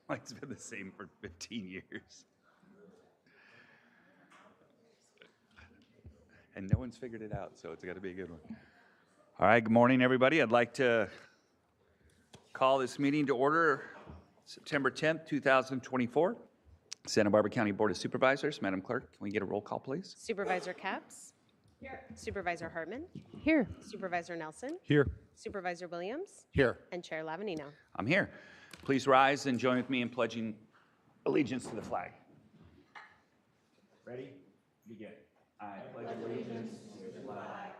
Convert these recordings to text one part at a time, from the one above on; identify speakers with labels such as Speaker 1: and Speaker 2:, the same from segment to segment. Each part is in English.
Speaker 1: Mine's been the same for 15 years. And no one's figured it out, so it's got to be a good one. All right, good morning, everybody. I'd like to call this meeting to order September 10th, 2024. Santa Barbara County Board of Supervisors. Madam Clerk, can we get a roll call, please?
Speaker 2: Supervisor Capps? Here. Supervisor Hartman?
Speaker 3: Here.
Speaker 2: Supervisor Nelson?
Speaker 4: Here.
Speaker 2: Supervisor Williams?
Speaker 4: Here.
Speaker 2: And Chair Lavanino.
Speaker 1: I'm here. Please rise and join with me in pledging allegiance to the flag. Ready? Begin. I pledge allegiance to the flag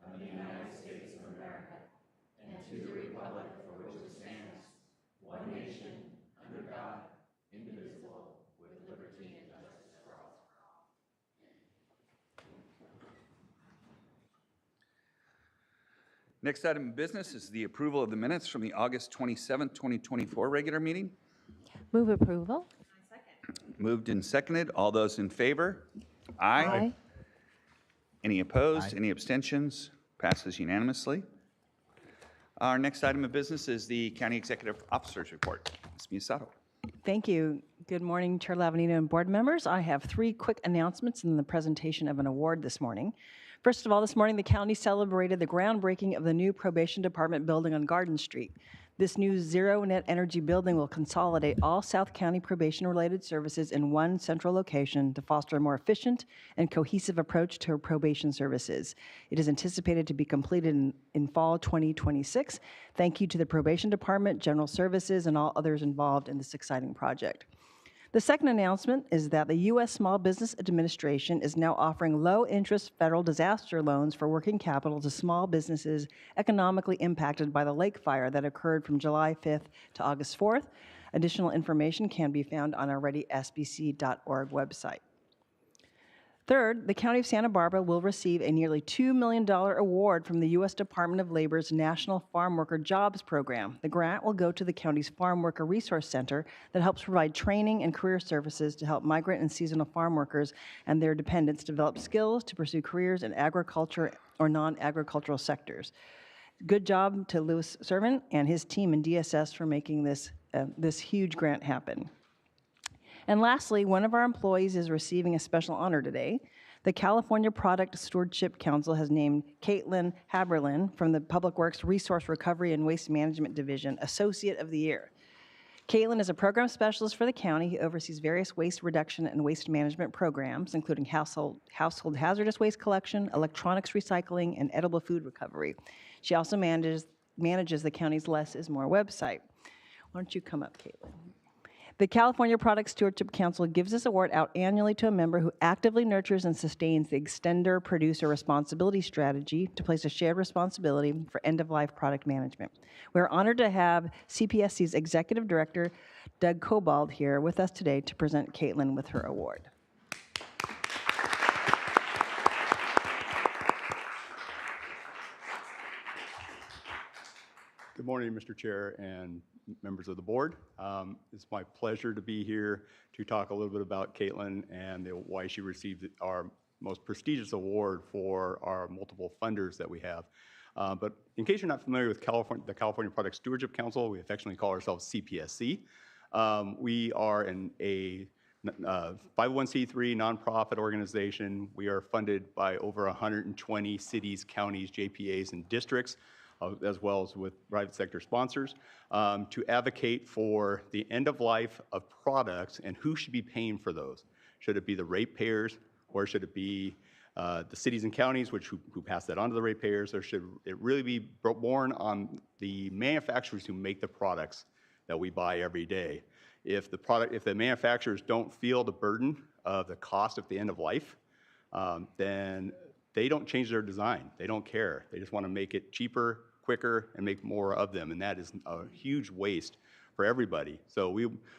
Speaker 1: of the United States of America and to the republic for which it stands, one nation, under God, indivisible, with liberty and justice for all. Next item of business is the approval of the minutes from the August 27th, 2024 regular meeting.
Speaker 3: Move approval.
Speaker 1: Moved and seconded. All those in favor? Aye. Any opposed? Any abstentions? Passes unanimously. Our next item of business is the County Executive Officer's Report. Ms. Miyasato.
Speaker 3: Thank you. Good morning, Chair Lavanino and board members. I have three quick announcements and the presentation of an award this morning. First of all, this morning the county celebrated the groundbreaking of the new probation department building on Garden Street. This new zero net energy building will consolidate all South County probation-related services in one central location to foster a more efficient and cohesive approach to probation services. It is anticipated to be completed in fall 2026. Thank you to the probation department, general services, and all others involved in this exciting project. The second announcement is that the U.S. Small Business Administration is now offering low-interest federal disaster loans for working capital to small businesses economically impacted by the lake fire that occurred from July 5th to August 4th. Additional information can be found on our readysbc.org website. Third, the County of Santa Barbara will receive a nearly $2 million award from the U.S. Department of Labor's National Farm Worker Jobs Program. The grant will go to the county's Farm Worker Resource Center that helps provide training and career services to help migrant and seasonal farm workers and their dependents develop skills to pursue careers in agriculture or non-agricultural sectors. Good job to Louis Servant and his team in DSS for making this huge grant happen. And lastly, one of our employees is receiving a special honor today. The California Product Stewardship Council has named Caitlin Haberlin from the Public Works Resource Recovery and Waste Management Division Associate of the Year. Caitlin is a program specialist for the county who oversees various waste reduction and waste management programs, including household hazardous waste collection, electronics recycling, and edible food recovery. She also manages the county's Less is More website. Why don't you come up, Caitlin? The California Product Stewardship Council gives this award out annually to a member who actively nurtures and sustains the extender producer responsibility strategy to place a shared responsibility for end-of-life product management. We're honored to have CPSC's Executive Director, Doug Cobald, here with us today to present Caitlin with her award.
Speaker 4: Good morning, Mr. Chair and members of the board. It's my pleasure to be here to talk a little bit about Caitlin and why she received our most prestigious award for our multiple funders that we have. But in case you're not familiar with the California Product Stewardship Council, we affectionately call ourselves CPSC. We are a 501c3 nonprofit organization. We are funded by over 120 cities, counties, JPAs, and districts, as well as with private sector sponsors, to advocate for the end of life of products and who should be paying for those. Should it be the ratepayers, or should it be the cities and counties who pass that on to the ratepayers, or should it really be borne on the manufacturers who make the products that we buy every day? If the manufacturers don't feel the burden of the cost at the end of life, then they don't change their design. They don't care. They just want to make it cheaper, quicker, and make more of them, and that is a huge waste for everybody. So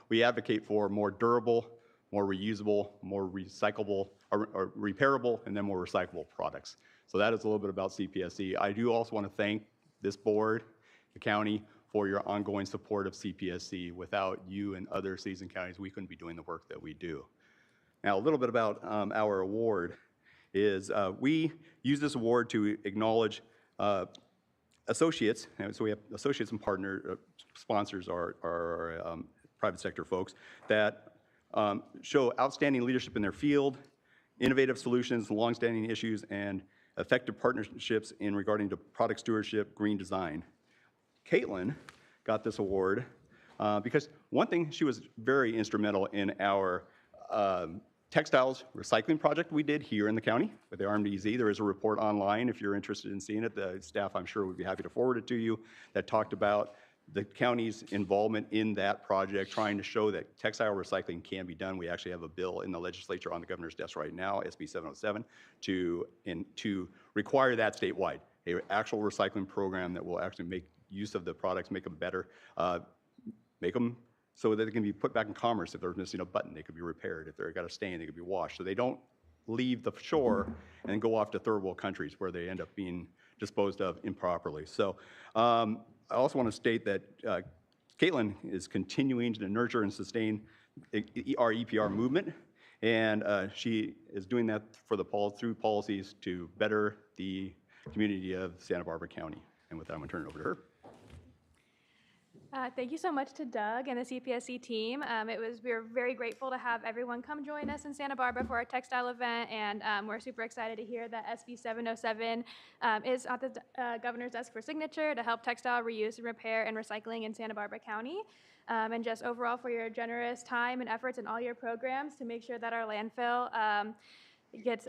Speaker 4: we advocate for more durable, more reusable, more recyclable, or repairable, and then more recyclable products. So that is a little bit about CPSC. I do also want to thank this board, the county, for your ongoing support of CPSC. Without you and other cities and counties, we couldn't be doing the work that we do. Now, a little bit about our award is we use this award to acknowledge associates. So we have associates and partner sponsors are private sector folks that show outstanding leadership in their field, innovative solutions, longstanding issues, and effective partnerships in regarding to product stewardship, green design. Caitlin got this award because one thing, she was very instrumental in our textiles recycling project we did here in the county with the RMDZ. There is a report online if you're interested in seeing it. The staff, I'm sure, would be happy to forward it to you, that talked about the county's involvement in that project, trying to show that textile recycling can be done. We actually have a bill in the legislature on the governor's desk right now, SB 707, to require that statewide, an actual recycling program that will actually make use of the products, make them better, make them so that they can be put back in commerce. If they're missing a button, they could be repaired. If they've got a stain, they could be washed. So they don't leave the shore and go off to third world countries where they end up being disposed of improperly. So I also want to state that Caitlin is continuing to nurture and sustain our EPR movement, and she is doing that for through policies to better the community of Santa Barbara County. And with that, I'm going to turn it over to her.
Speaker 5: Thank you so much to Doug and the CPSC team. We were very grateful to have everyone come join us in Santa Barbara for our textile event, and we're super excited to hear that SB 707 is at the governor's desk for signature to help textile reuse and repair and recycling in Santa Barbara County. And just overall for your generous time and efforts in all your programs to make sure that our landfill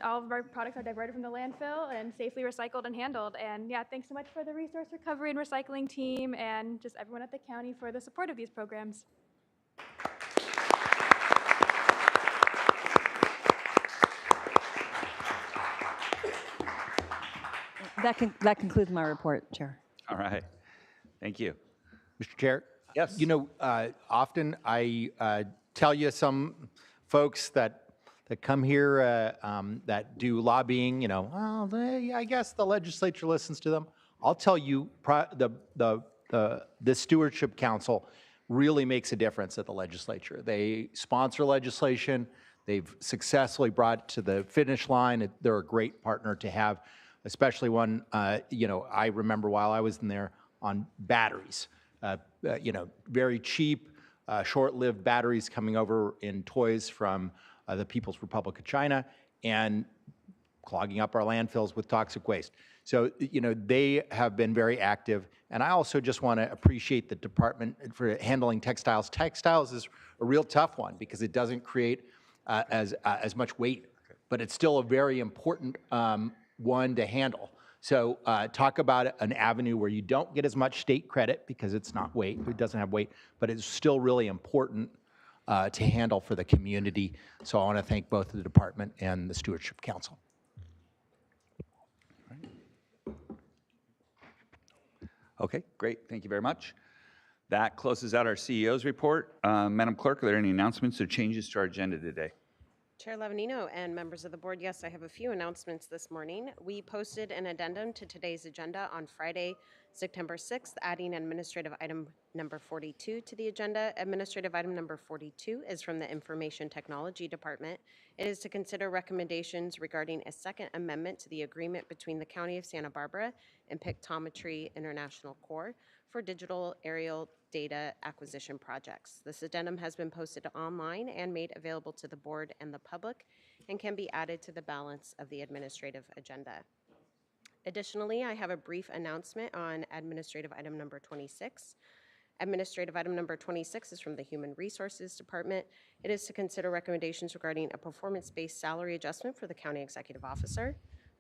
Speaker 5: all of our products are diverted from the landfill and safely recycled and handled. And yeah, thanks so much for the resource recovery and recycling team and just everyone at the county for the support of these programs.
Speaker 3: That concludes my report, Chair.
Speaker 1: All right. Thank you.
Speaker 6: Mr. Chair?
Speaker 1: Yes.
Speaker 6: You know, often I tell you some folks that come here that do lobbying, you know, well, I guess the legislature listens to them. I'll tell you, the Stewardship Council really makes a difference at the legislature. They sponsor legislation. They've successfully brought it to the finish line. They're a great partner to have, especially one, you know, I remember while I was in there on batteries, you know, very cheap, short-lived batteries coming over in toys from the People's Republic of China and clogging up our landfills with toxic waste. So, you know, they have been very active. And I also just want to appreciate the department for handling textiles. Textiles is a real tough one because it doesn't create as much weight, but it's still a very important one to handle. So talk about an avenue where you don't get as much state credit because it's not weight, it doesn't have weight, but it's still really important to handle for the community. So I want to thank both the department and the Stewardship Council.
Speaker 1: Okay, great. Thank you very much. That closes out our CEO's report. Madam Clerk, are there any announcements or changes to our agenda today?
Speaker 2: Chair Levanino and members of the board, yes, I have a few announcements this morning. We posted an addendum to today's agenda on Friday, September 6th, adding administrative item number 42 to the agenda. Administrative item number 42 is from the Information Technology Department. It is to consider recommendations regarding a second amendment to the agreement between the County of Santa Barbara and Pictometry International Corps for digital aerial data acquisition projects. This addendum has been posted online and made available to the board and the public and can be added to the balance of the administrative agenda. Additionally, I have a brief announcement on administrative item number 26. Administrative item number 26 is from the Human Resources Department. It is to consider recommendations regarding a performance-based salary adjustment for the county executive officer.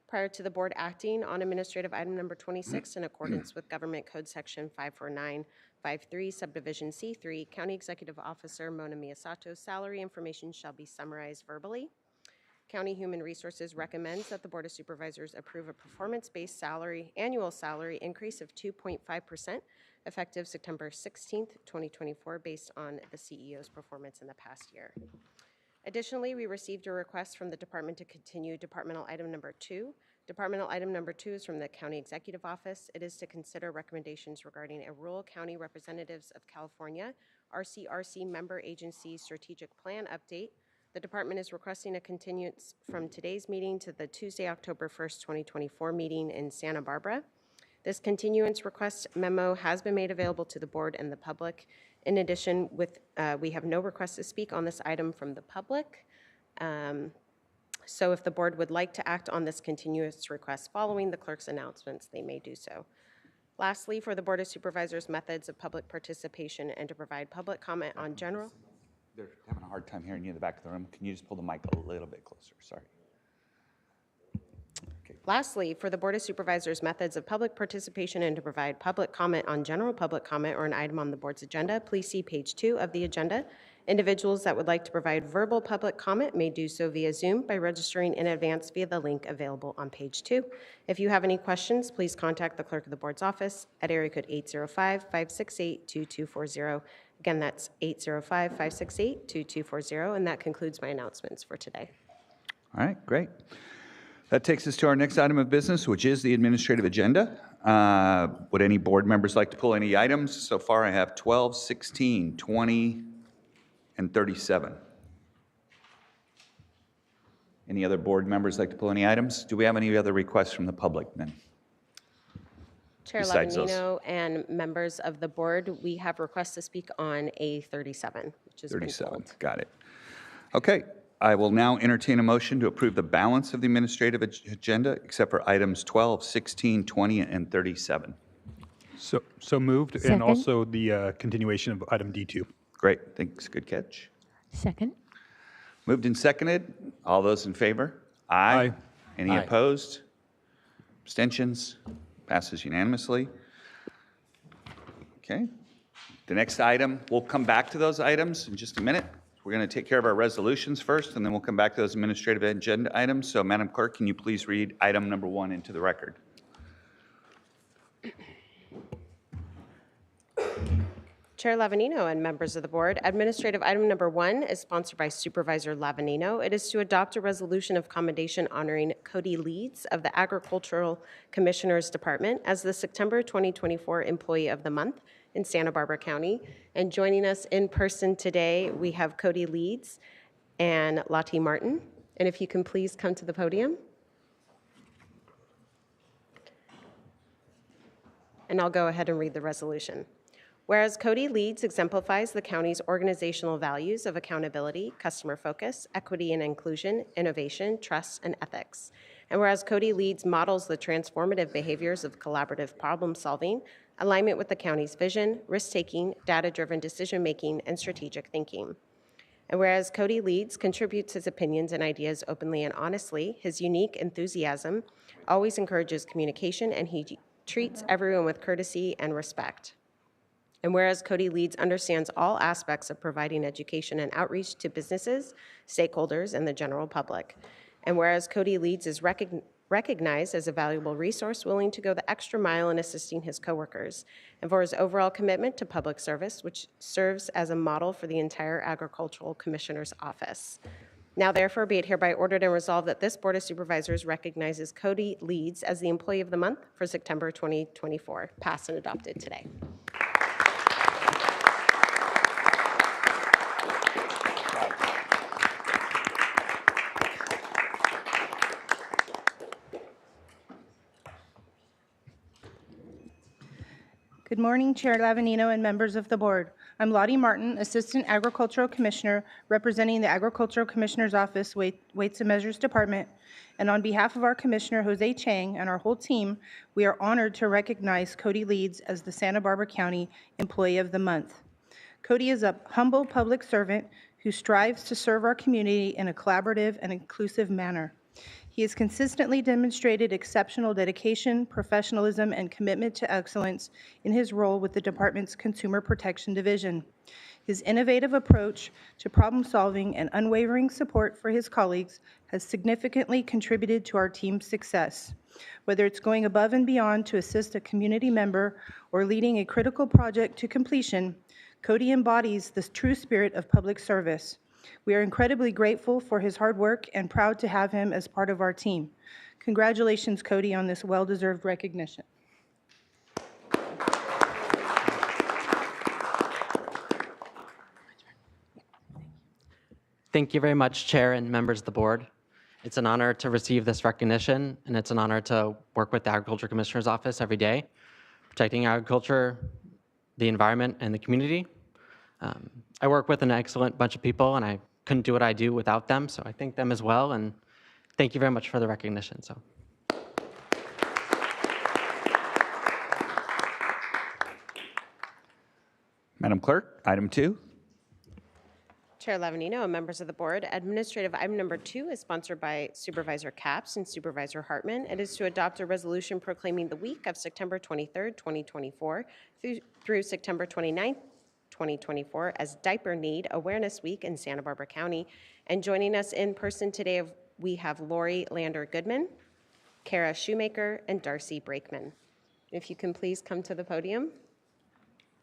Speaker 2: Prior to the board acting on administrative item number 26 in accordance with Government Code Section 54953, Subdivision C3, County Executive Officer Mona Miyasato's salary information shall be summarized verbally. County Human Resources recommends that the Board of Supervisors approve a performance-based annual salary increase of 2.5% effective September 16th, 2024, based on the CEO's performance in the past year. Additionally, we received a request from the department to continue departmental item number 2. Departmental item number 2 is from the County Executive Office. It is to consider recommendations regarding a Rural County Representatives of California, RCRC member agency strategic plan update. The department is requesting a continuance from today's meeting to the Tuesday, October 1st, 2024 meeting in Santa Barbara. This continuance request memo has been made available to the board and the public In addition, we have no requests to speak on this item from the public. So if the board would like to act on this continuous request following the clerk's announcements, they may do so. Lastly, for the Board of Supervisors' methods of public participation and to provide public comment on general.
Speaker 1: They're having a hard time hearing you in the back of the room. Can you just pull the mic a little bit closer? Sorry.
Speaker 2: Lastly, for the Board of Supervisors' methods of public participation and to provide public comment on general public comment or an item on the board's agenda, please see page 2 of the agenda. Individuals that would like to provide verbal public comment may do so via Zoom by registering in advance via the link available on page 2. If you have any questions, please contact the clerk of the board's office at area code 805-568-2240. Again, that's 805-568-2240, and that concludes my announcements for today.
Speaker 1: All right, great. That takes us to our next item of business, which is the administrative agenda. Would any board members like to pull any items? So far, I have 12, 16, 20, and 37. Any other board members like to pull any items? Do we have any other requests from the public then?
Speaker 2: Chair
Speaker 1: Besides those.
Speaker 2: Lavanino and members of the board, we have requests to speak on A37, which has been
Speaker 1: 37,
Speaker 2: pulled.
Speaker 1: got it. Okay, I will now entertain a motion to approve the balance of the administrative agenda, except for items 12, 16, 20, and 37.
Speaker 7: So moved, and
Speaker 8: Second.
Speaker 7: also the continuation of item D2.
Speaker 1: Great, thanks, good catch.
Speaker 8: Second.
Speaker 1: Moved and seconded. All those in favor?
Speaker 7: Aye.
Speaker 1: Any opposed? Abstentions? Passes unanimously. Okay. The next item, we'll come back to those items in just a minute. We're going to take care of our resolutions first, and then we'll come back to those administrative agenda items. So, Madam Clerk, can you please read item number 1 into the record?
Speaker 2: Chair Lavanino and members of the board, administrative item number 1 is sponsored by Supervisor Lavanino. It is to adopt a resolution of commendation honoring Cody Leeds of the Agricultural Commissioner's Department as the September 2024 Employee of the Month in Santa Barbara County. And joining us in person today, we have Cody Leeds and Lottie Martin. And if you can please come to the podium. And I'll go ahead and read the resolution. Whereas Cody Leeds exemplifies the county's organizational values of accountability, customer focus, equity and inclusion, innovation, trust, and ethics. And whereas Cody Leeds models the transformative behaviors of collaborative problem solving, alignment with the county's vision, risk-taking, data-driven decision-making, and strategic thinking. And whereas Cody Leeds contributes his opinions and ideas openly and honestly, his unique enthusiasm always encourages communication, and he treats everyone with courtesy and respect. And whereas Cody Leeds understands all aspects of providing education and outreach to businesses, stakeholders, and the general public. And whereas Cody Leeds is recognized as a valuable resource, willing to go the extra mile in assisting his coworkers, and for his overall commitment to public service, which serves as a model for the entire Agricultural Commissioner's Office. Now therefore be it hereby ordered and resolved that this Board of Supervisors recognizes Cody Leeds as the Employee of the Month for September 2024, passed and adopted today.
Speaker 9: Good morning, Chair Lavanino and members of the board. I'm Lottie Martin, Assistant Agricultural Commissioner, representing the Agricultural Commissioner's Office Weights and Measures Department. And on behalf of our Commissioner, Jose Chang, and our whole team, we are honored to recognize Cody Leeds as the Santa Barbara County Employee of the Month. Cody is a humble public servant who strives to serve our community in a collaborative and inclusive manner. He has consistently demonstrated exceptional dedication, professionalism, and commitment to excellence in his role with the department's Consumer Protection Division. His innovative approach to problem solving and unwavering support for his colleagues has significantly contributed to our team's success. Whether it's going above and beyond to assist a community member or leading a critical project to completion, Cody embodies the true spirit of public service. We are incredibly grateful for his hard work and proud to have him as part of our team. Congratulations, Cody, on this well-deserved recognition.
Speaker 10: Thank you very much, Chair and members of the board. It's an honor to receive this recognition, and it's an honor to work with the Agriculture Commissioner's Office every day, protecting agriculture, the environment, and the community. I work with an excellent bunch of people, and I couldn't do what I do without them, so I thank them as well, and thank you very much for the recognition. So.
Speaker 1: Madam Clerk, item 2.
Speaker 2: Chair Lavanino and members of the board, administrative item number 2 is sponsored by Supervisor Capps and Supervisor Hartman. It is to adopt a resolution proclaiming the week of September 23rd, 2024 through September 29th, 2024 as Diaper Need Awareness Week in Santa Barbara County. And joining us in person today, we have Lori Lander Goodman, Kara Shoemaker, and Darcy Brakeman. If you can please come to the podium,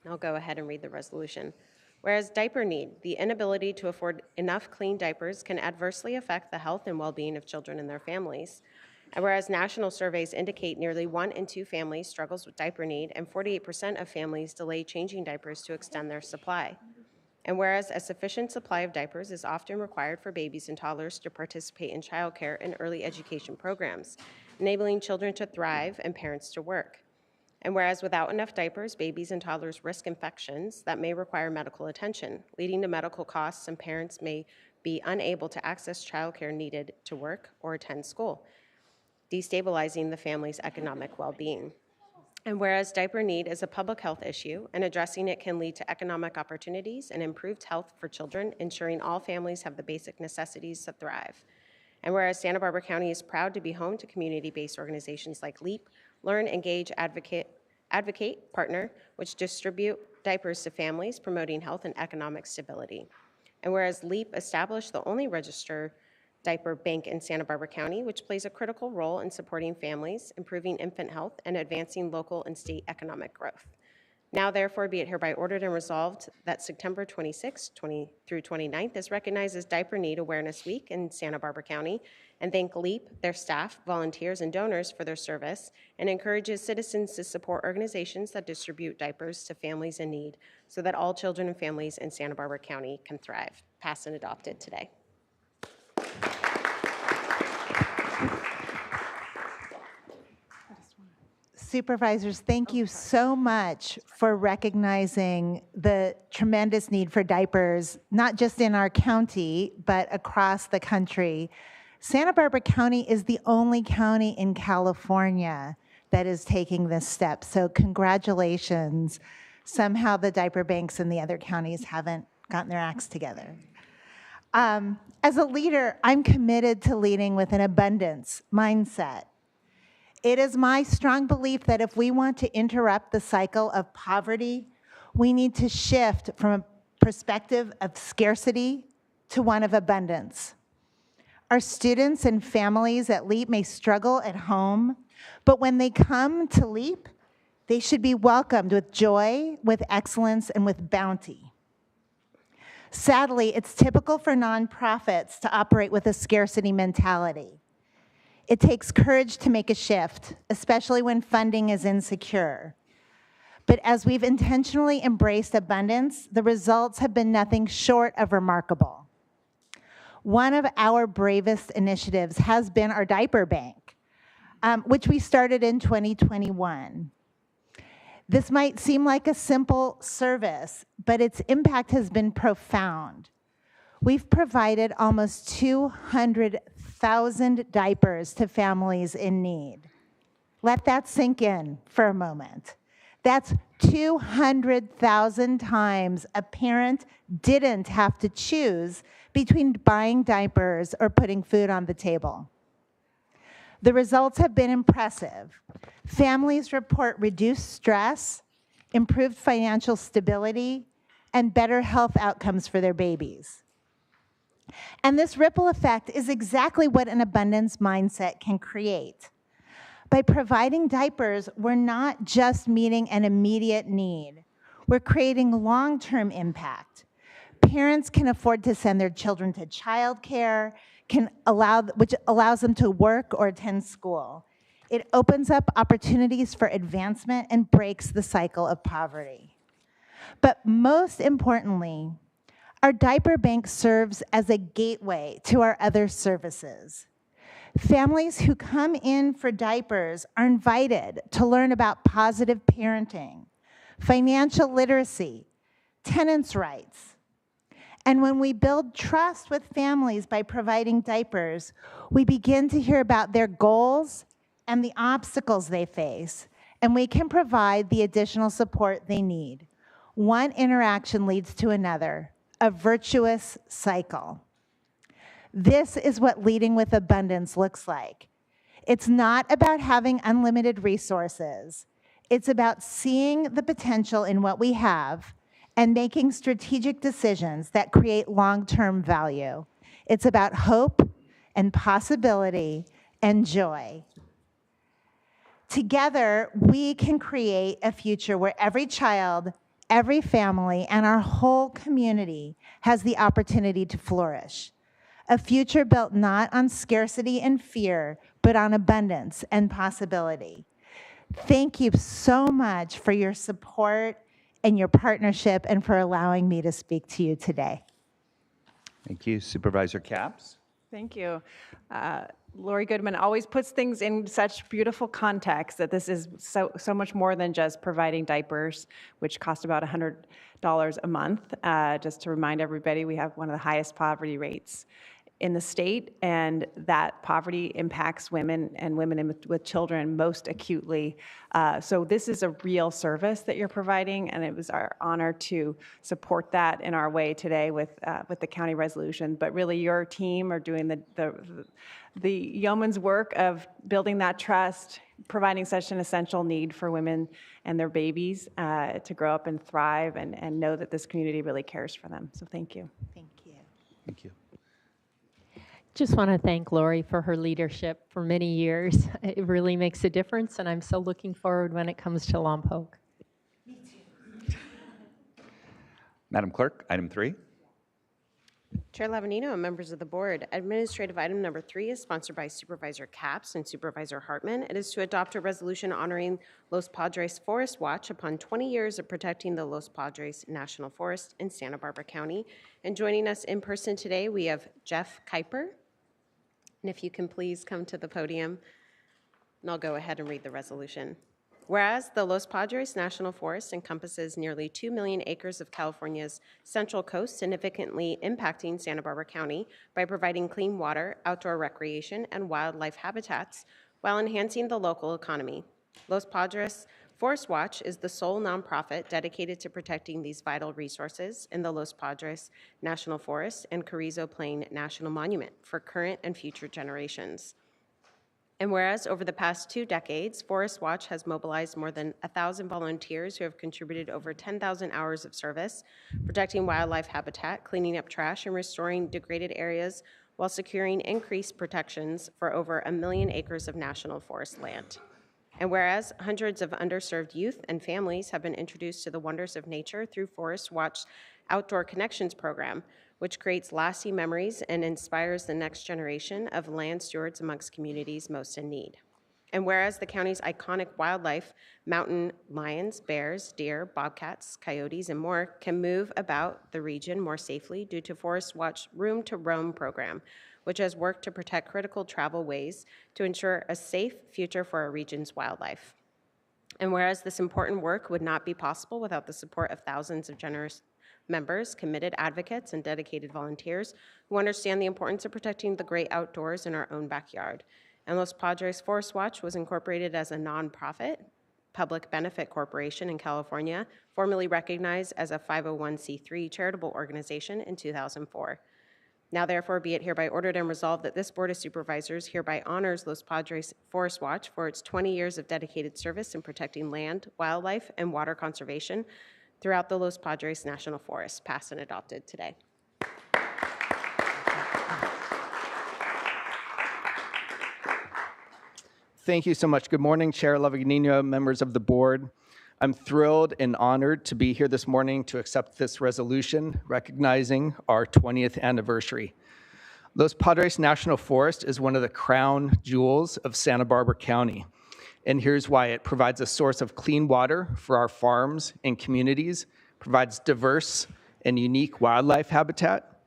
Speaker 2: I'll go ahead and read the resolution. Whereas diaper need, the inability to afford enough clean diapers can adversely affect the health and well-being of children and their families. And whereas national surveys indicate nearly 1 in 2 families struggles with diaper need and 48% of families delay changing diapers to extend their supply. And whereas a sufficient supply of diapers is often required for babies and toddlers to participate in childcare and early education programs, enabling children to thrive and parents to work. And whereas without enough diapers, babies and toddlers risk infections that may require medical attention, leading to medical costs, and parents may be unable to access childcare needed to work or attend school, destabilizing the family's economic well-being. And whereas diaper need is a public health issue, and addressing it can lead to economic opportunities and improved health for children, ensuring all families have the basic necessities to thrive. And whereas Santa Barbara County is proud to be home to community-based organizations like LEAP, Learn, Engage, Advocate, Partner, which distribute diapers to families, promoting health and economic stability. And whereas LEAP established the only registered diaper bank in Santa Barbara County, which plays a critical role in supporting families, improving infant health, and advancing local and state economic growth. Now, therefore, be it hereby ordered and resolved that September 26th through 29th is recognized as Diaper Need Awareness Week in Santa Barbara County, and thank LEAP, their staff, volunteers, and donors for their service, and encourages citizens to support organizations that distribute diapers to families in need so that all children and families in Santa Barbara County can thrive. Passed and adopted today.
Speaker 8: Supervisors, thank you so much for recognizing the tremendous need for diapers, not just in our county, but across the country. Santa Barbara County is the only county in California that is taking this step, so congratulations. Somehow the diaper banks in the other counties haven't gotten their acts together. As a leader, I'm committed to leading with an abundance mindset. It is my strong belief that if we want to interrupt the cycle of poverty, we need to shift from a perspective of scarcity to one of abundance. Our students and families at LEAP may struggle at home, but when they come to LEAP, they should be welcomed with joy, with excellence, and with bounty. Sadly, it's typical for nonprofits to operate with a scarcity mentality. It takes courage to make a shift, especially when funding is insecure. But as we've intentionally embraced abundance, the results have been nothing short of remarkable. One of our bravest initiatives has been our diaper bank, which we started in 2021. This might seem like a simple service, but its impact has been profound. We've provided almost 200,000 diapers to families in need. Let that sink in for a moment. That's 200,000 times a parent didn't have to choose between buying diapers or putting food on the table. The results have been impressive. Families report reduced stress, improved financial stability, and better health outcomes for their babies. And this ripple effect is exactly what an abundance mindset can create. By providing diapers, we're not just meeting an immediate need. We're creating long-term impact. Parents can afford to send their children to childcare, which allows them to work or attend school. It opens up opportunities for advancement and breaks the cycle of poverty. But most importantly, our diaper bank serves as a gateway to our other services. Families who come in for diapers are invited to learn about positive parenting, financial literacy, tenants' rights. And when we build trust with families by providing diapers, we begin to hear about their goals and the obstacles they face, and we can provide the additional support they need. One interaction leads to another, a virtuous cycle. This is what leading with abundance looks like. It's not about having unlimited resources. It's about seeing the potential in what we have and making strategic decisions that create long-term value. It's about hope and possibility and joy. Together, we can create a future where every child, every family, and our whole community has the opportunity to flourish. A future built not on scarcity and fear, but on abundance and possibility. Thank you so much for your support and your partnership and for allowing me to speak to you today.
Speaker 1: Thank you. Supervisor Capps?
Speaker 3: Thank you. Lori Goodman always puts things in such beautiful context that this is so much more than just providing diapers, which cost about $100 a month. Just to remind everybody, we have one of the highest poverty rates in the state, and that poverty impacts women and women with children most acutely. So this is a real service that you're providing, and it was our honor to support that in our way today with the county resolution. But really, your team are doing the yeoman's work of building that trust, providing such an essential need for women and their babies to grow up and thrive and know that this community really cares for them. So thank you.
Speaker 8: Thank you.
Speaker 1: Thank you.
Speaker 11: Just want to thank Lori for her leadership for many years. It really makes a difference, and I'm so looking forward when it comes to Lompoc.
Speaker 8: Me too.
Speaker 1: Madam Clerk, item 3.
Speaker 2: Chair Lavanino and members of the board, administrative item number 3 is sponsored by Supervisor Capps and Supervisor Hartman. It is to adopt a resolution honoring Los Padres Forest Watch upon 20 years of protecting the Los Padres National Forest in Santa Barbara County. And joining us in person today, we have Jeff Kuiper. And if you can please come to the podium, and I'll go ahead and read the resolution. Whereas the Los Padres National Forest encompasses nearly 2 million acres of California's central coast, significantly impacting Santa Barbara County by providing clean water, outdoor recreation, and wildlife habitats while enhancing the local economy. Los Padres Forest Watch is the sole nonprofit dedicated to protecting these vital resources in the Los Padres National Forest and Carrizo Plain National Monument for current and future generations. And whereas over the past 2 decades, Forest Watch has mobilized more than 1,000 volunteers who have contributed over 10,000 hours of service, protecting wildlife habitat, cleaning up trash, and restoring degraded areas while securing increased protections for over 1 million acres of national forest land. And whereas hundreds of underserved youth and families have been introduced to the wonders of nature through Forest Watch Outdoor Connections program, which creates lasting memories and inspires the next generation of land stewards amongst communities most in need. And whereas the county's iconic wildlife, mountain lions, bears, deer, bobcats, coyotes, and more can move about the region more safely due to Forest Watch Room to Roam program, which has worked to protect critical travel ways to ensure a safe future for our region's wildlife. And whereas this important work would not be possible without the support of thousands of generous members, committed advocates, and dedicated volunteers who understand the importance of protecting the great outdoors in our own backyard. And Los Padres Forest Watch was incorporated as a nonprofit public benefit corporation in California, formerly recognized as a 501c3 charitable organization in 2004. Now therefore be it hereby ordered and resolved that this Board of Supervisors hereby honors Los Padres Forest Watch for its 20 years of dedicated service in protecting land, wildlife, and water conservation throughout the Los Padres National Forest, passed and adopted today.
Speaker 12: Thank you so much. Good morning, Chair Lavanino, members of the board. I'm thrilled and honored to be here this morning to accept this resolution recognizing our 20th anniversary. Los Padres National Forest is one of the crown jewels of Santa Barbara County. And here's why: it provides a source of clean water for our farms and communities, provides diverse and unique wildlife habitat,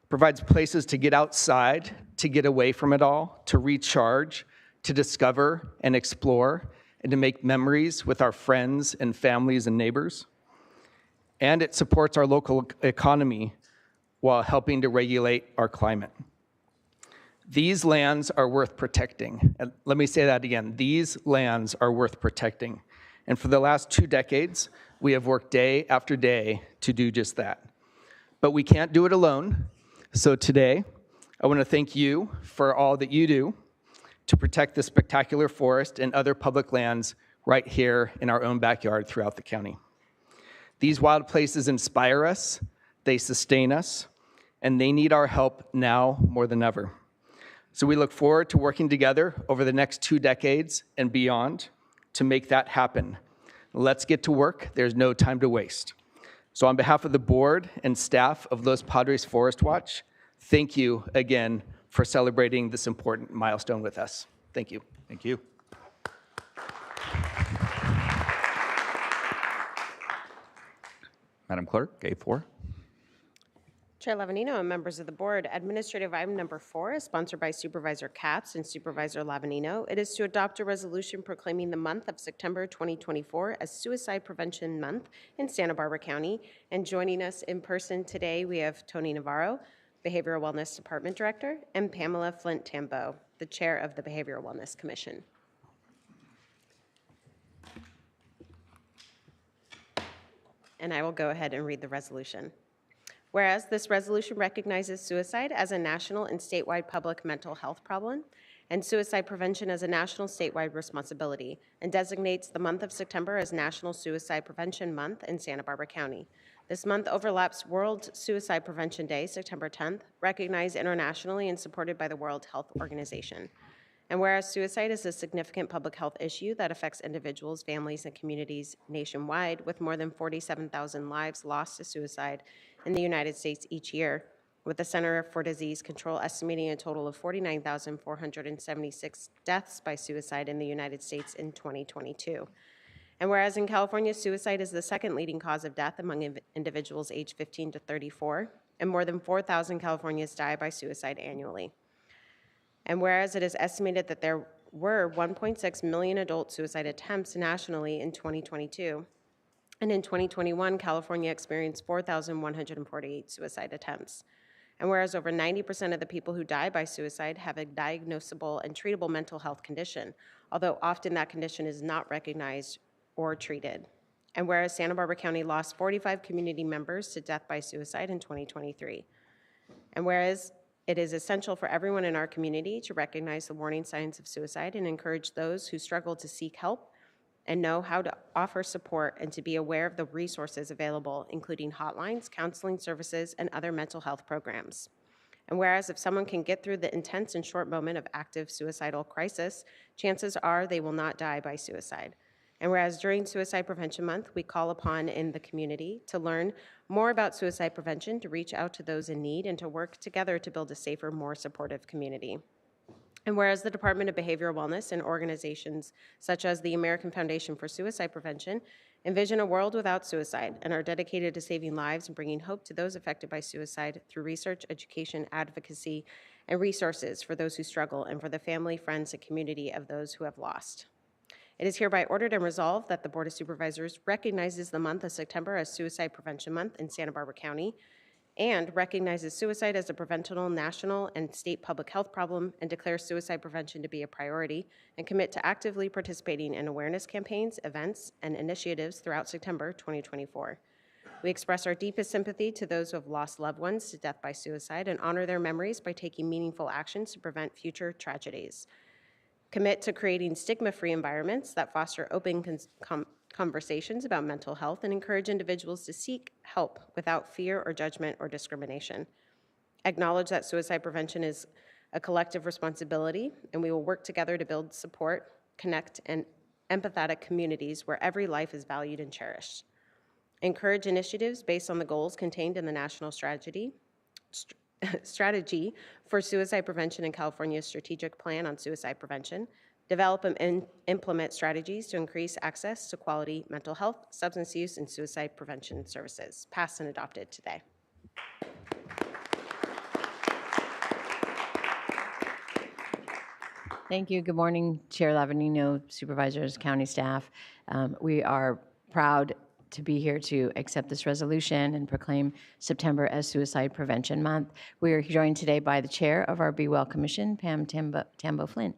Speaker 12: provides places to get outside, to get away from it all, to recharge, to discover and explore, and to make memories with our friends and families and neighbors. and it supports our local economy while helping to regulate our climate. These lands are worth protecting. And let me say that again. These lands are worth protecting. And for the last 2 decades, we have worked day after day to do just that. But we can't do it alone. So today, I want to thank you for all that you do to protect this spectacular forest and other public lands right here in our own backyard throughout the county. These wild places inspire us, they sustain us, and they need our help now more than ever. So we look forward to working together over the next 2 decades and beyond to make that happen. Let's get to work. There's no time to waste. So on behalf of the board and staff of Los Padres Forest Watch, thank you again for celebrating this important milestone with us. Thank you.
Speaker 6: Thank you.
Speaker 1: Madam Clerk, A4.
Speaker 2: Chair Lavanino and members of the board, administrative item number 4 is sponsored by Supervisor Katz and Supervisor Lavanino. It is to adopt a resolution proclaiming the month of September 2024 as Suicide Prevention Month in Santa Barbara County. And joining us in person today, we have Tony Navarro, Behavioral Wellness Department Director, and Pamela Flint-Tambo, the Chair of the Behavioral Wellness Commission. And I will go ahead and read the resolution. Whereas this resolution recognizes suicide as a national and statewide public mental health problem, and suicide prevention as a national statewide responsibility, and designates the month of September as National Suicide Prevention Month in Santa Barbara County. This month overlaps World Suicide Prevention Day, September 10th, recognized internationally and supported by the World Health Organization. And whereas suicide is a significant public health issue that affects individuals, families, and communities nationwide, with more than 47,000 lives lost to suicide in the United States each year, with the Center for Disease Control estimating a total of 49,476 deaths by suicide in the United States in 2022. And whereas in California, suicide is the second leading cause of death among individuals aged 15 to 34, and more than 4,000 Californians die by suicide annually. And whereas it is estimated that there were 1.6 million adult suicide attempts nationally in 2022, and in 2021, California experienced 4,148 suicide attempts. And whereas over 90% of the people who die by suicide have a diagnosable and treatable mental health condition, although often that condition is not recognized or treated. And whereas Santa Barbara County lost 45 community members to death by suicide in 2023. And whereas it is essential for everyone in our community to recognize the warning signs of suicide and encourage those who struggle to seek help and know how to offer support and to be aware of the resources available, including hotlines, counseling services, and other mental health programs. And whereas if someone can get through the intense and short moment of active suicidal crisis, chances are they will not die by suicide. And whereas during Suicide Prevention Month, we call upon in the community to learn more about suicide prevention, to reach out to those in need, and to work together to build a safer, more supportive community. And whereas the Department of Behavioral Wellness and organizations such as the American Foundation for Suicide Prevention envision a world without suicide and are dedicated to saving lives and bringing hope to those affected by suicide through research, education, advocacy, and resources for those who struggle and for the family, friends, and community of those who have lost. It is hereby ordered and resolved that the Board of Supervisors recognizes the month of September as Suicide Prevention Month in Santa Barbara County, and recognizes suicide as a preventable national and state public health problem, and declares suicide prevention to be a priority, and commit to actively participating in awareness campaigns, events, and initiatives throughout September 2024. We express our deepest sympathy to those who have lost loved ones to death by suicide and honor their memories by taking meaningful actions to prevent future tragedies. Commit to creating stigma-free environments that foster open conversations about mental health and encourage individuals to seek help without fear or judgment or discrimination. Acknowledge that suicide prevention is a collective responsibility, and we will work together to build support, connect, and empathetic communities where every life is valued and cherished. Encourage initiatives based on the goals contained in the National Strategy for Suicide Prevention in California's Strategic Plan on Suicide Prevention. Develop and implement strategies to increase access to quality mental health, substance use, and suicide prevention services. Passed and adopted today.
Speaker 13: Thank you. Good morning, Chair Lavanino, supervisors, county staff. We are proud to be here to accept this resolution and proclaim September as Suicide Prevention Month. We are joined today by the chair of our Be Well Commission, Pam Tambo Flynn,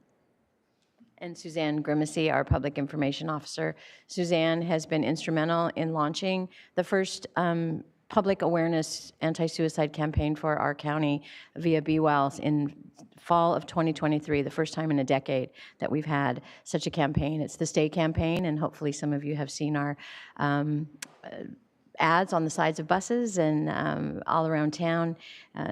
Speaker 13: and Suzanne Grimacy, our Public Information Officer. Suzanne has been instrumental in launching the first public awareness anti-suicide campaign for our county via Be Wells in fall of 2023, the first time in a decade that we've had such a campaign. It's the Stay campaign, and hopefully some of you have seen our ads on the sides of buses and all around town.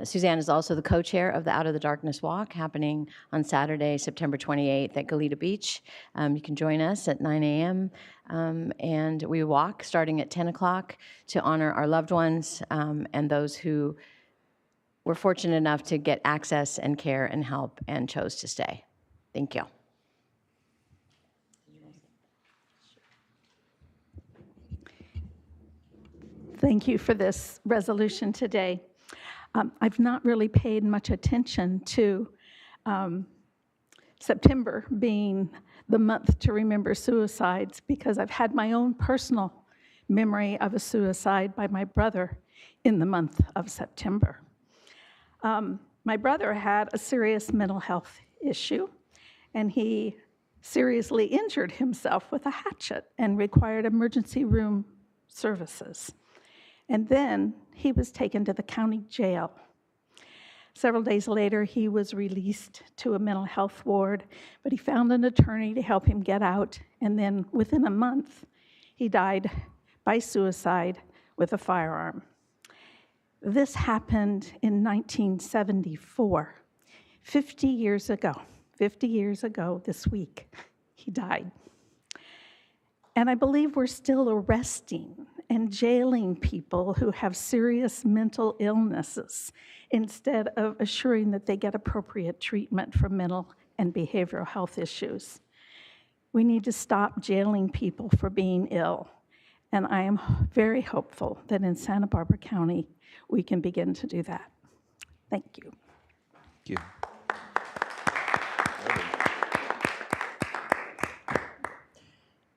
Speaker 13: Suzanne is also the co-chair of the Out of the Darkness Walk happening on Saturday, September 28th at Goleta Beach. You can join us at 9 a.m. And we walk starting at 10 o'clock to honor our loved ones and those who were fortunate enough to get access and care and help and chose to stay. Thank you.
Speaker 14: Thank you for this resolution today. I've not really paid much attention to September being the month to remember suicides because I've had my own personal memory of a suicide by my brother in the month of September. My brother had a serious mental health issue, and he seriously injured himself with a hatchet and required emergency room services. And then he was taken to the county jail. Several days later, he was released to a mental health ward, but he found an attorney to help him get out. And then within a month, he died by suicide with a firearm. This happened in 1974, 50 years ago this week, he died. And I believe we're still arresting and jailing people who have serious mental illnesses instead of assuring that they get appropriate treatment for mental and behavioral health issues. We need to stop jailing people for being ill, and I am very hopeful that in Santa Barbara County, we can begin to do that. Thank you.
Speaker 1: Thank you.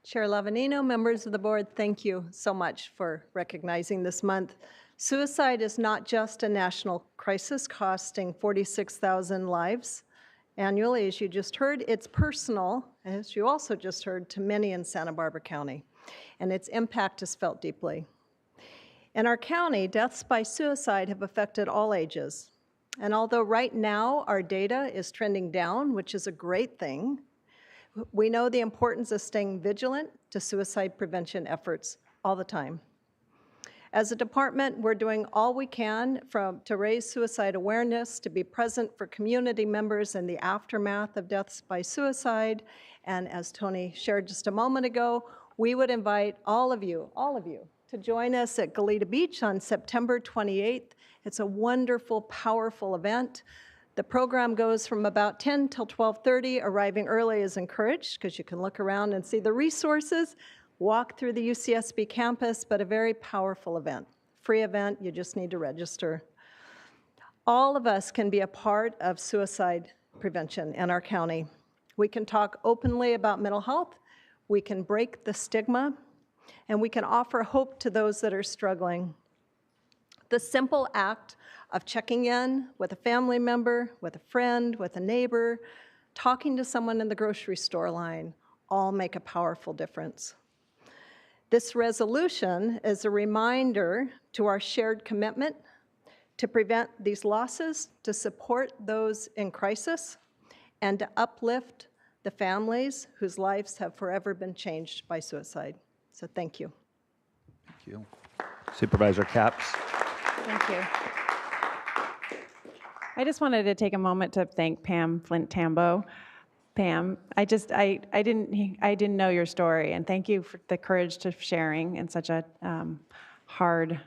Speaker 15: Chair Lavanino, members of the board, thank you so much for recognizing this month. Suicide is not just a national crisis costing 46,000 lives annually, as you just heard. It's personal, as you also just heard, to many in Santa Barbara County, and its impact is felt deeply. In our county, deaths by suicide have affected all ages. And although right now our data is trending down, which is a great thing, we know the importance of staying vigilant to suicide prevention efforts all the time. As a department, we're doing all we can to raise suicide awareness, to be present for community members in the aftermath of deaths by suicide. And as Tony shared just a moment ago, we would invite all of you to join us at Goleta Beach on September 28th. It's a wonderful, powerful event. The program goes from about 10 till 12:30. Arriving early is encouraged because you can look around and see the resources, walk through the UCSB campus, but a very powerful event. Free event, you just need to register. All of us can be a part of suicide prevention in our county. We can talk openly about mental health, we can break the stigma, and we can offer hope to those that are struggling. The simple act of checking in with a family member, with a friend, with a neighbor, talking to someone in the grocery store line, all make a powerful difference. This resolution is a reminder to our shared commitment to prevent these losses, to support those in crisis, and to uplift the families whose lives have forever been changed by suicide. So thank you.
Speaker 1: Thank you. Supervisor Capps.
Speaker 2: Thank you. I just wanted to take a moment to thank Pam Flint Tambo. Pam, I didn't know your story, and thank you for the courage to sharing in such a hard,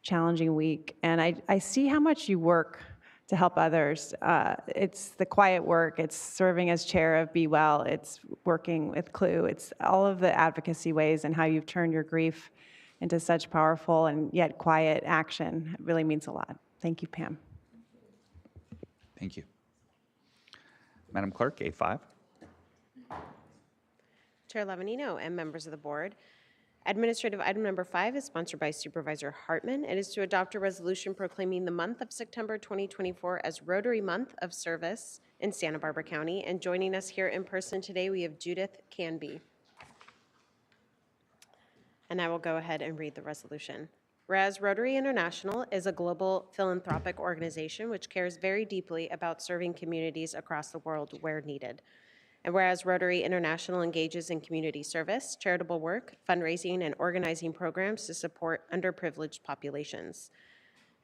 Speaker 2: challenging week. And I see how much you work to help others. It's the quiet work, it's serving as chair of Be Well, it's working with CLUE, it's all of the advocacy ways and how you've turned your grief into such powerful and yet quiet action. It really means a lot. Thank you, Pam.
Speaker 1: Thank you. Madam Clerk, A5.
Speaker 2: Chair Lavanino and members of the board, Administrative item number 5 is sponsored by Supervisor Hartman. It is to adopt a resolution proclaiming the month of September 2024 as Rotary Month of Service in Santa Barbara County. And joining us here in person today, we have Judith Canby. And I will go ahead and read the resolution. Whereas Rotary International is a global philanthropic organization which cares very deeply about serving communities across the world where needed. And whereas Rotary International engages in community service, charitable work, fundraising, and organizing programs to support underprivileged populations.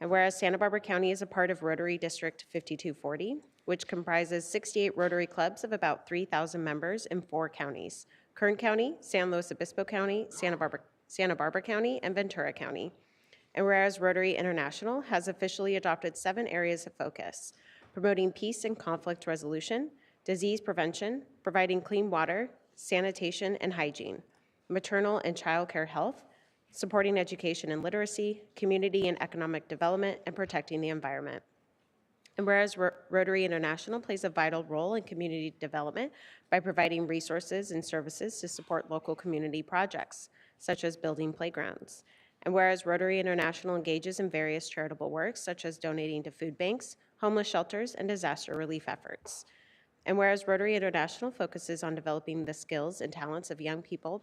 Speaker 2: And whereas Santa Barbara County is a part of Rotary District 5240, which comprises 68 Rotary clubs of about 3,000 members in 4 counties: Kern County, San Luis Obispo County, Santa Barbara County, and Ventura County. And whereas Rotary International has officially adopted 7 areas of focus: promoting peace and conflict resolution, disease prevention, providing clean water, sanitation and hygiene, maternal and child care health, supporting education and literacy, community and economic development, and protecting the environment. And whereas Rotary International plays a vital role in community development by providing resources and services to support local community projects, such as building playgrounds. And whereas Rotary International engages in various charitable works, such as donating to food banks, homeless shelters, and disaster relief efforts. And whereas Rotary International focuses on developing the skills and talents of young people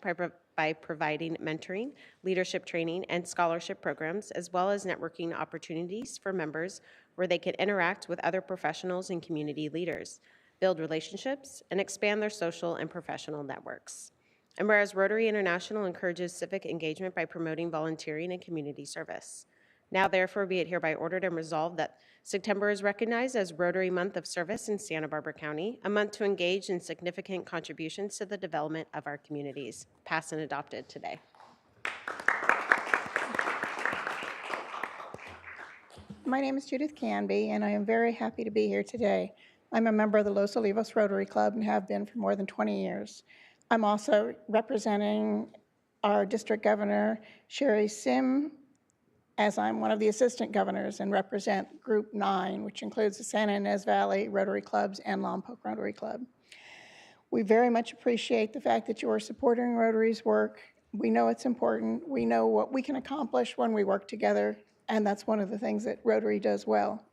Speaker 2: by providing mentoring, leadership training, and scholarship programs, as well as networking opportunities for members where they can interact with other professionals and community leaders, build relationships, and expand their social and professional networks. And whereas Rotary International encourages civic engagement by promoting volunteering and community service. Now therefore be it hereby ordered and resolved that September is recognized as Rotary Month of Service in Santa Barbara County, a month to engage in significant contributions to the development of our communities. Passed and adopted today.
Speaker 9: My name is Judith Canby, and I am very happy to be here today. I'm a member of the Los Olivos Rotary Club and have been for more than 20 years. I'm also representing our district governor, Sherry Sim, as I'm one of the assistant governors and represent Group 9, which includes the Santa Ynez Valley Rotary Clubs and Lompoc Rotary Club. We very much appreciate the fact that you are supporting Rotary's work. We know it's important. We know what we can accomplish when we work together, and that's one of the things that Rotary does well.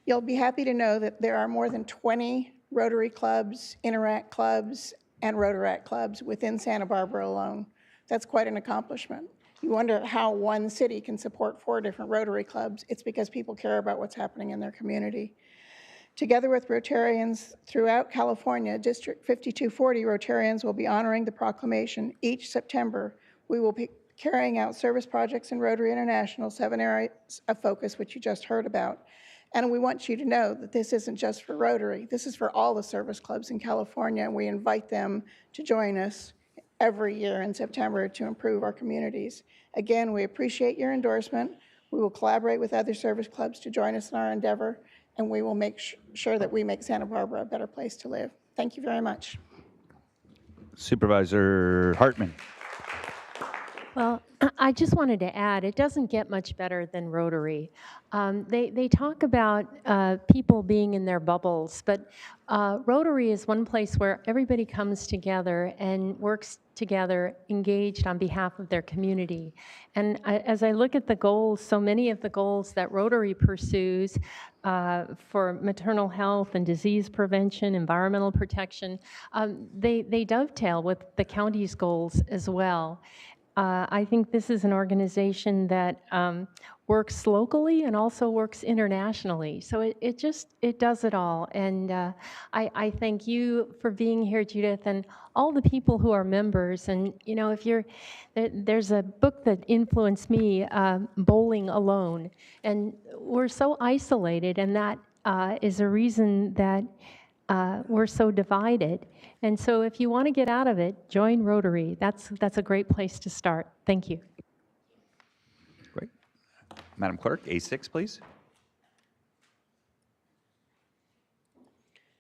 Speaker 9: You'll be happy to know that there are more than 20 Rotary clubs, Interact clubs, and Rotaract clubs within Santa Barbara alone. That's quite an accomplishment. You wonder how one city can support 4 different Rotary clubs. It's because people care about what's happening in their community. Together with Rotarians throughout California, District 5240 Rotarians will be honoring the proclamation each September. We will be carrying out service projects in Rotary International, 7 areas of focus, which you just heard about. And we want you to know that this isn't just for Rotary. This is for all the service clubs in California, and we invite them to join us every year in September to improve our communities. Again, we appreciate your endorsement. We will collaborate with other service clubs to join us in our endeavor, and we will make sure that we make Santa Barbara a better place to live. Thank you very much.
Speaker 7: Supervisor Hartman.
Speaker 11: Well, I just wanted to add, it doesn't get much better than Rotary. They talk about people being in their bubbles, but Rotary is one place where everybody comes together and works together, engaged on behalf of their community. And as I look at the goals, so many of the goals that Rotary pursues for maternal health and disease prevention, environmental protection, they dovetail with the county's goals as well. I think this is an organization that works locally and also works internationally. So it does it all. And I thank you for being here, Judith, and all the people who are members. And you know, there's a book that influenced me, Bowling Alone, and we're so isolated, and that is a reason that we're so divided. And so if you want to get out of it, join Rotary. That's a great place to start. Thank you.
Speaker 1: Great. Madam Clerk, A6, please.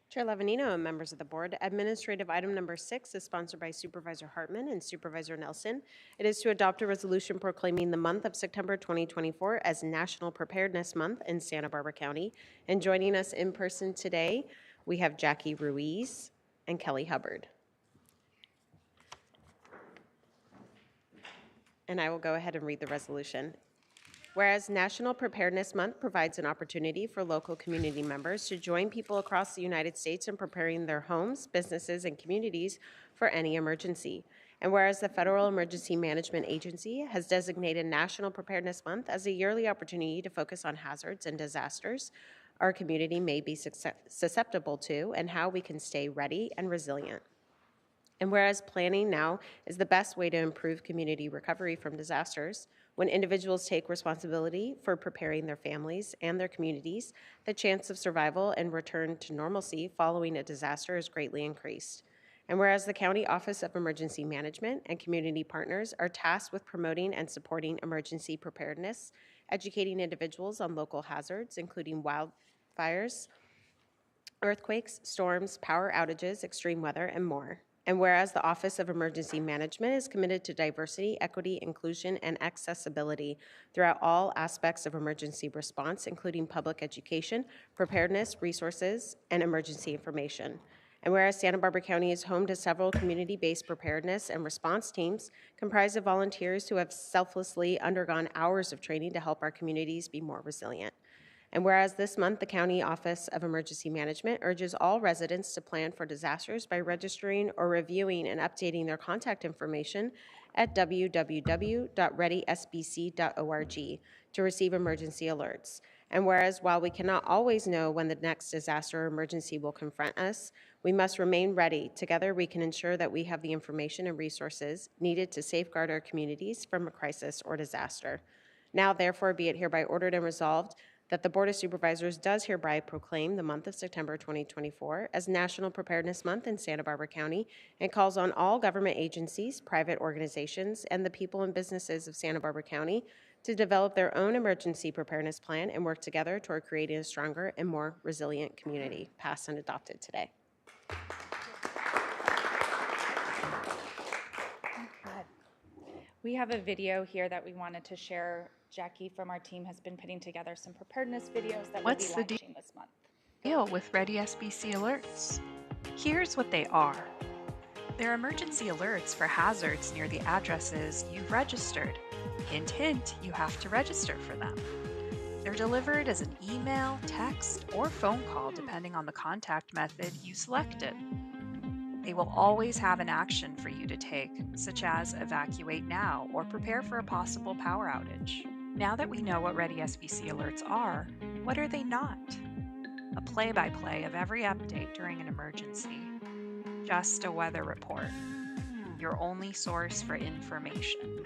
Speaker 2: Chair Levanino and members of the board, administrative item number 6 is sponsored by Supervisor Hartman and Supervisor Nelson. It is to adopt a resolution proclaiming the month of September 2024 as National Preparedness Month in Santa Barbara County. And joining us in person today, we have Jackie Ruiz and Kelly Hubbard. And I will go ahead and read the resolution. Whereas National Preparedness Month provides an opportunity for local community members to join people across the United States in preparing their homes, businesses, and communities for any emergency. And whereas the Federal Emergency Management Agency has designated National Preparedness Month as a yearly opportunity to focus on hazards and disasters our community may be susceptible to and how we can stay ready and resilient. And whereas planning now is the best way to improve community recovery from disasters, when individuals take responsibility for preparing their families and their communities, the chance of survival and return to normalcy following a disaster is greatly increased. And whereas the County Office of Emergency Management and community partners are tasked with promoting and supporting emergency preparedness, educating individuals on local hazards, including wildfires, earthquakes, storms, power outages, extreme weather, and more. And whereas the Office of Emergency Management is committed to diversity, equity, inclusion, and accessibility throughout all aspects of emergency response, including public education, preparedness, resources, and emergency information. And whereas Santa Barbara County is home to several community-based preparedness and response teams comprised of volunteers who have selflessly undergone hours of training to help our communities be more resilient. And whereas this month, the County Office of Emergency Management urges all residents to plan for disasters by registering or reviewing and updating their contact information at www.readysbc.org to receive emergency alerts. And whereas while we cannot always know when the next disaster or emergency will confront us, we must remain ready. Together, we can ensure that we have the information and resources needed to safeguard our communities from a crisis or disaster. Now, therefore, be it hereby ordered and resolved that the Board of Supervisors does hereby proclaim the month of September 2024 as National Preparedness Month in Santa Barbara County and calls on all government agencies, private organizations, and the people and businesses of Santa Barbara County to develop their own emergency preparedness plan and work together toward creating a stronger and more resilient community. Passed and adopted today.
Speaker 16: We have a video here that we wanted to share. Jackie from our team has been putting together some preparedness videos that we'll be launching this month.
Speaker 17: Deal with Ready SBC alerts. Here's what they are. They're emergency alerts for hazards near the addresses you've registered. Hint, hint, you have to register for them. They're delivered as an email, text, or phone call depending on the contact method you selected. They will always have an action for you to take, such as evacuate now or prepare for a possible power outage. Now that we know what Ready SBC alerts are, what are they not? A play-by-play of every update during an emergency. Just a weather report. Your only source for information.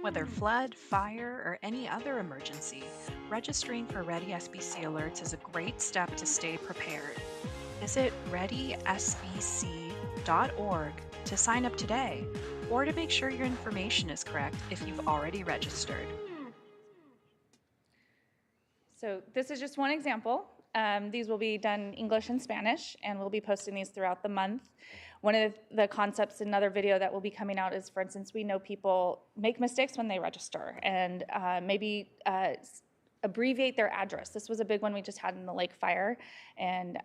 Speaker 17: Whether flood, fire, or any other emergency, registering for Ready SBC alerts is a great step to stay prepared. Visit readysbc.org to sign up today, or to make sure your information is correct if you've already registered.
Speaker 16: So this is just one example. These will be done English and Spanish, and we'll be posting these throughout the month. One of the concepts in another video that will be coming out is, for instance, we know people make mistakes when they register, and maybe abbreviate their address. This was a big one we just had in the Lake Fire, and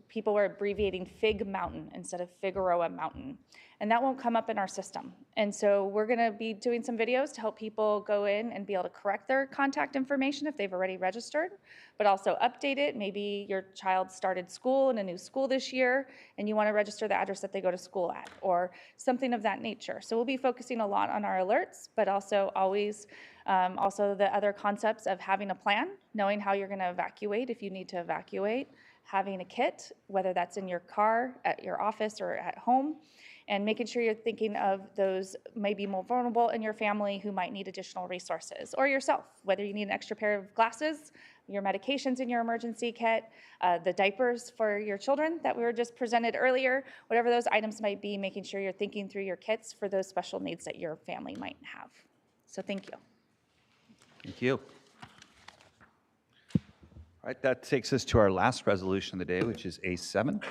Speaker 16: people were abbreviating Fig Mountain instead of Figueroa Mountain, and that won't come up in our system. And so we're gonna be doing some videos to help people go in and be able to correct their contact information if they've already registered, but also update it. Maybe your child started school in a new school this year, and you wanna register the address that they go to school at, or something of that nature. So we'll be focusing a lot on our alerts, but also always also the other concepts of having a plan, knowing how you're gonna evacuate if you need to evacuate, having a kit, whether that's in your car, at your office, or at home, and making sure you're thinking of those maybe more vulnerable in your family who might need additional resources, or yourself, whether you need an extra pair of glasses, your medications in your emergency kit, the diapers for your children that we were just presented earlier, whatever those items might be, making sure you're thinking through your kits for those special needs that your family might have. So thank you.
Speaker 18: Thank you. All right, that takes us to our last resolution of the day, which is A7.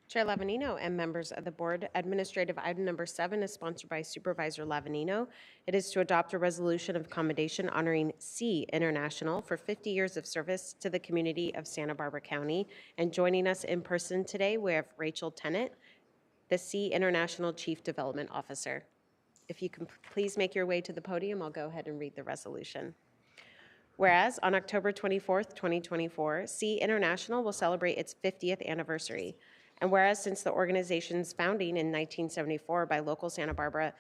Speaker 2: Chair Lavanino and members of the board, administrative item number 7 is sponsored by Supervisor Lavanino. It is to adopt a resolution of commendation honoring C International for 50 years of service to the community of Santa Barbara County. And joining us in person today, we have Rachel Tennant, the SEE International Chief Development Officer. If you can please make your way to the podium, I'll go ahead and read the resolution. Whereas on October 24th, 2024, SEE International will celebrate its 50th anniversary. And whereas since the organization's founding in 1974 by local Santa Barbara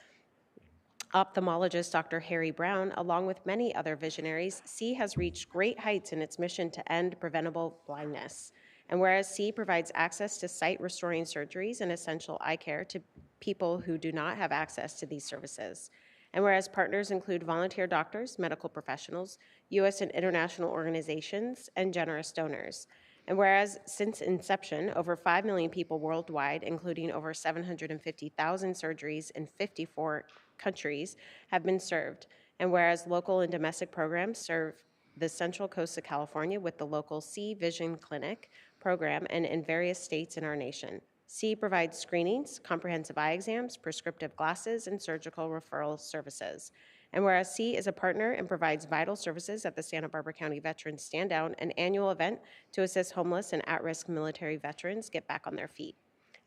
Speaker 2: ophthalmologist Dr. Harry Brown, along with many other visionaries, SEE has reached great heights in its mission to end preventable blindness. And whereas SEE provides access to sight-restoring surgeries and essential eye care to people who do not have access to these services. And whereas partners include volunteer doctors, medical professionals, U.S. and international organizations, and generous donors. And whereas since inception, over 5 million people worldwide, including over 750,000 surgeries in 54 countries, have been served. And whereas local and domestic programs serve the Central Coast of California with the local SEE Vision Clinic program and in various states in our nation. SEE provides screenings, comprehensive eye exams, prescriptive glasses, and surgical referral services. And whereas SEE is a partner and provides vital services at the Santa Barbara County Veterans Stand Down, an annual event to assist homeless and at-risk military veterans get back on their feet.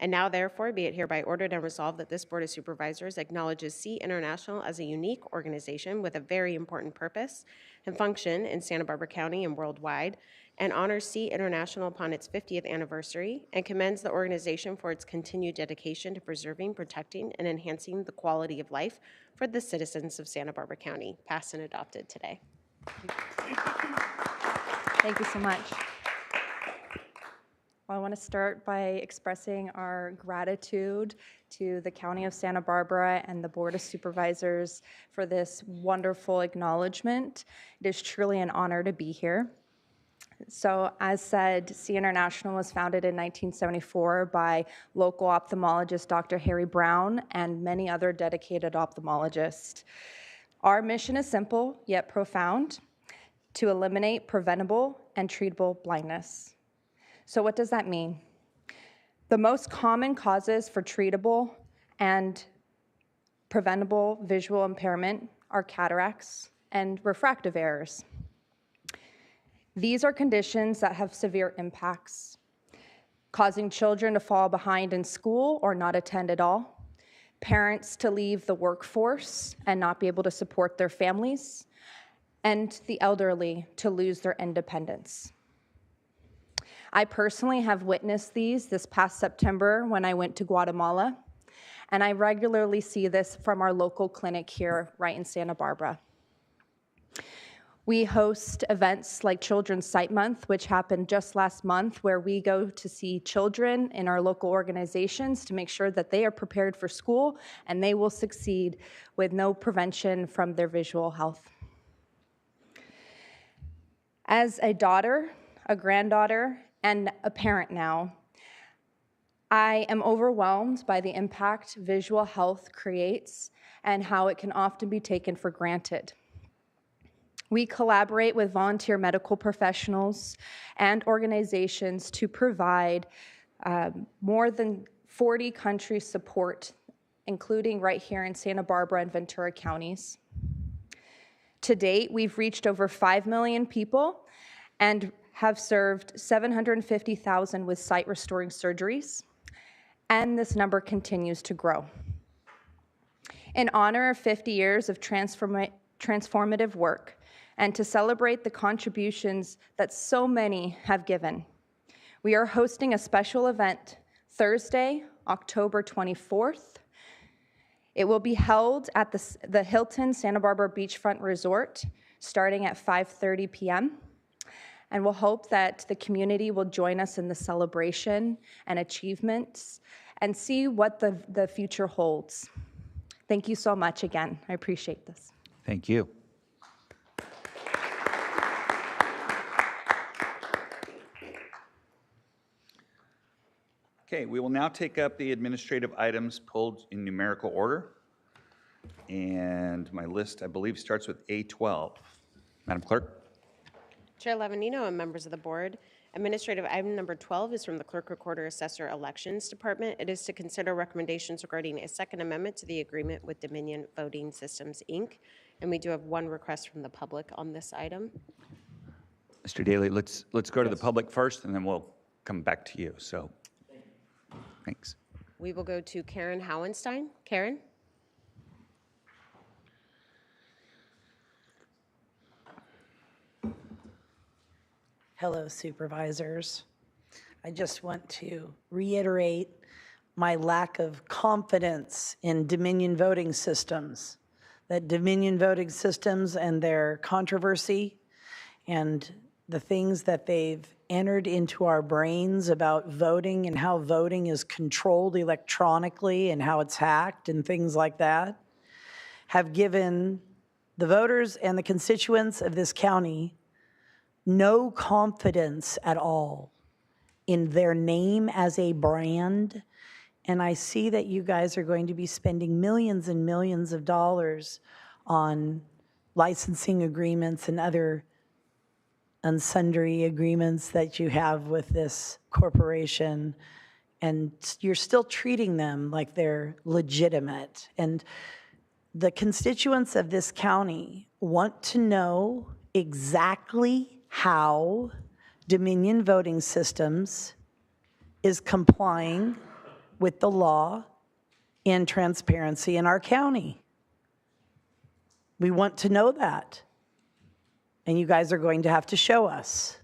Speaker 2: And now, therefore, be it hereby ordered and resolved that this Board of Supervisors acknowledges SEE International as a unique organization with a very important purpose and function in Santa Barbara County and worldwide, and honors SEE International upon its 50th anniversary, and commends the organization for its continued dedication to preserving, protecting, and enhancing the quality of life for the citizens of Santa Barbara County, passed and adopted today.
Speaker 19: Thank you so much. Well, I want to start by expressing our gratitude to the County of Santa Barbara and the Board of Supervisors for this wonderful acknowledgement. It is truly an honor to be here. So, as said, SEE International was founded in 1974 by local ophthalmologist Dr. Harry Brown and many other dedicated ophthalmologists. Our mission is simple yet profound: to eliminate preventable and treatable blindness. So what does that mean? The most common causes for treatable and preventable visual impairment are cataracts and refractive errors. These are conditions that have severe impacts, causing children to fall behind in school or not attend at all, parents to leave the workforce and not be able to support their families, and the elderly to lose their independence. I personally have witnessed these this past September when I went to Guatemala, and I regularly see this from our local clinic here right in Santa Barbara. We host events like Children's Sight Month, which happened just last month, where we go to see children in our local organizations to make sure that they are prepared for school and they will succeed with no prevention from their visual health. As a daughter, a granddaughter, and a parent now, I am overwhelmed by the impact visual health creates and how it can often be taken for granted. We collaborate with volunteer medical professionals and organizations to provide more than 40 country support, including right here in Santa Barbara and Ventura counties. To date, we've reached over 5 million people and have served 750,000 with sight-restoring surgeries, and this number continues to grow. In honor of 50 years of transformative work, and to celebrate the contributions that so many have given, we are hosting a special event Thursday, October 24th. It will be held at the Hilton Santa Barbara Beachfront Resort starting at 5:30 p.m. And we'll hope that the community will join us in the celebration and achievements and see what the future holds. Thank you so much again. I appreciate this.
Speaker 18: Thank you. Okay, we will now take up the administrative items pulled in numerical order. And my list, I believe, starts with A12. Madam Clerk.
Speaker 2: Chair Levanino and members of the board, administrative item number 12 is from the Clerk Recorder Assessor Elections Department. It is to consider recommendations regarding a second amendment to the agreement with Dominion Voting Systems, Inc. And we do have one request from the public on this item.
Speaker 18: Mr. Daly, let's go to the public first, and then we'll come back to you. So, thanks.
Speaker 2: We will go to Karen Howenstein. Karen?
Speaker 20: Hello, supervisors. I just want to reiterate my lack of confidence in Dominion voting systems, that Dominion voting systems and their controversy and the things that they've entered into our brains about voting and how voting is controlled electronically and how it's hacked and things like that have given the voters and the constituents of this county no confidence at all in their name as a brand. And I see that you guys are going to be spending millions and millions of dollars on licensing agreements and other and sundry agreements that you have with this corporation, and you're still treating them like they're legitimate. And the constituents of this county want to know exactly how Dominion Voting Systems is complying with the law and transparency in our county. We want to know that. And you guys are going to have to show us.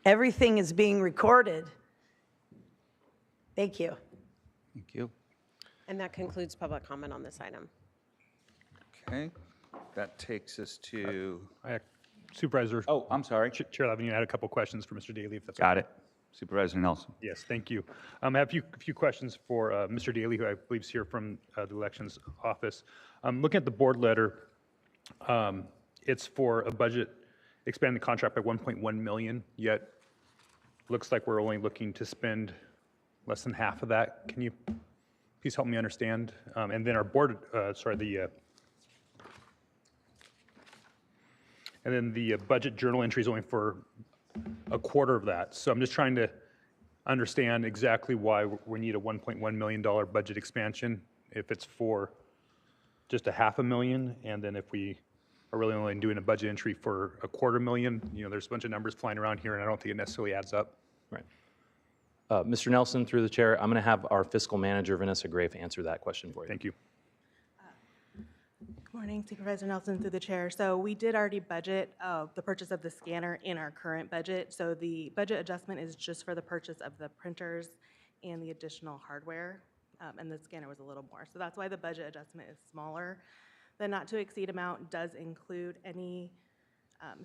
Speaker 20: Everything is being recorded. Thank you.
Speaker 18: Thank you.
Speaker 2: And that concludes public comment on this item.
Speaker 18: Okay, that takes us to.
Speaker 7: Supervisor.
Speaker 18: Oh, I'm sorry.
Speaker 7: Chair Lavigno, I had a couple questions for Mr. Daly, if that's
Speaker 18: Got
Speaker 7: okay.
Speaker 18: it. Supervisor Nelson.
Speaker 7: Yes, thank you. I have a few questions for Mr. Daly, who I believe is here from the Elections Office. Looking at the board letter, it's for a budget, expanding the contract by 1.1 million, yet looks like we're only looking to spend less than half of that. Can you please help me understand? And then our board, and then the budget journal entry is only for a quarter of that. So I'm just trying to understand exactly why we need a $1.1 million budget expansion if it's for just $500,000, and then if we are really only doing a budget entry for $250,000, there's a bunch of numbers flying around here, and I don't think it necessarily adds up.
Speaker 21: Right. Mr. Nelson, through the chair, I'm going to have our fiscal manager, Vanessa Grafe, answer that question for you.
Speaker 7: Thank you.
Speaker 22: Good morning, Supervisor Nelson, through the chair. So we did already budget the purchase of the scanner in our current budget. So the budget adjustment is just for the purchase of the printers and the additional hardware, and the scanner was a little more. So that's why the budget adjustment is smaller. The not to exceed amount does include any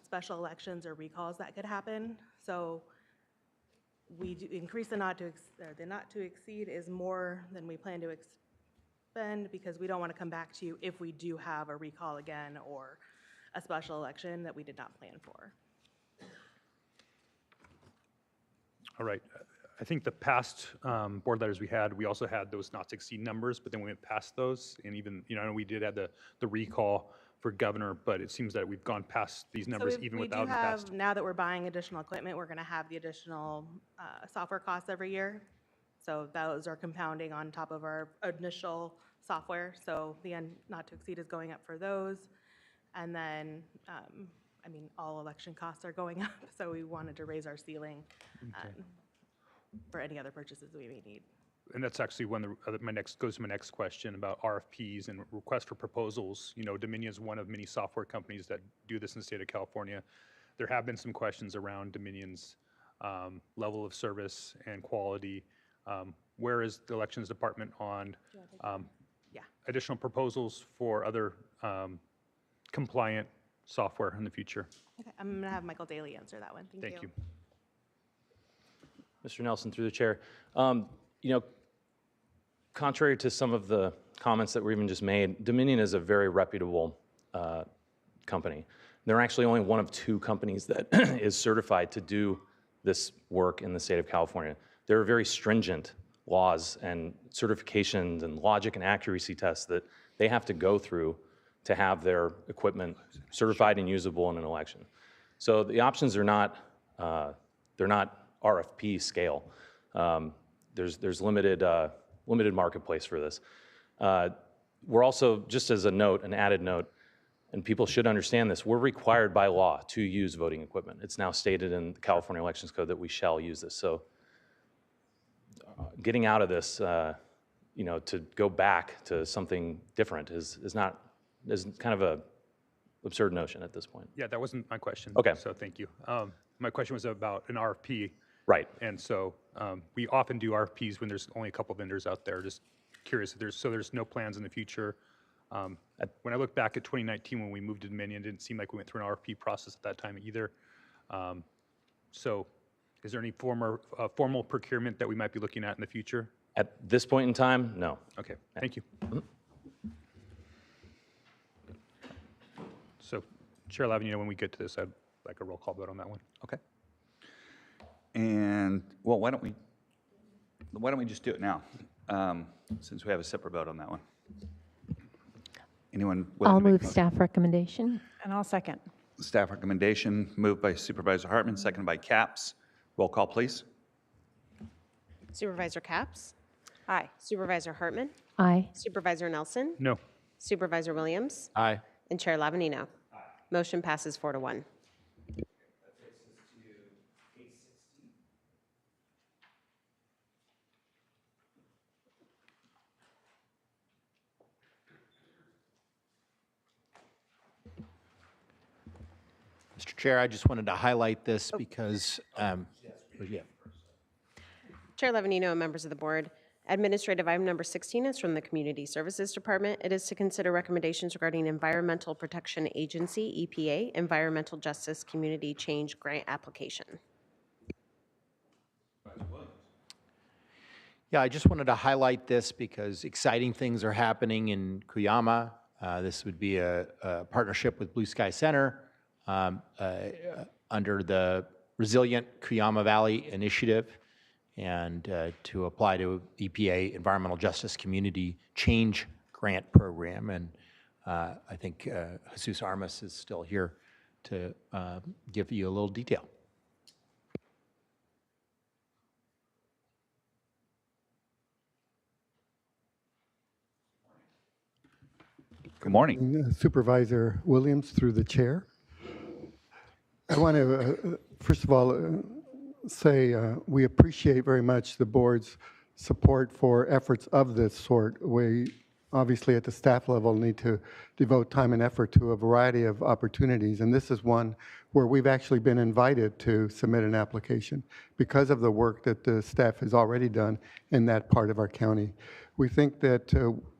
Speaker 22: special elections or recalls that could happen. So we do increase the not to exceed is more than we plan to expend, because we don't want to come back to you if we do have a recall again or a special election that we did not plan for.
Speaker 7: All right. I think the past board letters we also had those not to exceed numbers, but then we went past those, and even, I know we did add the recall for governor, but it seems that we've gone past these numbers even without in the past.
Speaker 22: Now that we're buying additional equipment, we're going to have the additional software costs every year. So those are compounding on top of our initial software. So the not to exceed is going up for those. And then, all election costs are going up, so we wanted to raise our ceiling for any other purchases we may need.
Speaker 7: And that's actually when my next question about RFPs and request for proposals. Dominion is one of many software companies that do this in the state of California. There have been some questions around Dominion's level of service and quality. Where is the elections department on additional proposals for other compliant software in the future?
Speaker 22: Okay, I'm going to have Michael Daly answer that one. Thank you.
Speaker 21: Mr. Nelson, through the chair. Contrary to some of the comments that were even just made, Dominion is a very reputable company. They're actually only one of 2 companies that is certified to do this work in the state of California. There are very stringent laws and certifications and logic and accuracy tests that they have to go through to have their equipment certified and usable in an election. So the options are not, they're not RFP scale. There's limited marketplace for this. We're also, just as a note, an added note, and people should understand this, we're required by law to use voting equipment. It's now stated in the California Elections Code that we shall use this. So getting out of this to go back to something different is kind of a absurd notion at this point.
Speaker 7: Yeah, that wasn't my question.
Speaker 21: Okay.
Speaker 7: So thank you. My question was about an RFP.
Speaker 21: Right.
Speaker 7: And so we often do RFPs when there's only a couple vendors out there. Just curious if there's no plans in the future. When I look back at 2019 when we moved to Dominion, it didn't seem like we went through an RFP process at that time either. So is there any formal procurement that we might be looking at in the future?
Speaker 21: At this point in time, no.
Speaker 7: Okay, thank you. So Chair Lavanino, when we get to this, I'd like a roll call vote on that one.
Speaker 18: Okay. And, well, why don't we just do it now, since we have a separate vote on that one? Anyone willing
Speaker 11: I'll
Speaker 18: to make a
Speaker 11: move
Speaker 18: motion?
Speaker 11: staff recommendation.
Speaker 3: And I'll second.
Speaker 18: Staff recommendation, moved by Supervisor Hartman, seconded by Capps. Roll call, please.
Speaker 2: Supervisor Capps? Aye. Supervisor Hartman?
Speaker 11: Aye.
Speaker 2: Supervisor Nelson?
Speaker 7: No.
Speaker 2: Supervisor Williams?
Speaker 6: Aye.
Speaker 2: And Chair Lavanino? Aye. Motion passes 4-1.
Speaker 6: Mr. Chair, I just wanted to highlight this because, yeah.
Speaker 2: Chair Lavanino and members of the board, administrative item number 16 is from the Community Services Department. It is to consider recommendations regarding Environmental Protection Agency, EPA, Environmental Justice Community Change Grant Application.
Speaker 6: Yeah, I just wanted to highlight this because exciting things are happening in Cuyama. This would be a partnership with Blue Sky Center under the Resilient Cuyama Valley Initiative and to apply to EPA Environmental Justice Community Change Grant Program. And I think Jesus Armas is still here to give you a little detail.
Speaker 18: Good morning.
Speaker 4: Supervisor Williams, through the chair. I want to, first of all, say we appreciate very much the board's support for efforts of this sort. We obviously at the staff level need to devote time and effort to a variety of opportunities, and this is one where we've actually been invited to submit an application because of the work that the staff has already done in that part of our county. We think that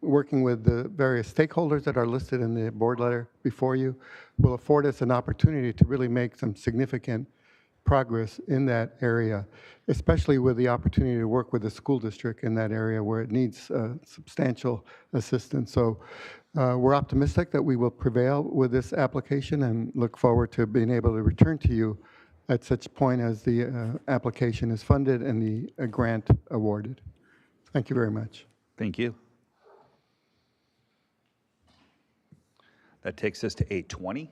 Speaker 4: working with the various stakeholders that are listed in the board letter before you will afford us an opportunity to really make some significant progress in that area, especially with the opportunity to work with the school district in that area where it needs substantial assistance. So we're optimistic that we will prevail with this application and look forward to being able to return to you at such point as the application is funded and the grant awarded. Thank you very much.
Speaker 18: Thank you. That takes us to 8:20.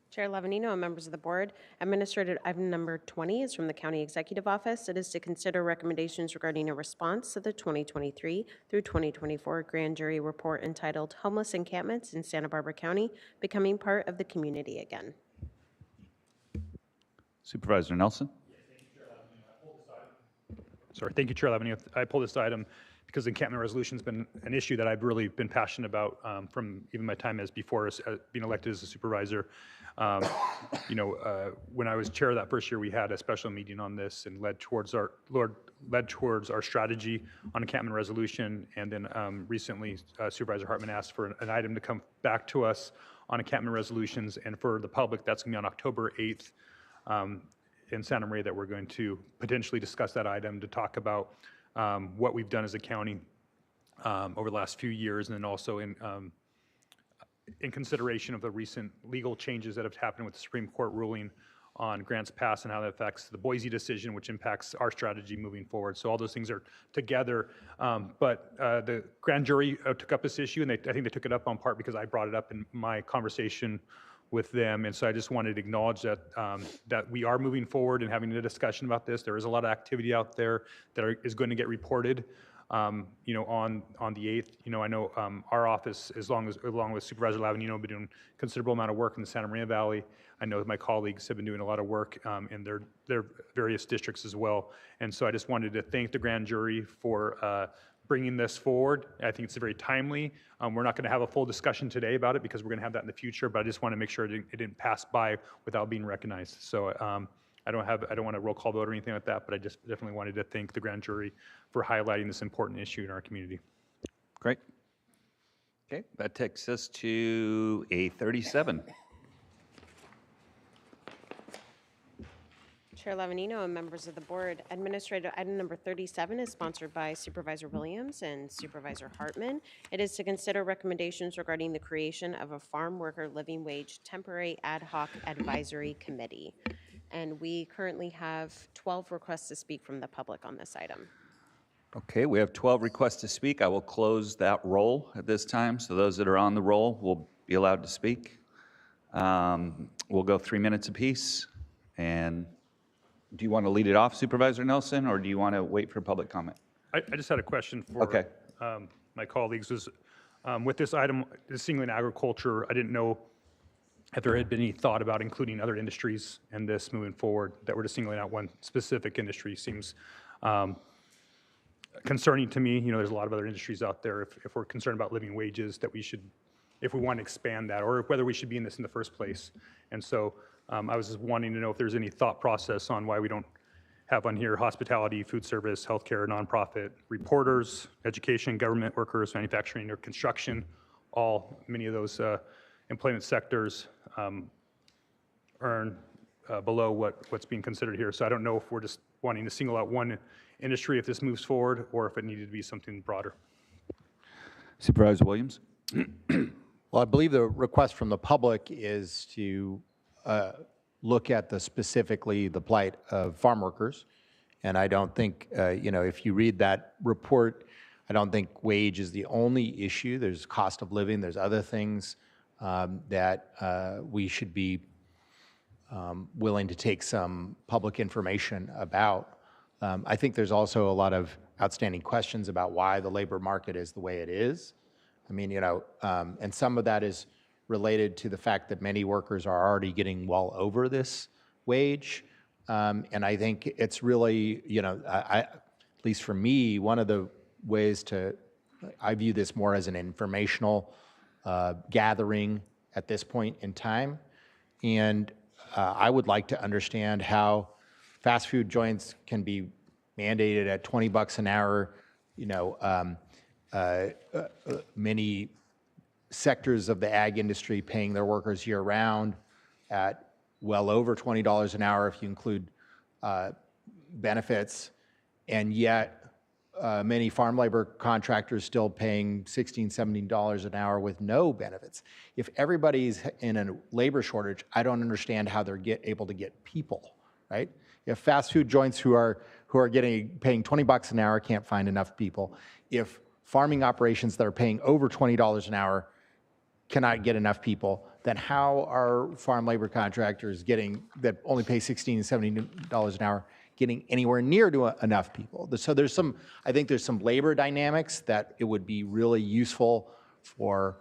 Speaker 2: Chair Lavanino and members of the board, administrative item number 20 is from the County Executive Office. It is to consider recommendations regarding a response to the 2023 through 2024 grand jury report entitled Homeless Encampments in Santa Barbara County, Becoming Part of the Community Again.
Speaker 18: Supervisor Nelson.
Speaker 7: Sorry, thank you, Chair Lavanino. I pulled this item because encampment resolution has been an issue that I've really been passionate about from even my time as before being elected as a supervisor. When I was chair that first year, we had a special meeting on this and led towards our strategy on encampment resolution. And then recently, Supervisor Hartman asked for an item to come back to us on encampment resolutions. And for the public, that's going to be on October 8th in Santa Maria that we're going to potentially discuss that item to talk about what we've done as a county over the last few years, and then also in consideration of the recent legal changes that have happened with the Supreme Court ruling on Grants Pass and how that affects the Boise decision, which impacts our strategy moving forward. So all those things are together. But the grand jury took up this issue, and I think they took it up on part because I brought it up in my conversation with them. And so I just wanted to acknowledge that that we are moving forward and having a discussion about this. There is a lot of activity out there that is going to get reported on the 8th. I know our office, along with Supervisor Lavanino, have been doing a considerable amount of work in the Santa Maria Valley. I know my colleagues have been doing a lot of work in their various districts as well. And so I just wanted to thank the grand jury for bringing this forward. I think it's very timely. We're not going to have a full discussion today about it because we're going to have that in the future, but I just want to make sure it didn't pass by without being recognized. So I don't want a roll call vote or anything like that, but I just definitely wanted to thank the grand jury for highlighting this important issue in our community.
Speaker 18: Great. Okay, that takes us to A37.
Speaker 2: Chair Lavanino and members of the board, administrative item number 37 is sponsored by Supervisor Williams and Supervisor Hartman. It is to consider recommendations regarding the creation of a farm worker living wage temporary ad hoc advisory committee. And we currently have 12 requests to speak from the public on this item.
Speaker 18: Okay, we have 12 requests to speak. I will close that roll at this time, so those that are on the roll will be allowed to speak. We'll go 3 minutes apiece. And do you want to lead it off, Supervisor Nelson, or do you want to wait for public comment?
Speaker 7: I just had a question for my colleagues. With this item, the singling agriculture, I didn't know if there had been any thought about including other industries in this moving forward, that we're just singling out one specific industry seems concerning to me. You know, there's a lot of other industries out there. If we're concerned about living wages, that we should, if we want to expand that, or whether we should be in this in the first place. And so I was just wanting to know if there's any thought process on why we don't have on here hospitality, food service, healthcare, nonprofit, reporters, education, government workers, manufacturing, or construction. Many of those employment sectors earn below what's being considered here. So I don't know if we're just wanting to single out one industry if this moves forward, or if it needed to be something broader.
Speaker 18: Supervisor Williams?
Speaker 6: Well, I believe the request from the public is to look at specifically the plight of farm workers. And I don't think, if you read that report, I don't think wage is the only issue. There's cost of living, there's other things that we should be willing to take some public information about. I think there's also a lot of outstanding questions about why the labor market is the way it is. I mean, and some of that is related to the fact that many workers are already getting well over this wage. And I think it's really, at least for me, one of the ways I view this more as an informational gathering at this point in time. And I would like to understand how fast food joints can be mandated at $20 an hour. Many sectors of the ag industry paying their workers year-round at well over $20 an hour if you include benefits, and yet many farm labor contractors still paying $16, $17 an hour with no benefits. If everybody's in a labor shortage, I don't understand how they're able to get people, right? If fast food joints who are paying $20 an hour can't find enough people, if farming operations that are paying over $20 an hour cannot get enough people, then how are farm labor contractors that only pay $16 and $17 an hour getting anywhere near to enough people? So I think there's some labor dynamics that it would be really useful for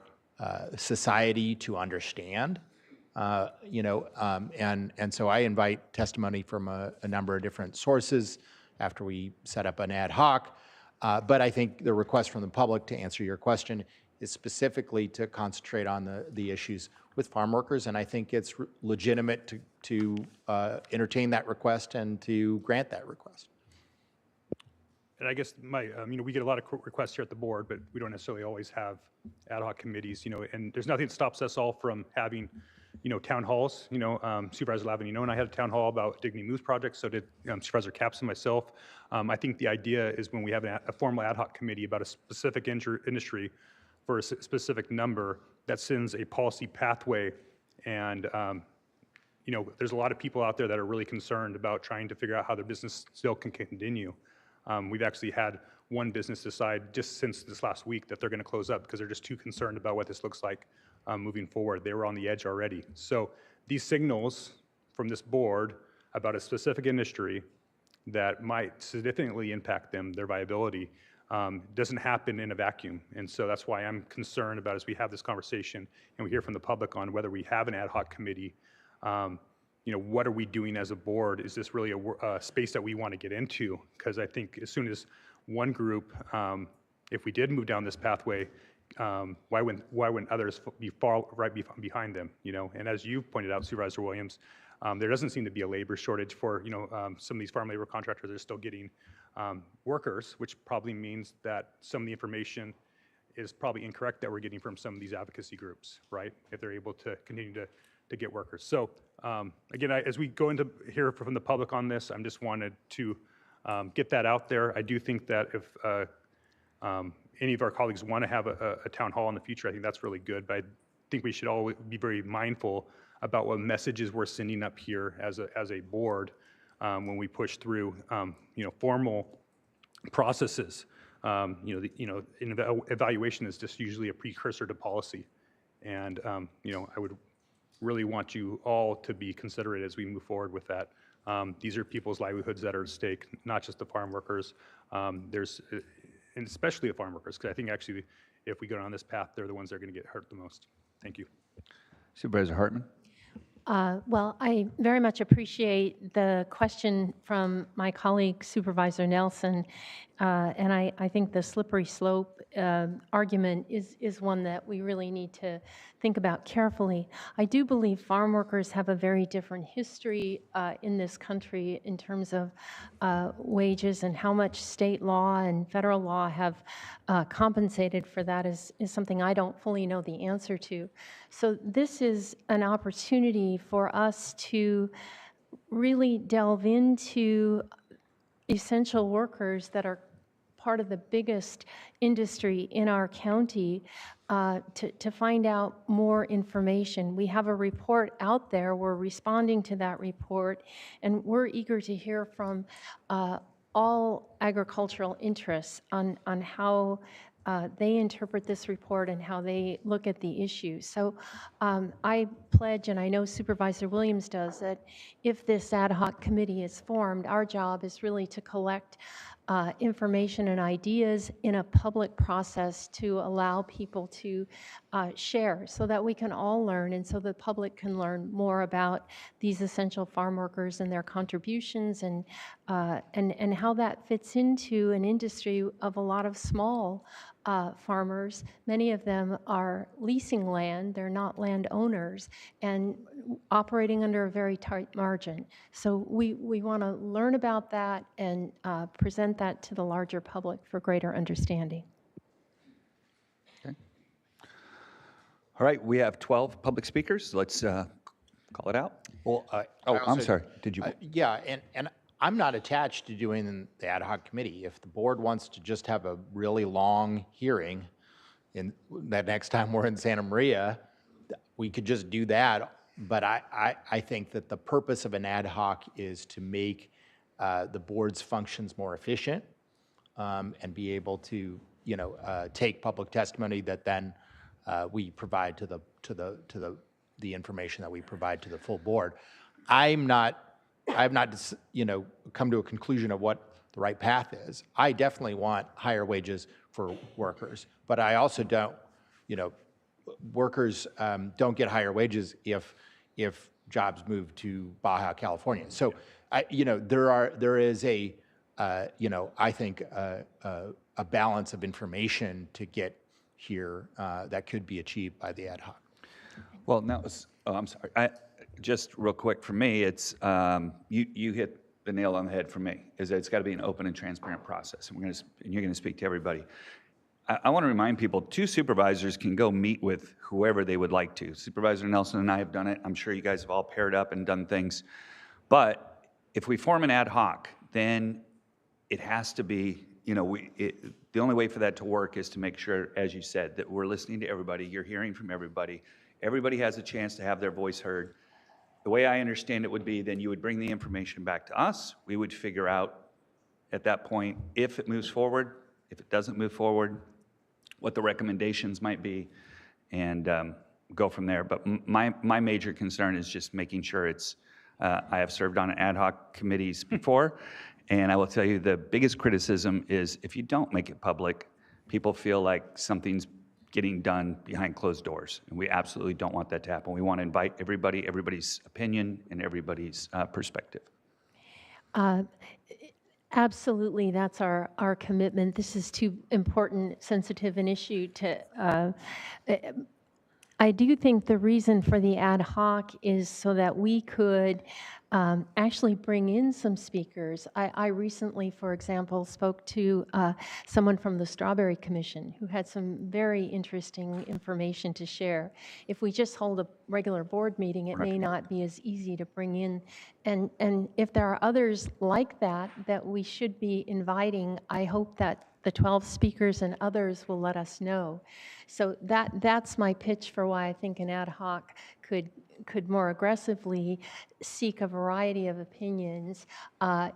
Speaker 6: society to understand. And so I invite testimony from a number of different sources after we set up an ad hoc. But I think the request from the public, to answer your question, is specifically to concentrate on the issues with farm workers, and I think it's legitimate to entertain that request and to grant that request.
Speaker 7: And I guess we get a lot of requests here at the board, but we don't necessarily always have ad hoc committees, and there's nothing that stops us all from having, town halls. Supervisor Lavanino and I had a town hall about Dignity Moves project, so did Supervisor Capps and myself. I think the idea is when we have a formal ad hoc committee about a specific industry for a specific number, that sends a policy pathway. And there's a lot of people out there that are really concerned about trying to figure out how their business still can continue. We've actually had one business decide just since this last week that they're going to close up because they're just too concerned about what this looks like moving forward. They were on the edge already. So these signals from this board about a specific industry that might significantly impact them, their viability, doesn't happen in a vacuum. And so that's why I'm concerned about, as we have this conversation and we hear from the public on whether we have an ad hoc committee, what are we doing as a board? Is this really a space that we want to get into? Because I think as soon as one group if we did move down this pathway, why wouldn't others be right behind them? You know, and as you pointed out, Supervisor Williams, there doesn't seem to be a labor shortage for some of these farm labor contractors are still getting workers, which probably means that some of the information is probably incorrect that we're getting from some of these advocacy groups, right? If they're able to continue to get workers. So again, as we go into hear from the public on this, I'm just wanted to get that out there. I do think that if any of our colleagues want to have a town hall in the future, I think that's really good. But I think we should always be very mindful about what messages we're sending up here as a board when we push through formal processes. Evaluation is just usually a precursor to policy, and I would really want you all to be considerate as we move forward with that. These are people's livelihoods that are at stake, not just the farm workers. And especially the farm workers, because I think actually if we go down this path, they're the ones that are going to get hurt the most. Thank you.
Speaker 18: Supervisor Hartman.
Speaker 11: Well, I very much appreciate the question from my colleague Supervisor Nelson, and I think the slippery slope argument is one that we really need to think about carefully. I do believe farm workers have a very different history in this country in terms of wages, and how much state law and federal law have compensated for that is something I don't fully know the answer to. So this is an opportunity for us to really delve into essential workers that are part of the biggest industry in our county to find out more information. We have a report out there. We're responding to that report, and we're eager to hear from all agricultural interests on how they interpret this report and how they look at the issue. So I pledge, and I know Supervisor Williams does, that if this ad hoc committee is formed, our job is really to collect information and ideas in a public process to allow people to share, so that we can all learn, and so the public can learn more about these essential farm workers and their contributions, and how that fits into an industry of a lot of small farmers. Many of them are leasing land, they're not landowners, and operating under a very tight margin. So we want to learn about that and present that to the larger public for greater understanding.
Speaker 18: Okay. All right, we have 12 public speakers. Let's call it out.
Speaker 6: Well,
Speaker 18: I'm sorry. Did you?
Speaker 6: Yeah, and I'm not attached to doing the ad hoc committee. If the board wants to just have a really long hearing, in that next time we're in Santa Maria, we could just do that. But I think that the purpose of an ad hoc is to make the board's functions more efficient, and be able to take public testimony that then we provide to the information that we provide to the full board. I have not come to a conclusion of what the right path is. I definitely want higher wages for workers, but I also don't, workers don't get higher wages if jobs move to Baja California. So, there is I think a balance of information to get here that could be achieved by the ad hoc.
Speaker 18: Well, now, I'm sorry. Just real quick for me, it's you hit the nail on the head for me. Is that it's got to be an open and transparent process, and you're going to speak to everybody. I want to remind people, 2 supervisors can go meet with whoever they would like to. Supervisor Nelson and I have done it. I'm sure you guys have all paired up and done things. But if we form an ad hoc, then it has to be, the only way for that to work is to make sure, as you said, that we're listening to everybody, you're hearing from everybody. Everybody has a chance to have their voice heard. The way I understand it would be, then you would bring the information back to us. We would figure out at that point if it moves forward, if it doesn't move forward, what the recommendations might be, and go from there. But my major concern is just making sure it's, I have served on ad hoc committees before, and I will tell you the biggest criticism is if you don't make it public, people feel like something's getting done behind closed doors, and we absolutely don't want that to happen. We want to invite everybody's opinion and everybody's perspective.
Speaker 11: Absolutely, that's our commitment. This is too important, sensitive an issue to, I do think the reason for the ad hoc is so that we could actually bring in some speakers. I recently, for example, spoke to someone from the Strawberry Commission who had some very interesting information to share. If we just hold a regular board meeting, it may not be as easy to bring in. And if there are others like that that we should be inviting, I hope that the 12 speakers and others will let us know. So that's my pitch for why I think an ad hoc could more aggressively seek a variety of opinions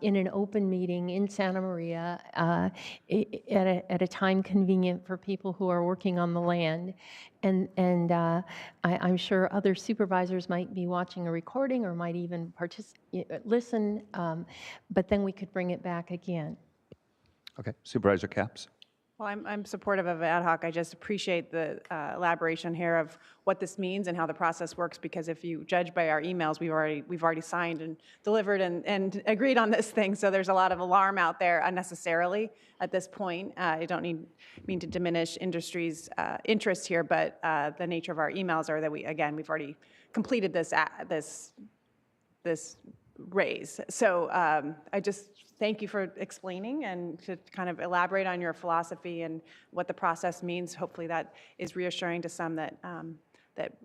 Speaker 11: in an open meeting in Santa Maria at a time convenient for people who are working on the land. And I'm sure other supervisors might be watching a recording or might even listen, but then we could bring it back again.
Speaker 18: Okay, Supervisor Capps.
Speaker 5: Well, I'm supportive of ad hoc. I just appreciate the elaboration here of what this means and how the process works, because if you judge by our emails, we've already signed and delivered and agreed on this thing. So there's a lot of alarm out there unnecessarily at this point. I don't mean to diminish industry's interest here, but the nature of our emails are that we've already completed this raise. So I just thank you for explaining and to kind of elaborate on your philosophy and what the process means. Hopefully that is reassuring to some that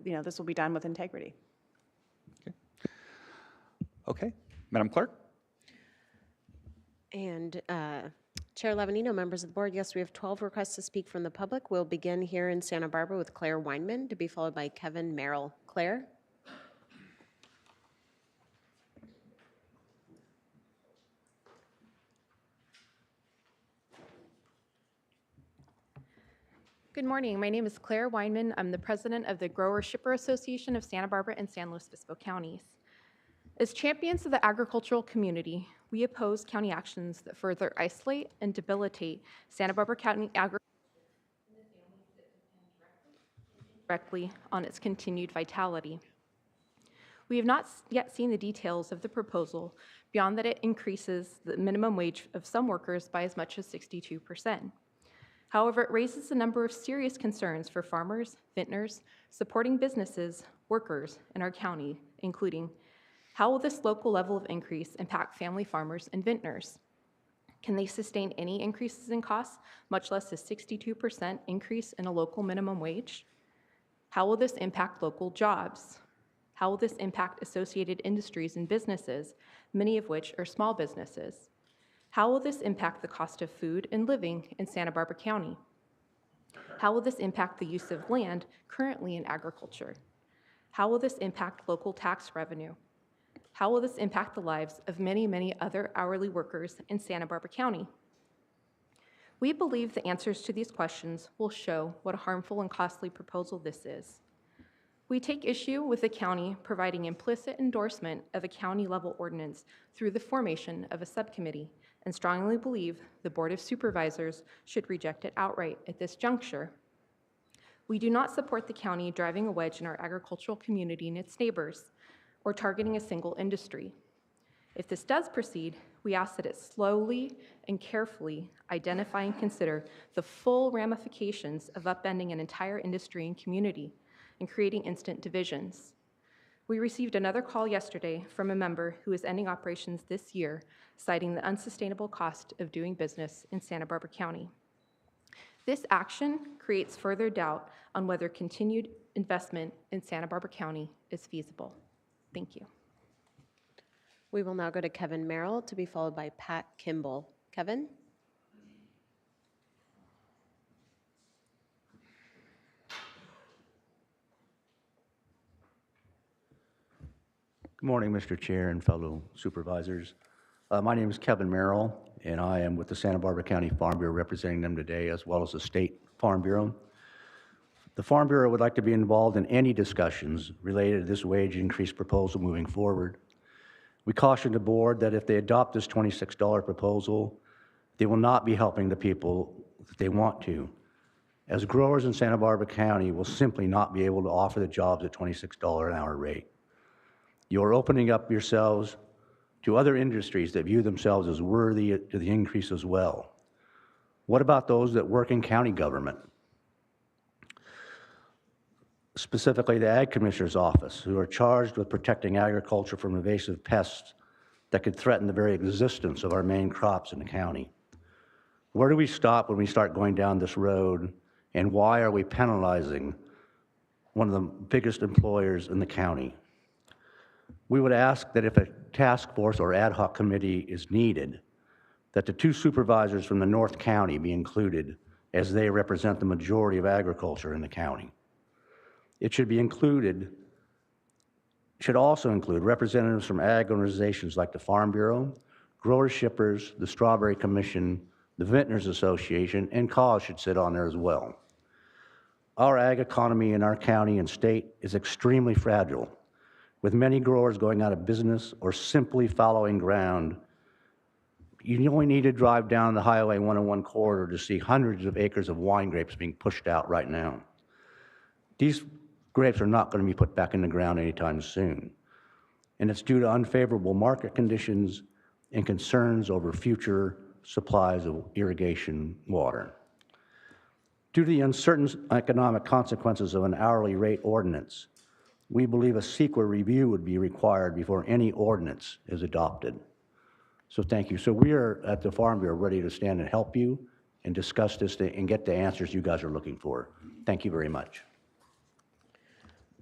Speaker 5: this will be done with integrity.
Speaker 18: Okay, Madam Clerk.
Speaker 2: And Chair Lavanino, members of the board, yes, we have 12 requests to speak from the public. We'll begin here in Santa Barbara with Claire Weinman, to be followed by Kevin Merrill. Claire?
Speaker 10: Good morning. My name is Claire Weinman. I'm the president of the Grower Shipper Association of Santa Barbara and San Luis Obispo counties. As champions of the agricultural community, we oppose county actions that further isolate and debilitate Santa Barbara County agriculture directly on its continued vitality. We have not yet seen the details of the proposal beyond that it increases the minimum wage of some workers by as much as 62%. However, it raises a number of serious concerns for farmers, vintners, supporting businesses, workers in our county, including how will this local level of increase impact family farmers and vintners? Can they sustain any increases in costs, much less a 62% increase in a local minimum wage? How will this impact local jobs? How will this impact associated industries and businesses, many of which are small businesses? How will this impact the cost of food and living in Santa Barbara County? How will this impact the use of land currently in agriculture? How will this impact local tax revenue? How will this impact the lives of many, many other hourly workers in Santa Barbara County? We believe the answers to these questions will show what a harmful and costly proposal this is. We take issue with the county providing implicit endorsement of a county-level ordinance through the formation of a subcommittee, and strongly believe the Board of Supervisors should reject it outright at this juncture. We do not support the county driving a wedge in our agricultural community and its neighbors, or targeting a single industry. If this does proceed, we ask that it slowly and carefully identify and consider the full ramifications of upending an entire industry and community and creating instant divisions. We received another call yesterday from a member who is ending operations this year, citing the unsustainable cost of doing business in Santa Barbara County. This action creates further doubt on whether continued investment in Santa Barbara County is feasible. Thank you.
Speaker 2: We will now go to Kevin Merrill, to be followed by Pat Kimball. Kevin?
Speaker 23: Good morning, Mr. Chair and fellow supervisors. My name is Kevin Merrill, and I am with the Santa Barbara County Farm Bureau representing them today, as well as the State Farm Bureau. The Farm Bureau would like to be involved in any discussions related to this wage increase proposal moving forward. We caution the board that if they adopt this $26 proposal, they will not be helping the people that they want to, as growers in Santa Barbara County will simply not be able to offer the jobs at $26 an hour rate. You're opening up yourselves to other industries that view themselves as worthy to the increase as well? What about those that work in county government? Specifically the Ag Commissioner's Office, who are charged with protecting agriculture from invasive pests that could threaten the very existence of our main crops in the county. Where do we stop when we start going down this road, and why are we penalizing one of the biggest employers in the county? We would ask that if a task force or ad hoc committee is needed, that the 2 supervisors from the North County be included, as they represent the majority of agriculture in the county. It should also include representatives from ag organizations like the Farm Bureau, Grower Shippers, the Strawberry Commission, the Vintners Association, and CAUSE should sit on there as well. Our ag economy in our county and state is extremely fragile, with many growers going out of business or simply following ground. You only need to drive down the Highway 101 corridor to see hundreds of acres of wine grapes being pushed out right now. These grapes are not going to be put back in the ground anytime soon, and it's due to unfavorable market conditions and concerns over future supplies of irrigation water. Due to the uncertain economic consequences of an hourly rate ordinance, we believe a CEQA review would be required before any ordinance is adopted. So thank you. So we are at the Farm Bureau ready to stand and help you and discuss this and get the answers you guys are looking for. Thank you very much.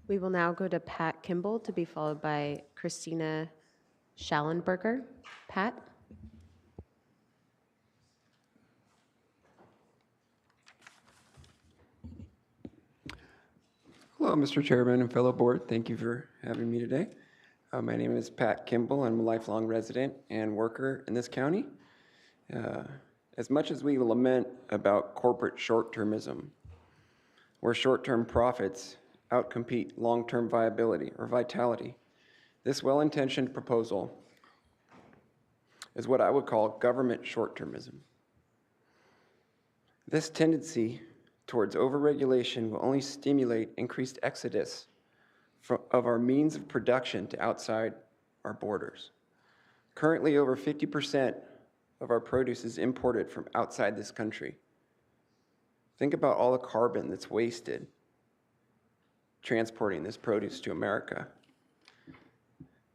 Speaker 2: We will now go to Pat Kimball to be followed by Christina Schallenberger. Pat?
Speaker 8: Hello, Mr. Chairman and fellow board. Thank you for having me today. My name is Pat Kimball. I'm a lifelong resident and worker in this county. As much as we lament about corporate short-termism, where short-term profits outcompete long-term viability or vitality, this well-intentioned proposal is what I would call government short-termism. This tendency towards overregulation will only stimulate increased exodus of our means of production to outside our borders. Currently, over 50% of our produce is imported from outside this country. Think about all the carbon that's wasted transporting this produce to America.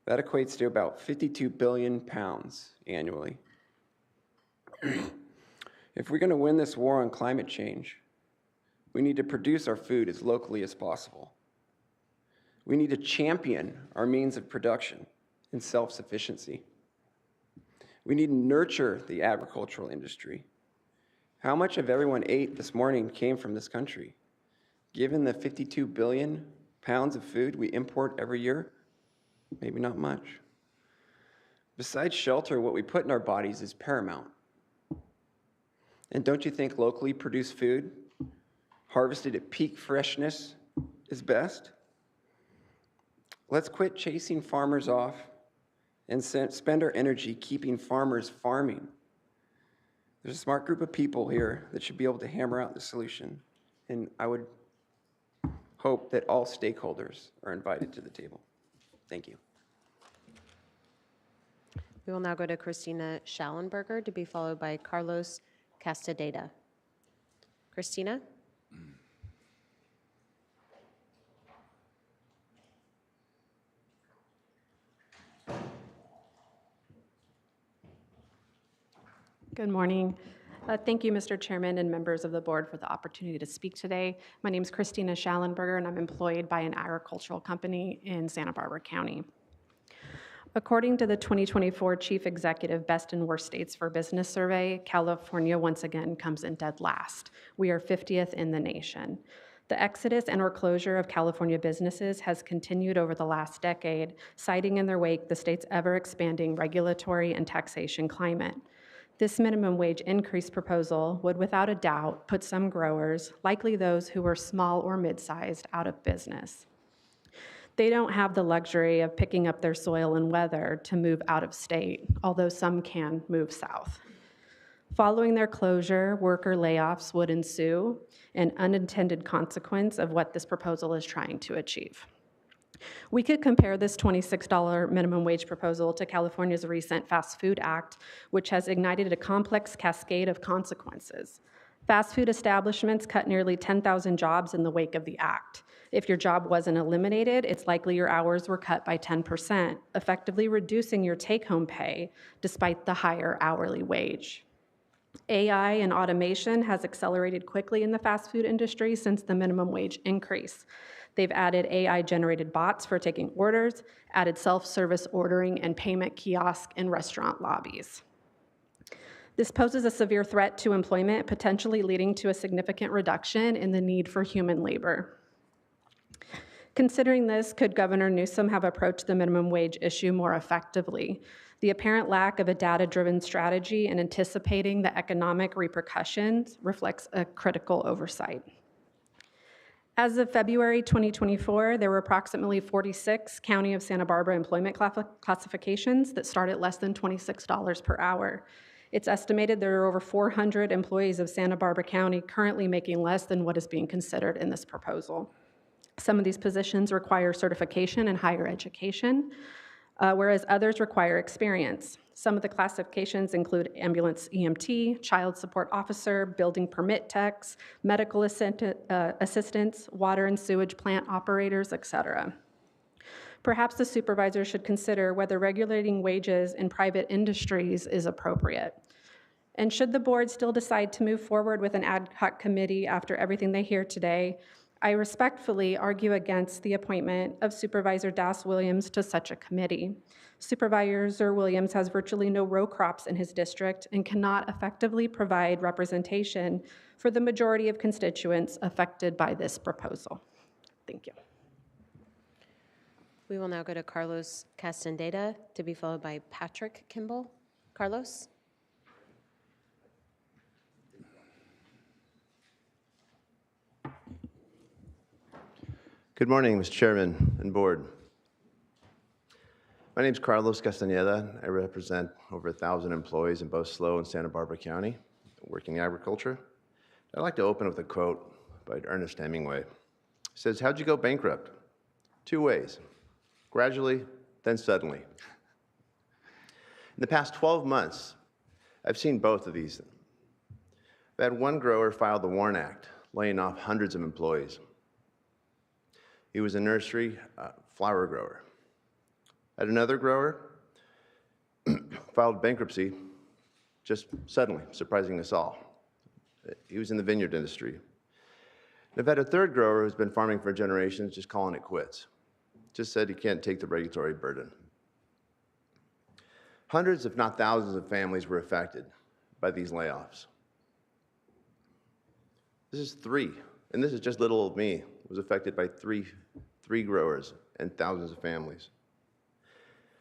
Speaker 8: That equates to about 52 billion pounds annually. If we're going to win this war on climate change, we need to produce our food as locally as possible. We need to champion our means of production and self-sufficiency. We need to nurture the agricultural industry. How much of everyone ate this morning came from this country? Given the 52 billion pounds of food we import every year, maybe not much. Besides shelter, what we put in our bodies is paramount. And don't you think locally produced food, harvested at peak freshness, is best? Let's quit chasing farmers off and spend our energy keeping farmers farming. There's a smart group of people here that should be able to hammer out the solution, and I would hope that all stakeholders are invited to the table. Thank you.
Speaker 2: We will now go to Christina Schallenberger to be followed by Carlos Castadeda. Christina?
Speaker 12: Good morning. Thank you, Mr. Chairman and members of the board, for the opportunity to speak today. My name is Christina Schallenberger, and I'm employed by an agricultural company in Santa Barbara County. According to the 2024 Chief Executive Best and Worst States for Business survey, California once again comes in dead last. We are 50th in the nation. The exodus and/or closure of California businesses has continued over the last decade, citing in their wake the state's ever-expanding regulatory and taxation climate. This minimum wage increase proposal would without a doubt put some growers, likely those who were small or mid-sized, out of business. They don't have the luxury of picking up their soil and weather to move out of state, although some can move south. Following their closure, worker layoffs would ensue, an unintended consequence of what this proposal is trying to achieve. We could compare this $26 minimum wage proposal to California's recent Fast Food Act, which has ignited a complex cascade of consequences. Fast food establishments cut nearly 10,000 jobs in the wake of the act. If your job wasn't eliminated, it's likely your hours were cut by 10%, effectively reducing your take-home pay despite the higher hourly wage. AI and automation has accelerated quickly in the fast food industry since the minimum wage increase. They've added AI-generated bots for taking orders, added self-service ordering and payment kiosk in restaurant lobbies. This poses a severe threat to employment, potentially leading to a significant reduction in the need for human labor. Considering this, could Governor Newsom have approached the minimum wage issue more effectively? The apparent lack of a data-driven strategy and anticipating the economic repercussions reflects a critical oversight. As of February 2024, there were approximately 46 County of Santa Barbara employment classifications that start at less than $26 per hour. It's estimated there are over 400 employees of Santa Barbara County currently making less than what is being considered in this proposal. Some of these positions require certification and higher education, whereas others require experience. Some of the classifications include ambulance EMT, child support officer, building permit techs, medical assistants, water and sewage plant operators, etc. Perhaps the supervisor should consider whether regulating wages in private industries is appropriate. And should the board still decide to move forward with an ad hoc committee after everything they hear today, I respectfully argue against the appointment of Supervisor Das Williams to such a committee. Supervisor Williams has virtually no row crops in his district and cannot effectively provide representation for the majority of constituents affected by this proposal. Thank you.
Speaker 2: We will now go to Carlos Castaneda, to be followed by Patrick Kimball. Carlos?
Speaker 13: Good morning, Mr. Chairman and Board. My name is Carlos Castaneda. I represent over 1,000 employees in both SLO and Santa Barbara County, working in agriculture. I'd like to open with a quote by Ernest Hemingway. It says, "How'd you go bankrupt? 2 ways, gradually, then suddenly." In the past 12 months, I've seen both of these. I've had one grower file the WARN Act, laying off hundreds of employees. He was a nursery flower grower. I had another grower filed bankruptcy just suddenly, surprising us all. He was in the vineyard industry. And I've had a third grower who's been farming for generations, just calling it quits. Just said he can't take the regulatory burden. Hundreds, if not thousands, of families were affected by these layoffs. This is 3, and this is just little old me, was affected by three growers and thousands of families.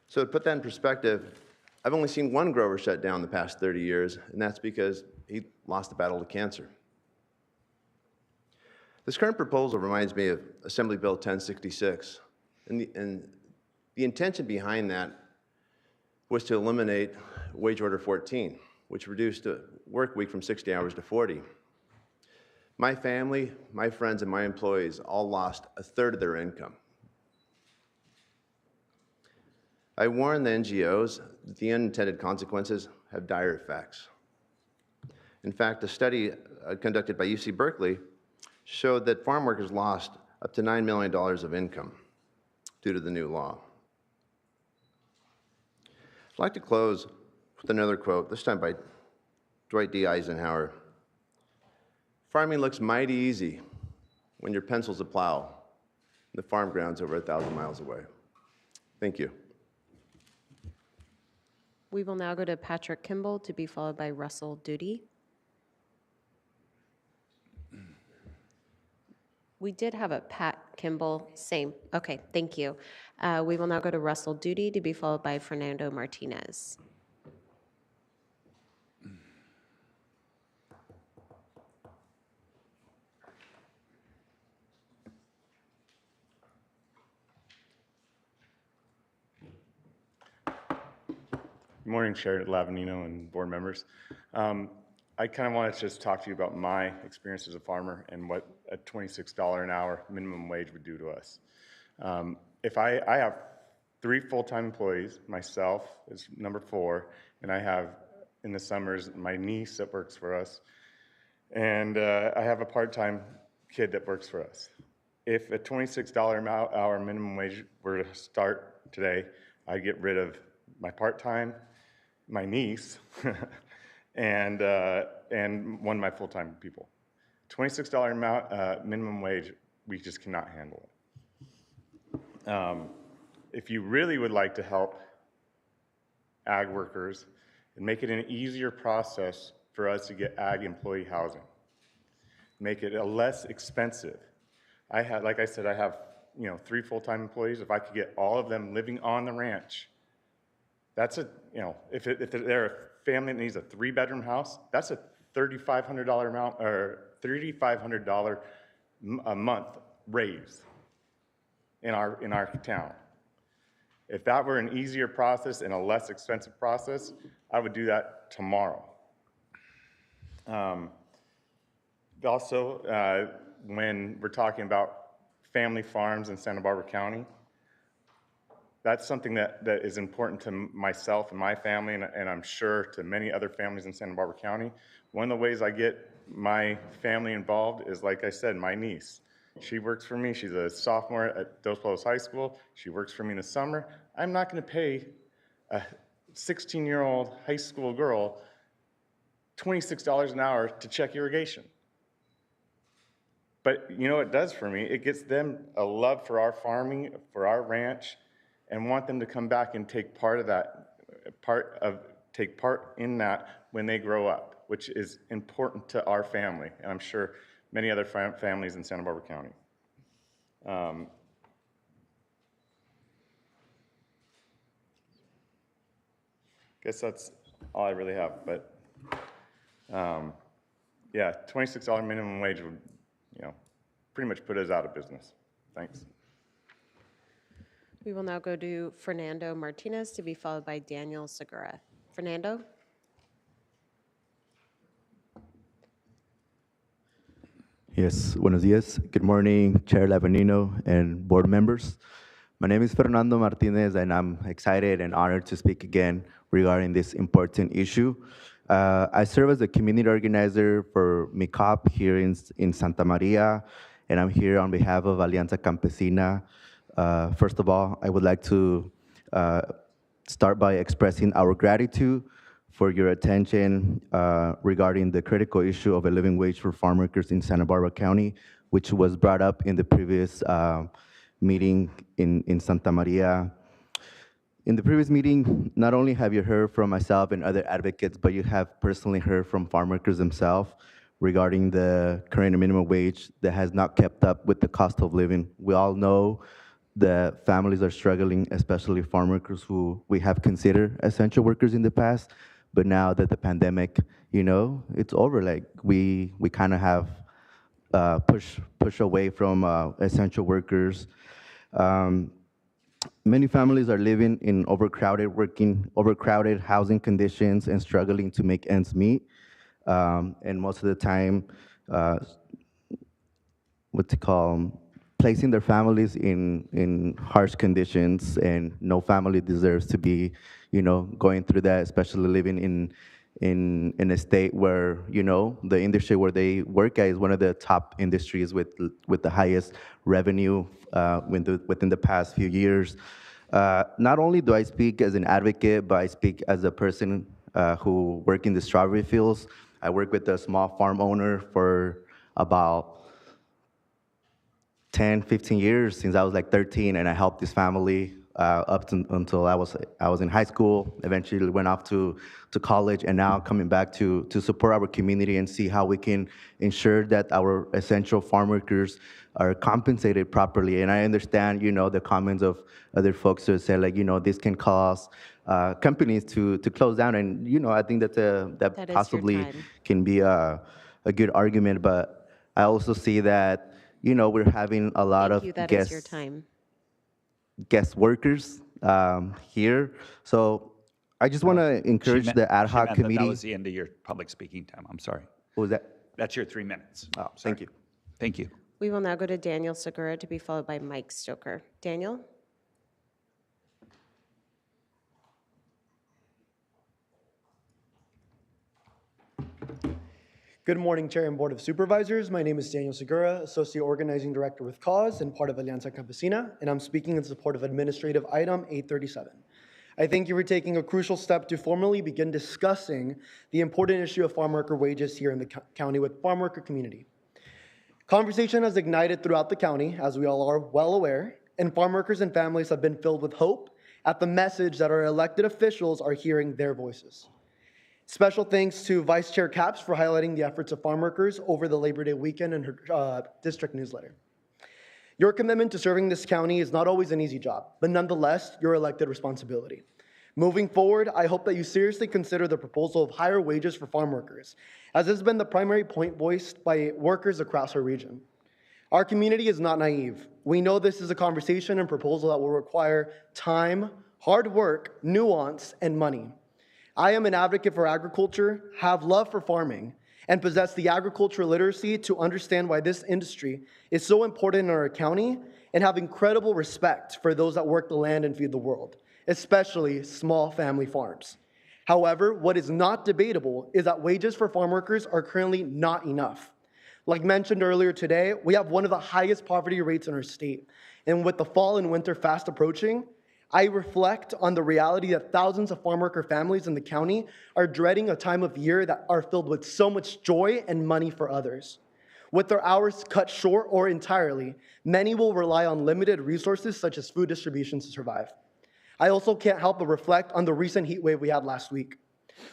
Speaker 13: So to put that in perspective, I've only seen one grower shut down the past 30 years, and that's because he lost the battle to cancer. This current proposal reminds me of Assembly Bill 1066, and the intention behind that was to eliminate Wage Order 14, which reduced the work week from 60 hours to 40. My family, my friends, and my employees all lost a third of their income. I warn the NGOs that the unintended consequences have dire effects. In fact, a study conducted by UC Berkeley showed that farm workers lost up to $9 million of income due to the new law. I'd like to close with another quote, this time by Dwight D. Eisenhower. "Farming looks mighty easy when your pencil's a plow and the farm ground's over 1,000 miles away." Thank you.
Speaker 2: We will now go to Patrick Kimball, to be followed by Russell Duty. We did have a Pat Kimball, same. Okay, thank you. We will now go to Russell Duty, to be followed by Fernando Martinez.
Speaker 14: Good morning, Chair Lavanino and board members. I kind of wanted to just talk to you about my experience as a farmer and what a $26 an hour minimum wage would do to us. If I have 3 full-time employees, myself is number 4, and I have, in the summers, my niece that works for us, and I have a part-time kid that works for us. If a $26 an hour minimum wage were to start today, I'd get rid of my part-time, my niece, and one of my full-time people. $26 minimum wage, we just cannot handle it. If you really would like to help ag workers and make it an easier process for us to get ag employee housing, make it a less expensive. Like I said, I have 3 full-time employees. If I could get all of them living on the ranch, that's if they're a family that needs a 3-bedroom house, that's a $3,500 amount or $3,500 a month raise in our town. If that were an easier process and a less expensive process, I would do that tomorrow. Also, when we're talking about family farms in Santa Barbara County, that's something that is important to myself and my family, and I'm sure to many other families in Santa Barbara County. One of the ways I get my family involved is, like I said, my niece. She works for me. She's a sophomore at Dos Palos High School. She works for me in the summer. I'm not going to pay a 16-year-old high school girl $26 an hour to check irrigation. But you know what it does for me? It gets them a love for our farming, for our ranch, and want them to come back and take part in that when they grow up, which is important to our family, and I'm sure many other families in Santa Barbara County. Guess that's all I really have, but yeah, $26 minimum wage would, pretty much put us out of business. Thanks.
Speaker 2: We will now go to Fernando Martinez, to be followed by Daniel Segura. Fernando?
Speaker 1: Yes, buenos días. Good morning, Chair Lavanino and board members. My name is Fernando Martinez, and I'm excited and honored to speak again regarding this important issue. I serve as a community organizer for MICOP here in Santa Maria, and I'm here on behalf of Alianza Campesina. First of all, I would like to start by expressing our gratitude for your attention regarding the critical issue of a living wage for farm workers in Santa Barbara County, which was brought up in the previous meeting in Santa Maria. In the previous meeting, not only have you heard from myself and other advocates, but you have personally heard from farm workers themselves regarding the current minimum wage that has not kept up with the cost of living. We all know that families are struggling, especially farm workers who we have considered essential workers in the past. But now that the pandemic, it's over, like we kind of have push away from essential workers. Many families are living in overcrowded housing conditions and struggling to make ends meet. And most of the time, placing their families in harsh conditions, and no family deserves to be, going through that, especially living in a state where, the industry where they work at is one of the top industries with the highest revenue within the past few years. Not only do I speak as an advocate, but I speak as a person who works in the strawberry fields. I work with a small farm owner for about 10, 15 years, since I was like 13, and I helped this family until I was in high school, eventually went off to college, and now coming back to support our community and see how we can ensure that our essential farm workers are compensated properly. And I understand, the comments of other folks who say, like, this can cause companies to close down, and I think that possibly can be a good argument, but I also see that we're having a lot of guest workers here. So I just want to encourage the ad hoc committee.
Speaker 18: That was the end of your public speaking time. I'm sorry.
Speaker 1: What was that?
Speaker 18: That's your 3 minutes.
Speaker 1: Oh, thank you.
Speaker 18: Thank you.
Speaker 2: We will now go to Daniel Segura to be followed by Mike Stoker. Daniel?
Speaker 9: Good morning, Chair and Board of Supervisors. My name is Daniel Segura, Associate Organizing Director with Cause and part of Alianza Campesina, and I'm speaking in support of Administrative Item 837. I thank you for taking a crucial step to formally begin discussing the important issue of farm worker wages here in the county with farm worker community. Conversation has ignited throughout the county, as we all are well aware, and farm workers and families have been filled with hope at the message that our elected officials are hearing their voices. Special thanks to Vice Chair Capps for highlighting the efforts of farm workers over the Labor Day weekend in her district newsletter. Your commitment to serving this county is not always an easy job, but nonetheless, your elected responsibility. Moving forward, I hope that you seriously consider the proposal of higher wages for farm workers, as has been the primary point voiced by workers across our region. Our community is not naive. We know this is a conversation and proposal that will require time, hard work, nuance, and money. I am an advocate for agriculture, have love for farming, and possess the agricultural literacy to understand why this industry is so important in our county, and have incredible respect for those that work the land and feed the world, especially small family farms. However, what is not debatable is that wages for farm workers are currently not enough. Like mentioned earlier today, we have one of the highest poverty rates in our state, and with the fall and winter fast approaching, I reflect on the reality that thousands of farm worker families in the county are dreading a time of year that are filled with so much joy and money for others. With their hours cut short or entirely, many will rely on limited resources such as food distribution to survive. I also can't help but reflect on the recent heat wave we had last week.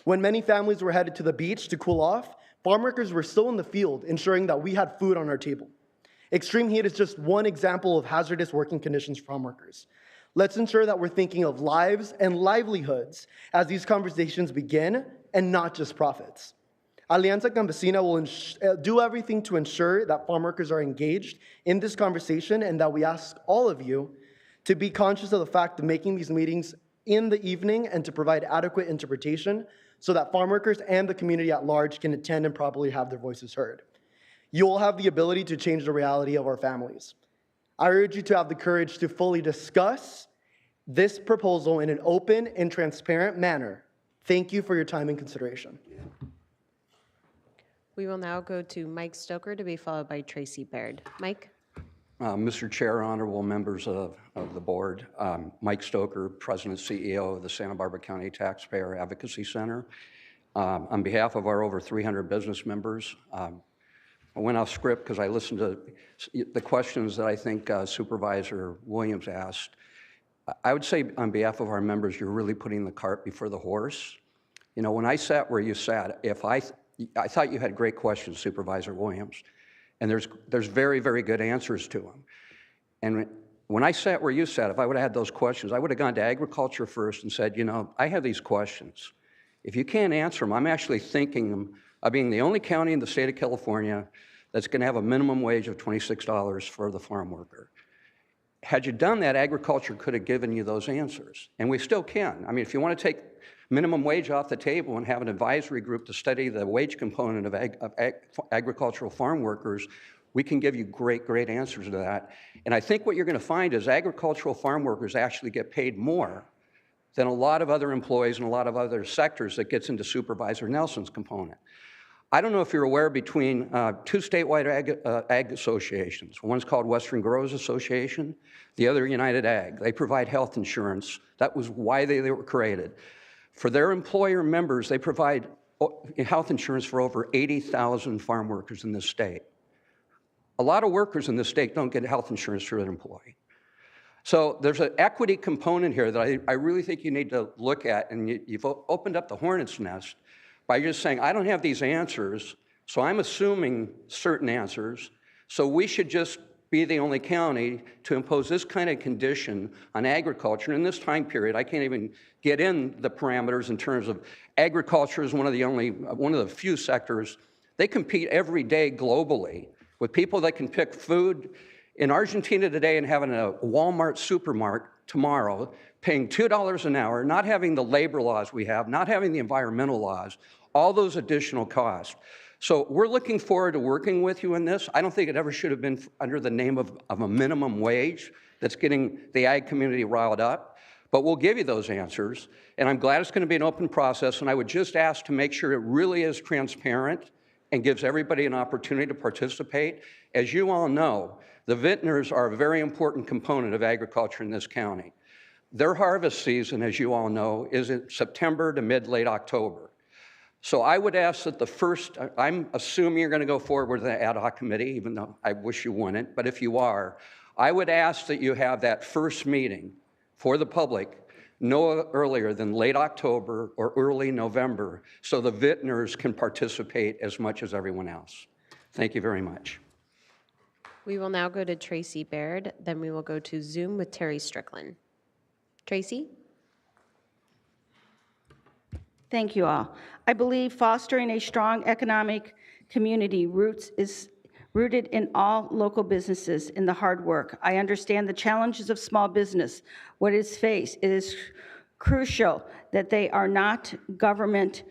Speaker 9: When many families were headed to the beach to cool off, farm workers were still in the field, ensuring that we had food on our table. Extreme heat is just one example of hazardous working conditions for farm workers. Let's ensure that we're thinking of lives and livelihoods as these conversations begin, and not just profits. Alianza Campesina will do everything to ensure that farm workers are engaged in this conversation, and that we ask all of you to be conscious of the fact of making these meetings in the evening and to provide adequate interpretation so that farm workers and the community at large can attend and properly have their voices heard. You will have the ability to change the reality of our families. I urge you to have the courage to fully discuss this proposal in an open and transparent manner. Thank you for your time and consideration.
Speaker 2: We will now go to Mike Stoker to be followed by Tracy Baird. Mike?
Speaker 15: Mr. Chair, honorable members of the board, Mike Stoker, President CEO of the Santa Barbara County Taxpayer Advocacy Center. On behalf of our over 300 business members, I went off script because I listened to the questions that I think Supervisor Williams asked. I would say on behalf of our members, you're really putting the cart before the horse. You know, when I sat where you sat, I thought you had great questions, Supervisor Williams, and there's very, very good answers to them. And when I sat where you sat, if I would have had those questions, I would have gone to agriculture first and said, you know, I have these questions. If you can't answer them, I'm actually thinking of being the only county in the state of California that's going to have a minimum wage of $26 for the farm worker. Had you done that, agriculture could have given you those answers, and we still can. I mean, if you want to take minimum wage off the table and have an advisory group to study the wage component of agricultural farm workers, we can give you great, great answers to that. And I think what you're going to find is agricultural farm workers actually get paid more than a lot of other employees in a lot of other sectors that gets into Supervisor Nelson's component. I don't know if you're aware, between two statewide ag associations. One's called Western Growers Association, the other United Ag. They provide health insurance. That was why they were created. For their employer members, they provide health insurance for over 80,000 farm workers in this state. A lot of workers in this state don't get health insurance through an employee. So there's an equity component here that I really think you need to look at, and you've opened up the hornet's nest by just saying, I don't have these answers, so I'm assuming certain answers, so we should just be the only county to impose this kind of condition on agriculture. In this time period, I can't even get in the parameters in terms of agriculture is one of the few sectors. They compete every day globally with people that can pick food in Argentina today and having a Walmart supermarket tomorrow, paying $2 an hour, not having the labor laws we have, not having the environmental laws, all those additional costs. So we're looking forward to working with you on this. I don't think it ever should have been under the name of a minimum wage that's getting the ag community riled up, but we'll give you those answers. And I'm glad it's going to be an open process, and I would just ask to make sure it really is transparent and gives everybody an opportunity to participate. As you all know, the vintners are a very important component of agriculture in this county. Their harvest season, as you all know, is in September to mid-late October. So I would ask that the first, I'm assuming you're going to go forward with the ad hoc committee, even though I wish you wouldn't, but if you are, I would ask that you have that first meeting for the public no earlier than late October or early November so the vintners can participate as much as everyone else. Thank you very much.
Speaker 2: We will now go to Tracy Baird, then we will go to Zoom with Terry Strickland. Tracy?
Speaker 16: Thank you all. I believe fostering a strong economic community is rooted in all local businesses in the hard work. I understand the challenges of small business, what is faced. It is crucial that they are not government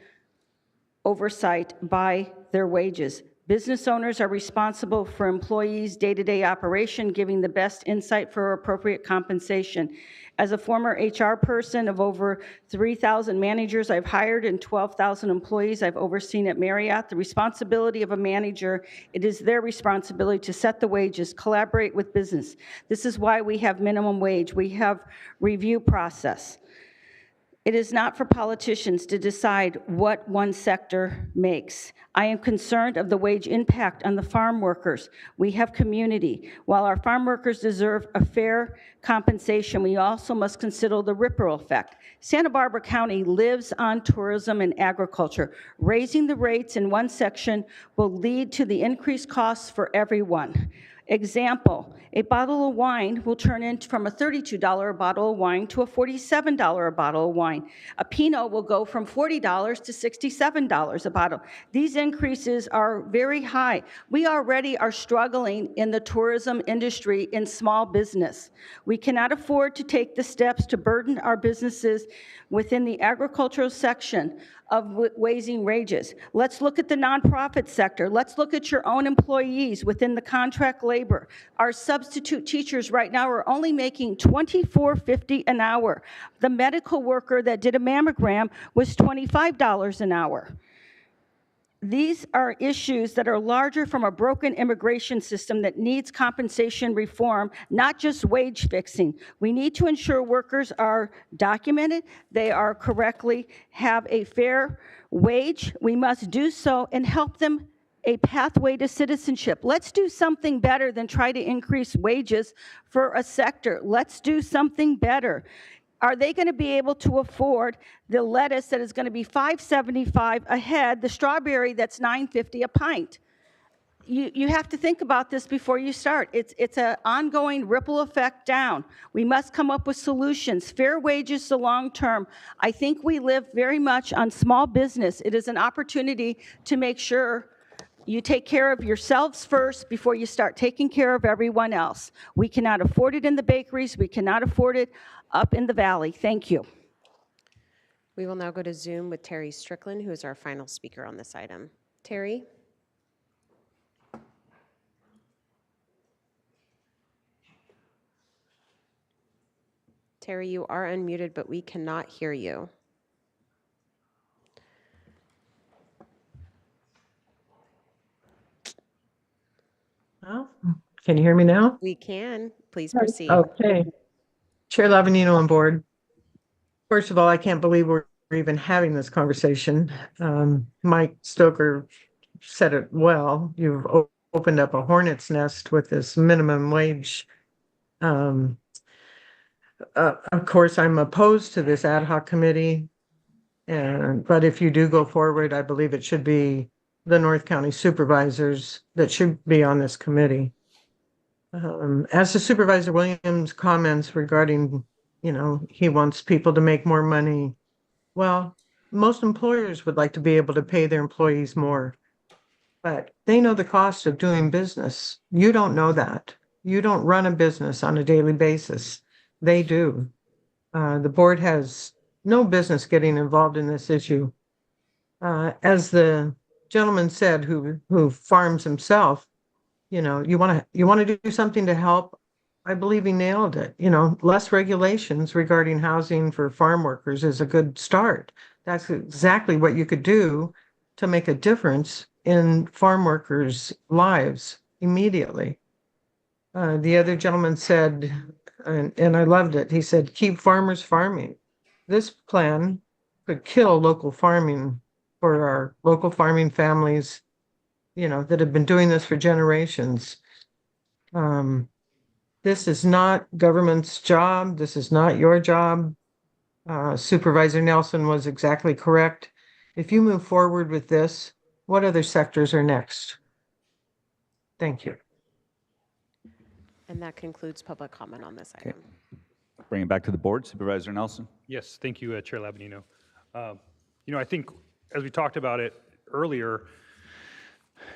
Speaker 16: oversight by their wages. Business owners are responsible for employees' day-to-day operation, giving the best insight for appropriate compensation. As a former HR person of over 3,000 managers I've hired and 12,000 employees I've overseen at Marriott, the responsibility of a manager, it is their responsibility to set the wages, collaborate with business. This is why we have minimum wage. We have review process. It is not for politicians to decide what one sector makes. I am concerned of the wage impact on the farm workers. We have community. While our farm workers deserve a fair compensation, we also must consider the ripple effect. Santa Barbara County lives on tourism and agriculture. Raising the rates in one section will lead to the increased costs for everyone. Example, a bottle of wine will turn into from a $32 a bottle of wine to a $47 a bottle of wine. A Pinot will go from $40 to $67 a bottle. These increases are very high. We already are struggling in the tourism industry in small business. We cannot afford to take the steps to burden our businesses within the agricultural section of raising wages. Let's look at the nonprofit sector. Let's look at your own employees within the contract labor. Our substitute teachers right now are only making $24.50 an hour. The medical worker that did a mammogram was $25 an hour. These are issues that are larger from a broken immigration system that needs compensation reform, not just wage fixing. We need to ensure workers are documented, they are correctly, have a fair wage. We must do so and help them a pathway to citizenship. Let's do something better than try to increase wages for a sector. Let's do something better. Are they going to be able to afford the lettuce that is going to be $5.75 a head, the strawberry that's $9.50 a pint? You have to think about this before you start. It's an ongoing ripple effect down. We must come up with solutions. Fair wages to long term. I think we live very much on small business. It is an opportunity to make sure you take care of yourselves first before you start taking care of everyone else. We cannot afford it in the bakeries. We cannot afford it up in the valley. Thank you.
Speaker 2: We will now go to Zoom with Terry Strickland, who is our final speaker on this item. Terry? Terry, you are unmuted, but we cannot hear you.
Speaker 17: Oh, can you hear me now?
Speaker 2: We can. Please proceed.
Speaker 17: Okay. Chair Lavanino on board. First of all, I can't believe we're even having this conversation. Mike Stoker said it well. You've opened up a hornet's nest with this minimum wage. Of course, I'm opposed to this ad hoc committee. But if you do go forward, I believe it should be the North County supervisors that should be on this committee. As to Supervisor Williams' comments regarding, he wants people to make more money. Well, most employers would like to be able to pay their employees more, but they know the cost of doing business. You don't know that. You don't run a business on a daily basis. They do. The board has no business getting involved in this issue. As the gentleman said who farms himself, you know, you want to do something to help. I believe he nailed it. You know, less regulations regarding housing for farm workers is a good start. That's exactly what you could do to make a difference in farm workers' lives immediately. The other gentleman said, and I loved it, he said, keep farmers farming. This plan could kill local farming for our local farming families, you know, that have been doing this for generations. This is not government's job. This is not your job. Supervisor Nelson was exactly correct. If you move forward with this, what other sectors are next? Thank you.
Speaker 2: And that concludes public comment on this item.
Speaker 18: Bring it back to the board. Supervisor Nelson.
Speaker 7: Yes, thank you, Chair Labonino. You know, I think as we talked about it earlier,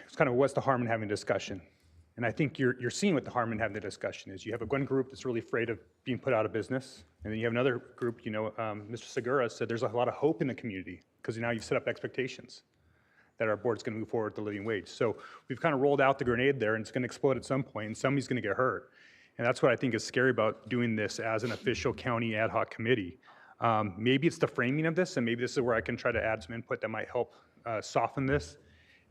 Speaker 7: it's kind of what's the harm in having a discussion? And I think you're seeing what the harm in having the discussion is. You have one group that's really afraid of being put out of business, and then you have another group, you know, Mr. Segura said there's a lot of hope in the community because now you've set up expectations that our board's going to move forward with the living wage. So we've kind of rolled out the grenade there, and it's going to explode at some point, and somebody's going to get hurt. And that's what I think is scary about doing this as an official county ad hoc committee. Maybe it's the framing of this, and maybe this is where I can try to add some input that might help soften this,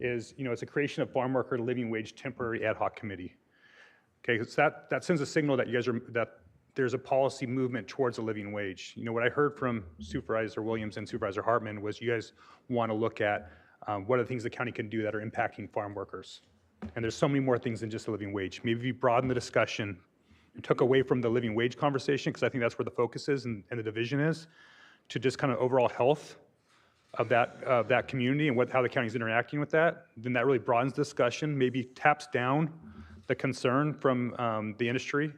Speaker 7: is, you know, it's a creation of farm worker living wage temporary ad hoc committee. Okay, so that sends a signal that you guys are, that there's a policy movement towards a living wage. You know, what I heard from Supervisor Williams and Supervisor Hartman was you guys want to look at what are the things the county can do that are impacting farm workers. And there's so many more things than just a living wage. Maybe if you broaden the discussion and took away from the living wage conversation, because I think that's where the focus is and the division is, to just kind of overall health of that community and how the county is interacting with that, then that really broadens the discussion, maybe taps down the concern from the industry,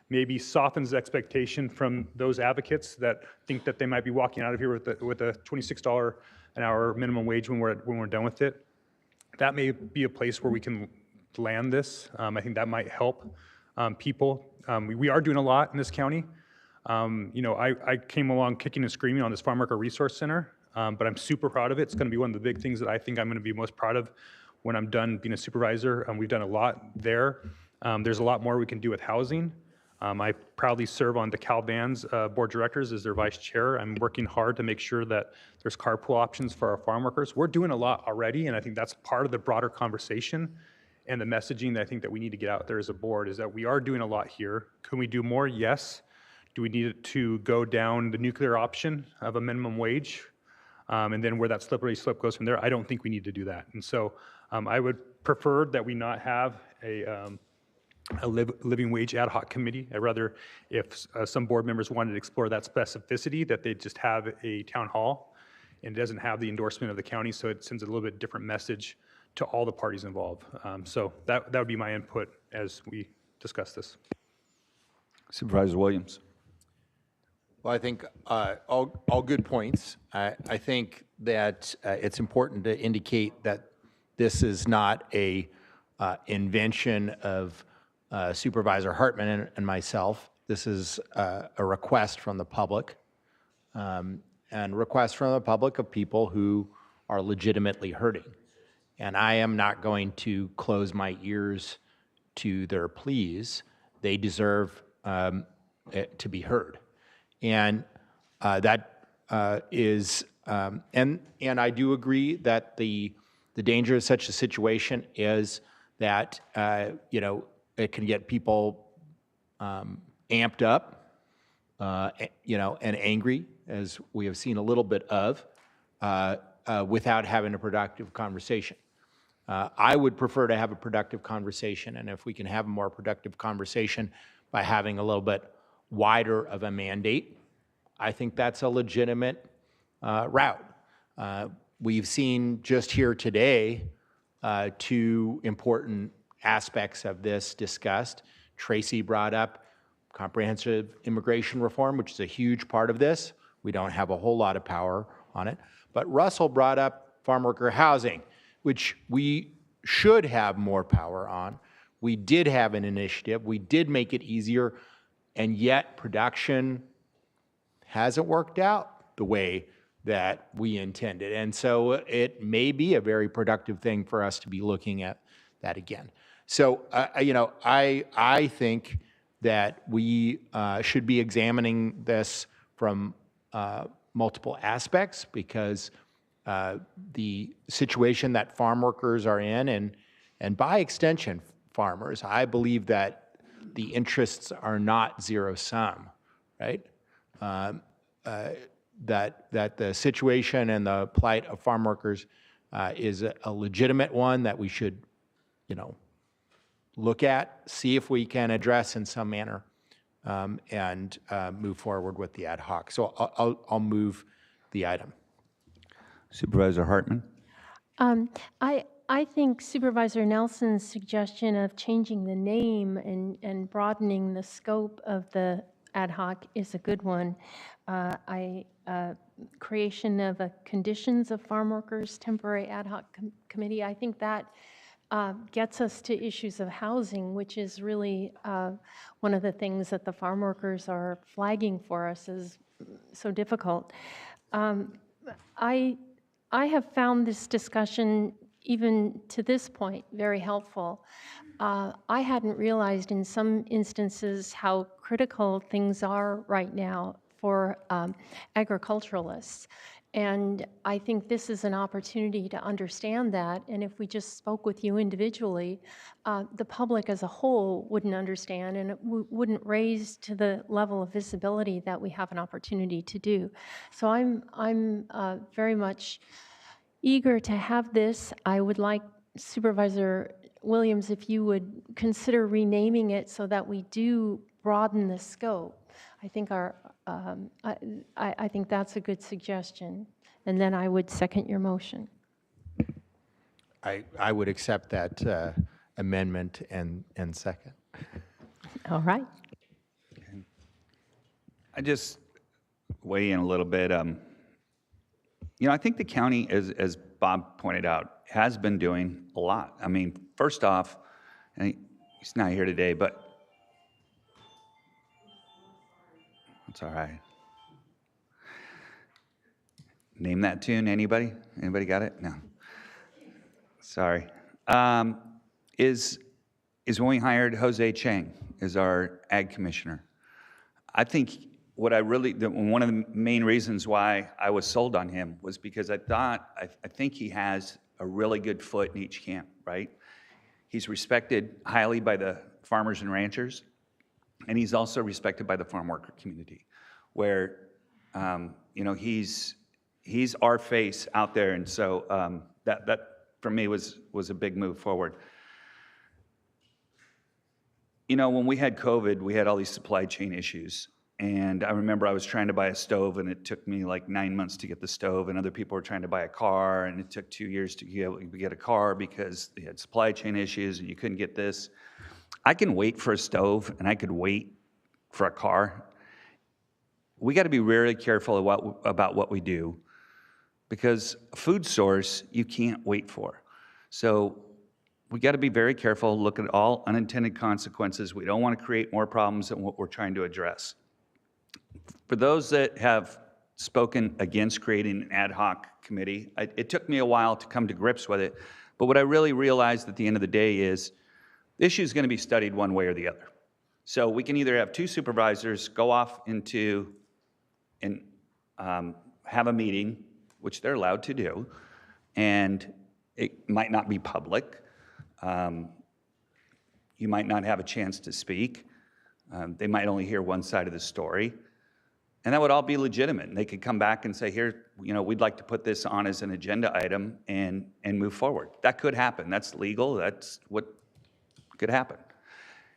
Speaker 7: maybe softens the expectation from those advocates that think that they might be walking out of here with a $26 an hour minimum wage when we're done with it. That may be a place where we can land this. I think that might help people. We are doing a lot in this county. You know, I came along kicking and screaming on this Farm Worker Resource Center, but I'm super proud of it. It's going to be one of the big things that I think I'm going to be most proud of when I'm done being a supervisor. We've done a lot there. There's a lot more we can do with housing. I proudly serve on the Cal Vans board of directors as their vice chair. I'm working hard to make sure that there's carpool options for our farm workers. We're doing a lot already, and I think that's part of the broader conversation and the messaging that I think that we need to get out there as a board is that we are doing a lot here. Can we do more? Yes. Do we need to go down the nuclear option of a minimum wage? And then where that slippery slope goes from there, I don't think we need to do that. And so I would prefer that we not have a living wage ad hoc committee. I'd rather, if some board members wanted to explore that specificity, that they just have a town hall and it doesn't have the endorsement of the county, so it sends a little bit different message to all the parties involved. So that would be my input as we discuss this.
Speaker 18: Supervisor Williams.
Speaker 6: Well, I think all good points. I think that it's important to indicate that this is not a invention of Supervisor Hartman and myself. This is a request from the public, and request from the public of people who are legitimately hurting. And I am not going to close my ears to their pleas. They deserve to be heard. And that is, and I do agree that the danger of such a situation is that, you know, it can get people amped up, you know, and angry, as we have seen a little bit of, without having a productive conversation. I would prefer to have a productive conversation, and if we can have a more productive conversation by having a little bit wider of a mandate, I think that's a legitimate route. We've seen just here today two important aspects of this discussed. Tracy brought up comprehensive immigration reform, which is a huge part of this. We don't have a whole lot of power on it. But Russell brought up farm worker housing, which we should have more power on. We did have an initiative. We did make it easier, and yet production hasn't worked out the way that we intended. And so it may be a very productive thing for us to be looking at that again. So, I think that we should be examining this from multiple aspects, because the situation that farm workers are in, and by extension, farmers, I believe that the interests are not zero sum, right? That the situation and the plight of farm workers is a legitimate one that we should, look at, see if we can address in some manner, and move forward with the ad hoc. So I'll move the item.
Speaker 18: Supervisor Hartman.
Speaker 11: I think Supervisor Nelson's suggestion of changing the name and broadening the scope of the ad hoc is a good one. Creation of a conditions of farm workers temporary ad hoc committee, I think that gets us to issues of housing, which is really one of the things that the farm workers are flagging for us as so difficult. I have found this discussion, even to this point, very helpful. I hadn't realized in some instances how critical things are right now for agriculturalists. And I think this is an opportunity to understand that. And if we just spoke with you individually, the public as a whole wouldn't understand, and it wouldn't raise to the level of visibility that we have an opportunity to do. So I'm very much eager to have this. I would like Supervisor Williams, if you would consider renaming it so that we do broaden the scope. I think I think that's a good suggestion. And then I would second your motion.
Speaker 6: I would accept that amendment and second.
Speaker 11: All right.
Speaker 18: I just weigh in a little bit. I think the county, as Bob pointed out, has been doing a lot. I mean, first off, and he's not here today, but it's all right. Name that tune, anybody? Anybody got it? No. Sorry. Is when we hired Jose Chang as our ag commissioner. I think one of the main reasons why I was sold on him was because I think he has a really good foot in each camp, right? He's respected highly by the farmers and ranchers, and he's also respected by the farm worker community, where, he's our face out there, and so that for me was a big move forward. When we had COVID, we had all these supply chain issues. And I remember I was trying to buy a stove, and it took me like 9 months to get the stove, and other people were trying to buy a car, and it took 2 years to get a car because they had supply chain issues and you couldn't get this. I can wait for a stove, and I could wait for a car. We got to be really careful about what we do, because a food source you can't wait for. So we got to be very careful, look at all unintended consequences. We don't want to create more problems than what we're trying to address. For those that have spoken against creating an ad hoc committee, it took me a while to come to grips with it, but what I really realized at the end of the day is the issue is going to be studied one way or the other. So we can either have two supervisors go off into and have a meeting, which they're allowed to do, and it might not be public. You might not have a chance to speak. They might only hear one side of the story. And that would all be legitimate. And they could come back and say, here, we'd like to put this on as an agenda item and move forward. That could happen. That's legal. That's what could happen.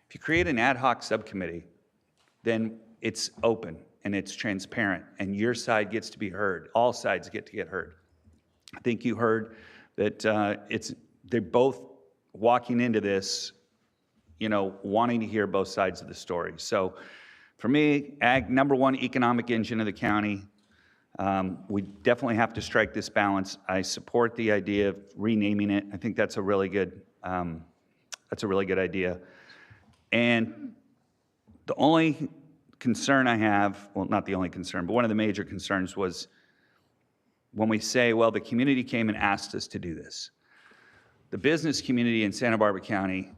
Speaker 18: If you create an ad hoc subcommittee, then it's open and it's transparent, and your side gets to be heard. All sides get to get heard. I think you heard that they're both walking into this, wanting to hear both sides of the story. So for me, ag, number one economic engine of the county. We definitely have to strike this balance. I support the idea of renaming it. I think that's a really good idea. And the only concern I have, well, not the only concern, but one of the major concerns was when we say, well, the community came and asked us to do this. The business community in Santa Barbara County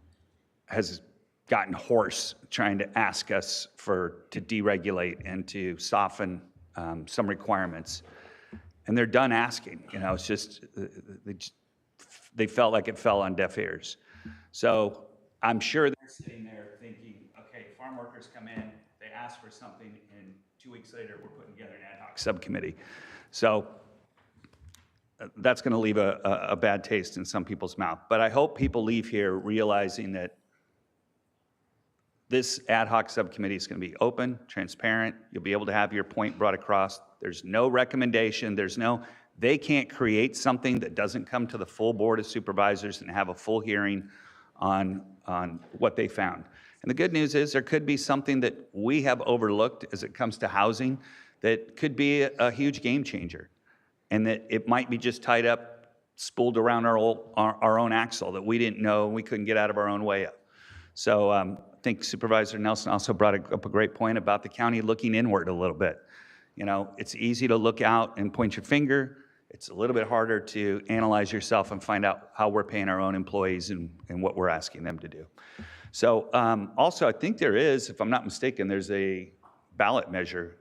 Speaker 18: has gotten hoarse trying to ask us to deregulate and to soften some requirements. And they're done asking. It's just, they felt like it fell on deaf ears. So I'm sure they're sitting there thinking, okay, farm workers come in, they ask for something, and 2 weeks later, we're putting together an ad hoc subcommittee. So that's going to leave a bad taste in some people's mouth. But I hope people leave here realizing that this ad hoc subcommittee is going to be open, transparent. You'll be able to have your point brought across. There's no recommendation. They can't create something that doesn't come to the full Board of Supervisors and have a full hearing on what they found. And the good news is there could be something that we have overlooked as it comes to housing that could be a huge game changer, and that it might be just tied up, spooled around our own axle that we didn't know and we couldn't get out of our own way of. So I think Supervisor Nelson also brought up a great point about the county looking inward a little bit. It's easy to look out and point your finger. It's a little bit harder to analyze yourself and find out how we're paying our own employees and what we're asking them to do. So also, I think there is, if I'm not mistaken, there's a ballot measure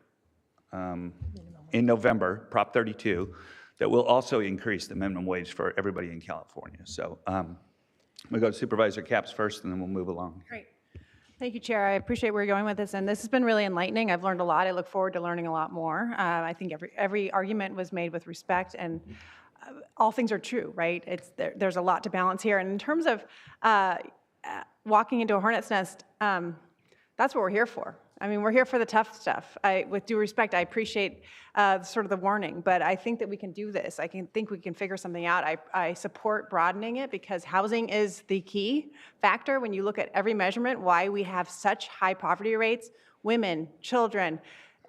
Speaker 18: in November, Prop 32, that will also increase the minimum wage for everybody in California. So we'll go to Supervisor Capps first, and then we'll move along.
Speaker 5: Great. Thank you, Chair. I appreciate where you're going with this, and this has been really enlightening. I've learned a lot. I look forward to learning a lot more. I think every argument was made with respect, and all things are true, right? There's a lot to balance here. And in terms of walking into a hornet's nest, that's what we're here for. I mean, we're here for the tough stuff. With due respect, I appreciate sort of the warning, but I think that we can do this. I think we can figure something out. I support broadening it because housing is the key factor when you look at every measurement, why we have such high poverty rates, women, children.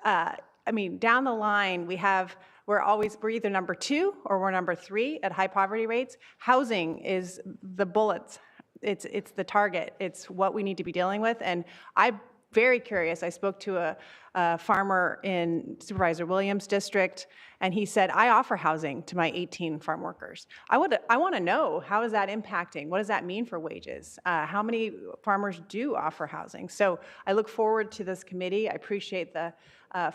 Speaker 5: I mean, down the line, we're either number 2 or we're number 3 at high poverty rates. Housing is the bullets. It's the target. It's what we need to be dealing with. And I'm very curious. I spoke to a farmer in Supervisor Williams' district, and he said, I offer housing to my 18 farm workers. I want to know, how is that impacting? What does that mean for wages? How many farmers do offer housing? So I look forward to this committee. I appreciate the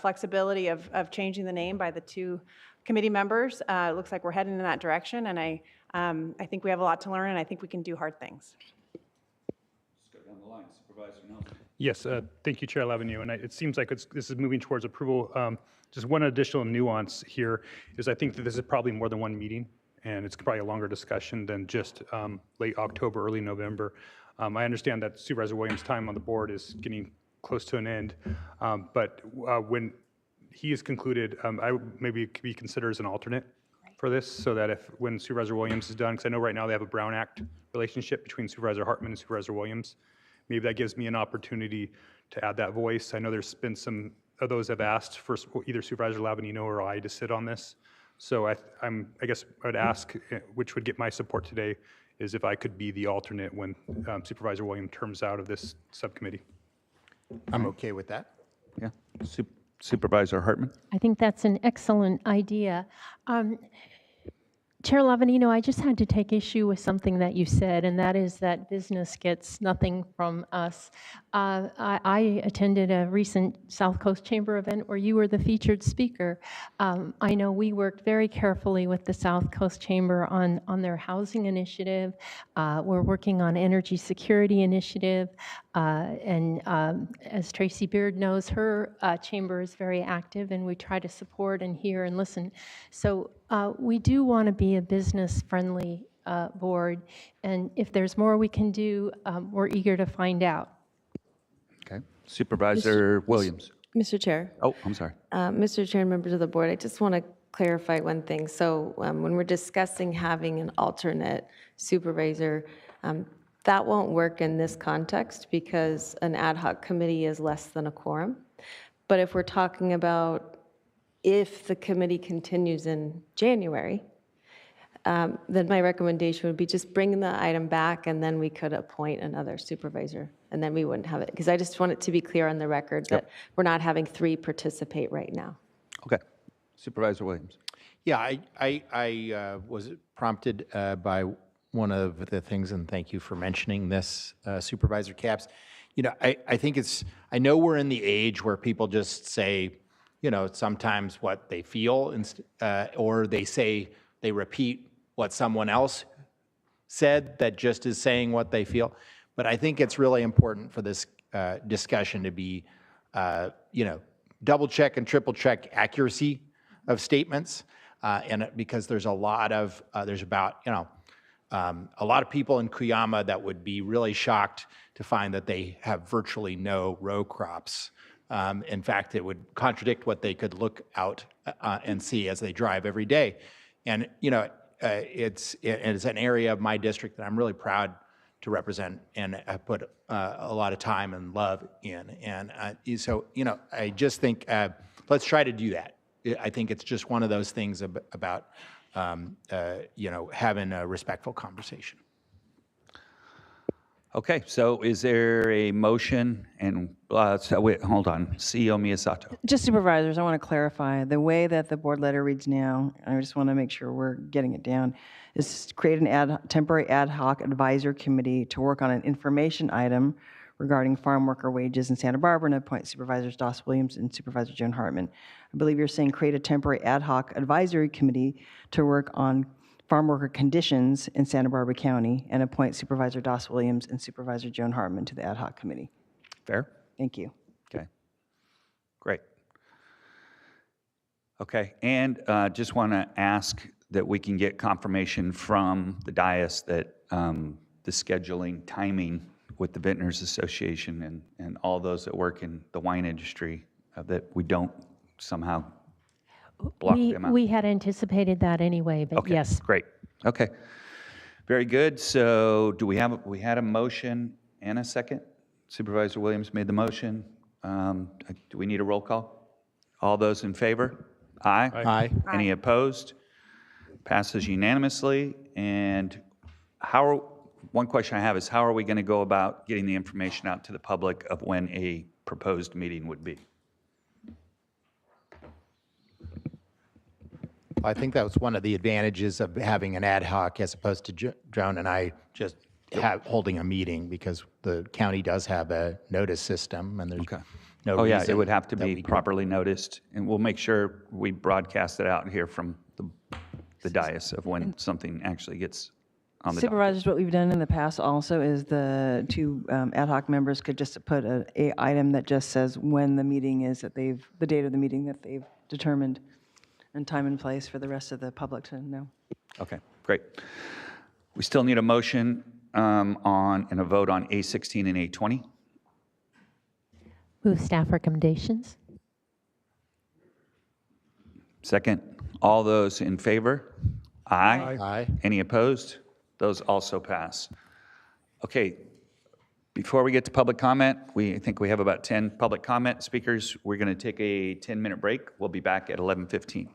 Speaker 5: flexibility of changing the name by the 2 committee members. It looks like we're heading in that direction, and I think we have a lot to learn, and I think we can do hard things.
Speaker 18: Let's go down the line. Supervisor Nelson.
Speaker 7: Yes, thank you, Chair Lavenue. And it seems like this is moving towards approval. Just one additional nuance here is I think that this is probably more than one meeting, and it's probably a longer discussion than just late October, early November. I understand that Supervisor Williams' time on the board is getting close to an end, but when he is concluded, I would maybe be considered as an alternate for this, so that when Supervisor Williams is done, because I know right now they have a Brown Act relationship between Supervisor Hartman and Supervisor Williams, maybe that gives me an opportunity to add that voice. I know there's been some of those have asked for either Supervisor Lavenino or I to sit on this. So I guess I would ask, which would get my support today, is if I could be the alternate when Supervisor Williams terms out of this subcommittee.
Speaker 6: I'm okay with that.
Speaker 18: Yeah. Supervisor Hartman.
Speaker 11: I think that's an excellent idea. Chair Lavenino, I just had to take issue with something that you said, and that is that business gets nothing from us. I attended a recent South Coast Chamber event where you were the featured speaker. I know we worked very carefully with the South Coast Chamber on their housing initiative. We're working on energy security initiative. And as Tracy Beard knows, her chamber is very active, and we try to support and hear and listen. So we do want to be a business-friendly board, and if there's more we can do, we're eager to find out.
Speaker 18: Okay. Supervisor Williams.
Speaker 19: Mr. Chair.
Speaker 18: Oh, I'm sorry.
Speaker 19: Mr. Chair and members of the board, I just want to clarify one thing. So when we're discussing having an alternate supervisor, that won't work in this context because an ad hoc committee is less than a quorum. But if we're talking about if the committee continues in January, then my recommendation would be just bring the item back, and then we could appoint another supervisor, and then we wouldn't have it. Because I just want it to be clear on the record that we're not having 3 participate right now.
Speaker 18: Okay. Supervisor Williams.
Speaker 6: Yeah, I was prompted by one of the things, and thank you for mentioning this, Supervisor Capps. You know, I think I know we're in the age where people just say, you know, sometimes what they feel, or they repeat what someone else said that just is saying what they feel. But I think it's really important for this discussion to be, you know, double check and triple check accuracy of statements. And because there's a lot of, there's about, you know, a lot of people in Cuyama that would be really shocked to find that they have virtually no row crops. In fact, it would contradict what they could look out and see as they drive every day. And, you know, it's an area of my district that I'm really proud to represent and have put a lot of time and love in. And so, you know, I just think let's try to do that. I think it's just one of those things about, you know, having a respectful conversation.
Speaker 18: Okay, so is there a motion? And wait, hold on, CEO Miyasato.
Speaker 3: Just supervisors, I want to clarify, the way that the board letter reads now, I just want to make sure we're getting it down, is to create an temporary ad hoc advisor committee to work on an information item regarding farm worker wages in Santa Barbara and appoint Supervisors Doss Williams and Supervisor Joan Hartman. I believe you're saying create a temporary ad hoc advisory committee to work on farm worker conditions in Santa Barbara County and appoint Supervisor Doss Williams and Supervisor Joan Hartman to the ad hoc committee.
Speaker 18: Fair?
Speaker 3: Thank you.
Speaker 18: Okay, great. Okay, and just want to ask that we can get confirmation from the dais that the scheduling timing with the Vintners Association and all those that work in the wine industry, that we don't somehow block them out.
Speaker 11: We had anticipated that anyway, but
Speaker 18: Okay,
Speaker 11: yes.
Speaker 18: great. Okay, very good. So we had a motion and a second. Supervisor Williams made the motion. Do we need a roll call? All those in favor? Aye.
Speaker 6: Aye.
Speaker 18: Any opposed? Passes unanimously. And one question I have is, how are we going to go about getting the information out to the public of when a proposed meeting would be?
Speaker 6: I think that was one of the advantages of having an ad hoc as opposed to Joan and I just holding a meeting, because the county does have a notice system and there's no
Speaker 18: Oh, yeah,
Speaker 6: reason
Speaker 18: it would have to
Speaker 6: that
Speaker 18: be
Speaker 6: we
Speaker 18: properly noticed, and we'll make sure we broadcast it out here from the dais of when something actually gets on the docket.
Speaker 3: Supervisors, what we've done in the past also is the two ad hoc members could just put a item that just says when the meeting is that the date of the meeting that they've determined, and time and place for the rest of the public to know.
Speaker 18: Okay, great. We still need a motion on and a vote on A16 and A20.
Speaker 11: Move staff recommendations.
Speaker 18: Second, all those in favor? Aye.
Speaker 6: Aye.
Speaker 18: Any opposed? Those also pass. Okay, before we get to public comment, I think we have about 10 public comment speakers. We're going to take a 10-minute break. We'll be back at 11:15.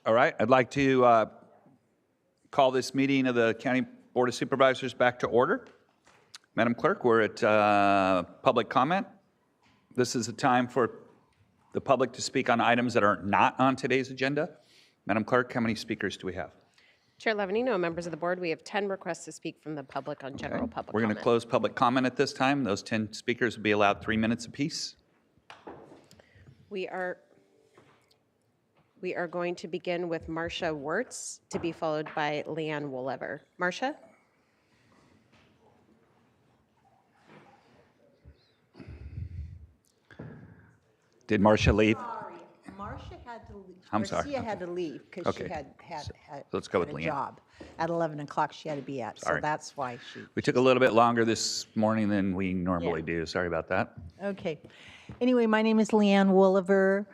Speaker 18: All right, I'd like to call this meeting of the County Board of Supervisors back to order. Madam Clerk, we're at public comment. This is a time for the public to speak on items that are not on today's agenda. Madam Clerk, how many speakers do we have?
Speaker 2: Chair Levanino, members of the board, we have 10 requests to speak from the public on general public
Speaker 18: We're going to
Speaker 2: comment.
Speaker 18: close public comment at this time. Those 10 speakers will be allowed 3 minutes apiece.
Speaker 2: We are going to begin with Marcia Wirtz, to be followed by Leanne Woolliver. Marcia?
Speaker 18: Did Marcia leave?
Speaker 20: Marcia had to leave.
Speaker 18: I'm sorry.
Speaker 20: Marcia had to leave because she
Speaker 18: Okay.
Speaker 20: had
Speaker 18: Let's go with
Speaker 20: a
Speaker 18: Leanne.
Speaker 20: job at 11 o'clock she had to be at. So
Speaker 18: Sorry.
Speaker 20: that's why she.
Speaker 18: We took a little bit longer this morning than we normally do. Sorry about that.
Speaker 20: Okay. Anyway, my name is Leanne Woolliver.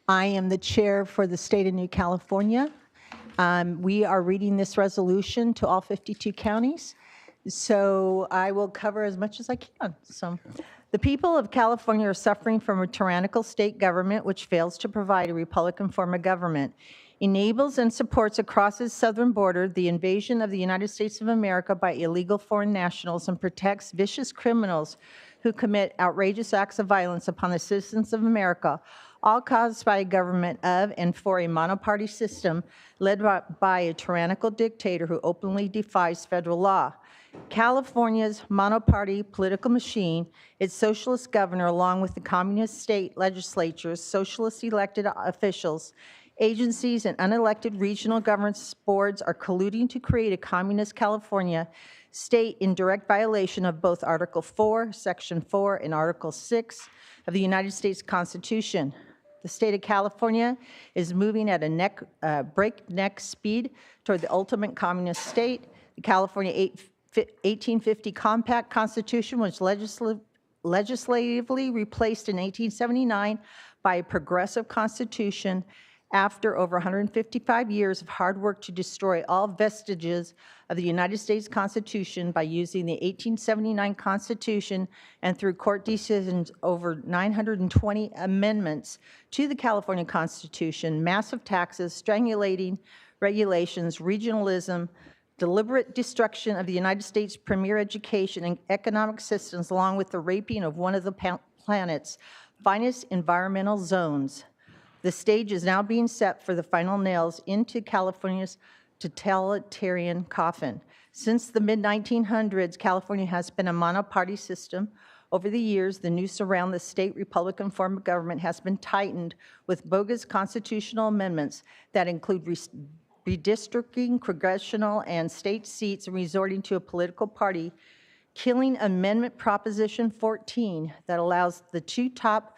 Speaker 20: I am the chair for the state of New California. We are reading this resolution to all 52 counties. So I will cover as much as I can. So the people of California are suffering from a tyrannical state government which fails to provide a Republican form of government, enables and supports across its southern border the invasion of the United States of America by illegal foreign nationals, and protects vicious criminals who commit outrageous acts of violence upon the citizens of America, all caused by a government of and for a monoparty system led by a tyrannical dictator who openly defies federal law. California's monoparty political machine, its socialist governor, along with the communist state legislatures, socialist elected officials, agencies, and unelected regional governance boards are colluding to create a communist California state in direct violation of both Article 4, Section 4, and Article 6 of the United States Constitution. The state of California is moving at a breakneck speed toward the ultimate communist state. The California 1850 Compact Constitution was legislatively replaced in 1879 by a progressive constitution after over 155 years of hard work to destroy all vestiges of the United States Constitution by using the 1879 Constitution and through court decisions over 920 amendments to the California Constitution, massive taxes, strangulating regulations, regionalism, deliberate destruction of the United States' premier education and economic systems, along with the raping of one of the planet's finest environmental zones. The stage is now being set for the final nails into California's totalitarian coffin. Since the mid-1900s, California has been a monoparty system. Over the years, the noose around the state Republican form of government has been tightened with bogus constitutional amendments that include redistricting congressional and state seats and resorting to a political party, killing Amendment Proposition 14 that allows the two top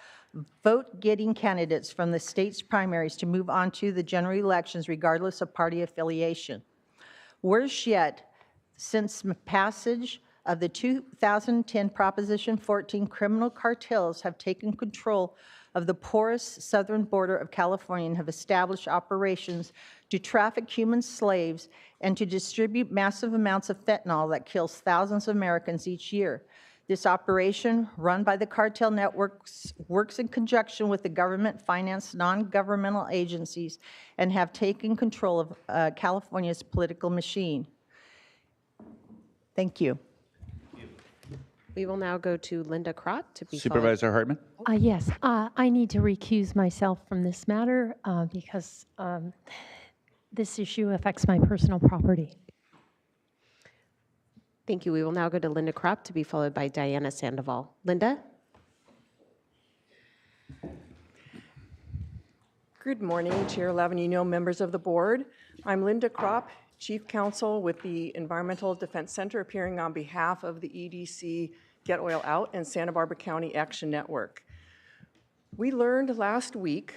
Speaker 20: vote-getting candidates from the state's primaries to move on to the general elections regardless of party affiliation. Worse yet, since passage of the 2010 Proposition 14, criminal cartels have taken control of the porous southern border of California and have established operations to traffic human slaves and to distribute massive amounts of fentanyl that kills thousands of Americans each year. This operation, run by the cartel networks, works in conjunction with the government-financed non-governmental agencies and have taken control of California's political machine. Thank you.
Speaker 2: We will now go to Linda Crott to be
Speaker 18: Supervisor Hartman?
Speaker 11: Yes, I need to recuse myself from this matter because this issue affects my personal property.
Speaker 2: Thank you. We will now go to Linda Kropp to be followed by Diana Sandoval. Linda?
Speaker 21: Good morning, Chair Lavanino, members of the board. I'm Linda Kropp, Chief Counsel with the Environmental Defense Center, appearing on behalf of the EDC Get Oil Out and Santa Barbara County Action Network. We learned last week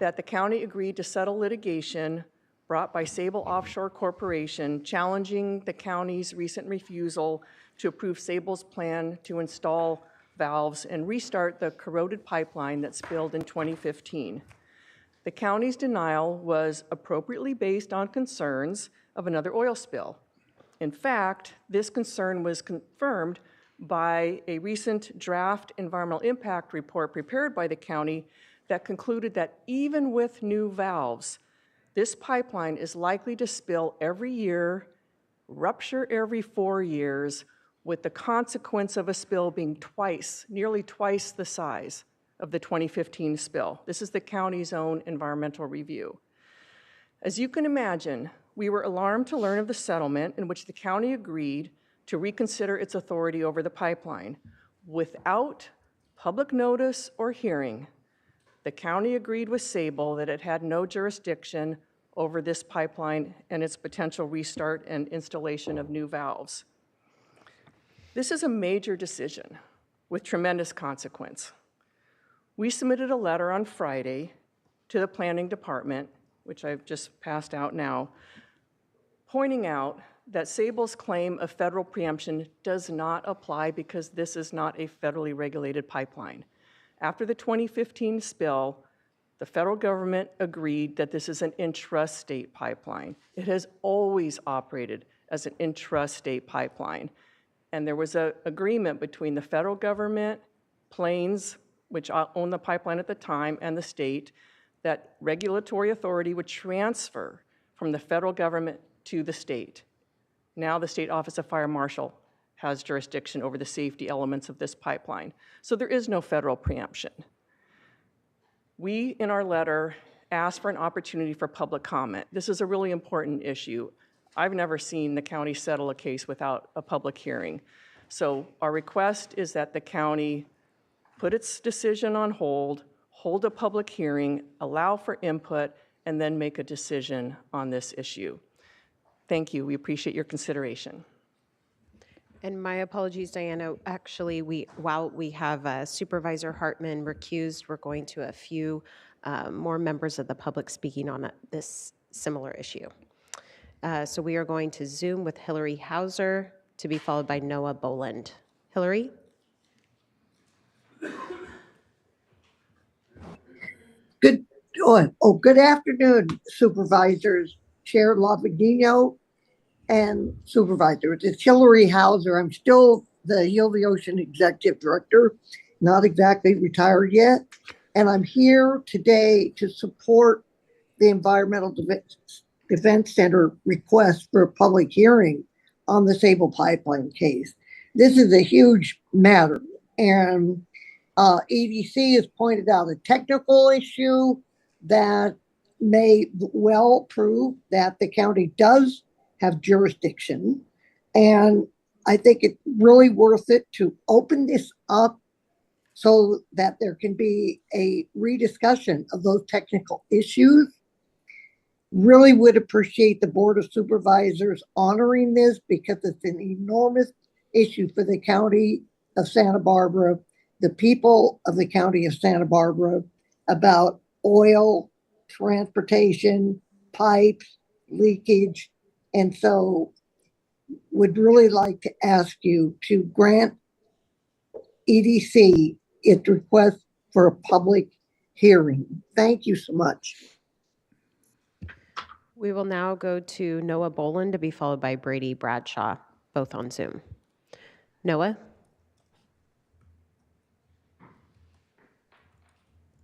Speaker 21: that the county agreed to settle litigation brought by Sable Offshore Corporation, challenging the county's recent refusal to approve Sable's plan to install valves and restart the corroded pipeline that spilled in 2015. The county's denial was appropriately based on concerns of another oil spill. In fact, this concern was confirmed by a recent draft environmental impact report prepared by the county that concluded that even with new valves, This pipeline is likely to spill every year, rupture every 4 years, with the consequence of a spill being nearly twice the size of the 2015 spill. This is the county's own environmental review. As you can imagine, we were alarmed to learn of the settlement in which the county agreed to reconsider its authority over the pipeline. Without public notice or hearing, the county agreed with Sable that it had no jurisdiction over this pipeline and its potential restart and installation of new valves. This is a major decision with tremendous consequence. We submitted a letter on Friday to the planning department, which I've just passed out now, pointing out that Sable's claim of federal preemption does not apply because this is not a federally regulated pipeline. After the 2015 spill, the federal government agreed that this is an intrastate pipeline. It has always operated as an intrastate pipeline. And there was an agreement between the federal government, Plains, which owned the pipeline at the time, and the state, that regulatory authority would transfer from the federal government to the state. Now the State Office of Fire Marshal has jurisdiction over the safety elements of this pipeline. So there is no federal preemption. We, in our letter, asked for an opportunity for public comment. This is a really important issue. I've never seen the county settle a case without a public hearing. So our request is that the county put its decision on hold a public hearing, allow for input, and then make a decision on this issue. Thank you. We appreciate your consideration.
Speaker 2: And my apologies, Diana. Actually, while we have Supervisor Hartman recused, we're going to a few more members of the public speaking on this similar issue. So we are going to Zoom with Hillary Hauser, to be followed by Noah Boland. Hillary?
Speaker 4: Good afternoon, Supervisors, Chair Lavadino, and Supervisors. It's Hillary Hauser. I'm still the Heal the Ocean Executive Director, not exactly retired yet. And I'm here today to support the Environmental Defense Center request for a public hearing on the Sable Pipeline case. This is a huge matter, and EDC has pointed out a technical issue that may well prove that the county does have jurisdiction. And I think it's really worth it to open this up so that there can be a rediscussion of those technical issues. Really would appreciate the Board of Supervisors honoring this because it's an enormous issue for the county of Santa Barbara, the people of the county of Santa Barbara, about oil, transportation, pipes, leakage. And so would really like to ask you to grant EDC its request for a public hearing. Thank you so much.
Speaker 2: We will now go to Noah Boland, to be followed by Brady Bradshaw, both on Zoom. Noah?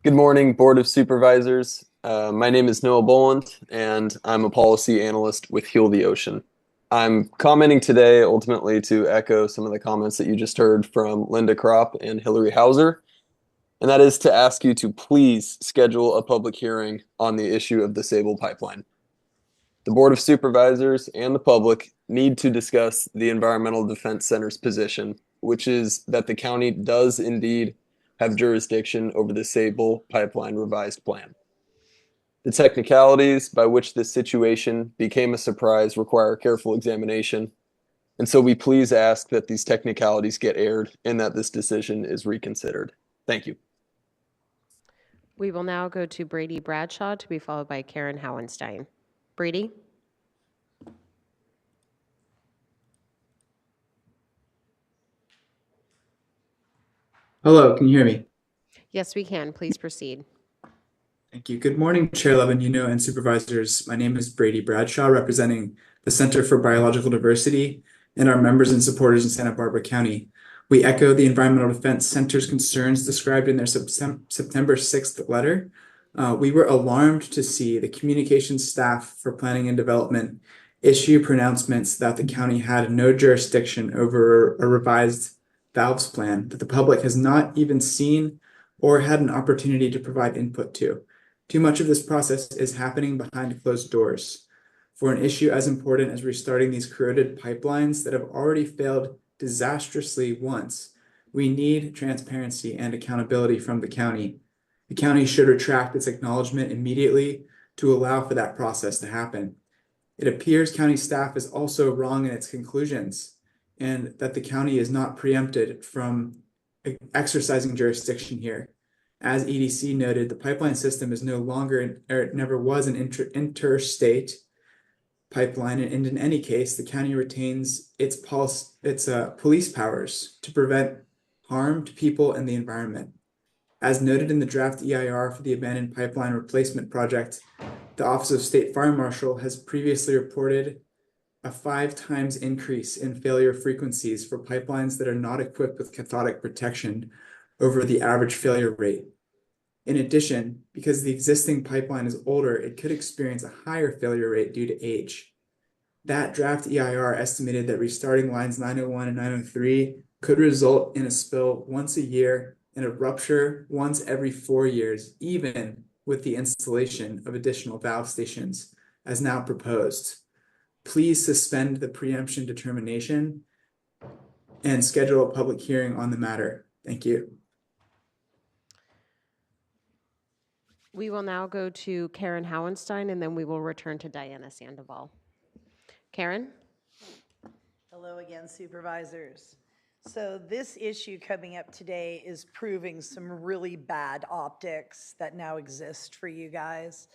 Speaker 10: Good morning, Board of Supervisors. My name is Noah Boland, and I'm a policy analyst with Heal the Ocean. I'm commenting today ultimately to echo some of the comments that you just heard from Linda Kropp and Hillary Hauser, and that is to ask you to please schedule a public hearing on the issue of the Sable Pipeline. The Board of Supervisors and the public need to discuss the Environmental Defense Center's position, which is that the county does indeed have jurisdiction over the Sable Pipeline revised plan. The technicalities by which this situation became a surprise require careful examination, and so we please ask that these technicalities get aired and that this decision is reconsidered. Thank you.
Speaker 2: We will now go to Brady Bradshaw, to be followed by Karen Howenstein. Brady?
Speaker 22: Hello, can you hear me?
Speaker 2: Yes, we can. Please proceed.
Speaker 22: Thank you. Good morning, Chair Lavadino and Supervisors. My name is Brady Bradshaw, representing the Center for Biological Diversity and our members and supporters in Santa Barbara County. We echo the Environmental Defense Center's concerns described in their September 6th letter. We were alarmed to see the communications staff for planning and development issue pronouncements that the county had no jurisdiction over a revised valves plan that the public has not even seen or had an opportunity to provide input to. Too much of this process is happening behind closed doors. For an issue as important as restarting these corroded pipelines that have already failed disastrously once, we need transparency and accountability from the county. The county should retract its acknowledgement immediately to allow for that process to happen. It appears county staff is also wrong in its conclusions and that the county is not preempted from exercising jurisdiction here. As EDC noted, the pipeline system is no longer, or it never was an interstate pipeline, and in any case, the county retains its police powers to prevent harm to people and the environment. As noted in the draft EIR for the abandoned pipeline replacement project, the Office of State Fire Marshal has previously reported a 5 times increase in failure frequencies for pipelines that are not equipped with cathodic protection over the average failure rate. In addition, because the existing pipeline is older, it could experience a higher failure rate due to age. That draft EIR estimated that restarting lines 901 and 903 could result in a spill once a year and a rupture once every 4 years, even with the installation of additional valve stations, as now proposed. Please suspend the preemption determination and schedule a public hearing on the matter. Thank you.
Speaker 2: We will now go to Karen Howenstein, and then we will return to Diana Sandoval. Karen?
Speaker 8: Hello again, supervisors. So this issue coming up today is proving some really bad optics that now exist for you guys.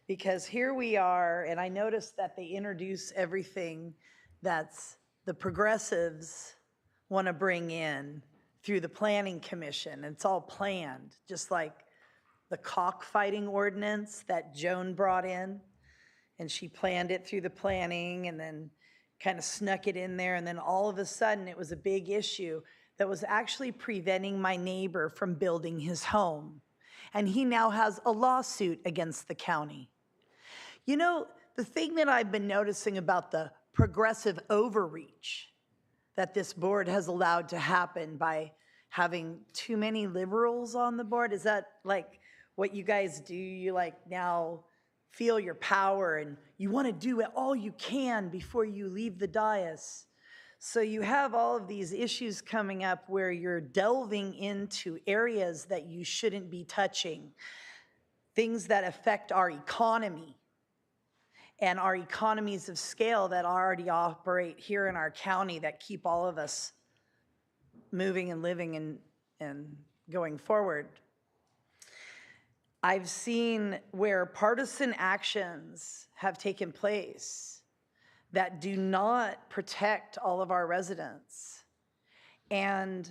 Speaker 8: Because here we are, and I noticed that they introduce everything that's the progressives want to bring in through the Planning Commission. It's all planned, just like the cockfighting ordinance that Joan brought in. And she planned it through the planning and then kind of snuck it in there. And then all of a sudden, it was a big issue that was actually preventing my neighbor from building his home. And he now has a lawsuit against the county. You know, the thing that I've been noticing about the progressive overreach that this board has allowed to happen by having too many liberals on the board, is that like what you guys do? You like now feel your power and you want to do all you can before you leave the dais. So you have all of these issues coming up where you're delving into areas that you shouldn't be touching, things that affect our economy and our economies of scale that already operate here in our county that keep all of us moving and living and going forward. I've seen where partisan actions have taken place that do not protect all of our residents. And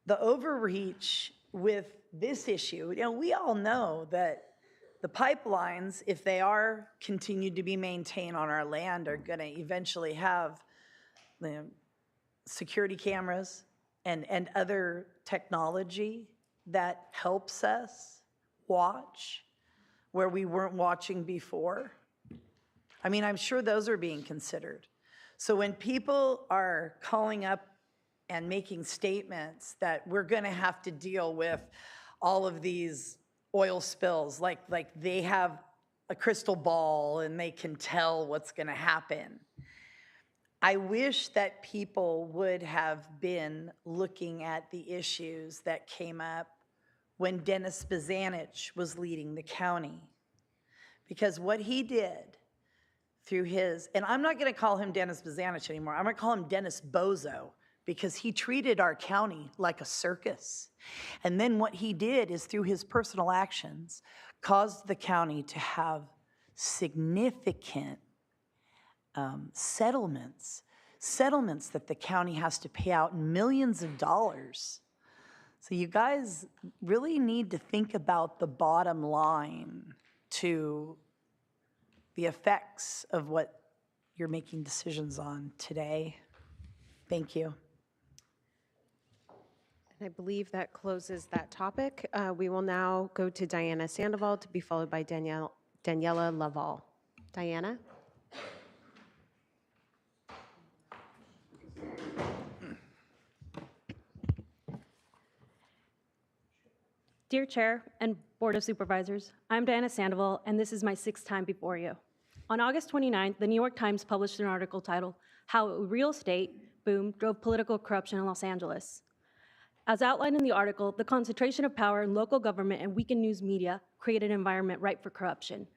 Speaker 8: the overreach with this issue, you know, we all know that the pipelines, if they are continued to be maintained on our land, are going to eventually have security cameras and other technology that helps us watch where we weren't watching before. I mean, I'm sure those are being considered. So when people are calling up and making statements that we're going to have to deal with all of these oil spills, like they have a crystal ball and they can tell what's going to happen. I wish that people would have been looking at the issues that came up when Dennis Bozanich was leading the county. Because what he did through his, and I'm not going to call him Dennis Bozanich anymore, I'm going to call him Dennis Bozo, because he treated our county like a circus. And then what he did is through his personal actions caused the county to have significant settlements that the county has to pay out in millions of dollars. So you guys really need to think about the bottom line to the effects of what you're making decisions on today. Thank you.
Speaker 2: And I believe that closes that topic. We will now go to Diana Sandoval to be followed by Daniela Laval. Diana?
Speaker 12: Dear Chair and Board of Supervisors, I'm Diana Sandoval, and this is my 6th time before you. On August 29th, the New York Times published an article titled, How a Real Estate Boom Drove Political Corruption in Los Angeles. As outlined in the article, the concentration of power in local government and weakened news media created an environment ripe for corruption.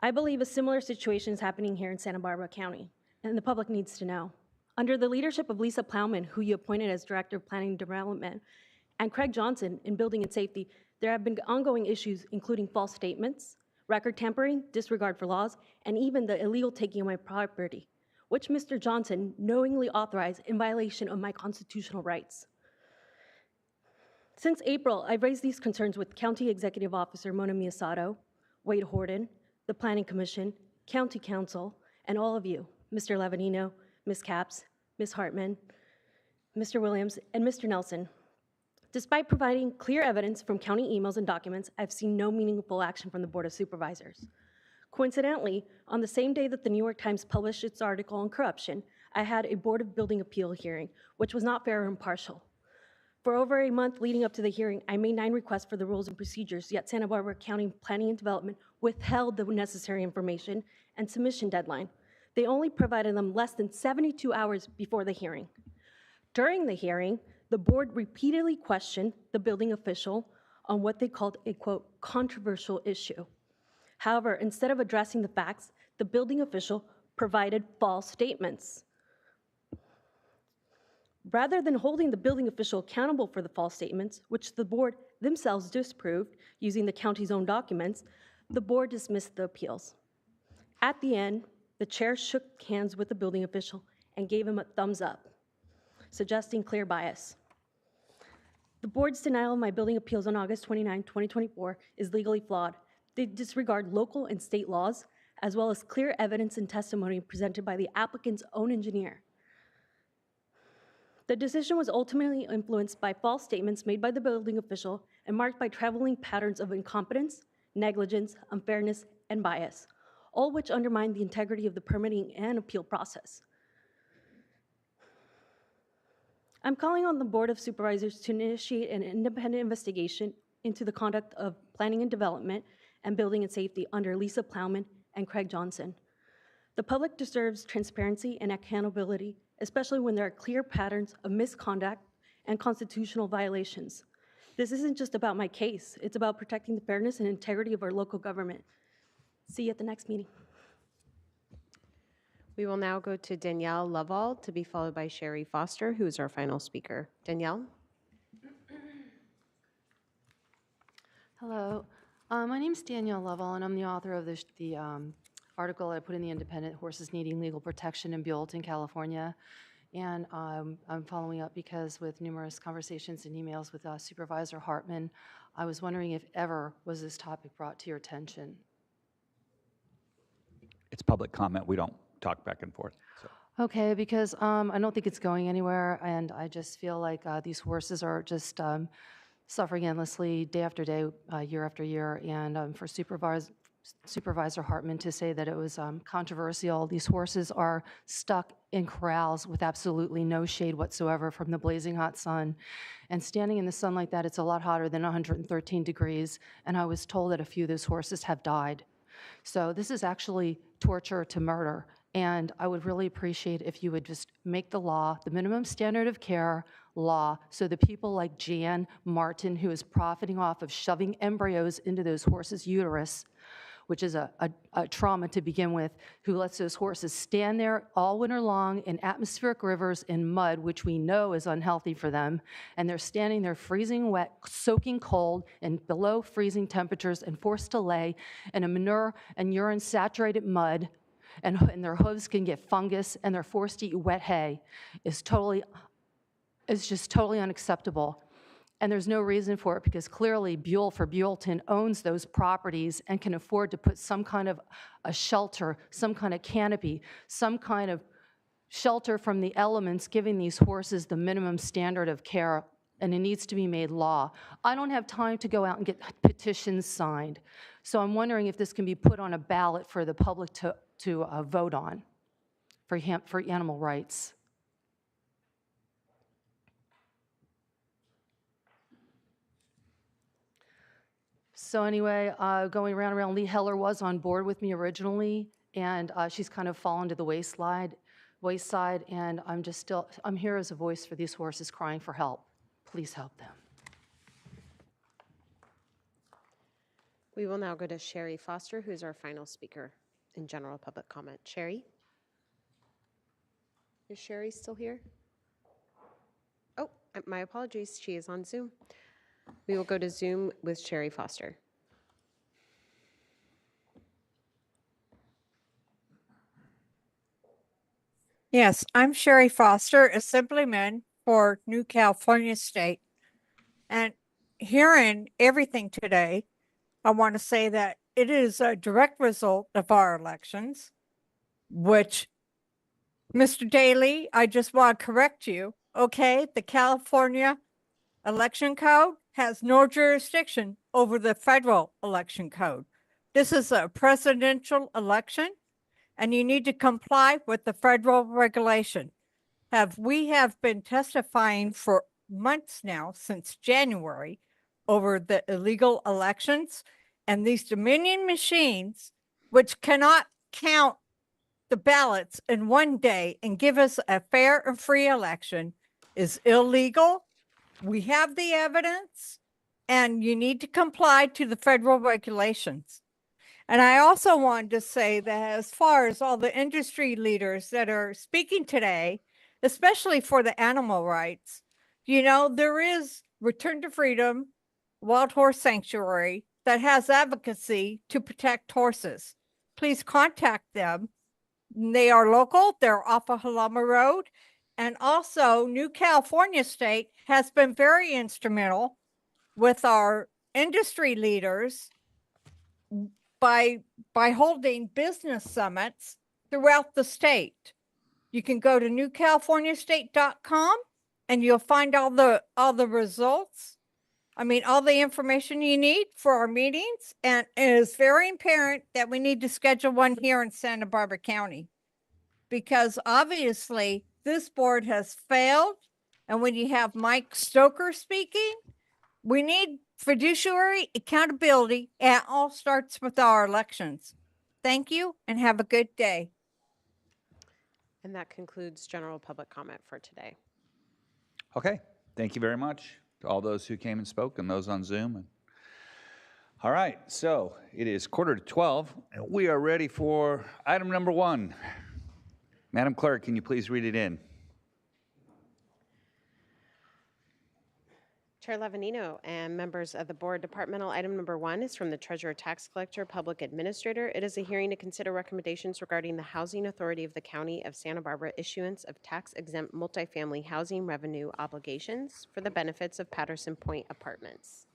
Speaker 12: I believe a similar situation is happening here in Santa Barbara County, and the public needs to know. Under the leadership of Lisa Plowman, who you appointed as Director of Planning and Development, and Craig Johnson in Building and Safety, there have been ongoing issues including false statements, record tampering, disregard for laws, and even the illegal taking of my property, which Mr. Johnson knowingly authorized in violation of my constitutional rights. Since April, I've raised these concerns with County Executive Officer Mona Miyasato, Wade Horton, the Planning Commission, County Council, and all of you, Mr. Lavanino, Ms. Capps, Ms. Hartman, Mr. Williams, and Mr. Nelson. Despite providing clear evidence from county emails and documents, I've seen no meaningful action from the Board of Supervisors. Coincidentally, on the same day that the New York Times published its article on corruption, I had a Board of Building appeal hearing, which was not fair or impartial. For over a month leading up to the hearing, I made 9 requests for the rules and procedures, yet Santa Barbara County Planning and Development withheld the necessary information and submission deadline. They only provided them less than 72 hours before the hearing. During the hearing, the board repeatedly questioned the building official on what they called a, quote, controversial issue. However, instead of addressing the facts, the building official provided false statements. Rather than holding the building official accountable for the false statements, which the board themselves disproved using the county's own documents, the board dismissed the appeals. At the end, the chair shook hands with the building official and gave him a thumbs up, suggesting clear bias. The board's denial of my building appeals on August 29, 2024 is legally flawed. They disregard local and state laws, as well as clear evidence and testimony presented by the applicant's own engineer. The decision was ultimately influenced by false statements made by the building official and marked by traveling patterns of incompetence, negligence, unfairness, and bias, all which undermine the integrity of the permitting and appeal process. I'm calling on the Board of Supervisors to initiate an independent investigation into the conduct of planning and development and building and safety under Lisa Plowman and Craig Johnson. The public deserves transparency and accountability, especially when there are clear patterns of misconduct and constitutional violations. This isn't just about my case, it's about protecting the fairness and integrity of our local government. See you at the next meeting.
Speaker 2: We will now go to Danielle Laval to be followed by Sherry Foster, who is our final speaker. Danielle?
Speaker 13: Hello, my name is Danielle Lovell, and I'm the author of the article I put in the Independent, Horses Needing Legal Protection in Buellton, California. And I'm following up because with numerous conversations and emails with Supervisor Hartman, I was wondering if ever was this topic brought to your attention.
Speaker 18: It's public comment. We don't talk back and forth. So.
Speaker 13: Okay, because I don't think it's going anywhere, and I just feel like these horses are just suffering endlessly day after day, year after year, and for Supervisor Hartman to say that it was controversial. These horses are stuck in corrals with absolutely no shade whatsoever from the blazing hot sun. And standing in the sun like that, it's a lot hotter than 113 degrees, and I was told that a few of those horses have died. So this is actually torture to murder. And I would really appreciate if you would just make the law, the minimum standard of care law, so the people like Jan Martin, who is profiting off of shoving embryos into those horses' uterus, which is a trauma to begin with, who lets those horses stand there all winter long in atmospheric rivers in mud, which we know is unhealthy for them, and they're standing there freezing wet, soaking cold, and below freezing temperatures, and forced to lay in a manure and urine-saturated mud, and their hooves can get fungus, and they're forced to eat wet hay, is just totally unacceptable. And there's no reason for it, because clearly Buellton owns those properties and can afford to put some kind of a shelter, some kind of canopy, some kind of shelter from the elements, giving these horses the minimum standard of care, and it needs to be made law. I don't have time to go out and get petitions signed. So I'm wondering if this can be put on a ballot for the public to vote on for animal rights. So anyway, going around, Lee Heller was on board with me originally, and she's kind of fallen to the wayside, and I'm here as a voice for these horses crying for help. Please help them.
Speaker 2: We will now go to Sherry Foster, who's our final speaker in general public comment. Sherry? Is Sherry still here? Oh, my apologies. She is on Zoom. We will go to Zoom with Sherry Foster.
Speaker 1: Yes, I'm Sherry Foster, Assemblyman for New California State. And hearing everything today, I want to say that it is a direct result of our elections, which, Mr. Daly, I just want to correct you. Okay, the California Election Code has no jurisdiction over the federal election code. This is a presidential election, and you need to comply with the federal regulation. We have been testifying for months now, since January, over the illegal elections, and these Dominion machines, which cannot count the ballots in one day and give us a fair and free election, is illegal. We have the evidence, and you need to comply to the federal regulations. And I also wanted to say that as far as all the industry leaders that are speaking today, especially for the animal rights, there is Return to Freedom Wild Horse Sanctuary that has advocacy to protect horses. Please contact them. They are local. They're off of Halama Road. And also, New California State has been very instrumental with our industry leaders by holding business summits throughout the state. You can go to newcaliforniastate.com and you'll find all the results. I mean, all the information you need for our meetings. And it is very apparent that we need to schedule one here in Santa Barbara County, because obviously this board has failed. And when you have Mike Stoker speaking, we need fiduciary accountability, and it all starts with our elections. Thank you and have a good day.
Speaker 2: And that concludes general public comment for today.
Speaker 18: Okay, thank you very much to all those who came and spoke and those on Zoom. All right, so it is 11:45, and we are ready for item number 1. Madam Clerk, can you please read it in?
Speaker 2: Chair Lavanino and members of the board, departmental item number 1 is from the Treasurer, Tax Collector, Public Administrator. It is a hearing to consider recommendations regarding the Housing Authority of the County of Santa Barbara issuance of tax-exempt multifamily housing revenue obligations for the benefits of Patterson Point Apartments.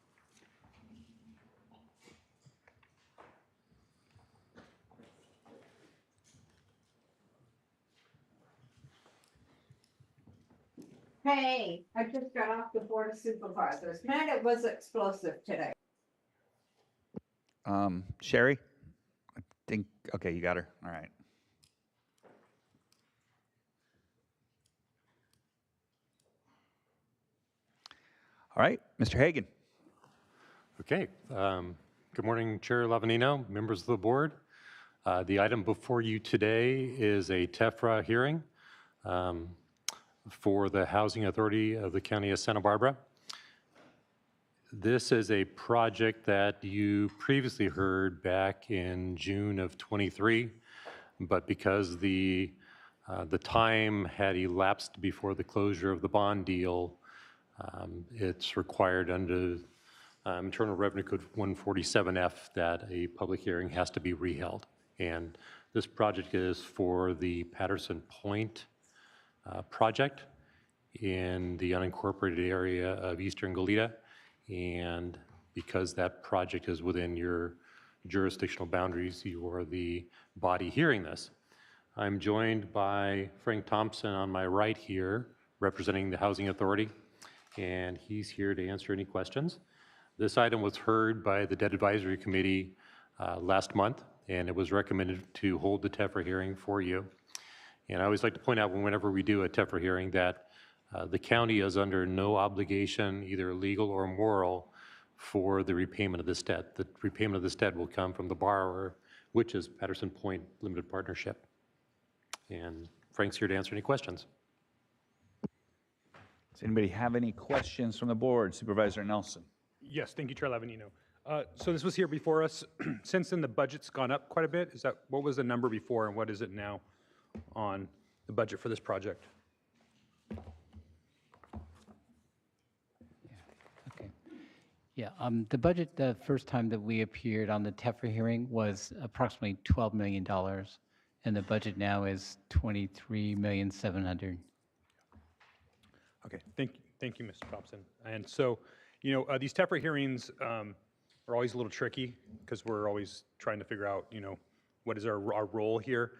Speaker 1: Hey, I just got off the Board of Supervisors. Man, it was explosive today.
Speaker 18: Sherry? I think, okay, you got her. All right. All right, Mr. Hagan.
Speaker 14: Okay. Good morning, Chair Lavanino, members of the board. The item before you today is a TEFRA hearing for the Housing Authority of the County of Santa Barbara. This is a project that you previously heard back in June of 23, but because the time had elapsed before the closure of the bond deal, it's required under Internal Revenue Code 147F that a public hearing has to be reheld. And this project is for the Patterson Point project in the unincorporated area of Eastern Goleta. And because that project is within your jurisdictional boundaries, you are the body hearing this. I'm joined by Frank Thompson on my right here, representing the Housing Authority, and he's here to answer any questions. This item was heard by the Debt Advisory Committee last month, and it was recommended to hold the TEFRA hearing for you. And I always like to point out whenever we do a TEFRA hearing that the county is under no obligation, either legal or moral, for the repayment of this debt. The repayment of this debt will come from the borrower, which is Patterson Point Limited Partnership. And Frank's here to answer any questions.
Speaker 18: Does anybody have any questions from the board? Supervisor Nelson.
Speaker 7: Yes, thank you, Chair Lavanino. So this was here before us. Since then, the budget's gone up quite a bit. Is that, what was the number before and what is it now on the budget for this project?
Speaker 9: Yeah, the budget the first time that we appeared on the TEFRA hearing was approximately $12 million, and the budget now is $23,700,000.
Speaker 7: Okay, thank you, Mr. Thompson. And so, you know, these TEFRA hearings are always a little tricky because we're always trying to figure out, you know, what is our role here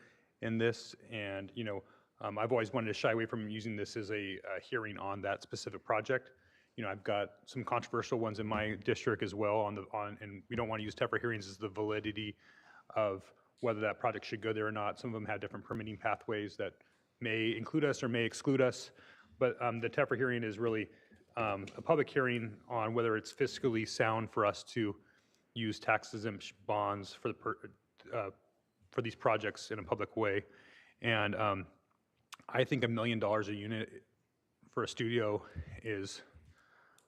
Speaker 7: in this. And, you know, I've always wanted to shy away from using this as a hearing on that specific project. You know, I've got some controversial ones in my district as well and we don't want to use TEFRA hearings as the validity of whether that project should go there or not. Some of them have different permitting pathways that may include us or may exclude us. But the TEFRA hearing is really a public hearing on whether it's fiscally sound for us to use tax exempt bonds for these projects in a public way. And I think $1 million a unit for a studio is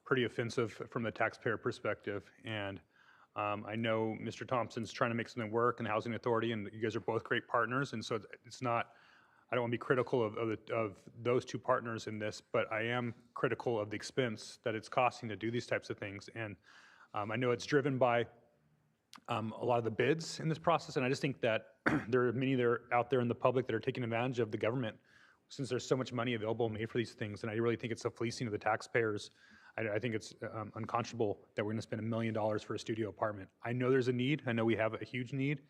Speaker 7: pretty offensive from the taxpayer perspective. And I know Mr. Thompson's trying to make something work in the Housing Authority, and you guys are both great partners. And so it's not, I don't want to be critical of those two partners in this, but I am critical of the expense that it's costing to do these types of things. And I know it's driven by a lot of the bids in this process, and I just think that there are many that are out there in the public that are taking advantage of the government since there's so much money available made for these things. And I really think it's a fleecing of the taxpayers. I think it's unconscionable that we're going to spend $1 million for a studio apartment. I know there's a need. I know we have a huge need.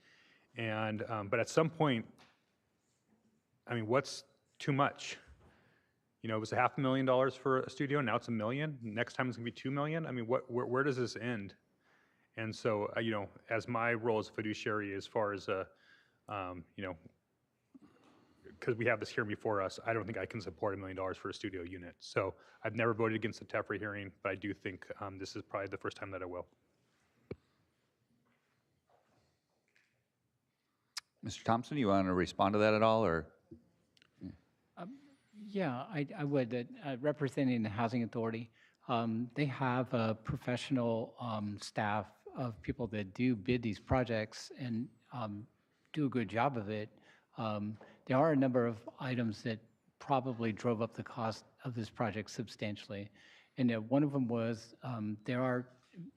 Speaker 7: And but at some point, I mean, what's too much? You know, it was $500,000 for a studio, now it's $1 million. Next time it's going to be $2 million. I mean, where does this end? And so, you know, as my role as a fiduciary, as far as you know, because we have this here before us, I don't think I can support $1 million for a studio unit. So I've never voted against the TEFRA hearing, but I do think this is probably the first time that I will.
Speaker 18: Mr. Thompson, you want to respond to that at all, or?
Speaker 9: Yeah, I would. Representing the Housing Authority, they have a professional staff of people that do bid these projects and do a good job of it. There are a number of items that probably drove up the cost of this project substantially. And one of them was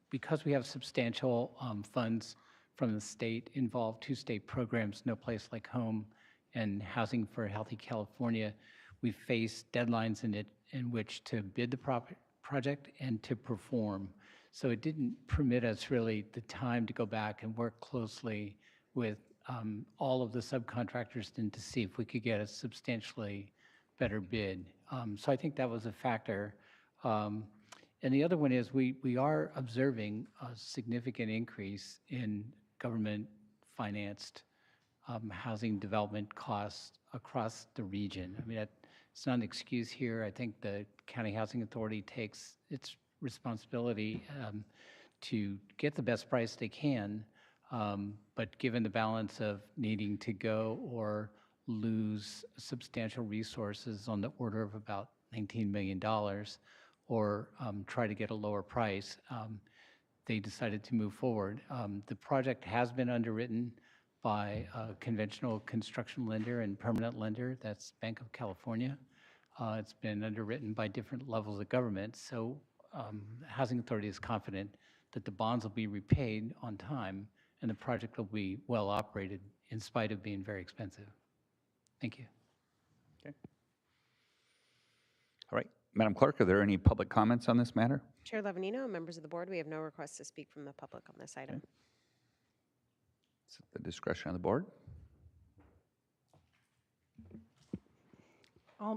Speaker 9: because we have substantial funds from the state involved, 2 state programs, No Place Like Home and Housing for a Healthy California, we faced deadlines in which to bid the project and to perform. So it didn't permit us really the time to go back and work closely with all of the subcontractors and to see if we could get a substantially better bid. So I think that was a factor. And the other one is we are observing a significant increase in government-financed housing development costs across the region. I mean, it's not an excuse here. I think the County Housing Authority takes its responsibility to get the best price they can. But given the balance of needing to go or lose substantial resources on the order of about $19 million or try to get a lower price, they decided to move forward. The project has been underwritten by a conventional construction lender and permanent lender, that's Bank of California. It's been underwritten by different levels of government. So the Housing Authority is confident that the bonds will be repaid on time and the project will be well operated in spite of being very expensive. Thank you.
Speaker 18: Okay. All right. Madam Clerk, are there any public comments on this matter?
Speaker 2: Chair Lavanino, members of the board, we have no requests to speak from the public on this item.
Speaker 18: It's at the discretion of the board.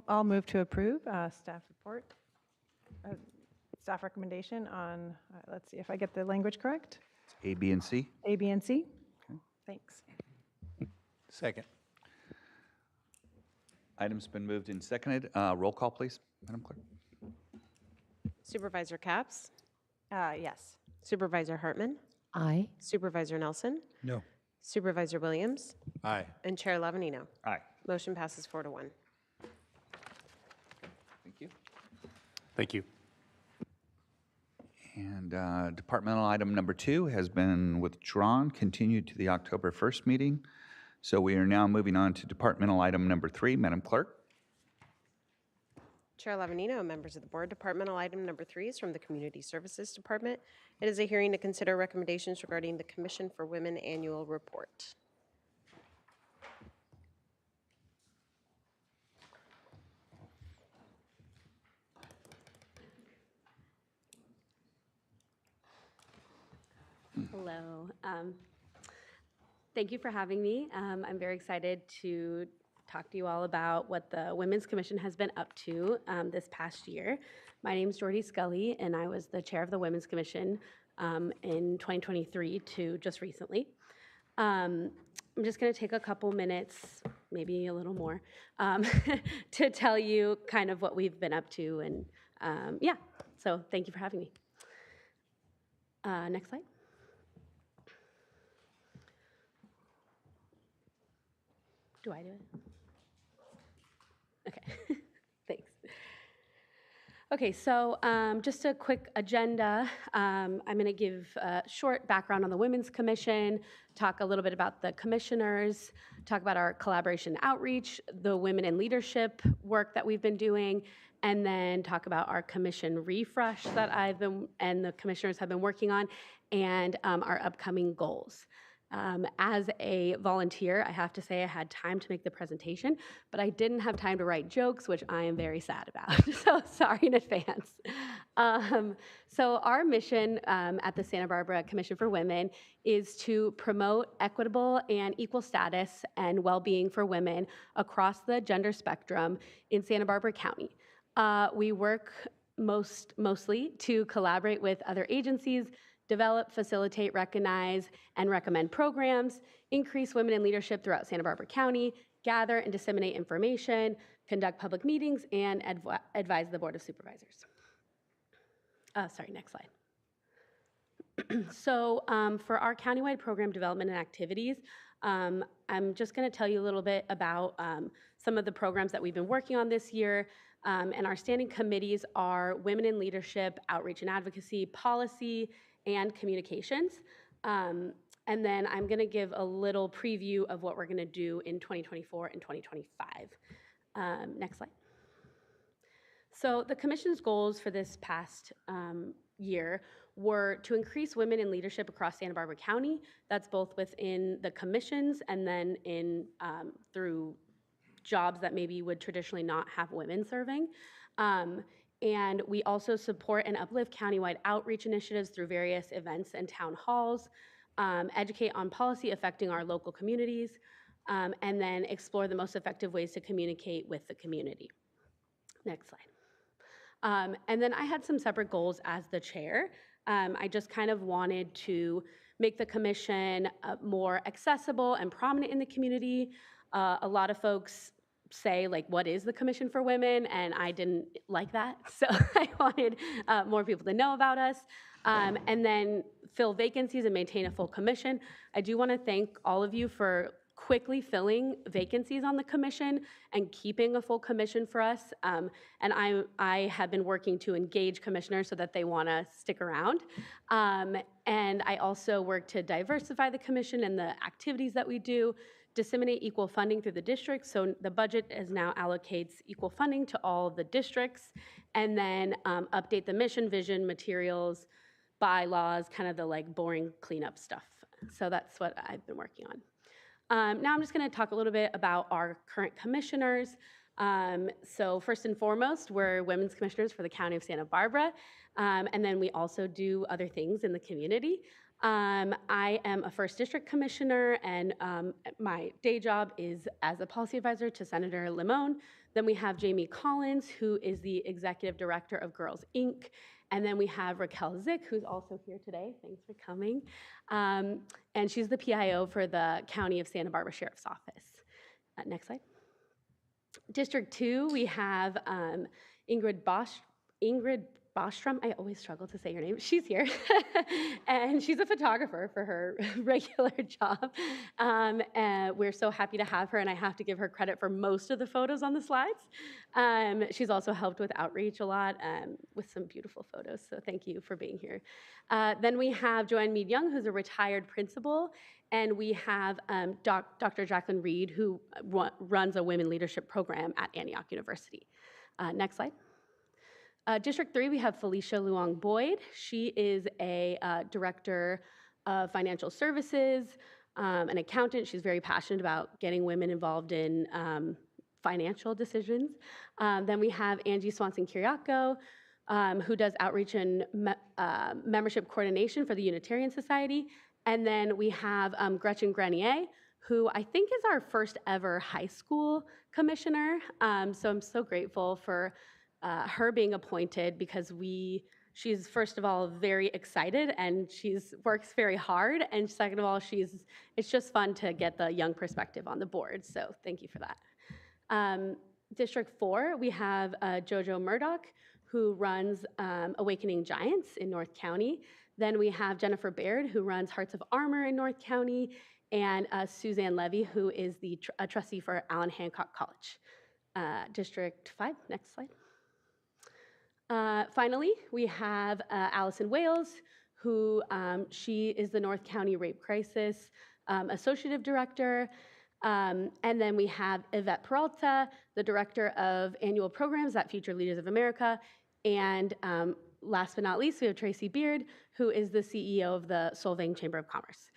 Speaker 5: I'll move to approve staff report, staff recommendation on, let's see if I get the language correct,
Speaker 18: A, B, and C.
Speaker 5: A, B, and C. Thanks.
Speaker 6: Second.
Speaker 18: Item's been moved and seconded. Roll call, please, Madam Clerk.
Speaker 2: Supervisor Capps?
Speaker 5: Yes.
Speaker 2: Supervisor Hartman?
Speaker 11: Aye.
Speaker 2: Supervisor Nelson?
Speaker 7: No.
Speaker 2: Supervisor Williams?
Speaker 6: Aye.
Speaker 2: And Chair Lavanino?
Speaker 18: Aye.
Speaker 2: Motion passes 4-1.
Speaker 18: Thank you.
Speaker 7: Thank you.
Speaker 18: And departmental item number 2 has been withdrawn, continued to the October 1st meeting. So we are now moving on to departmental item number 3. Madam Clerk.
Speaker 2: Chair Lavanino, members of the board, departmental item number 3 is from the Community Services Department. It is a hearing to consider recommendations regarding the Commission for Women Annual Report.
Speaker 15: Hello. Thank you for having me. I'm very excited to talk to you all about what the Women's Commission has been up to this past year. My name is Jordy Scully, and I was the chair of the Women's Commission in 2023 to just recently. I'm just going to take a couple minutes, maybe a little more, to tell you kind of what we've been up to. And yeah, so thank you for having me. Next slide. Do I do it? Okay, thanks. Okay, so just a quick agenda. I'm going to give a short background on the Women's Commission, talk a little bit about the commissioners, talk about our collaboration outreach, the women in leadership work that we've been doing, and then talk about our commission refresh that I've been and the commissioners have been working on, and our upcoming goals. As a volunteer, I have to say I had time to make the presentation, but I didn't have time to write jokes, which I am very sad about. So sorry in advance. So our mission at the Santa Barbara Commission for Women is to promote equitable and equal status and well-being for women across the gender spectrum in Santa Barbara County. We work mostly to collaborate with other agencies, develop, facilitate, recognize, and recommend programs, increase women in leadership throughout Santa Barbara County, gather and disseminate information, conduct public meetings, and advise the Board of Supervisors. Sorry, next slide. So for our countywide program development and activities, I'm just going to tell you a little bit about some of the programs that we've been working on this year. And our standing committees are Women in Leadership, Outreach and Advocacy, Policy, and Communications. And then I'm going to give a little preview of what we're going to do in 2024 and 2025. Next slide. So the Commission's goals for this past year were to increase women in leadership across Santa Barbara County. That's both within the commissions and then in through jobs that maybe would traditionally not have women serving. And we also support and uplift countywide outreach initiatives through various events and town halls, educate on policy affecting our local communities, and then explore the most effective ways to communicate with the community. Next slide. And then I had some separate goals as the chair. I just kind of wanted to make the commission more accessible and prominent in the community. A lot of folks say, like, what is the Commission for Women? And I didn't like that. So I wanted more people to know about us. And then fill vacancies and maintain a full commission. I do want to thank all of you for quickly filling vacancies on the commission and keeping a full commission for us. And I have been working to engage commissioners so that they want to stick around. And I also work to diversify the commission and the activities that we do, disseminate equal funding through the districts. So the budget is now allocates equal funding to all the districts, and then update the mission, vision, materials, bylaws, kind of the like boring cleanup stuff. So that's what I've been working on. Now I'm just going to talk a little bit about our current commissioners. So first and foremost, we're women's commissioners for the County of Santa Barbara, and then we also do other things in the community. I am a first district commissioner, and my day job is as a policy advisor to Senator Limon, Then we have Jamie Collins, who is the executive director of Girls Inc. And then we have Raquel Zick, who's also here today. Thanks for coming. And she's the PIO for the County of Santa Barbara Sheriff's Office. Next slide. District 2, we have Ingrid Bostrom. I always struggle to say your name. She's here. And she's a photographer for her regular job. And we're so happy to have her, and I have to give her credit for most of the photos on the slides. She's also helped with outreach a lot with some beautiful photos, so thank you for being here. Then we have Joanne Mead Young, who's a retired principal, and we have Dr. Jacqueline Reed, who runs a women leadership program at Antioch University. Next slide. District 3, we have Felicia Luong Boyd. She is a director of financial services, an accountant. She's very passionate about getting women involved in financial decisions. Then we have Angie Swanson-Kiriakou, who does outreach and membership coordination for the Unitarian Society. And then we have Gretchen Grenier, who I think is our first ever high school commissioner. So I'm so grateful for her being appointed, because she's first of all very excited, and works very hard, and second of all, it's just fun to get the young perspective on the board, so thank you for that. District 4, we have Jojo Murdoch, who runs Awakening Giants in North County. Then we have Jennifer Baird, who runs Hearts of Armor in North County, and Suzanne Levy, who is a trustee for Allen Hancock College. District 5, next slide. Finally, we have Allison Wales, who she is the North County Rape Crisis Associative Director. And then we have Yvette Peralta, the Director of Annual Programs at Future Leaders of America. And last but not least, we have Tracy Beard, who is the CEO of the Solvang Chamber of Commerce.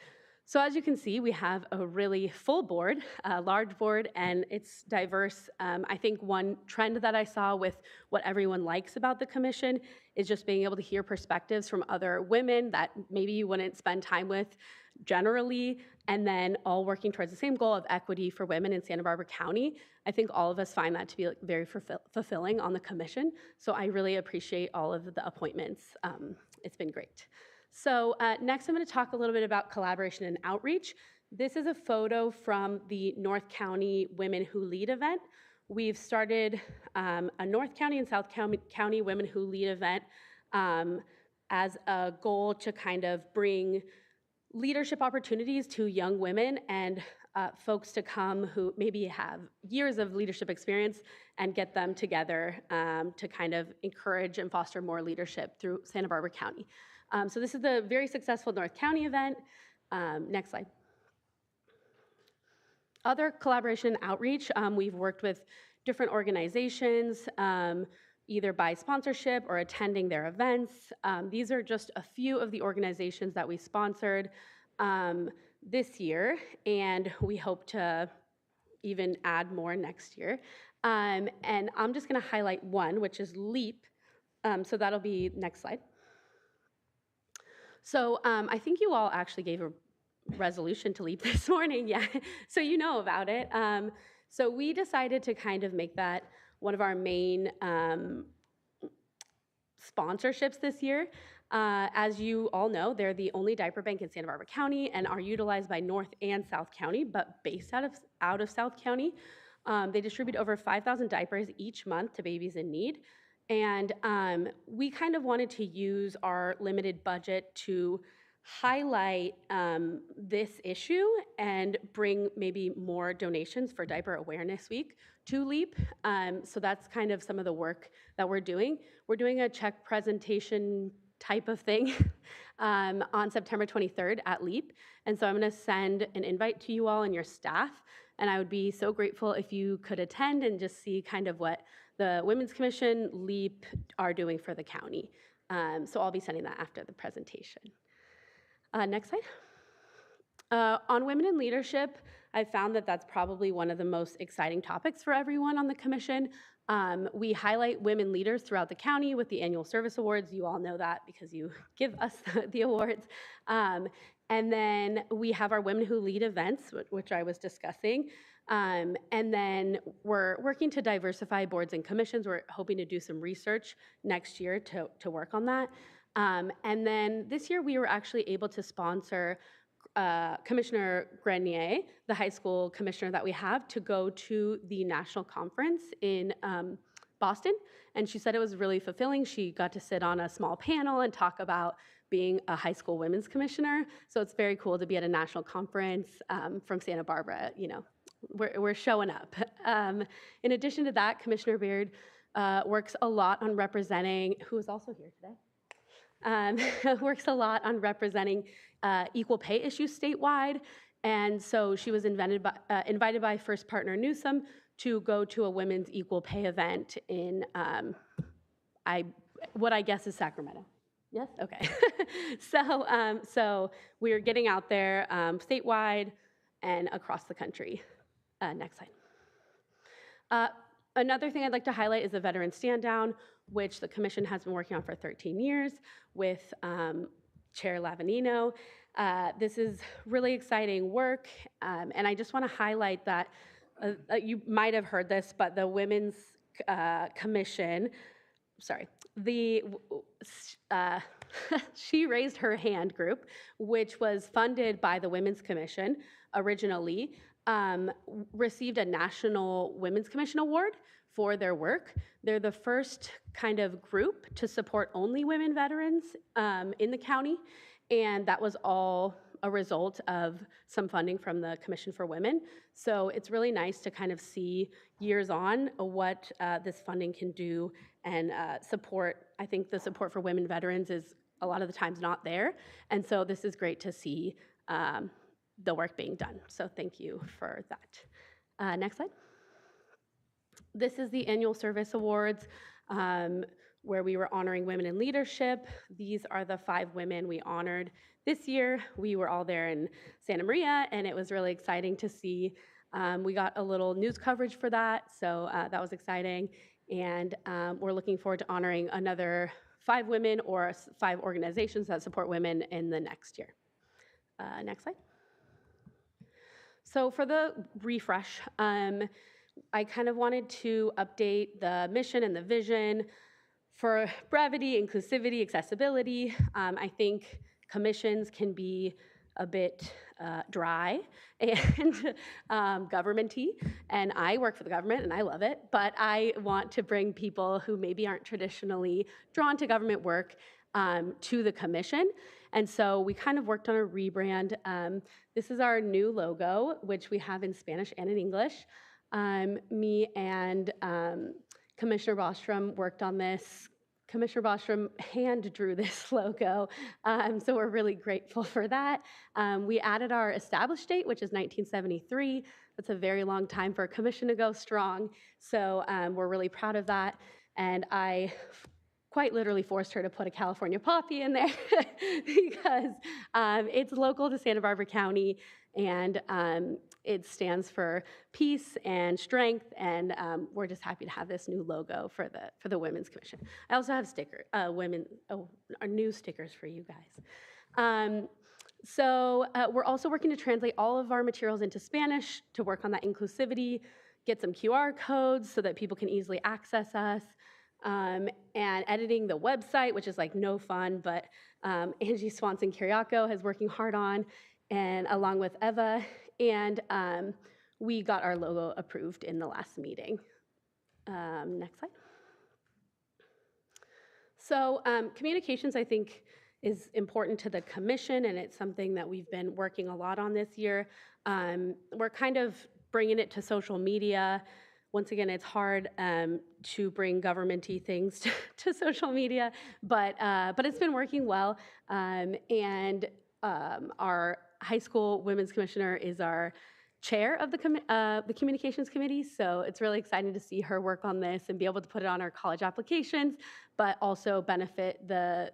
Speaker 15: So as you can see, we have a really full board, a large board, and it's diverse. I think one trend that I saw with what everyone likes about the commission is just being able to hear perspectives from other women that maybe you wouldn't spend time with generally, and then all working towards the same goal of equity for women in Santa Barbara County. I think all of us find that to be very fulfilling on the commission. So I really appreciate all of the appointments. It's been great. So next I'm going to talk a little bit about collaboration and outreach. This is a photo from the North County Women Who Lead event. We've started a North County and South County Women Who Lead event as a goal to kind of bring leadership opportunities to young women and folks to come who maybe have years of leadership experience, and get them together to kind of encourage and foster more leadership through Santa Barbara County. So this is the very successful North County event. Next slide. Other collaboration outreach, we've worked with different organizations, either by sponsorship or attending their events. These are just a few of the organizations that we sponsored this year, and we hope to even add more next year. And I'm just gonna highlight one, which is LEAP. So that'll be next slide. So I think you all actually gave a resolution to LEAP this morning, yeah, so you know about it. So we decided to kind of make that one of our main sponsorships this year. As you all know, they're the only diaper bank in Santa Barbara County and are utilized by North and South County, but based out of South County. They distribute over 5,000 diapers each month to babies in need. And we kind of wanted to use our limited budget to highlight this issue and bring maybe more donations for Diaper Awareness Week to LEAP. So that's kind of some of the work that we're doing. We're doing a check presentation type of thing on September 23rd at LEAP. And so I'm gonna send an invite to you all and your staff. And I would be so grateful if you could attend and just see kind of what the Women's Commission, LEAP are doing for the county. So I'll be sending that after the presentation. Next slide. On women in leadership, I found that that's probably one of the most exciting topics for everyone on the commission. We highlight women leaders throughout the county with the annual service awards. You all know that because you give us the awards. And then we have our Women Who Lead events, which I was discussing. And then we're working to diversify boards and commissions. We're hoping to do some research next year to work on that. And then this year we were actually able to sponsor Commissioner Grenier, the high school commissioner that we have, to go to the national conference in Boston. And she said it was really fulfilling. She got to sit on a small panel and talk about being a high school women's commissioner. So it's very cool to be at a national conference from Santa Barbara. You know, we're showing up. In addition to that, Commissioner Beard works a lot on representing, who is also here today, works a lot on representing equal pay issues statewide. And so she was invited by First Partner Newsom to go to a women's equal pay event in what I guess is Sacramento. Yes? Okay. So we're getting out there statewide and across the country. Next slide. Another thing I'd like to highlight is the Veteran Stand Down, which the commission has been working on for 13 years with Chair Lavanino. This is really exciting work, and I just want to highlight that you might have heard this, but the Women's Commission, She Raised Her Hand group, which was funded by the Women's Commission originally, received a National Women's Commission Award for their work. They're the first kind of group to support only women veterans in the county, and that was all a result of some funding from the Commission for Women. So it's really nice to kind of see years on what this funding can do and support. I think the support for women veterans is a lot of the times not there. And so this is great to see the work being done. So thank you for that. Next slide. This is the annual service awards where we were honoring women in leadership. These are the 5 women we honored this year. We were all there in Santa Maria, and it was really exciting to see. We got a little news coverage for that, so that was exciting. And we're looking forward to honoring another 5 women or 5 organizations that support women in the next year. Next slide. So for the refresh, I kind of wanted to update the mission and the vision for brevity, inclusivity, accessibility. I think commissions can be a bit dry and government-y, and I work for the government and I love it, but I want to bring people who maybe aren't traditionally drawn to government work to the commission. And so we kind of worked on a rebrand. This is our new logo, which we have in Spanish and in English. Me and Commissioner Bostrom worked on this. Commissioner Bostrom hand drew this logo, so we're really grateful for that. We added our established date, which is 1973. That's a very long time for a commission to go strong, so we're really proud of that. And I quite literally forced her to put a California poppy in there because it's local to Santa Barbara County, and it stands for peace and strength, and we're just happy to have this new logo for the Women's Commission. I also have our new stickers for you guys. So we're also working to translate all of our materials into Spanish to work on that inclusivity, get some QR codes so that people can easily access us, and editing the website, which is like no fun, but Angie Swanson-Kiriakou is working hard on, and along with Eva, and we got our logo approved in the last meeting. Next slide. So communications, I think, is important to the commission, and it's something that we've been working a lot on this year. We're kind of bringing it to social media. Once again, it's hard to bring government-y things to social media, but it's been working well. And our high school women's commissioner is our chair of the communications committee, so it's really exciting to see her work on this and be able to put it on our college applications, but also benefit the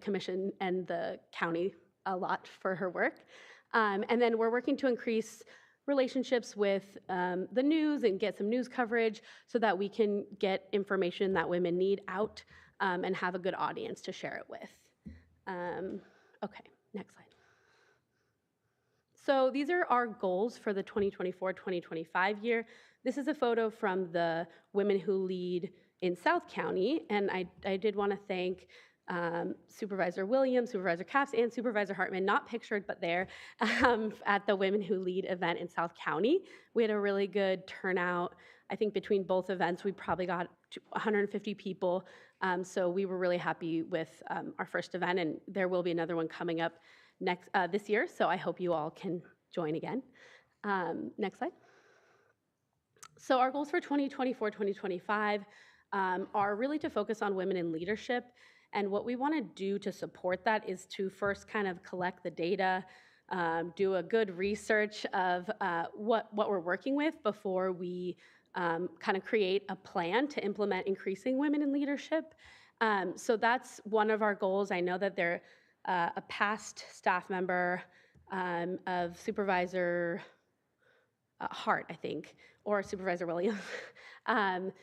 Speaker 15: commission and the county a lot for her work. And then we're working to increase relationships with the news and get some news coverage so that we can get information that women need out and have a good audience to share it with. Okay, next slide. So these are our goals for the 2024-2025 year. This is a photo from the Women Who Lead in South County, and I did want to thank Supervisor Williams, Supervisor Capps, and Supervisor Hartman, not pictured, but there, at the Women Who Lead event in South County. We had a really good turnout. I think between both events, we probably got 150 people. So we were really happy with our first event, and there will be another one coming up this year, so I hope you all can join again. Next slide. So our goals for 2024-2025 are really to focus on women in leadership. And what we want to do to support that is to first kind of collect the data, do a good research of what we're working with before we kind of create a plan to implement increasing women in leadership. So that's one of our goals. I know that there a past staff member of Supervisor Hart, I think, or Supervisor Williams, had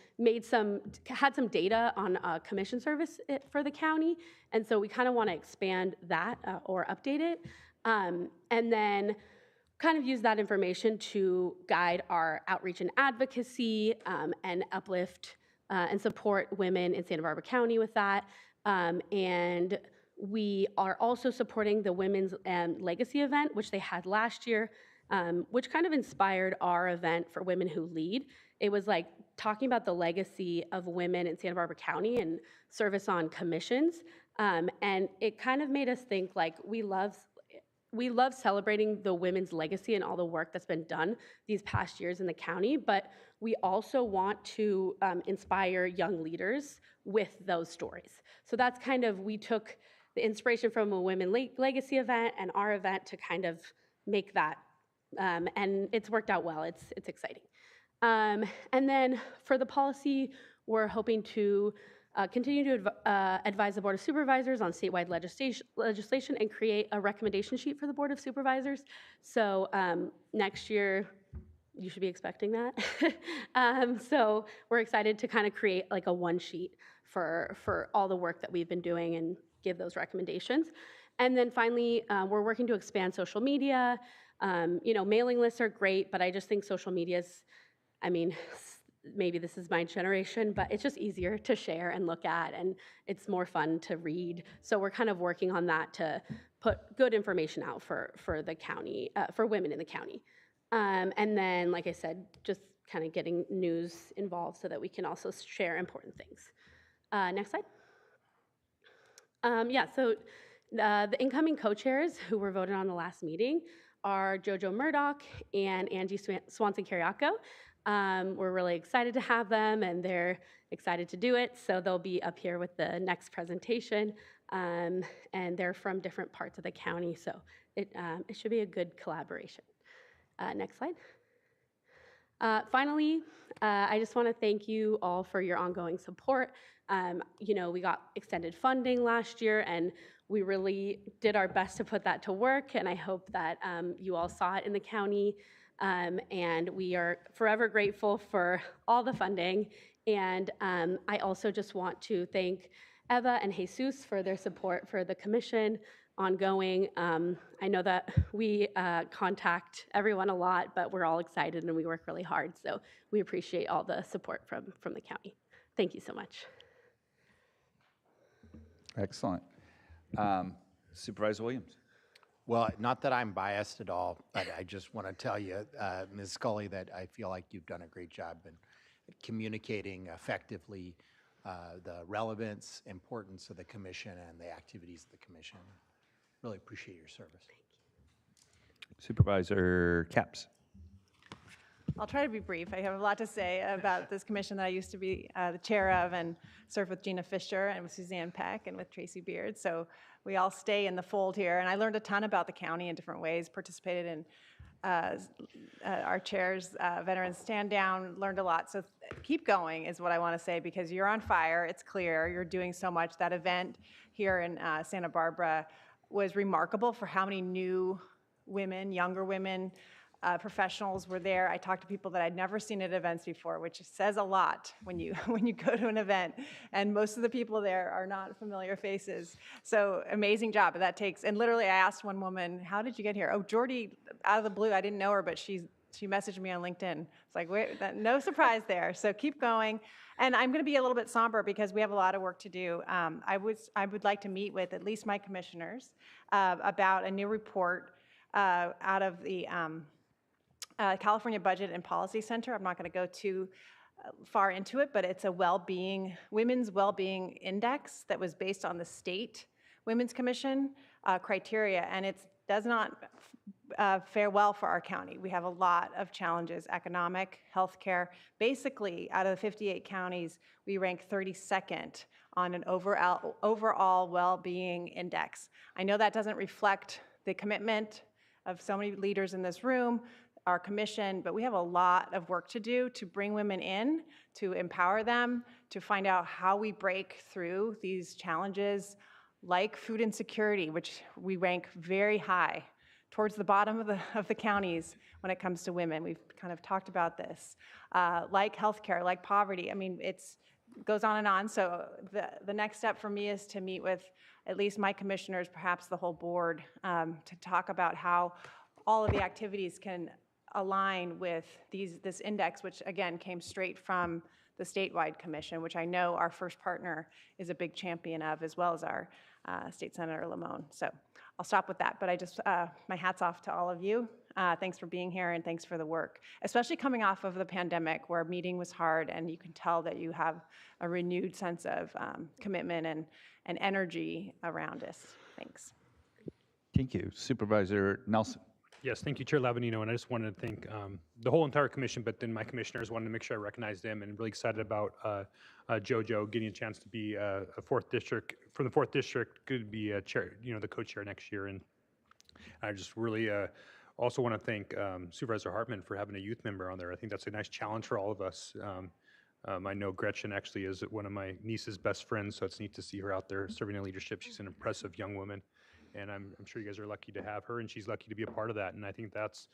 Speaker 15: some data on commission service for the county, and so we kind of want to expand that or update it, and then kind of use that information to guide our outreach and advocacy and uplift and support women in Santa Barbara County with that. And we are also supporting the Women's Legacy event, which they had last year, which kind of inspired our event for Women Who Lead. It was like talking about the legacy of women in Santa Barbara County and service on commissions. And it kind of made us think like we love celebrating the women's legacy and all the work that's been done these past years in the county, but we also want to inspire young leaders with those stories. So that's kind of, we took the inspiration from a Women Legacy event and our event to kind of make that, and it's worked out well. It's exciting. And then for the policy, we're hoping to continue to advise the Board of Supervisors on statewide legislation and create a recommendation sheet for the Board of Supervisors. So next year, you should be expecting that. So we're excited to kind of create like a one sheet for all the work that we've been doing and give those recommendations. And then finally, we're working to expand social media. Mailing lists are great, but I just think social media is, maybe this is my generation, but it's just easier to share and look at, and it's more fun to read. So we're kind of working on that to put good information out for the county, for women in the county. And then, like I said, just kind of getting news involved so that we can also share important things. Next slide. So the incoming co-chairs who were voted on the last meeting are Jojo Murdoch and Angie Swanson-Cariaco. We're really excited to have them, and they're excited to do it. So they'll be up here with the next presentation, and they're from different parts of the county. So it should be a good collaboration. Next slide. Finally, I just want to thank you all for your ongoing support. We got extended funding last year, and we really did our best to put that to work, and I hope that you all saw it in the county. And we are forever grateful for all the funding. And I also just want to thank Eva and Jesus for their support for the commission ongoing. I know that we contact everyone a lot, but we're all excited and we work really hard. So we appreciate all the support from the county. Thank you so much.
Speaker 18: Excellent. Supervisor Williams.
Speaker 6: Well, not that I'm biased at all, but I just want to tell you, Ms. Scully, that I feel like you've done a great job in communicating effectively the relevance, importance of the commission and the activities of the commission. Really appreciate your service. Thank you.
Speaker 18: Supervisor Capps.
Speaker 5: I'll try to be brief. I have a lot to say about this commission that I used to be the chair of and served with Gina Fisher and with Suzanne Peck and with Tracy Beard. So we all stay in the fold here. And I learned a ton about the county in different ways, participated in our chair's veterans stand down, learned a lot. So keep going is what I want to say, because you're on fire. It's clear. You're doing so much. That event here in Santa Barbara was remarkable for how many new women, younger women, professionals were there. I talked to people that I'd never seen at events before, which says a lot when you when you go to an event. And most of the people there are not familiar faces. So amazing job. That takes. And literally, I asked one woman, "How did you get here?" Oh, Jordy, out of the blue. I didn't know her, but she messaged me on LinkedIn. It's like, wait, no surprise there. So keep going. And I'm going to be a little bit somber because we have a lot of work to do. I would like to meet with at least my commissioners about a new report out of the California Budget and Policy Center. I'm not going to go too far into it, but it's a women's well-being index that was based on the state Women's Commission criteria, and it does not fare well for our county. We have a lot of challenges: economic, healthcare. Basically, out of the 58 counties, we rank 32nd on an overall well-being index. I know that doesn't reflect the commitment of so many leaders in this room, our commission, but we have a lot of work to do to bring women in, to empower them, to find out how we break through these challenges like food insecurity, which we rank very high, towards the bottom of the counties when it comes to women. We've kind of talked about this. Like healthcare, like poverty. I mean, it goes on and on. So the next step for me is to meet with at least my commissioners, perhaps the whole board, to talk about how all of the activities can align with this index, which again came straight from the statewide commission, which I know our first partner is a big champion of, as well as our State Senator Lamone. So I'll stop with that, but I just, my hat's off to all of you. Thanks for being here and thanks for the work, especially coming off of the pandemic where meeting was hard, and you can tell that you have a renewed sense of commitment and energy around us. Thanks.
Speaker 18: Thank you. Supervisor Nelson.
Speaker 7: Yes, thank you, Chair Lavanino, and I just wanted to thank the whole entire commission, but then my commissioners, wanted to make sure I recognize them, and really excited about JoJo getting a chance to be a 4th district, from the 4th district, could be a chair, the co-chair next year. And I just really also want to thank Supervisor Hartman for having a youth member on there. I think that's a nice challenge for all of us. I know Gretchen actually is one of my niece's best friends, so it's neat to see her out there serving in leadership. She's an impressive young woman. And I'm sure you guys are lucky to have her, and she's lucky to be a part of that. And I think that's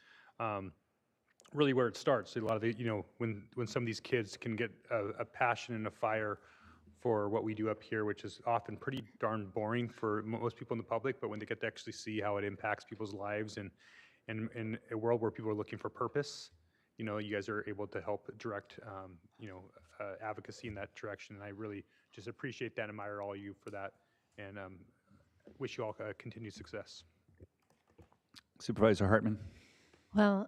Speaker 7: really where it starts. A lot of the, when some of these kids can get a passion and a fire for what we do up here, which is often pretty darn boring for most people in the public, but when they get to actually see how it impacts people's lives, and in a world where people are looking for purpose, you guys are able to help direct, advocacy in that direction. And I really just appreciate that, admire all of you for that, and wish you all continued success.
Speaker 18: Supervisor Hartman.
Speaker 11: Well,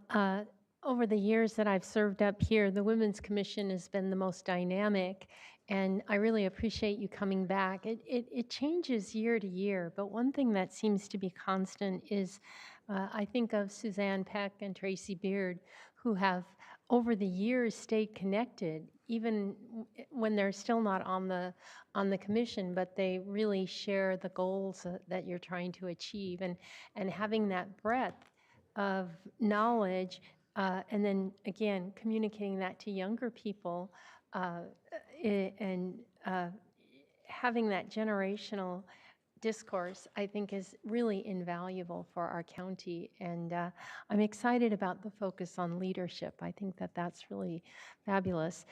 Speaker 11: over the years that I've served up here, the Women's Commission has been the most dynamic, and I really appreciate you coming back. It changes year to year, but one thing that seems to be constant is I think of Suzanne Peck and Tracy Beard, who have over the years stayed connected, even when they're still not on the commission, but they really share the goals that you're trying to achieve, and having that breadth of knowledge, and then again communicating that to younger people, and having that generational discourse, I think, is really invaluable for our county. And I'm excited about the focus on leadership. I think that that's really fabulous.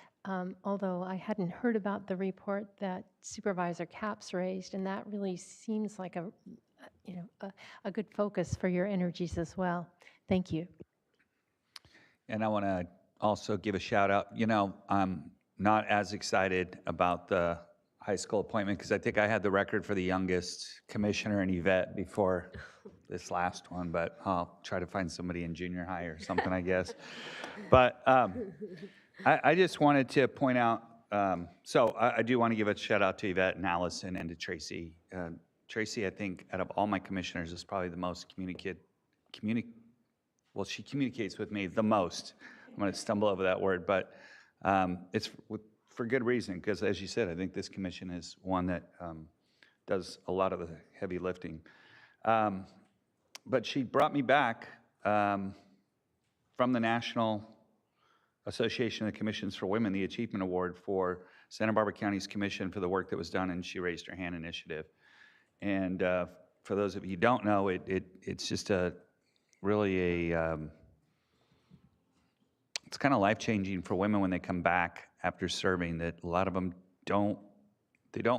Speaker 11: Although I hadn't heard about the report that Supervisor Capps raised, and that really seems like a good focus for your energies as well. Thank you.
Speaker 18: And I want to also give a shout out. I'm not as excited about the high school appointment because I think I had the record for the youngest commissioner in Yvette before this last one, but I'll try to find somebody in junior high or something, I guess. But I just wanted to point out, so I do want to give a shout out to Yvette and Allison and to Tracy. Tracy, I think, out of all my commissioners, is probably the most well, she communicates with me the most. I'm going to stumble over that word, but it's for good reason, because as you said, I think this commission is one that does a lot of the heavy lifting. But she brought me back from the National Association of Commissions for Women, the Achievement Award for Santa Barbara County's commission for the work that was done in She Raised Her Hand initiative. And for those of you who don't know, it's just really it's kind of life-changing for women when they come back after serving, that a lot of them don't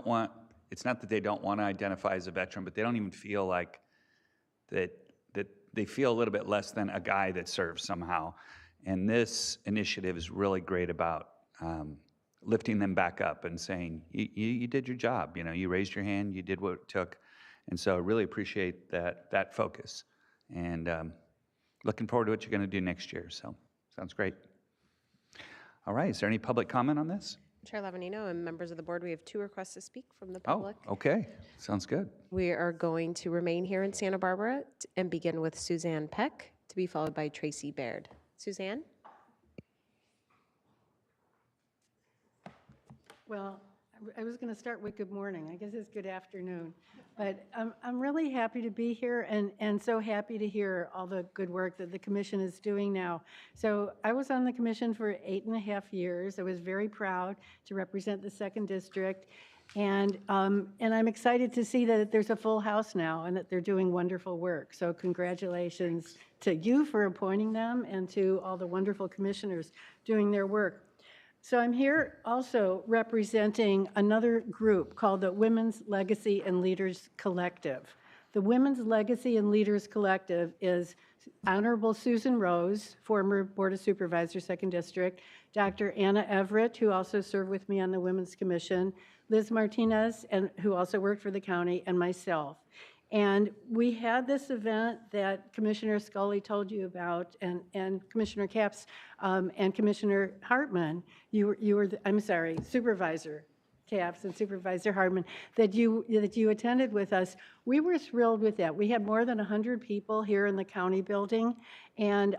Speaker 18: want, it's not that they don't want to identify as a veteran, but they don't even feel like that they feel a little bit less than a guy that serves somehow. And this initiative is really great about lifting them back up and saying, you did your job, you raised your hand, you did what it took. And so I really appreciate that focus. And looking forward to what you're going to do next year. So sounds great. All right, is there any public comment on this?
Speaker 2: Chair Lavanino and members of the board, we have 2 requests to speak from the public.
Speaker 18: Oh, okay. Sounds good.
Speaker 2: We are going to remain here in Santa Barbara and begin with Suzanne Peck, to be followed by Tracy Baird. Suzanne?
Speaker 16: Well, I was going to start with good morning. I guess it's good afternoon. But I'm really happy to be here and so happy to hear all the good work that the commission is doing now. So I was on the commission for 8.5 years. I was very proud to represent the 2nd District. And I'm excited to see that there's a full house now and that they're doing wonderful work. So congratulations to you for appointing them and to all the wonderful commissioners doing their work. So I'm here also representing another group called the Women's Legacy and Leaders Collective. The Women's Legacy and Leaders Collective is Honorable Susan Rose, former Board of Supervisors, 2nd District, Dr. Anna Everett, who also served with me on the Women's Commission, Liz Martinez, who also worked for the county, and myself. And we had this event that Commissioner Scully told you about, and Commissioner Capps and Commissioner Hartman, Supervisor Capps and Supervisor Hartman, that you attended with us. We were thrilled with that. We had more than 100 people here in the county building, and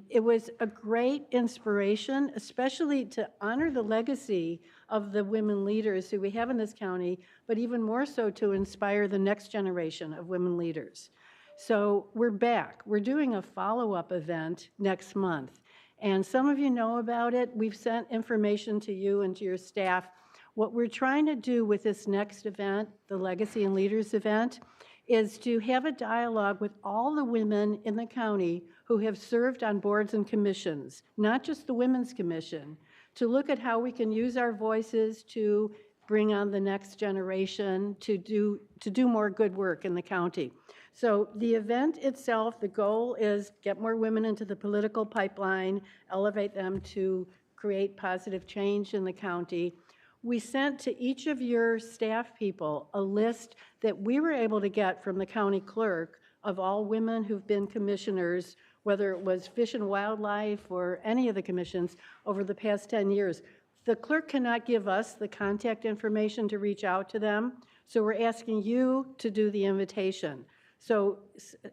Speaker 16: it was a great inspiration, especially to honor the legacy of the women leaders who we have in this county, but even more so to inspire the next generation of women leaders. So we're back. We're doing a follow-up event next month, and some of you know about it. We've sent information to you and to your staff. What we're trying to do with this next event, the Legacy and Leaders event, is to have a dialogue with all the women in the county who have served on boards and commissions, not just the Women's Commission, to look at how we can use our voices to bring on the next generation to do more good work in the county. So the event itself, the goal is get more women into the political pipeline, elevate them to create positive change in the county. We sent to each of your staff people a list that we were able to get from the county clerk of all women who've been commissioners, whether it was Fish and Wildlife or any of the commissions over the past 10 years. The clerk cannot give us the contact information to reach out to them, so we're asking you to do the invitation. So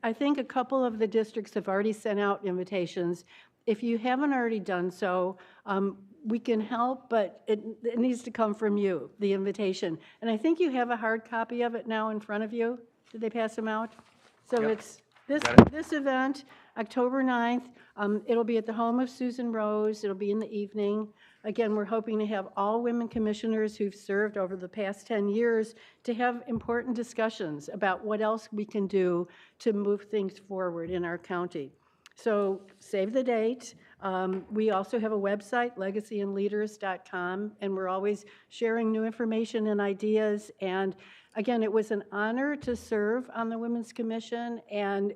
Speaker 16: I think a couple of the districts have already sent out invitations. If you haven't already done so, we can help, but it needs to come from you, the invitation. And I think you have a hard copy of it now in front of you. Did they pass them out? So yep. It's this event, October 9th. It'll be at the home of Susan Rose. It'll be in the evening. Again, we're hoping to have all women commissioners who've served over the past 10 years to have important discussions about what else we can do to move things forward in our county. So save the date. We also have a website, legacyandleaders.com, and we're always sharing new information and ideas. And again, it was an honor to serve on the Women's Commission, and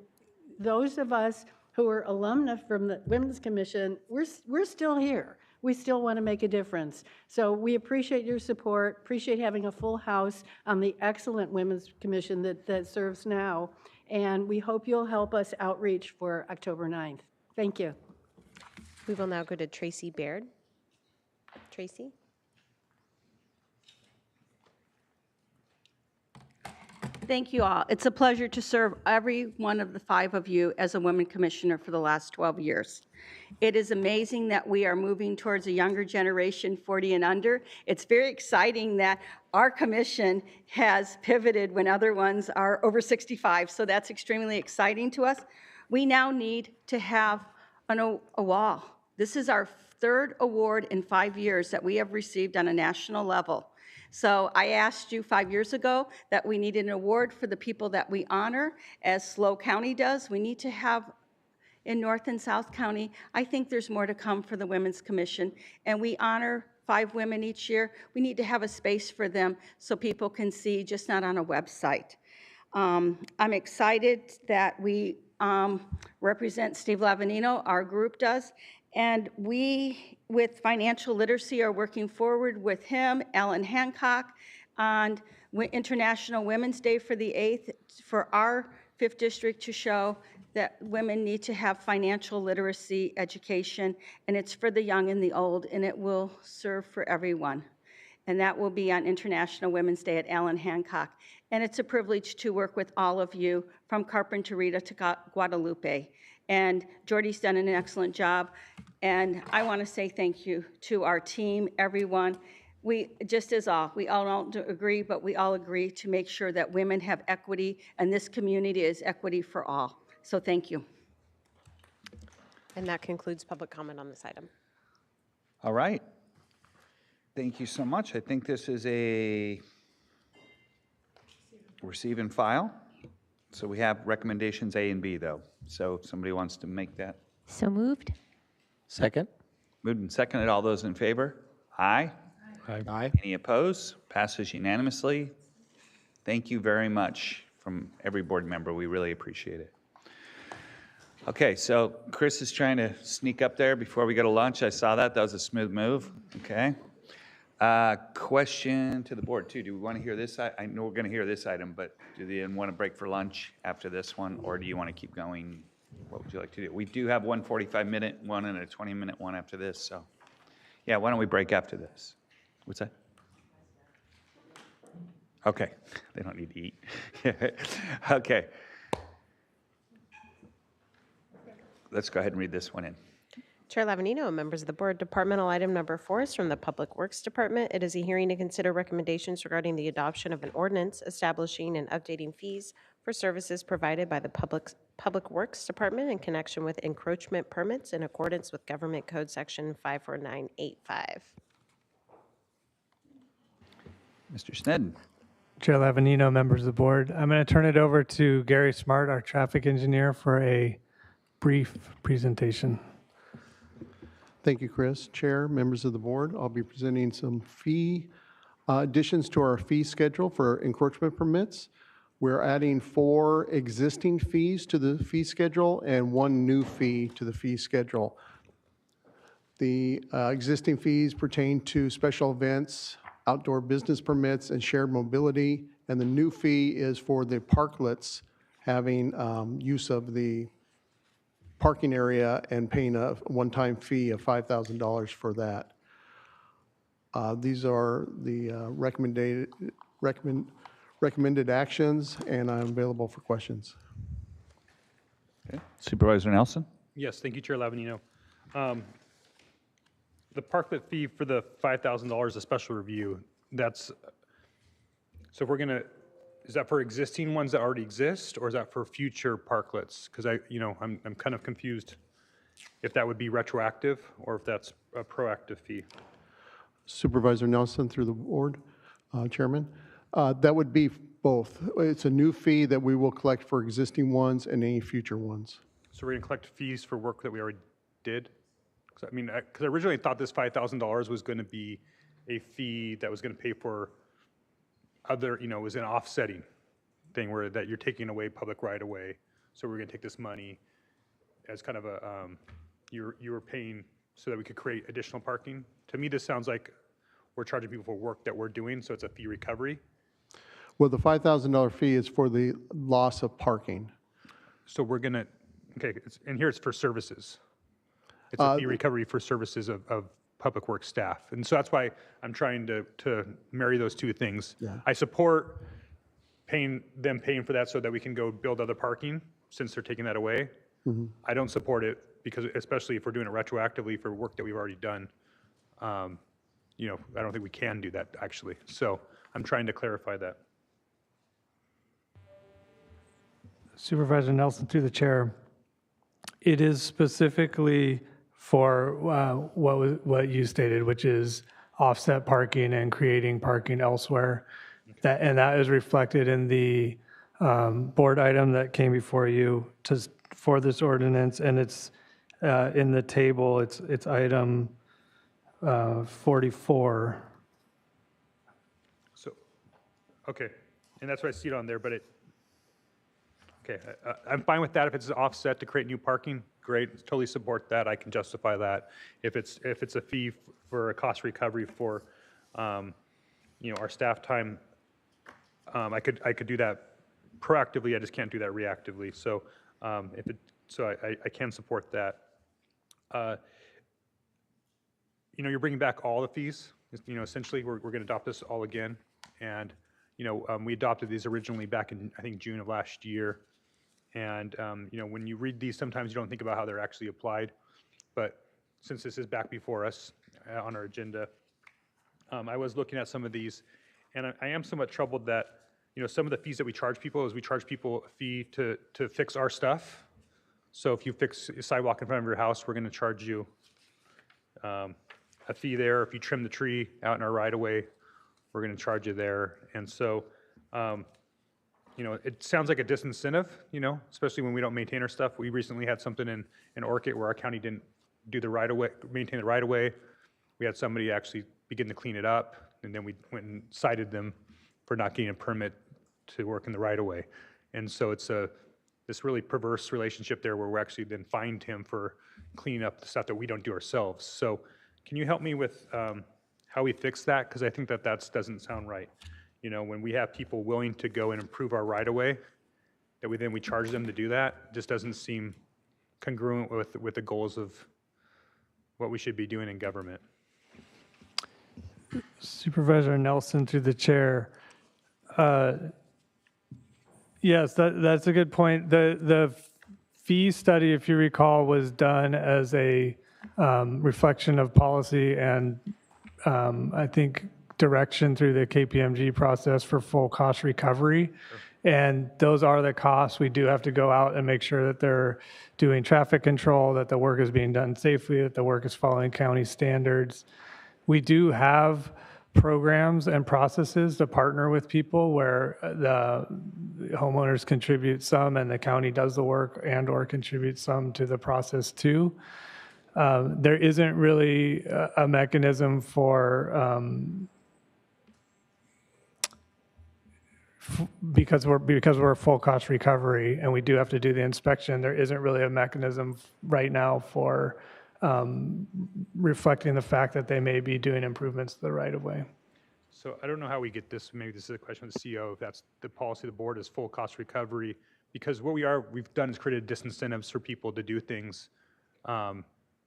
Speaker 16: those of us who are alumni from the Women's Commission, we're still here. We still want to make a difference. So we appreciate your support, appreciate having a full house on the excellent Women's Commission that serves now, and we hope you'll help us outreach for October 9th. Thank you.
Speaker 2: We will now go to Tracy Baird. Tracy?
Speaker 17: Thank you all. It's a pleasure to serve every one of the 5 of you as a women commissioner for the last 12 years. It is amazing that we are moving towards a younger generation, 40 and under. It's very exciting that our commission has pivoted when other ones are over 65, so that's extremely exciting to us. We now need to have a wall. This is our 3rd award in 5 years that we have received on a national level. So I asked you 5 years ago that we needed an award for the people that we honor, as SLO County does. We need to have in North and South County. I think there's more to come for the Women's Commission, and we honor 5 women each year. We need to have a space for them so people can see, just not on a website. I'm excited that we represent Steve Lavanino, our group does, and we, with financial literacy, are working forward with him, Ellen Hancock, on International Women's Day for the 8th, for our 5th district to show that women need to have financial literacy education, and it's for the young and the old, and it will serve for everyone. And that will be on International Women's Day at Allen Hancock. And it's a privilege to work with all of you from Carpinteria to Guadalupe. And Jordy's done an excellent job. And I want to say thank you to our team, everyone. We all don't agree, but we all agree to make sure that women have equity, and this community is equity for all. So thank you.
Speaker 2: And that concludes public comment on this item.
Speaker 18: All right. Thank you so much. I think this is a receive and file. So we have recommendations A and B, though. So if somebody wants to make that.
Speaker 11: So moved.
Speaker 6: Second.
Speaker 18: Moved and seconded. All those in favor? Aye.
Speaker 6: Aye.
Speaker 18: Any opposed? Passes unanimously. Thank you very much from every board member. We really appreciate it. Okay, so Chris is trying to sneak up there before we go to lunch. I saw that. That was a smooth move. Okay. Question to the board, too. Do we want to hear this? I know we're going to hear this item, but do they want to break for lunch after this one, or do you want to keep going? What would you like to do? We do have one 45-minute one and a 20-minute one after this. So, yeah, why don't we break after this? What's that? Okay. They don't need to eat. Okay. Let's go ahead and read this one in.
Speaker 2: Chair Lavanino, members of the board, departmental item number 4 is from the Public Works Department. It is a hearing to consider recommendations regarding the adoption of an ordinance establishing and updating fees for services provided by the Public Works Department in connection with encroachment permits in accordance with Government Code Section 54985.
Speaker 18: Mr. Snedden.
Speaker 3: Chair Lavanino, members of the board, I'm going to turn it over to Gary Smart, our traffic engineer, for a brief presentation.
Speaker 19: Thank you, Chris. Chair, members of the board, I'll be presenting some fee additions to our fee schedule for encroachment permits. We're adding 4 existing fees to the fee schedule and 1 new fee to the fee schedule. The existing fees pertain to special events, outdoor business permits, and shared mobility, and the new fee is for the parklets having use of the parking area and paying a one-time fee of $5,000 for that. These are the recommended actions, and I'm available for questions.
Speaker 18: Okay. Supervisor Nelson?
Speaker 7: Yes, thank you, Chair Lavanino. The parklet fee for the $5,000, a special review, that's, so if we're going to, is that for existing ones that already exist, or is that for future parklets? Because I'm kind of confused if that would be retroactive or if that's a proactive fee.
Speaker 19: Supervisor Nelson, through the board, Chairman, that would be both. It's a new fee that we will collect for existing ones and any future ones.
Speaker 7: So we're going to collect fees for work that we already did? Because I originally thought this $5,000 was going to be a fee that was going to pay for other, it was an offsetting thing where that you're taking away public right of way. So we're going to take this money as kind of a, you were paying so that we could create additional parking. To me, this sounds like we're charging people for work that we're doing, so it's a fee recovery.
Speaker 19: Well, the $5,000 fee is for the loss of parking.
Speaker 7: So we're going to, okay, and here it's for services. It's a fee recovery for services of public works staff. And so that's why I'm trying to marry those two things.
Speaker 19: Yeah.
Speaker 7: I support paying for that so that we can go build other parking since they're taking that away.
Speaker 19: Mm-hmm.
Speaker 7: I don't support it because, especially if we're doing it retroactively for work that we've already done, I don't think we can do that actually. So I'm trying to clarify that.
Speaker 3: Supervisor Nelson, through the chair, it is specifically for what you stated, which is offset parking and creating parking elsewhere. That is reflected in the board item that came before you for this ordinance, and it's in the table. It's item 44.
Speaker 7: So, okay, and that's why I see it on there, but okay, I'm fine with that. If it's an offset to create new parking, great, totally support that. I can justify that. If it's a fee for a cost recovery for, our staff time, I could do that proactively. I just can't do that reactively. So, I can support that. You're bringing back all the fees. Essentially, we're going to adopt this all again. And, we adopted these originally back in, I think, June of last year. And, when you read these, sometimes you don't think about how they're actually applied. But since this is back before us on our agenda, I was looking at some of these, and I am somewhat troubled that, some of the fees that we charge people is we charge people a fee to fix our stuff. So if you fix a sidewalk in front of your house, we're going to charge you a fee there. If you trim the tree out in our right-of-way, we're going to charge you there. And so, it sounds like a disincentive, especially when we don't maintain our stuff. We recently had something in Orchid where our county didn't do the right-of-way, maintain the right-of-way. We had somebody actually begin to clean it up, and then we went and cited them for not getting a permit to work in the right-of-way. And so it's this really perverse relationship there where we actually then fined him for cleaning up the stuff that we don't do ourselves. So can you help me with how we fix that? Because I think that doesn't sound right. When we have people willing to go and improve our right-of-way, that we charge them to do that, just doesn't seem congruent with the goals of what we should be doing in government.
Speaker 3: Supervisor Nelson, through the chair. Yes, that's a good point. The fee study, if you recall, was done as a reflection of policy and I think direction through the KPMG process for full cost recovery. And those are the costs. We do have to go out and make sure that they're doing traffic control, that the work is being done safely, that the work is following county standards. We do have programs and processes to partner with people where the homeowners contribute some and the county does the work and/or contributes some to the process too. There isn't really a mechanism for because we're full cost recovery and we do have to do the inspection. There isn't really a mechanism right now for reflecting the fact that they may be doing improvements to the right-of-way.
Speaker 7: So I don't know how we get this. Maybe this is a question of the CEO. If that's the policy of the board is full cost recovery, because what we've done is created disincentives for people to do things to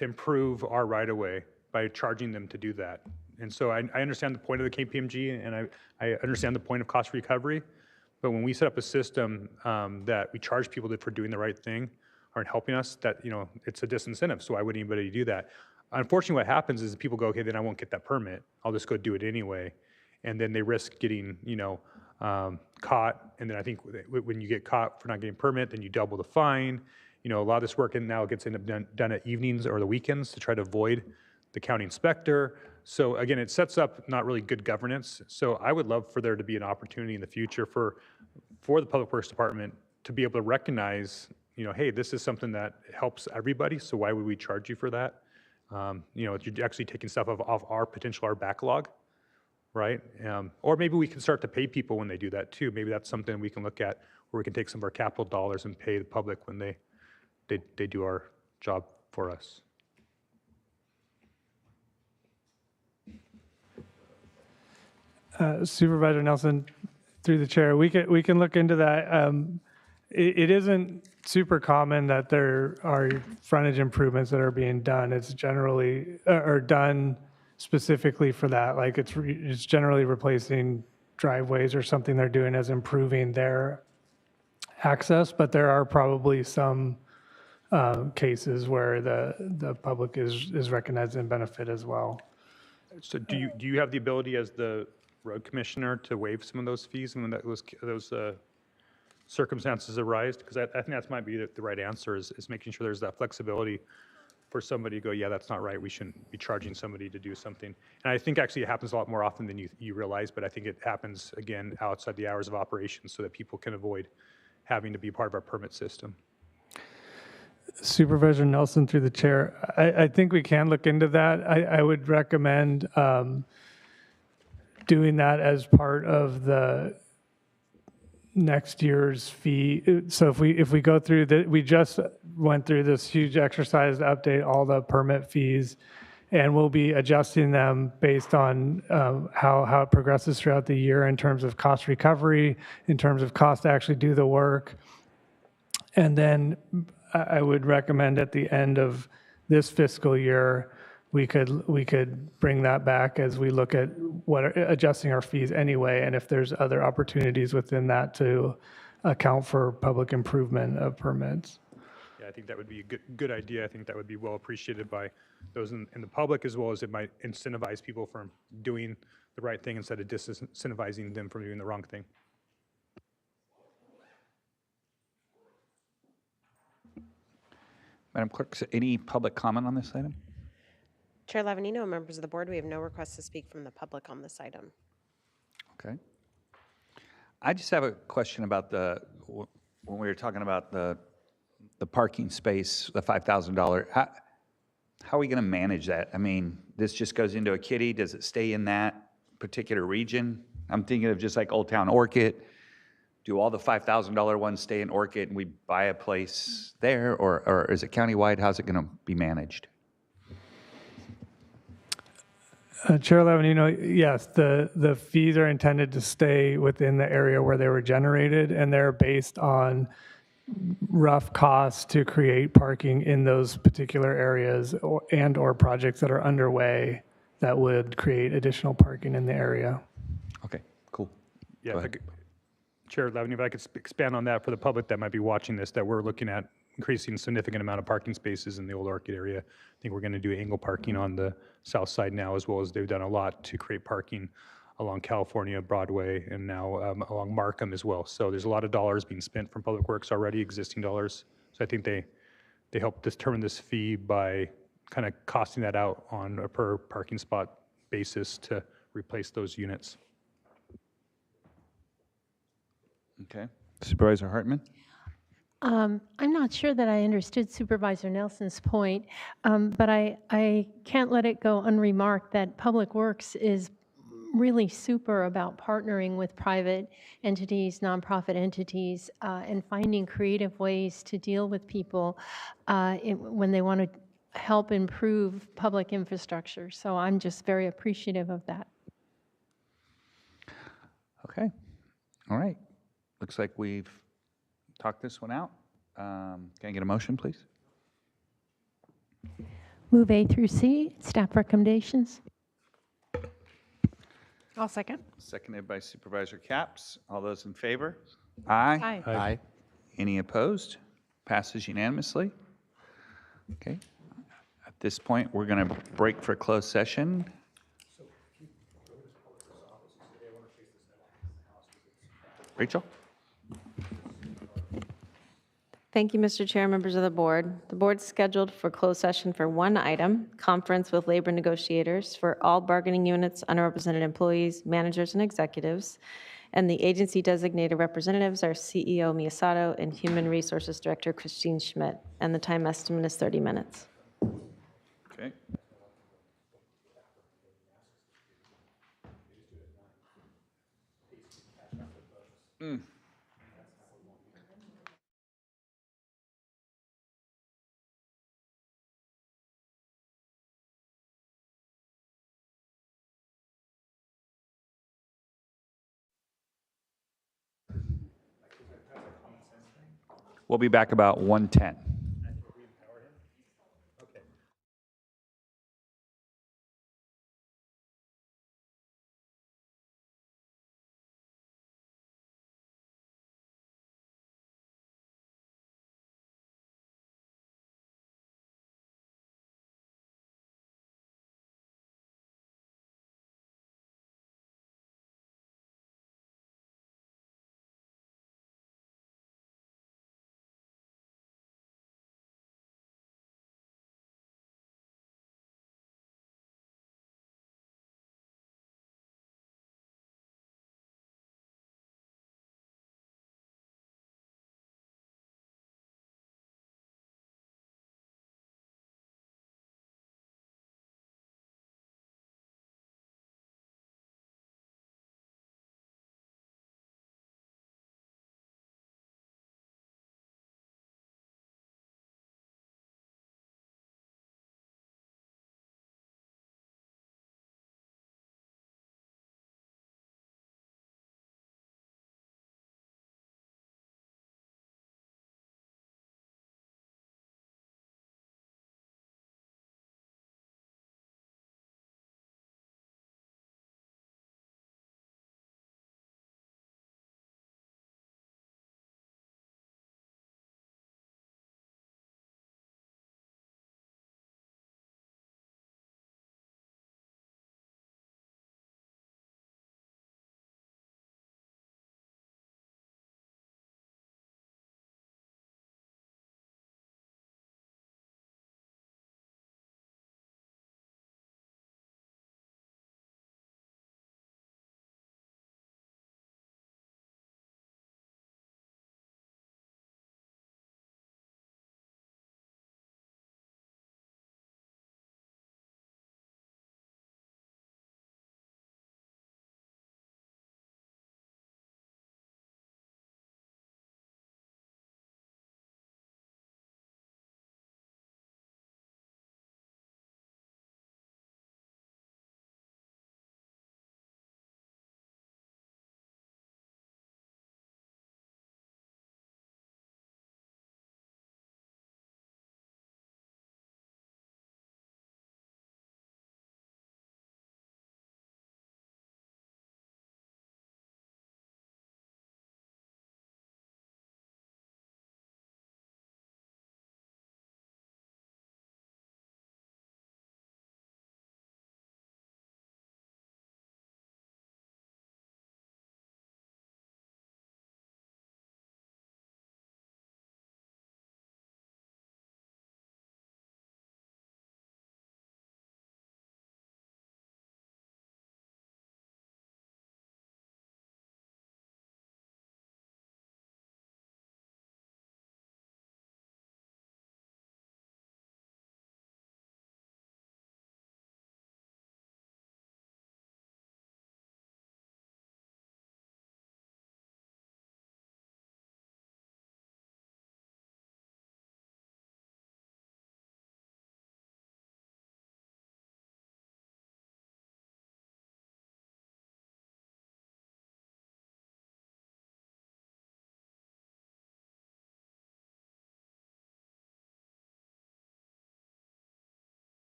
Speaker 7: improve our right-of-way by charging them to do that. And so I understand the point of the KPMG, and I understand the point of cost recovery. But when we set up a system that we charge people for doing the right thing, aren't helping us, that, it's a disincentive. So why would anybody do that? Unfortunately, what happens is people go, okay, then I won't get that permit. I'll just go do it anyway. And then they risk getting, caught. And then I think when you get caught for not getting a permit, then you double the fine. A lot of this work now gets done at evenings or the weekends to try to avoid the county inspector. So again, it sets up not really good governance. So I would love for there to be an opportunity in the future for the Public Works Department to be able to recognize, hey, this is something that helps everybody, so why would we charge you for that? You're actually taking stuff off our backlog, right? Or maybe we can start to pay people when they do that too. Maybe that's something we can look at where we can take some of our capital dollars and pay the public when they do our job for us.
Speaker 3: Supervisor Nelson, through the chair, we can look into that. It isn't super common that there are frontage improvements that are being done. It's generally or done specifically for that. Like it's generally replacing driveways or something they're doing as improving their access. But there are probably some cases where the public is recognizing the benefit as well.
Speaker 7: So do you have the ability as the road commissioner to waive some of those fees when those circumstances arise? Because I think that might be the right answer is making sure there's that flexibility for somebody to go, yeah, that's not right, we shouldn't be charging somebody to do something. And I think actually it happens a lot more often than you realize, but I think it happens, again, outside the hours of operation so that people can avoid having to be part of our permit system.
Speaker 3: Supervisor Nelson, through the chair, I think we can look into that. I would recommend doing that as part of the next year's fee. So if we go through we just went through this huge exercise to update all the permit fees, and we'll be adjusting them based on how it progresses throughout the year in terms of cost recovery, in terms of cost to actually do the work. And then I would recommend at the end of this fiscal year, we could bring that back as we look at adjusting our fees anyway, and if there's other opportunities within that to account for public improvement of permits.
Speaker 7: Yeah, I think that would be a good idea. I think that would be well appreciated by those in the public, as well as it might incentivize people from doing the right thing instead of disincentivizing them from doing the wrong thing.
Speaker 18: Madam Clerk, any public comment on this item?
Speaker 2: Chair Lavanino, members of the board, we have no requests to speak from the public on this item.
Speaker 18: Okay. I just have a question about when we were talking about the parking space, the $5,000. How are we going to manage that? I mean, this just goes into a kitty. Does it stay in that particular region? I'm thinking of just like Old Town Orchid. Do all the $5,000 ones stay in Orchid and we buy a place there, or is it countywide? How's it going to be managed?
Speaker 3: Chair Lavanino, yes, the fees are intended to stay within the area where they were generated, and they're based on rough costs to create parking in those particular areas or projects that are underway that would create additional parking in the area.
Speaker 18: Okay, cool.
Speaker 7: Yeah, Chair Lavanino, if I could expand on that for the public that might be watching this, that we're looking at increasing a significant amount of parking spaces in the Old Orchid area. I think we're going to do angle parking on the south side now, as well as they've done a lot to create parking along California, Broadway, and now along Markham as well. So there's a lot of dollars being spent from Public Works already, existing dollars. So I think they help determine this fee by kind of costing that out on a per parking spot basis to replace those units.
Speaker 18: Okay. Supervisor Hartman?
Speaker 11: I'm not sure that I understood Supervisor Nelson's point, but I can't let it go unremarked that Public Works is really super about partnering with private entities, nonprofit entities, and finding creative ways to deal with people when they want to help improve public infrastructure. So I'm just very appreciative of that.
Speaker 18: Okay. All right. Looks like we've talked this one out. Can I get a motion, please?
Speaker 11: Move A through C, staff recommendations.
Speaker 5: I'll second.
Speaker 18: Seconded by Supervisor Capps. All those in favor? Aye.
Speaker 5: Aye.
Speaker 6: Aye.
Speaker 18: Any opposed? Passes unanimously. Okay. At this point, we're going to break for closed session. Rachel?
Speaker 20: Thank you, Mr. Chair, members of the board. The board is scheduled for closed session for one item, conference with labor negotiators for all bargaining units, underrepresented employees, managers, and executives. And the agency designated representatives are CEO Miyasato and Human Resources Director Christine Schmidt. And the time estimate is 30 minutes.
Speaker 18: Okay. We'll be back about 1:10.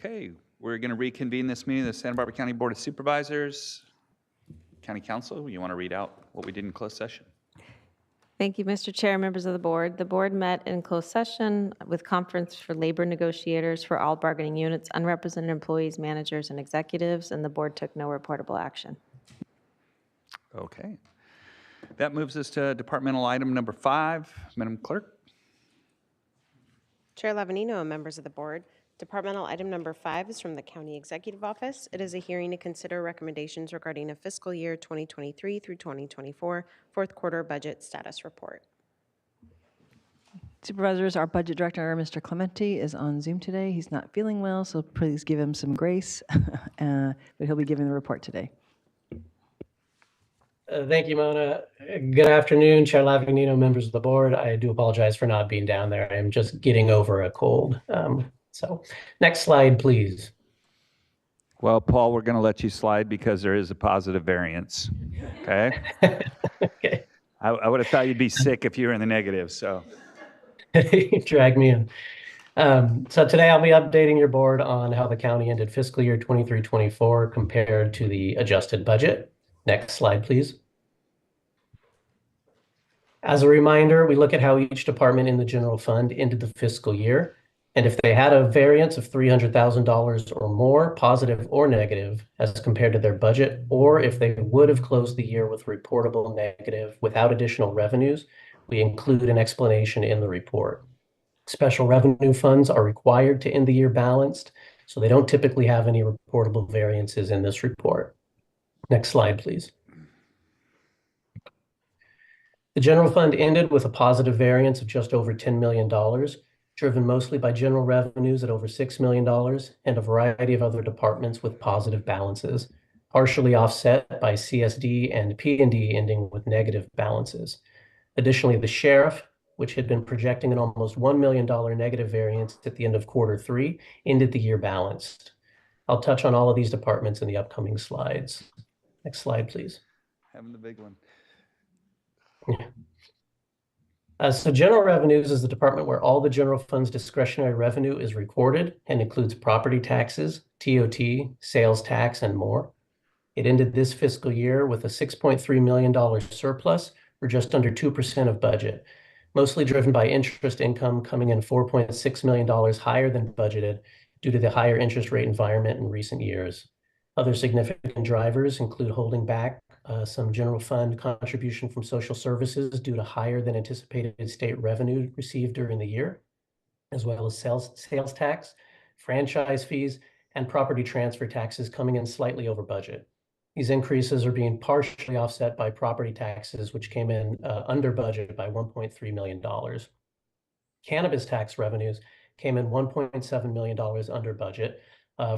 Speaker 18: Okay, we're going to reconvene this meeting of the Santa Barbara County Board of Supervisors. County Council, you want to read out what we did in closed session?
Speaker 20: Thank you, Mr. Chair, members of the board. The board met in closed session with conference for labor negotiators for all bargaining units, unrepresented employees, managers, and executives, and the board took no reportable action.
Speaker 18: Okay. That moves us to departmental item number 5. Madam Clerk?
Speaker 2: Chair Lavanino and members of the board, departmental item number 5 is from the County Executive Office. It is a hearing to consider recommendations regarding a fiscal year 2023 through 2024 fourth quarter budget status report.
Speaker 4: Supervisors, our budget director, Mr. Clementi, is on Zoom today. He's not feeling well, so please give him some grace, but he'll be giving the report today.
Speaker 21: Thank you, Mona. Good afternoon, Chair Lavanino, members of the board. I do apologize for not being down there. I'm just getting over a cold. So next slide, please.
Speaker 18: Well, Paul, we're going to let you slide because there is a positive variance. Okay?
Speaker 21: Okay.
Speaker 18: I would have thought you'd be sick if you were in the negative, so.
Speaker 21: Drag me in. So today I'll be updating your board on how the county ended fiscal year 23-24 compared to the adjusted budget. Next slide, please. As a reminder, we look at how each department in the general fund ended the fiscal year. And if they had a variance of $300,000 or more, positive or negative, as compared to their budget, or if they would have closed the year with reportable negative without additional revenues, we include an explanation in the report. Special revenue funds are required to end the year balanced, so they don't typically have any reportable variances in this report. Next slide, please. The general fund ended with a positive variance of just over $10 million, driven mostly by general revenues at over $6 million and a variety of other departments with positive balances, partially offset by CSD and P&D ending with negative balances. Additionally, the sheriff, which had been projecting an almost $1 million negative variance at the end of quarter 3, ended the year balanced. I'll touch on all of these departments in the upcoming slides. Next slide, please.
Speaker 18: Having the big one.
Speaker 21: So general revenues is the department where all the general fund's discretionary revenue is recorded and includes property taxes, TOT, sales tax, and more. It ended this fiscal year with a $6.3 million surplus, or just under 2% of budget, mostly driven by interest income coming in $4.6 million higher than budgeted due to the higher interest rate environment in recent years. Other significant drivers include holding back some general fund contribution from social services due to higher than anticipated state revenue received during the year, as well as sales tax, franchise fees, and property transfer taxes coming in slightly over budget. These increases are being partially offset by property taxes, which came in under budget by $1.3 million. Cannabis tax revenues came in $1.7 million under budget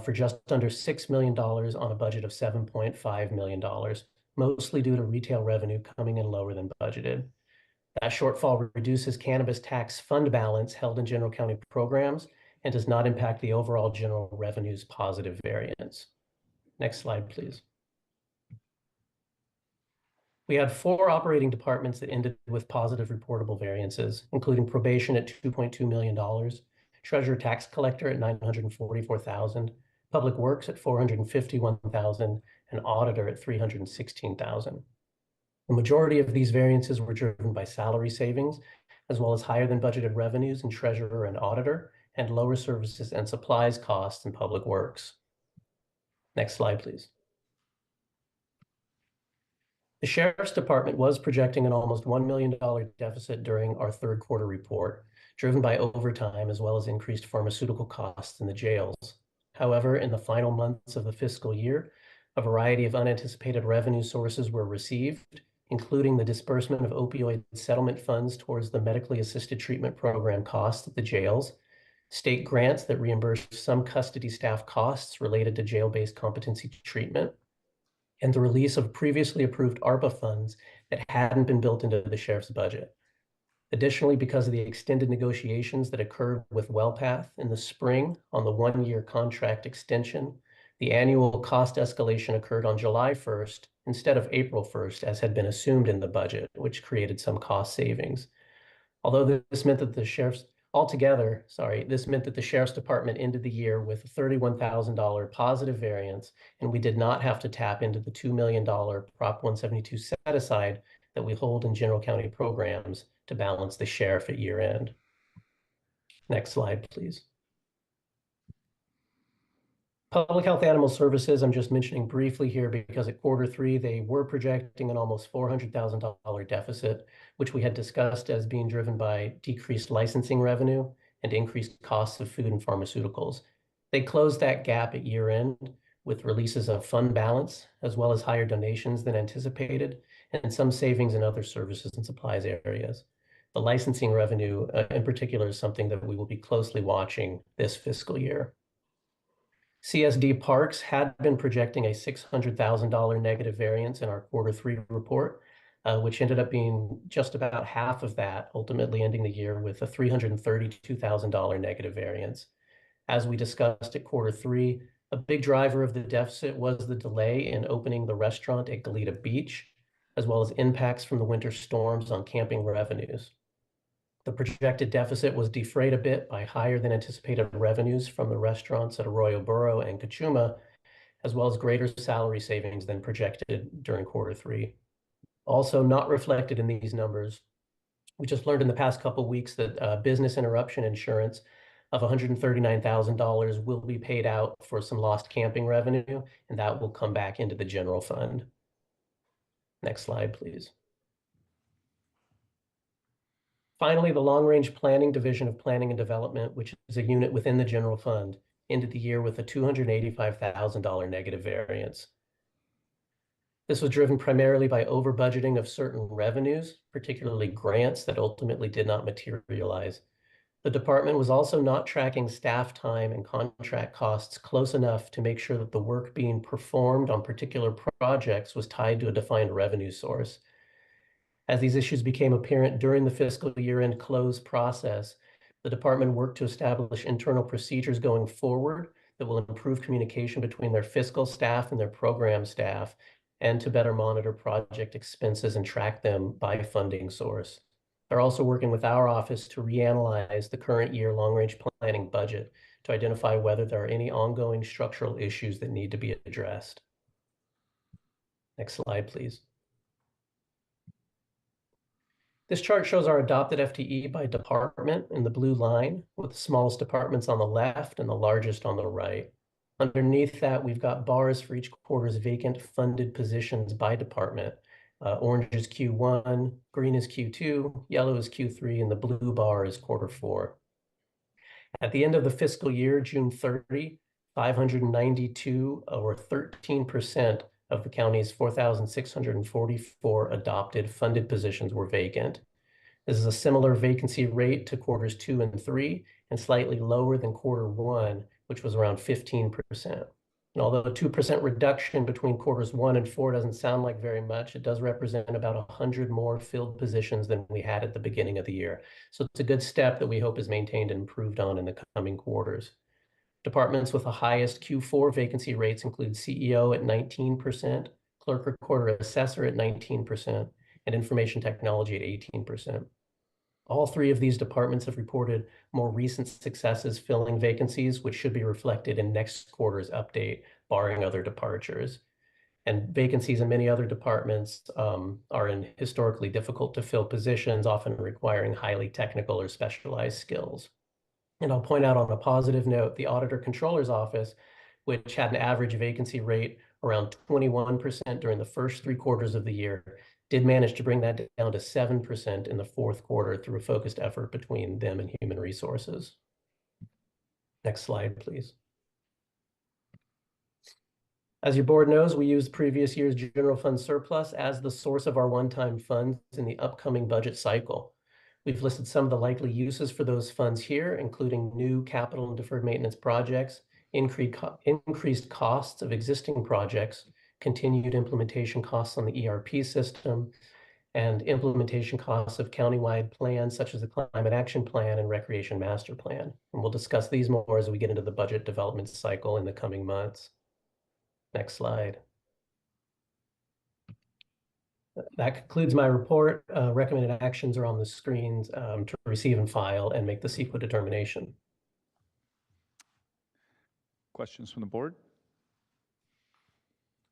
Speaker 21: for just under $6 million on a budget of $7.5 million. Mostly due to retail revenue coming in lower than budgeted. That shortfall reduces cannabis tax fund balance held in general county programs and does not impact the overall general revenues positive variance. Next slide, please. We had 4 operating departments that ended with positive reportable variances, including probation at $2.2 million, treasurer tax collector at $944,000, public works at $451,000, and auditor at $316,000. The majority of these variances were driven by salary savings, as well as higher than budgeted revenues in treasurer and auditor, and lower services and supplies costs in public works. Next slide, please. The Sheriff's Department was projecting an almost $1 million deficit during our third quarter report, driven by overtime as well as increased pharmaceutical costs in the jails. However, in the final months of the fiscal year, a variety of unanticipated revenue sources were received, including the disbursement of opioid settlement funds towards the medically assisted treatment program costs at the jails, state grants that reimbursed some custody staff costs related to jail-based competency treatment, and the release of previously approved ARPA funds that hadn't been built into the sheriff's budget. Additionally, because of the extended negotiations that occurred with WellPath in the spring on the 1-year contract extension, the annual cost escalation occurred on July 1st instead of April 1st, as had been assumed in the budget, which created some cost savings. Although this meant that the sheriff's Altogether, this meant that the Sheriff's Department ended the year with a $31,000 positive variance, and we did not have to tap into the $2 million Prop 172 set-aside that we hold in general county programs to balance the sheriff at year end. Next slide, please. Public Health Animal Services, I'm just mentioning briefly here because at Q3, they were projecting an almost $400,000 deficit, which we had discussed as being driven by decreased licensing revenue and increased costs of food and pharmaceuticals. They closed that gap at year end with releases of fund balance, as well as higher donations than anticipated, and some savings in other services and supplies areas. The licensing revenue in particular is something that we will be closely watching this fiscal year. CSD Parks had been projecting a $600,000 negative variance in our Q3 report, which ended up being just about half of that, ultimately ending the year with a $332,000 negative variance. As we discussed at Q3, a big driver of the deficit was the delay in opening the restaurant at Goleta Beach, as well as impacts from the winter storms on camping revenues. The projected deficit was defrayed a bit by higher than anticipated revenues from the restaurants at Arroyo Burro and Cachuma, as well as greater salary savings than projected during Q3. Also not reflected in these numbers, we just learned in the past couple of weeks that business interruption insurance of $139,000 will be paid out for some lost camping revenue, and that will come back into the general fund. Next slide, please. Finally, the Long Range Planning Division of Planning and Development, which is a unit within the general fund, ended the year with a $285,000 negative variance. This was driven primarily by over-budgeting of certain revenues, particularly grants that ultimately did not materialize. The department was also not tracking staff time and contract costs close enough to make sure that the work being performed on particular projects was tied to a defined revenue source. As these issues became apparent during the fiscal year-end close process, the department worked to establish internal procedures going forward that will improve communication between their fiscal staff and their program staff, and to better monitor project expenses and track them by funding source. They're also working with our office to reanalyze the current year long-range planning budget to identify whether there are any ongoing structural issues that need to be addressed. Next slide, please. This chart shows our adopted FTE by department in the blue line, with the smallest departments on the left and the largest on the right. Underneath that, we've got bars for each quarter's vacant funded positions by department. Orange is Q1, green is Q2, yellow is Q3, and the blue bar is Q4. At the end of the fiscal year, June 30, 592, or 13% of the county's 4,644 adopted funded positions were vacant. This is a similar vacancy rate to quarters 2 and 3, and slightly lower than Q1, which was around 15%. And although a 2% reduction between quarters 1 and 4 doesn't sound like very much, it does represent about 100 more filled positions than we had at the beginning of the year. So it's a good step that we hope is maintained and improved on in the coming quarters. Departments with the highest Q4 vacancy rates include CEO at 19%, clerk recorder assessor at 19%, and information technology at 18%. All three of these departments have reported more recent successes filling vacancies, which should be reflected in next quarter's update, barring other departures. And vacancies in many other departments are in historically difficult to fill positions, often requiring highly technical or specialized skills. And I'll point out on a positive note, the Auditor Controller's Office, which had an average vacancy rate around 21% during the first 3 quarters of the year, did manage to bring that down to 7% in the Q4 through a focused effort between them and Human Resources. Next slide, please. As your board knows, we used previous year's general fund surplus as the source of our one-time funds in the upcoming budget cycle. We've listed some of the likely uses for those funds here, including new capital and deferred maintenance projects, increased costs of existing projects, continued implementation costs on the ERP system, and implementation costs of countywide plans such as the Climate Action Plan and Recreation Master Plan. And we'll discuss these more as we get into the budget development cycle in the coming months. Next slide. That concludes my report. Recommended actions are on the screens to receive and file and make the CEQA determination.
Speaker 18: Questions from the board?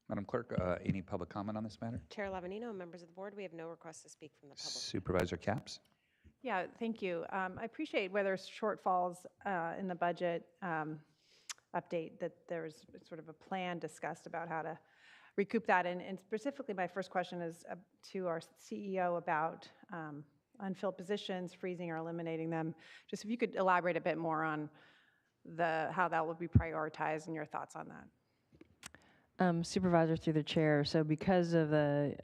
Speaker 18: Madam Clerk, any public comment on this matter?
Speaker 2: Chair Lavanino, members of the board, we have no requests to speak from the public.
Speaker 18: Supervisor Capps?
Speaker 5: Yeah, thank you. I appreciate where there's shortfalls in the budget update, that there's sort of a plan discussed about how to recoup that. And specifically, my first question is to our CEO about unfilled positions, freezing or eliminating them. Just if you could elaborate a bit more on how that will be prioritized and your thoughts on that.
Speaker 4: Supervisor, through the chair, so because of the,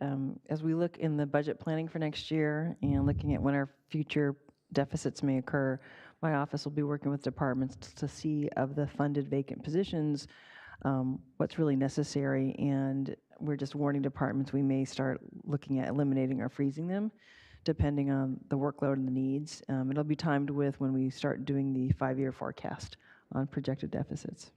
Speaker 4: as we look in the budget planning for next year and looking at when our future deficits may occur, my office will be working with departments to see of the funded vacant positions, what's really necessary, and we're just warning departments we may start looking at eliminating or freezing them, depending on the workload and the needs. It'll be timed with when we start doing the 5-year forecast on projected deficits.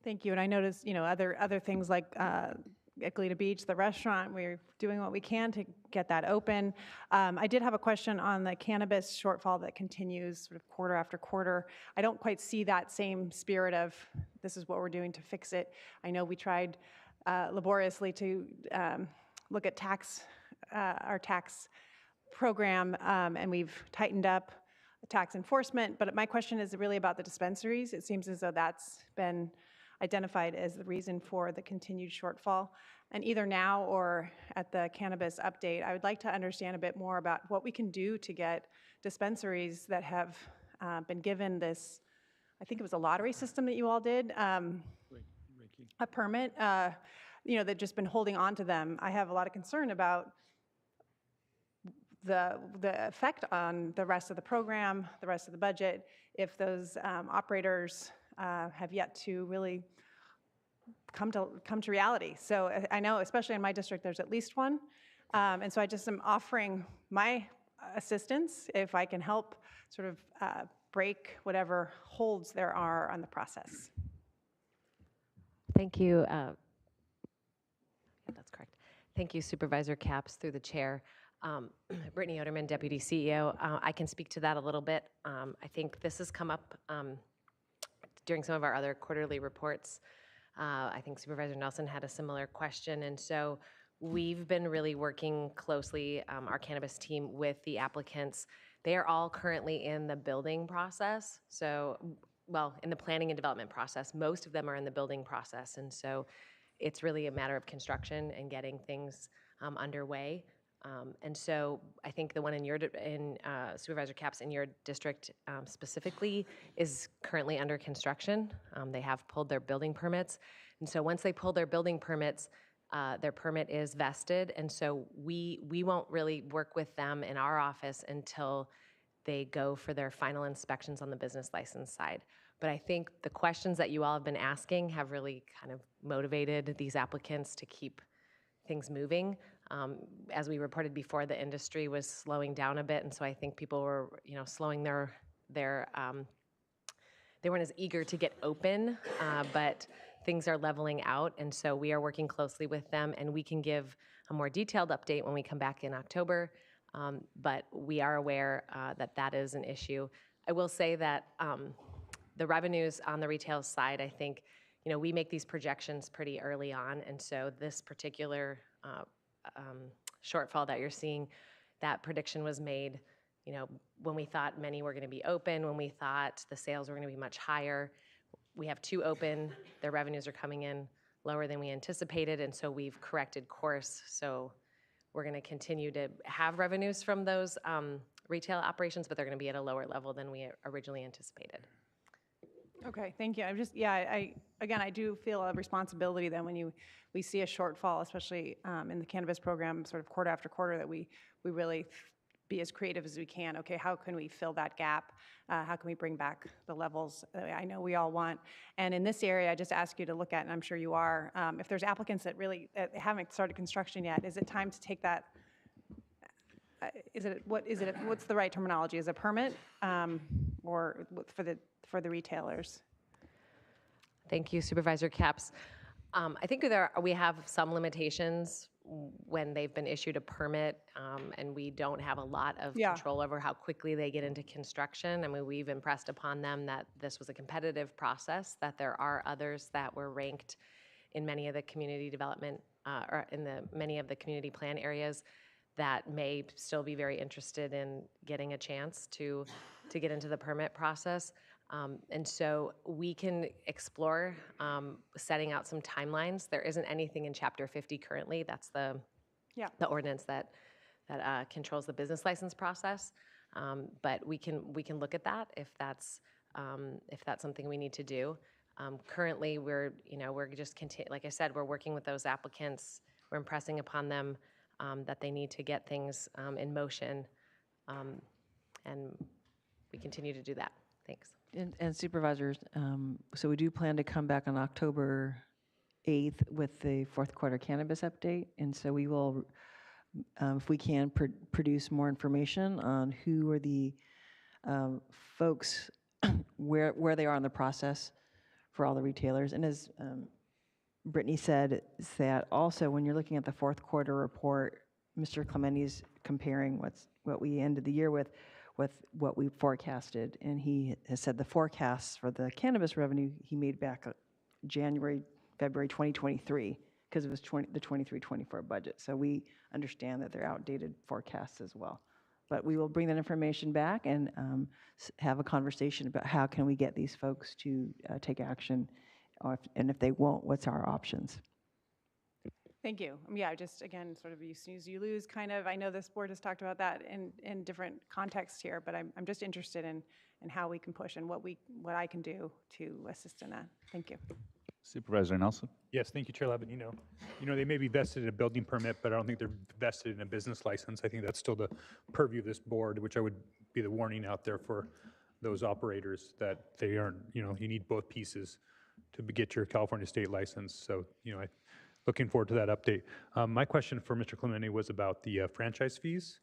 Speaker 5: Thank you. And I noticed, other things like at Goleta Beach, the restaurant, we're doing what we can to get that open. I did have a question on the cannabis shortfall that continues sort of quarter after quarter. I don't quite see that same spirit of this is what we're doing to fix it. I know we tried laboriously to look at our tax program, and we've tightened up tax enforcement. But my question is really about the dispensaries. It seems as though that's been identified as the reason for the continued shortfall. And either now or at the cannabis update, I would like to understand a bit more about what we can do to get dispensaries that have been given this, I think it was a lottery system that you all did, a permit, that just been holding on to them. I have a lot of concern about the effect on the rest of the program, the rest of the budget, if those operators have yet to really come to reality. So I know, especially in my district, there's at least one. And so I just am offering my assistance if I can help sort of break whatever holds there are on the process.
Speaker 10: Thank you. That's correct. Thank you, Supervisor Capps, through the chair. Brittany Oderman, Deputy CEO. I can speak to that a little bit. I think this has come up during some of our other quarterly reports. I think Supervisor Nelson had a similar question. And so we've been really working closely, our cannabis team, with the applicants. They are all currently in the building process. So, well, in the planning and development process. Most of them are in the building process. And so it's really a matter of construction and getting things underway. And so I think the one in Supervisor Capps, in your district specifically, is currently under construction. They have pulled their building permits. And so once they pull their building permits, their permit is vested. And so we won't really work with them in our office until they go for their final inspections on the business license side. But I think the questions that you all have been asking have really kind of motivated these applicants to keep things moving. As we reported before, the industry was slowing down a bit, and so I think people were, slowing their they weren't as eager to get open, but things are leveling out, and so we are working closely with them, and we can give a more detailed update when we come back in October, but we are aware that is an issue. I will say that the revenues on the retail side, I think, we make these projections pretty early on, and so this particular shortfall that you're seeing, that prediction was made, when we thought many were going to be open, when we thought the sales were going to be much higher. We have 2 open, their revenues are coming in lower than we anticipated, and so we've corrected course. So we're going to continue to have revenues from those retail operations, but they're going to be at a lower level than we originally anticipated.
Speaker 5: Okay, thank you. I'm just, I do feel a responsibility then when we see a shortfall, especially in the cannabis program, sort of quarter after quarter, that we really be as creative as we can. Okay, how can we fill that gap? How can we bring back the levels that I know we all want? And in this area, I just ask you to look at, and I'm sure you are, if there's applicants that really haven't started construction yet, is it time to take that? What's the right terminology? Is it a permit or for the retailers?
Speaker 10: Thank you, Supervisor Capps. I think we have some limitations when they've been issued a permit, and we don't have a lot of control over how quickly they get into construction. I mean, we've impressed upon them that this was a competitive process, that there are others that were ranked in many of the community development, or in many of the community plan areas that may still be very interested in getting a chance to get into the permit process. And so we can explore setting out some timelines. There isn't anything in Chapter 50 currently. That's the ordinance that controls the business license process. But we can look at that if that's something we need to do. Currently, we're just like I said, we're working with those applicants. We're impressing upon them that they need to get things in motion, and we continue to do that. Thanks.
Speaker 4: And supervisors, so we do plan to come back on October 8th with the fourth quarter cannabis update. And so we will, if we can, produce more information on who are the folks, where they are in the process for all the retailers. And as Brittany said, is that also when you're looking at the fourth quarter report, Mr. Clementi's comparing what we ended the year with what we forecasted. And he has said the forecasts for the cannabis revenue he made back February 2023, because it was the 23-24 budget. So we understand that they're outdated forecasts as well. But we will bring that information back and have a conversation about how can we get these folks to take action, and if they won't, what's our options?
Speaker 5: Thank you. Yeah, just again, sort of you snooze, you lose kind of. I know this board has talked about that in different contexts here, but I'm just interested in how we can push and what I can do to assist in that. Thank you.
Speaker 18: Supervisor Nelson.
Speaker 7: Yes, thank you, Chair Labanino. They may be vested in a building permit, but I don't think they're vested in a business license. I think that's still the purview of this board, which I would be the warning out there for those operators that they aren't, you need both pieces to get your California state license. So, looking forward to that update. My question for Mr. Clementi was about the franchise fees,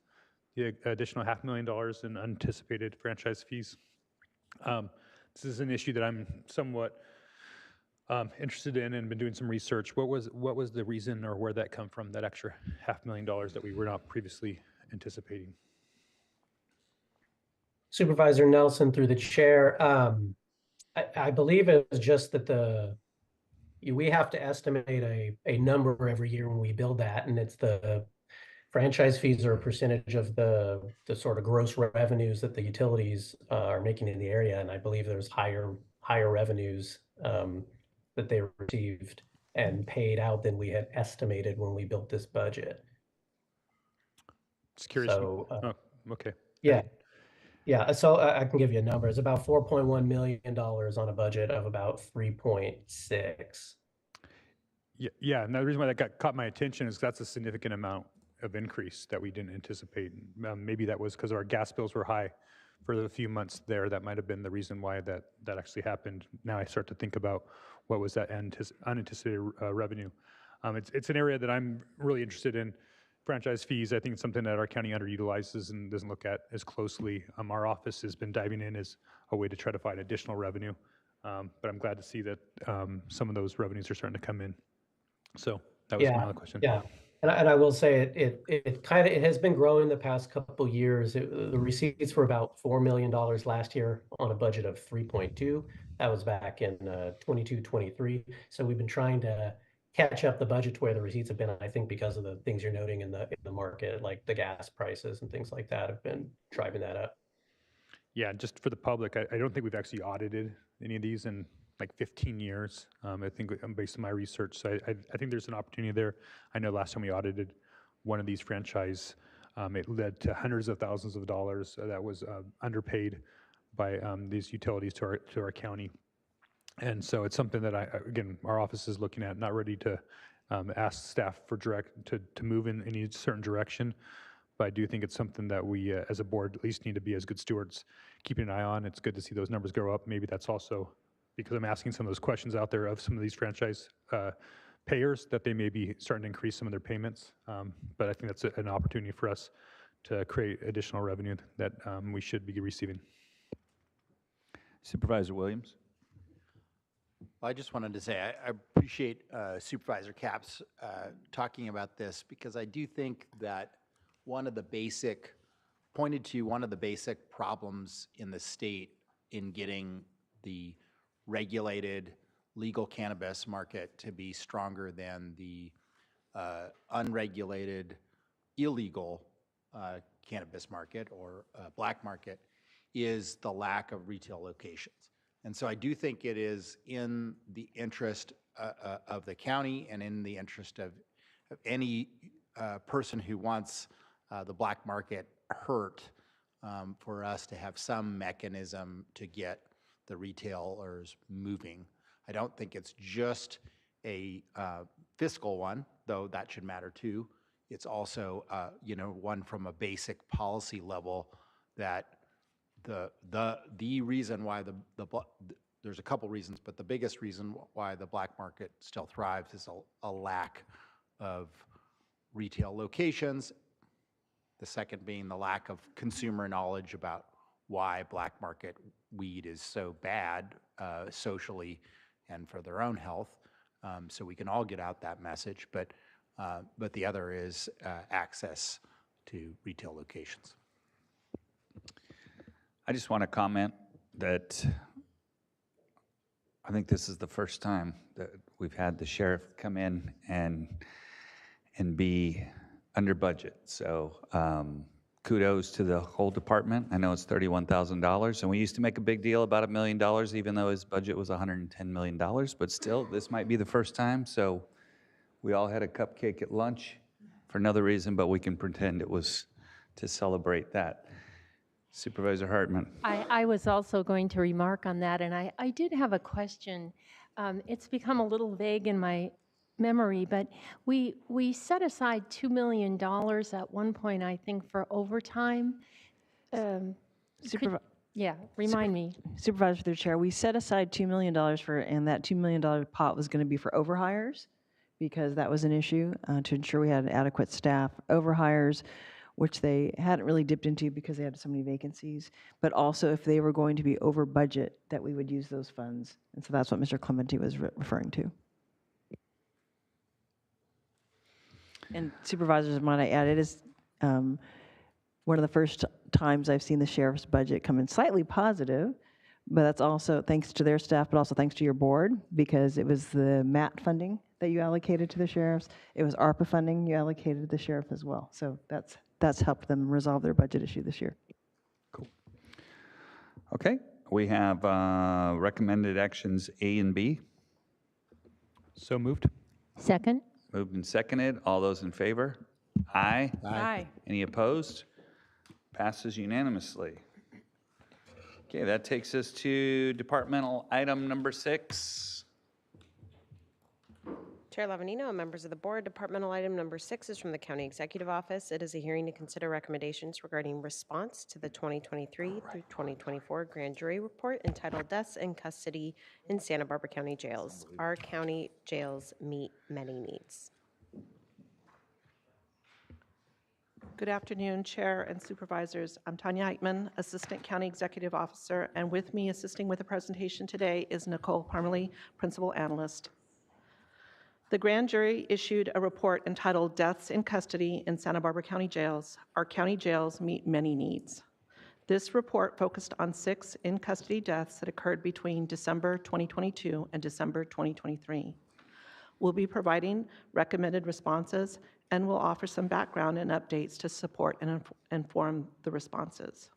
Speaker 7: the additional $500,000 in unanticipated franchise fees. This is an issue that I'm somewhat interested in and been doing some research. What was the reason, or where that come from, that extra $500,000 that we were not previously anticipating?
Speaker 21: Supervisor Nelson, through the chair, I believe it was just that we have to estimate a number every year when we build that, and it's the franchise fees are a percentage of the sort of gross revenues that the utilities are making in the area, and I believe there's higher revenues that they received and paid out than we had estimated when we built this budget.
Speaker 7: Just curious.
Speaker 21: So,
Speaker 7: okay.
Speaker 21: Yeah, so I can give you a number. It's about $4.1 million on a budget of about 3.6.
Speaker 7: Yeah, and the reason why that caught my attention is that's a significant amount of increase that we didn't anticipate. Maybe that was because our gas bills were high for the few months there. That might have been the reason why that actually happened. Now I start to think about what was that unanticipated revenue. It's an area that I'm really interested in. Franchise fees, I think it's something that our county underutilizes and doesn't look at as closely. Our office has been diving in as a way to try to find additional revenue. But I'm glad to see that some of those revenues are starting to come in. So that was my other question.
Speaker 21: Yeah, and I will say it has been growing the past couple years. The receipts were about $4 million last year on a budget of 3.2. That was back in 22-23. So we've been trying to catch up the budget to where the receipts have been, I think, because of the things you're noting in the market, like the gas prices and things like that have been driving that up.
Speaker 7: Yeah, just for the public, I don't think we've actually audited any of these in like 15 years. I think based on my research, so I think there's an opportunity there. I know last time we audited one of these franchise, it led to hundreds of thousands of dollars that was underpaid by these utilities to our county. And so it's something that again, our office is looking at, not ready to ask staff for to move in any certain direction. But I do think it's something that we, as a board, at least need to be as good stewards, keeping an eye on. It's good to see those numbers go up. Maybe that's also because I'm asking some of those questions out there of some of these franchise payers that they may be starting to increase some of their payments. But I think that's an opportunity for us to create additional revenue that we should be receiving.
Speaker 18: Supervisor Williams.
Speaker 6: Well, I just wanted to say I appreciate Supervisor Capps talking about this, because I do think that pointed to one of the basic problems in the state in getting the regulated legal cannabis market to be stronger than the unregulated illegal cannabis market or black market is the lack of retail locations. And so I do think it is in the interest of the county and in the interest of any person who wants the black market hurt for us to have some mechanism to get the retailers moving. I don't think it's just a fiscal one, though that should matter too. It's also, one from a basic policy level that the reason why there's a couple reasons, but the biggest reason why the black market still thrives is a lack of retail locations. The second being the lack of consumer knowledge about why black market weed is so bad socially and for their own health. So we can all get out that message, but the other is access to retail locations.
Speaker 18: I just want to comment that I think this is the first time that we've had the sheriff come in and be under budget. So kudos to the whole department. I know it's $31,000, and we used to make a big deal about $1 million, even though his budget was $110 million. But still, this might be the first time. So we all had a cupcake at lunch for another reason, but we can pretend it was to celebrate that. Supervisor Hartman.
Speaker 11: I was also going to remark on that, and I did have a question. It's become a little vague in my memory, but we set aside $2 million at one point, I think, for overtime. Remind me.
Speaker 4: Supervisor through the chair, we set aside $2 million and that $2 million pot was going to be for overhires, because that was an issue to ensure we had adequate staff. Overhires, which they hadn't really dipped into because they had so many vacancies, but also if they were going to be over budget, that we would use those funds. And so that's what Mr. Clementi was referring to. And supervisors, might I add, it is one of the first times I've seen the sheriff's budget come in slightly positive, but that's also thanks to their staff, but also thanks to your board, because it was the MAT funding that you allocated to the sheriffs. It was ARPA funding you allocated to the sheriff as well. So that's helped them resolve their budget issue this year.
Speaker 18: Cool. Okay, we have recommended actions A and B.
Speaker 7: So moved.
Speaker 11: Second.
Speaker 18: Moved and seconded. All those in favor? Aye.
Speaker 5: Aye.
Speaker 18: Any opposed? Passes unanimously. Okay, that takes us to departmental item number 6.
Speaker 2: Chair Lavanino and members of the board, departmental item number 6 is from the County Executive Office. It is a hearing to consider recommendations regarding response to the 2023 through 2024 grand jury report entitled Deaths in Custody in Santa Barbara County Jails. Our county jails meet many needs.
Speaker 8: Good afternoon, Chair and Supervisors. I'm Tanya Eichmann, Assistant County Executive Officer, and with me assisting with the presentation today is Nicole Parmalee, Principal Analyst. The grand jury issued a report entitled Deaths in Custody in Santa Barbara County Jails. Our county jails meet many needs. This report focused on 6 in-custody deaths that occurred between December 2022 and December 2023. We'll be providing recommended responses and will offer some background and updates to support and inform the responses.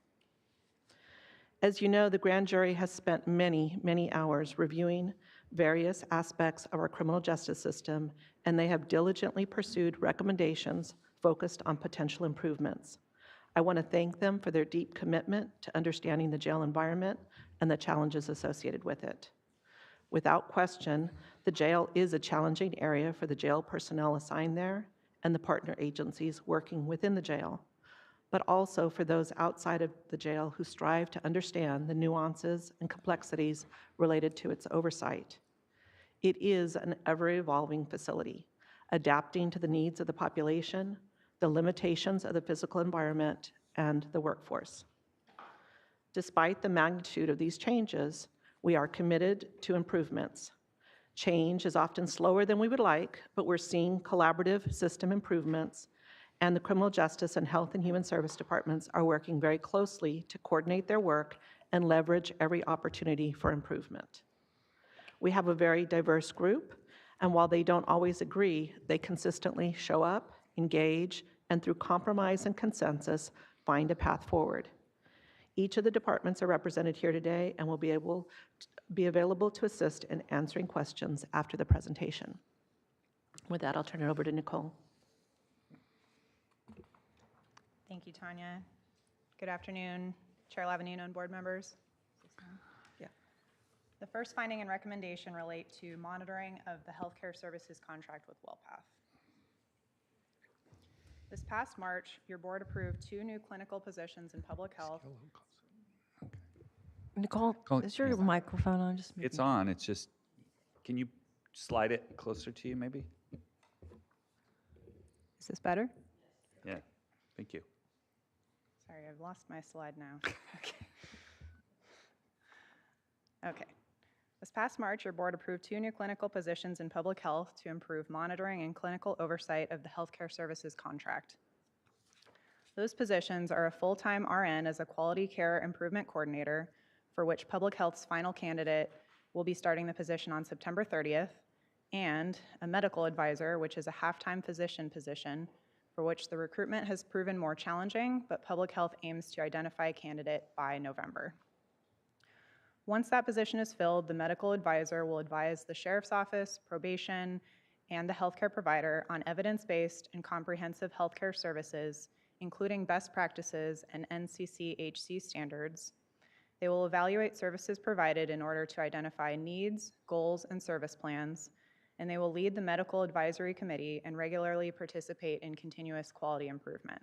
Speaker 8: As you know, the grand jury has spent many, many hours reviewing various aspects of our criminal justice system, and they have diligently pursued recommendations focused on potential improvements. I want to thank them for their deep commitment to understanding the jail environment and the challenges associated with it. Without question, the jail is a challenging area for the jail personnel assigned there and the partner agencies working within the jail, but also for those outside of the jail who strive to understand the nuances and complexities related to its oversight. It is an ever-evolving facility, adapting to the needs of the population, the limitations of the physical environment, and the workforce. Despite the magnitude of these changes, we are committed to improvements. Change is often slower than we would like, but we're seeing collaborative system improvements, and the criminal justice and health and human service departments are working very closely to coordinate their work and leverage every opportunity for improvement. We have a very diverse group, and while they don't always agree, they consistently show up, engage, and through compromise and consensus, find a path forward. Each of the departments are represented here today and will be available to assist in answering questions after the presentation. With that, I'll turn it over to Nicole.
Speaker 12: Thank you, Tanya. Good afternoon, Chair Lavanino and board members.
Speaker 8: Yeah.
Speaker 12: The first finding and recommendation relate to monitoring of the healthcare services contract with WellPath. This past March, your board approved 2 new clinical positions in public health.
Speaker 4: Nicole, is your microphone on? Just
Speaker 18: It's on, it's just, can you slide it closer to you, maybe?
Speaker 12: Is this better?
Speaker 18: Yeah, thank you.
Speaker 12: Sorry, I've lost my slide now. Okay. This past March, your board approved 2 new clinical positions in public health to improve monitoring and clinical oversight of the healthcare services contract. Those positions are a full-time RN as a quality care improvement coordinator, for which public health's final candidate will be starting the position on September 30th, and a medical advisor, which is a half-time physician position, for which the recruitment has proven more challenging, but public health aims to identify a candidate by November. Once that position is filled, the medical advisor will advise the sheriff's office, probation, and the healthcare provider on evidence-based and comprehensive healthcare services, including best practices and NCCHC standards. They will evaluate services provided in order to identify needs, goals, and service plans, and they will lead the medical advisory committee and regularly participate in continuous quality improvement.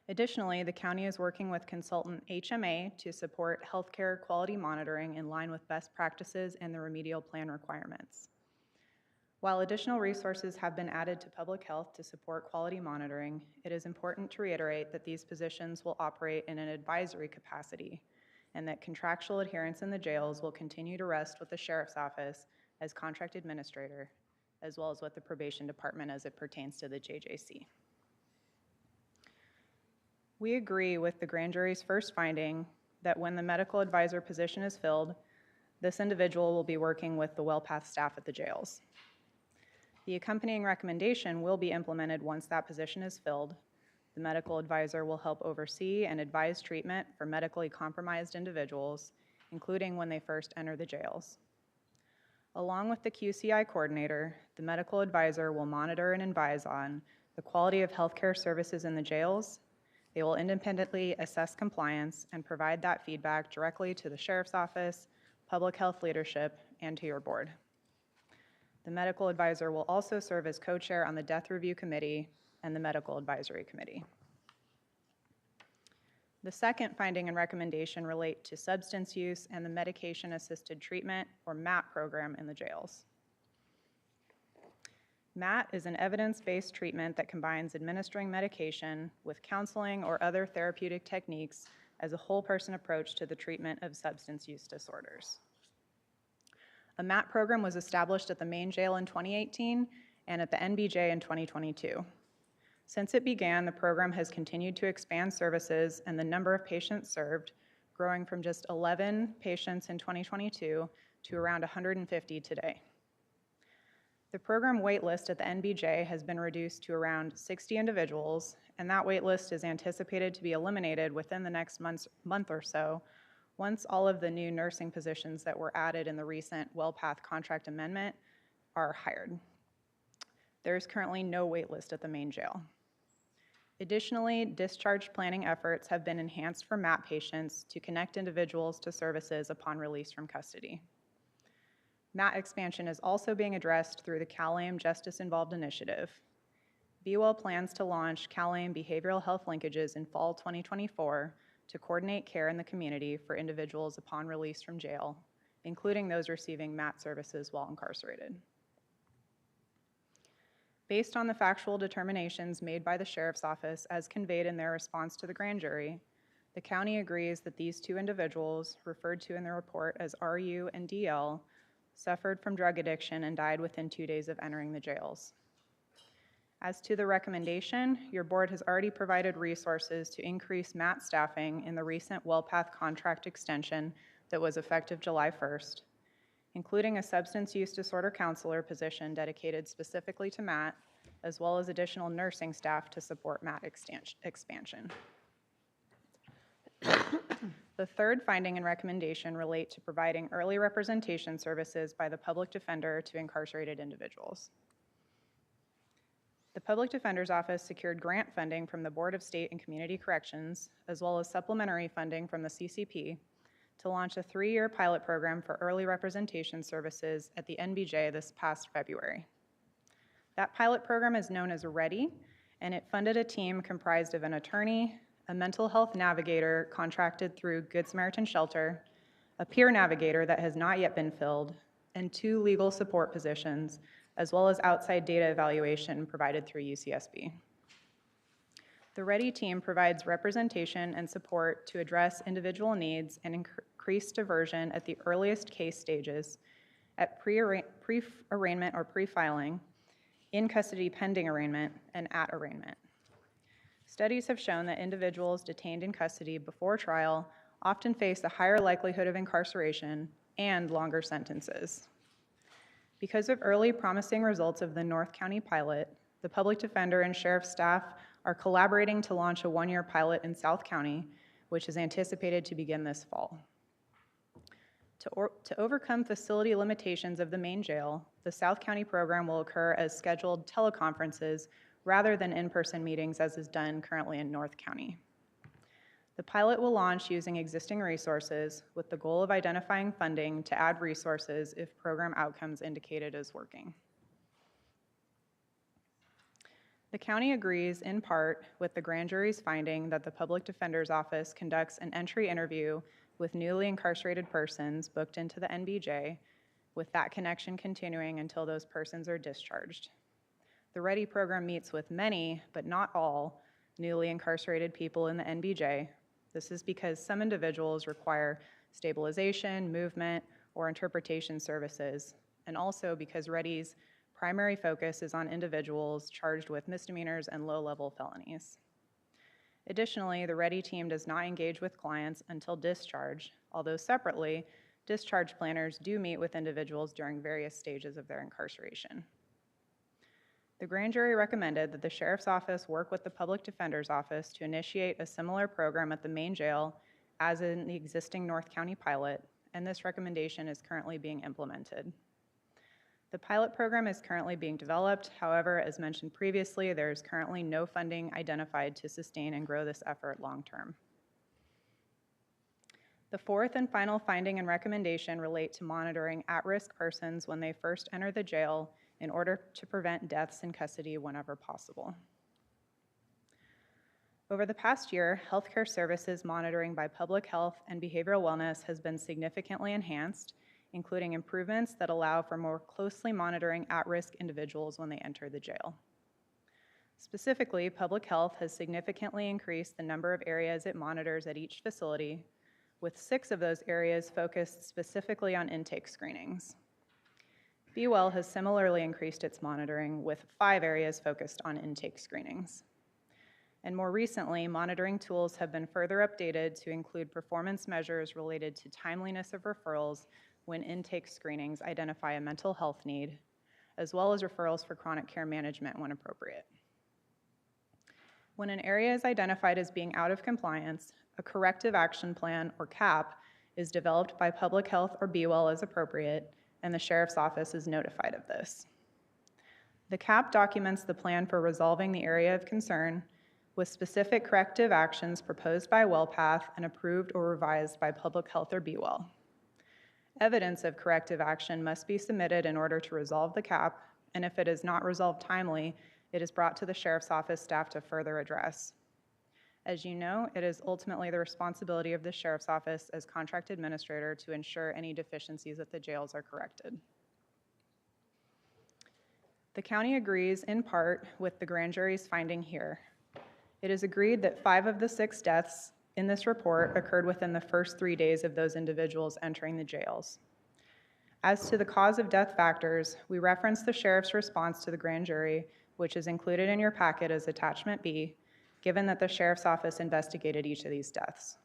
Speaker 12: Additionally, the county is working with consultant HMA to support healthcare quality monitoring in line with best practices and the remedial plan requirements. While additional resources have been added to public health to support quality monitoring, it is important to reiterate that these positions will operate in an advisory capacity and that contractual adherence in the jails will continue to rest with the sheriff's office as contract administrator, as well as with the probation department as it pertains to the JJC. We agree with the grand jury's first finding that when the medical advisor position is filled, this individual will be working with the WellPath staff at the jails. The accompanying recommendation will be implemented once that position is filled. The medical advisor will help oversee and advise treatment for medically compromised individuals, including when they first enter the jails. Along with the QCI coordinator, the medical advisor will monitor and advise on the quality of healthcare services in the jails. They will independently assess compliance and provide that feedback directly to the sheriff's office, public health leadership, and to your board. The medical advisor will also serve as co-chair on the death review committee and the medical advisory committee. The second finding and recommendation relate to substance use and the medication-assisted treatment, or MAT program in the jails. MAT is an evidence-based treatment that combines administering medication with counseling or other therapeutic techniques as a whole-person approach to the treatment of substance use disorders. A MAT program was established at the main jail in 2018 and at the NBJ in 2022. Since it began, the program has continued to expand services and the number of patients served, growing from just 11 patients in 2022 to around 150 today. The program waitlist at the NBJ has been reduced to around 60 individuals, and that waitlist is anticipated to be eliminated within the next month or so, once all of the new nursing positions that were added in the recent WellPath contract amendment are hired. There is currently no waitlist at the main jail. Additionally, discharge planning efforts have been enhanced for MAT patients to connect individuals to services upon release from custody. MAT expansion is also being addressed through the CalAIM Justice Involved Initiative. BeWell plans to launch CalAIM Behavioral Health Linkages in fall 2024 to coordinate care in the community for individuals upon release from jail, including those receiving MAT services while incarcerated. Based on the factual determinations made by the Sheriff's Office as conveyed in their response to the grand jury, the county agrees that these 2 individuals, referred to in the report as RU and DL, suffered from drug addiction, and died within 2 days of entering the jails. As to the recommendation, your board has already provided resources to increase MAT staffing in the recent WellPath contract extension that was effective July 1st, including a substance use disorder counselor position dedicated specifically to MAT, as well as additional nursing staff to support MAT expansion. The third finding and recommendation relate to providing early representation services by the public defender to incarcerated individuals. The Public Defender's Office secured grant funding from the Board of State and Community Corrections, as well as supplementary funding from the CCP, to launch a 3-year pilot program for early representation services at the NBJ this past February. That pilot program is known as READY, and it funded a team comprised of an attorney, a mental health navigator contracted through Good Samaritan Shelter, a peer navigator that has not yet been filled, and 2 legal support positions, as well as outside data evaluation provided through UCSB. The READY team provides representation and support to address individual needs and increase diversion at the earliest case stages, at pre-arraignment or pre-filing, in custody pending arraignment, and at arraignment. Studies have shown that individuals detained in custody before trial often face a higher likelihood of incarceration and longer sentences. Because of early promising results of the North County pilot, the public defender and sheriff staff are collaborating to launch a 1-year pilot in South County, which is anticipated to begin this fall. To overcome facility limitations of the main jail, the South County program will occur as scheduled teleconferences rather than in-person meetings as is done currently in North County. The pilot will launch using existing resources with the goal of identifying funding to add resources if program outcomes indicated as working. The county agrees in part with the grand jury's finding that the Public Defender's Office conducts an entry interview with newly incarcerated persons booked into the NBJ, with that connection continuing until those persons are discharged. The READY program meets with many, but not all, newly incarcerated people in the NBJ. This is because some individuals require stabilization, movement, or interpretation services, and also because READY's primary focus is on individuals charged with misdemeanors and low-level felonies. Additionally, the READY team does not engage with clients until discharge, although separately, discharge planners do meet with individuals during various stages of their incarceration. The grand jury recommended that the Sheriff's Office work with the Public Defender's Office to initiate a similar program at the main jail as in the existing North County pilot, and this recommendation is currently being implemented. The pilot program is currently being developed. However, as mentioned previously, there is currently no funding identified to sustain and grow this effort long-term. The fourth and final finding and recommendation relate to monitoring at-risk persons when they first enter the jail in order to prevent deaths in custody whenever possible. Over the past year, healthcare services monitoring by public health and behavioral wellness has been significantly enhanced, including improvements that allow for more closely monitoring at-risk individuals when they enter the jail. Specifically, public health has significantly increased the number of areas it monitors at each facility, with 6 of those areas focused specifically on intake screenings. BeWell has similarly increased its monitoring, with 5 areas focused on intake screenings. And more recently, monitoring tools have been further updated to include performance measures related to timeliness of referrals when intake screenings identify a mental health need, as well as referrals for chronic care management when appropriate. When an area is identified as being out of compliance, a corrective action plan, or CAP, is developed by public health or BeWell as appropriate, and the Sheriff's Office is notified of this. The CAP documents the plan for resolving the area of concern, with specific corrective actions proposed by WellPath and approved or revised by public health or BeWell. Evidence of corrective action must be submitted in order to resolve the CAP, and if it is not resolved timely, it is brought to the Sheriff's Office staff to further address. As you know, it is ultimately the responsibility of the Sheriff's Office as contract administrator to ensure any deficiencies at the jails are corrected. The county agrees in part with the grand jury's finding here. It is agreed that 5 of the 6 deaths in this report occurred within the first 3 days of those individuals entering the jails. As to the cause of death factors, we reference the sheriff's response to the grand jury, which is included in your packet as Attachment B, given that the sheriff's office investigated each of these deaths.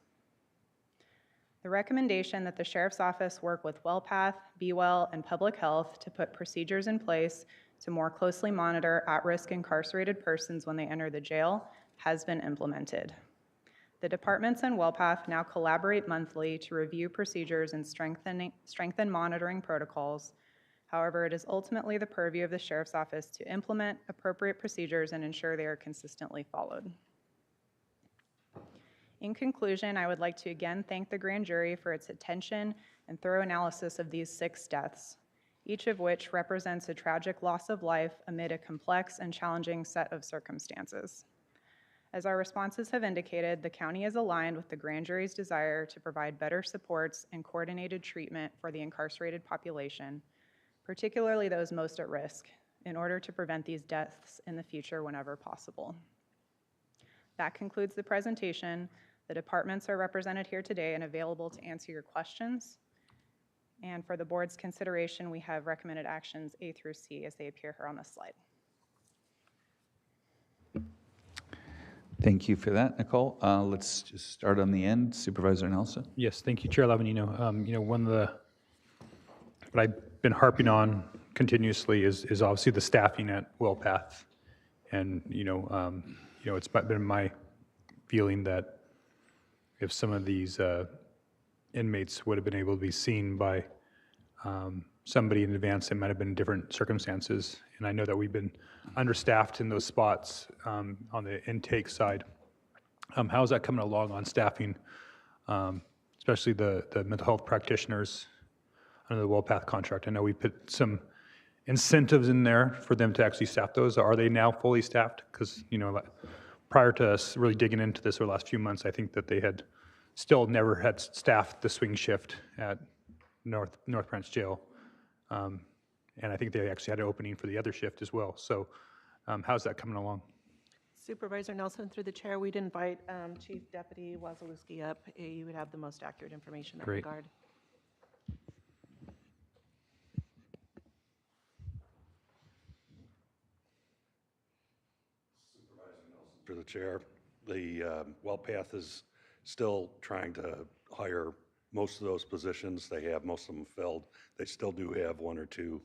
Speaker 12: The recommendation that the sheriff's office work with WellPath, BeWell, and Public Health to put procedures in place to more closely monitor at-risk incarcerated persons when they enter the jail has been implemented. The departments and WellPath now collaborate monthly to review procedures and strengthen monitoring protocols. However, it is ultimately the purview of the sheriff's office to implement appropriate procedures and ensure they are consistently followed. In conclusion, I would like to again thank the grand jury for its attention and thorough analysis of these 6 deaths, each of which represents a tragic loss of life amid a complex and challenging set of circumstances. As our responses have indicated, the county is aligned with the grand jury's desire to provide better supports and coordinated treatment for the incarcerated population, particularly those most at risk, in order to prevent these deaths in the future whenever possible. That concludes the presentation. The departments are represented here today and available to answer your questions. And for the board's consideration, we have recommended actions A through C as they appear here on this slide.
Speaker 18: Thank you for that, Nicole. Let's just start on the end. Supervisor Nelson.
Speaker 7: Yes, thank you, Chair Lavanino. One of what I've been harping on continuously is obviously the staffing at WellPath, and it's been my feeling that if some of these inmates would have been able to be seen by somebody in advance, it might have been different circumstances. And I know that we've been understaffed in those spots on the intake side. How's that coming along on staffing, especially the mental health practitioners under the WellPath contract? I know we put some incentives in there for them to actually staff those. Are they now fully staffed? Because prior to us really digging into this over the last few months, I think that they had still never had staffed the swing shift at North Branch Jail. And I think they actually had an opening for the other shift as well. So how's that coming along?
Speaker 8: Supervisor Nelson, through the chair, we'd invite Chief Deputy Wazalewski up. You would have the most accurate information in that
Speaker 7: Great.
Speaker 8: regard.
Speaker 13: Through the chair, the WellPath is still trying to hire most of those positions. They have most of them filled. They still do have 1 or 2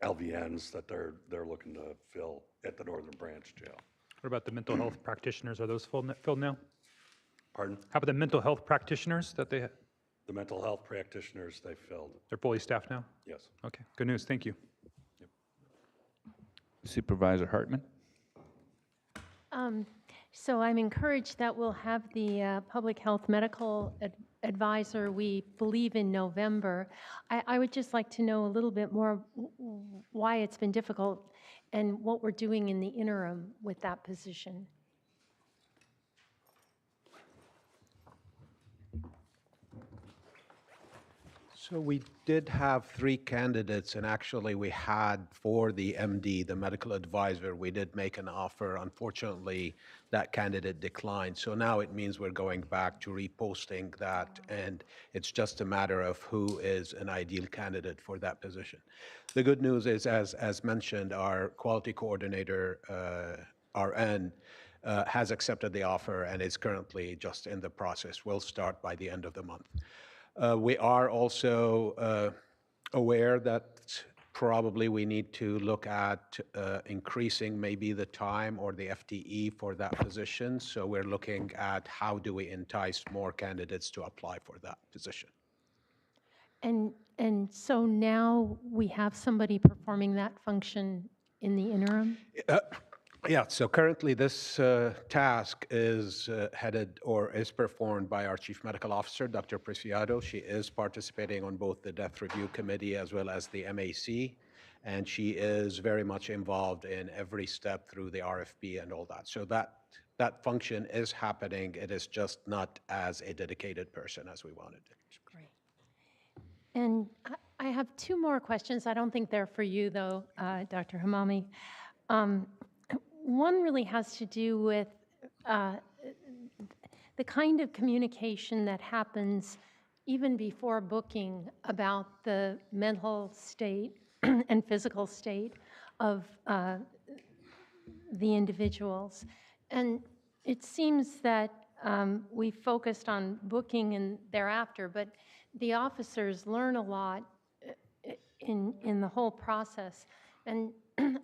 Speaker 13: LVNs that they're looking to fill at the Northern Branch Jail.
Speaker 7: What about the mental health practitioners? Are those filled now?
Speaker 13: Pardon?
Speaker 7: How about the mental health practitioners that they had?
Speaker 13: The mental health practitioners they filled.
Speaker 7: They're fully staffed now?
Speaker 13: Yes.
Speaker 7: Okay, good news. Thank you.
Speaker 18: Supervisor Hartman.
Speaker 11: So I'm encouraged that we'll have the public health medical advisor, we believe, in November. I would just like to know a little bit more why it's been difficult and what we're doing in the interim with that position.
Speaker 22: So we did have 3 candidates, and actually we had for the MD, the medical advisor, we did make an offer. Unfortunately, that candidate declined. So now it means we're going back to reposting that, and it's just a matter of who is an ideal candidate for that position. The good news is, as mentioned, our quality coordinator, RN, has accepted the offer and is currently just in the process. We'll start by the end of the month. We are also aware that probably we need to look at increasing maybe the time or the FTE for that position. So we're looking at how do we entice more candidates to apply for that position.
Speaker 11: And so now we have somebody performing that function in the interim?
Speaker 22: Yeah, so currently this task is headed or is performed by our Chief Medical Officer, Dr. Preciado. She is participating on both the Death Review Committee as well as the MAC, and she is very much involved in every step through the RFP and all that. So that function is happening. It is just not as a dedicated person as we wanted it.
Speaker 11: Great. And I have 2 more questions. I don't think they're for you, though, Dr. Hamami. One really has to do with the kind of communication that happens even before booking, about the mental state and physical state of the individuals. And it seems that we focused on booking and thereafter, but the officers learn a lot in the whole process. And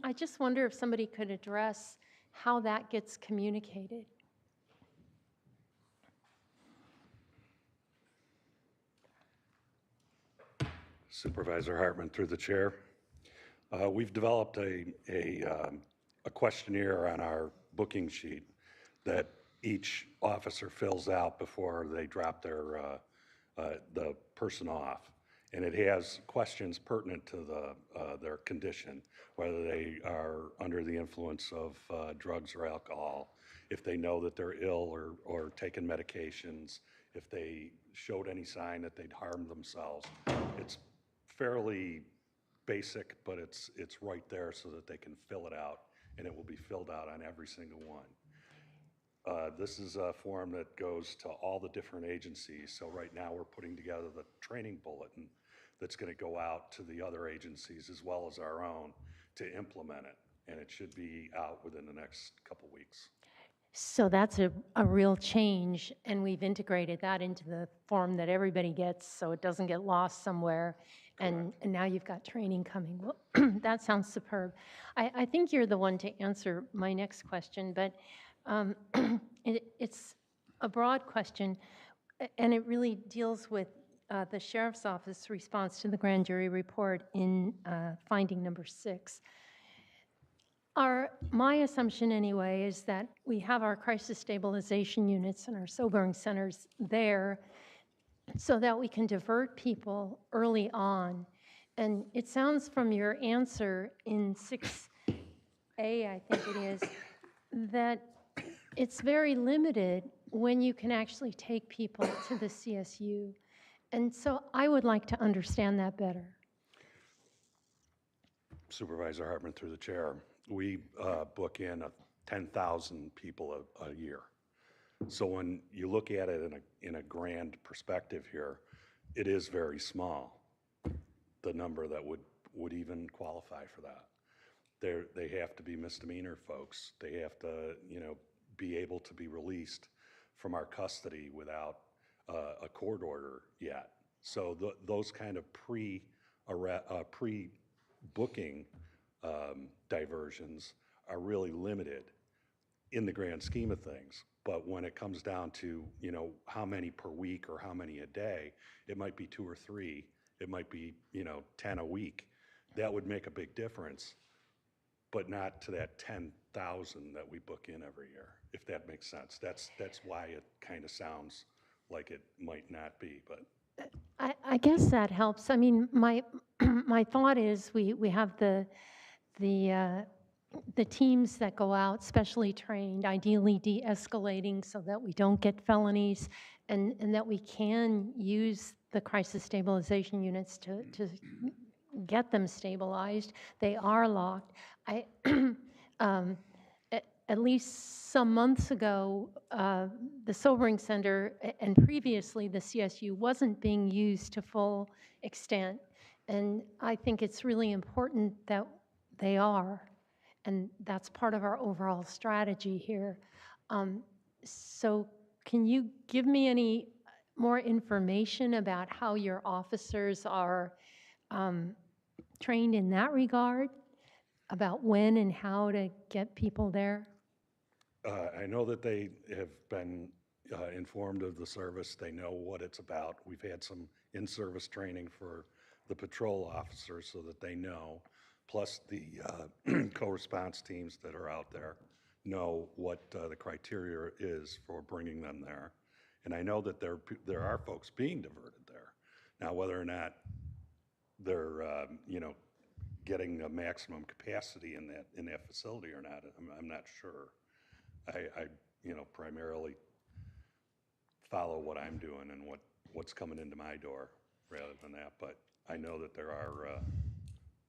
Speaker 11: I just wonder if somebody could address how that gets communicated.
Speaker 13: Supervisor Hartman, through the chair. We've developed a questionnaire on our booking sheet that each officer fills out before they drop the person off. And it has questions pertinent to their condition, whether they are under the influence of drugs or alcohol, if they know that they're ill or taking medications, if they showed any sign that they'd harmed themselves. It's fairly basic, but it's right there so that they can fill it out, and it will be filled out on every single one. This is a form that goes to all the different agencies. So right now we're putting together the training bulletin that's going to go out to the other agencies as well as our own to implement it. And it should be out within the next couple weeks.
Speaker 11: So that's a real change, and we've integrated that into the form that everybody gets so it doesn't get lost somewhere. And now you've got training coming. Well, that sounds superb. I think you're the one to answer my next question, but it's a broad question, and it really deals with the Sheriff's Office response to the grand jury report in finding number 6. My assumption anyway is that we have our crisis stabilization units and our sobering centers there so that we can divert people early on. And it sounds from your answer in 6A, I think it is, that it's very limited when you can actually take people to the CSU. And so I would like to understand that better.
Speaker 13: Supervisor Hartman, through the chair, we book in 10,000 people a year. So when you look at it in a grand perspective here, it is very small, the number that would even qualify for that. They have to be misdemeanor folks. They have to, be able to be released from our custody without a court order yet. So those kind of pre-booking diversions are really limited in the grand scheme of things. But when it comes down to, how many per week or how many a day, it might be 2 or 3. It might be, 10 a week. That would make a big difference, but not to that 10,000 that we book in every year, if that makes sense. That's why it kind of sounds like it might not be, but.
Speaker 11: I guess that helps. I mean, my thought is we have the teams that go out specially trained, ideally de-escalating so that we don't get felonies, and that we can use the crisis stabilization units to get them stabilized. They are locked. At least some months ago, the sobering center and previously the CSU wasn't being used to full extent. And I think it's really important that they are. And that's part of our overall strategy here. So can you give me any more information about how your officers are trained in that regard, about when and how to get people there?
Speaker 13: I know that they have been informed of the service. They know what it's about. We've had some in-service training for the patrol officers so that they know, plus the co-response teams that are out there know what the criteria is for bringing them there. And I know that there are folks being diverted there. Now, whether or not they're, getting a maximum capacity in that facility or not, I'm not sure. I primarily follow what I'm doing and what's coming into my door rather than that. But I know that there are,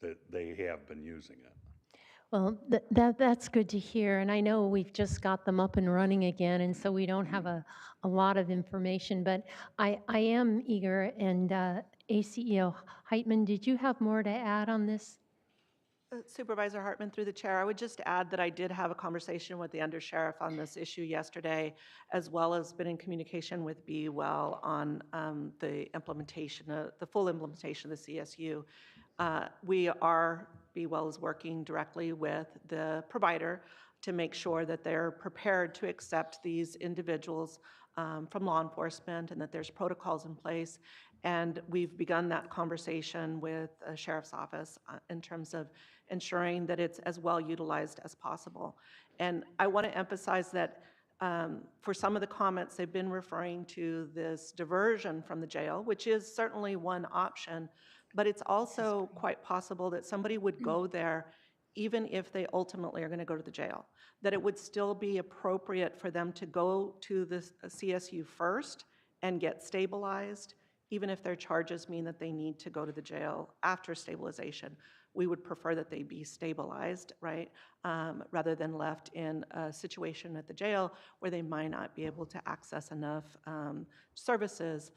Speaker 13: that they have been using it.
Speaker 11: Well, that's good to hear, and I know we've just got them up and running again, and so we don't have a lot of information, but I am eager, and ACEO Heitman, did you have more to add on this?
Speaker 8: Supervisor Hartman, through the chair, I would just add that I did have a conversation with the undersheriff on this issue yesterday, as well as been in communication with Be Well on the implementation, the full implementation of the CSU. Be Well is working directly with the provider to make sure that they're prepared to accept these individuals from law enforcement and that there's protocols in place. And we've begun that conversation with the sheriff's office in terms of ensuring that it's as well utilized as possible. And I want to emphasize that for some of the comments, they've been referring to this diversion from the jail, which is certainly one option, but it's also quite possible that somebody would go there even if they ultimately are going to go to the jail, that it would still be appropriate for them to go to the CSU first and get stabilized, even if their charges mean that they need to go to the jail after stabilization. We would prefer that they be stabilized, right, rather than left in a situation at the jail where they might not be able to access enough services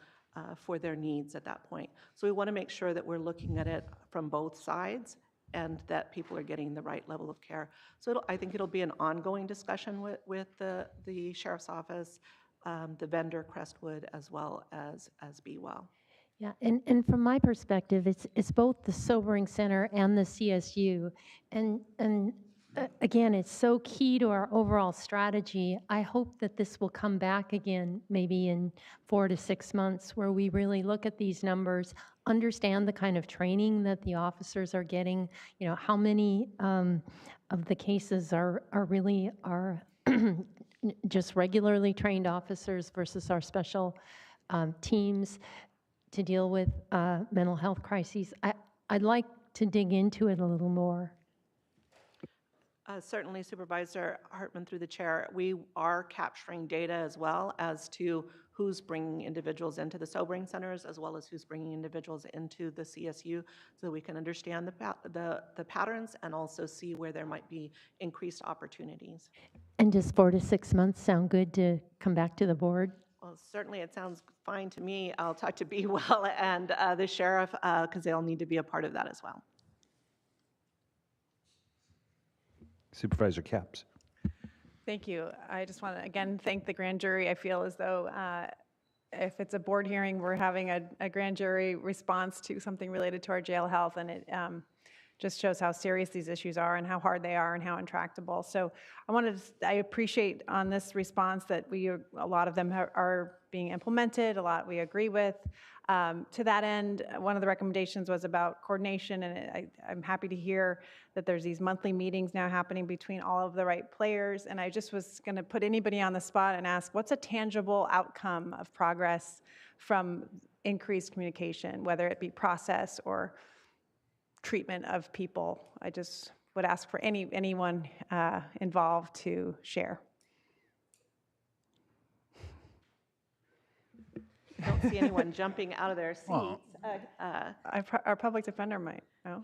Speaker 8: for their needs at that point. So we want to make sure that we're looking at it from both sides and that people are getting the right level of care. So I think it'll be an ongoing discussion with the sheriff's office, the vendor Crestwood, as well as Be Well.
Speaker 11: Yeah, and from my perspective, it's both the Sobering Center and the CSU, and again, it's so key to our overall strategy. I hope that this will come back again, maybe in 4 to 6 months, where we really look at these numbers, understand the kind of training that the officers are getting. You know, how many of the cases are really just regularly trained officers versus our special teams to deal with mental health crises. I'd like to dig into it a little more.
Speaker 8: Certainly, Supervisor Hartman, through the chair, we are capturing data as well as to who's bringing individuals into the sobering centers, as well as who's bringing individuals into the CSU, so we can understand the patterns and also see where there might be increased opportunities.
Speaker 11: And does 4 to 6 months sound good to come back to the board?
Speaker 8: Well, certainly it sounds fine to me. I'll talk to Be Well and the sheriff because they'll need to be a part of that as well.
Speaker 18: Supervisor Capps.
Speaker 5: Thank you. I just want to, again, thank the grand jury. I feel as though if it's a board hearing, we're having a grand jury response to something related to our jail health, and it just shows how serious these issues are and how hard they are and how intractable. So I appreciate on this response that a lot of them are being implemented, a lot we agree with. To that end, one of the recommendations was about coordination, and I'm happy to hear that there's these monthly meetings now happening between all of the right players, and I just was going to put anybody on the spot and ask, what's a tangible outcome of progress from increased communication, whether it be process or treatment of people? I just would ask for anyone involved to share.
Speaker 8: I don't see anyone jumping out of their seats.
Speaker 5: Our public defender might, no?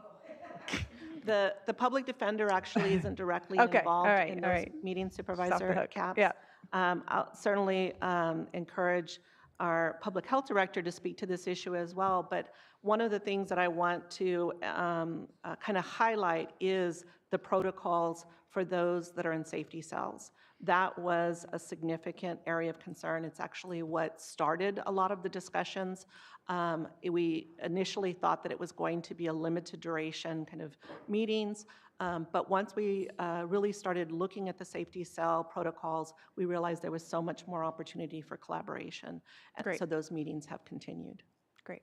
Speaker 8: The public defender actually isn't directly involved in those meetings, Supervisor Capps.
Speaker 5: Yeah.
Speaker 8: I'll certainly encourage our public health director to speak to this issue as well, but one of the things that I want to kind of highlight is the protocols for those that are in safety cells. That was a significant area of concern. It's actually what started a lot of the discussions. We initially thought that it was going to be a limited duration kind of meetings, but once we really started looking at the safety cell protocols, we realized there was so much more opportunity for collaboration. And so those meetings have continued.
Speaker 5: Great.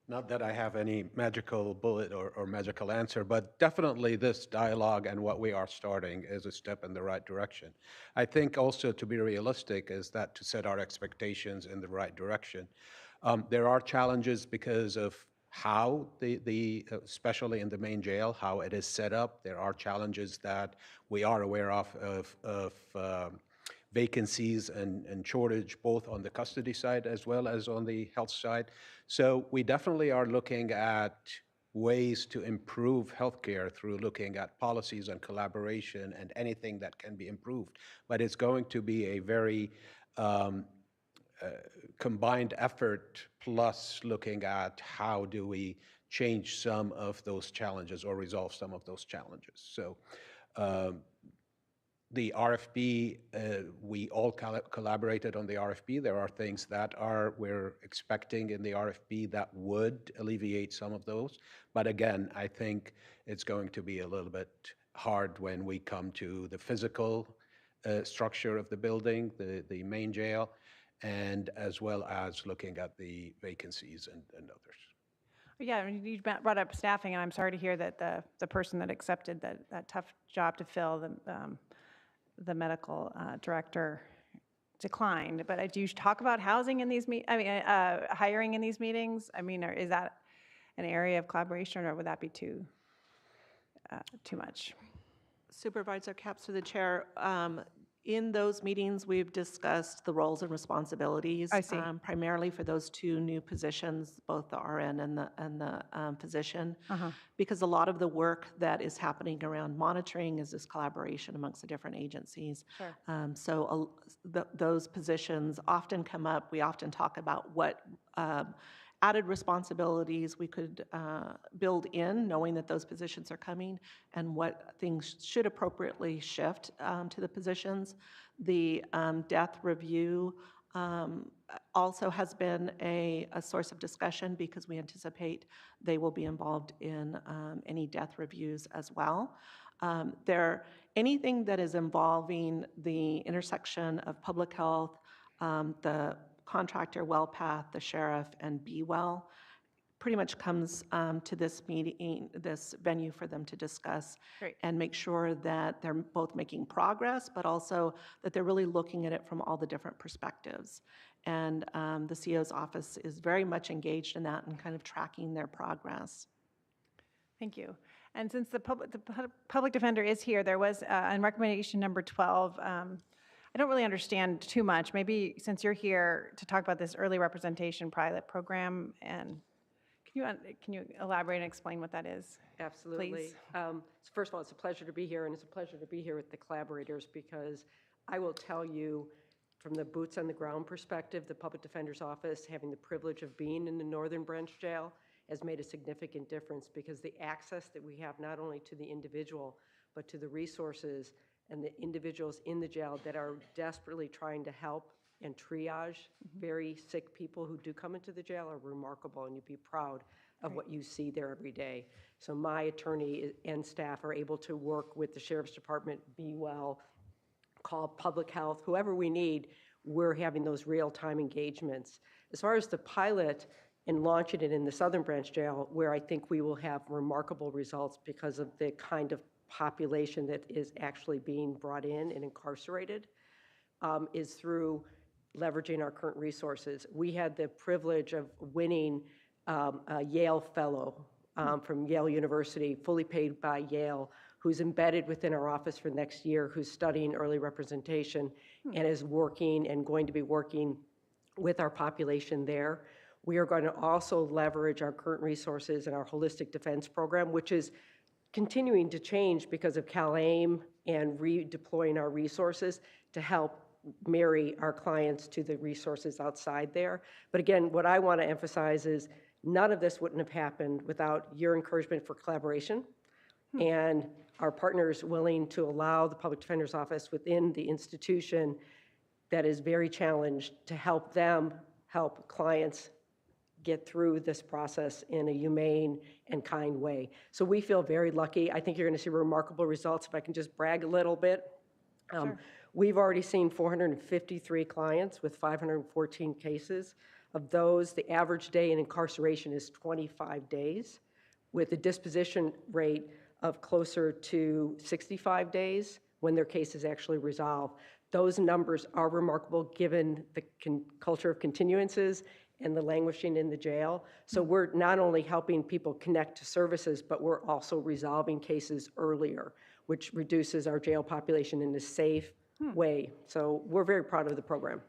Speaker 22: Not that I have any magical bullet or magical answer, but definitely this dialogue and what we are starting is a step in the right direction. I think also to be realistic is that to set our expectations in the right direction. There are challenges because of how especially in the main jail, how it is set up. There are challenges that we are aware of vacancies and shortage both on the custody side as well as on the health side. So we definitely are looking at ways to improve healthcare through looking at policies and collaboration and anything that can be improved. But it's going to be a very combined effort, plus looking at how do we change some of those challenges or resolve some of those challenges. So the RFP, we all collaborated on the RFP. There are things that we're expecting in the RFP that would alleviate some of those. But again, I think it's going to be a little bit hard when we come to the physical structure of the building, the main jail, and as well as looking at the vacancies and others.
Speaker 5: Yeah, I mean, you brought up staffing, and I'm sorry to hear that the person that accepted that tough job to fill, the medical director, declined. But do you talk about housing in these hiring in these meetings? I mean, is that an area of collaboration, or would that be too much?
Speaker 8: Supervisor Capps, to the chair. In those meetings, we've discussed the roles and responsibilities.
Speaker 5: I see.
Speaker 8: Primarily for those two new positions, both the RN and the physician, because a lot of the work that is happening around monitoring is this collaboration amongst the different agencies.
Speaker 5: Sure.
Speaker 8: So those positions often come up. We often talk about what added responsibilities we could build in, knowing that those positions are coming, and what things should appropriately shift to the positions. The death review also has been a source of discussion, because we anticipate they will be involved in any death reviews as well. Anything that is involving the intersection of public health, the contractor, WellPath, the sheriff, and Be Well, pretty much comes to this meeting, this venue, for them to discuss.
Speaker 5: Great.
Speaker 8: And make sure that they're both making progress, but also that they're really looking at it from all the different perspectives. And the CEO's office is very much engaged in that and kind of tracking their progress.
Speaker 5: Thank you. And since the public defender is here, there was on recommendation number 12. I don't really understand too much. Maybe since you're here to talk about this early representation pilot program, and can you elaborate and explain what that is?
Speaker 1: Absolutely.
Speaker 5: Please?
Speaker 1: First of all, it's a pleasure to be here, and it's a pleasure to be here with the collaborators, because I will tell you, from the boots on the ground perspective, the Public Defender's Office, having the privilege of being in the Northern Branch Jail, has made a significant difference, because the access that we have not only to the individual, but to the resources and the individuals in the jail that are desperately trying to help and triage very sick people who do come into the jail are remarkable, and you'd be proud of what you see there every day. So my attorney and staff are able to work with the Sheriff's Department, Be Well, call public health, whoever we need, we're having those real-time engagements. As far as the pilot and launching it in the Southern Branch Jail, where I think we will have remarkable results because of the kind of population that is actually being brought in and incarcerated, is through leveraging our current resources. We had the privilege of winning a Yale Fellow from Yale University, fully paid by Yale, who's embedded within our office for next year, who's studying early representation and is working and going to be working with our population there. We are going to also leverage our current resources in our holistic defense program, which is continuing to change because of CalAIM and redeploying our resources to help marry our clients to the resources outside there. But again, what I want to emphasize is none of this wouldn't have happened without your encouragement for collaboration and our partners willing to allow the Public Defender's Office within the institution that is very challenged to help them help clients get through this process in a humane and kind way. So we feel very lucky. I think you're going to see remarkable results. If I can just brag a little bit.
Speaker 5: Sure.
Speaker 1: We've already seen 453 clients with 514 cases. Of those, the average day in incarceration is 25 days, with a disposition rate of closer to 65 days when their case is actually resolved. Those numbers are remarkable given the culture of continuances and the languishing in the jail. So we're not only helping people connect to services, but we're also resolving cases earlier, which reduces our jail population in a safe way. So we're very proud of the program.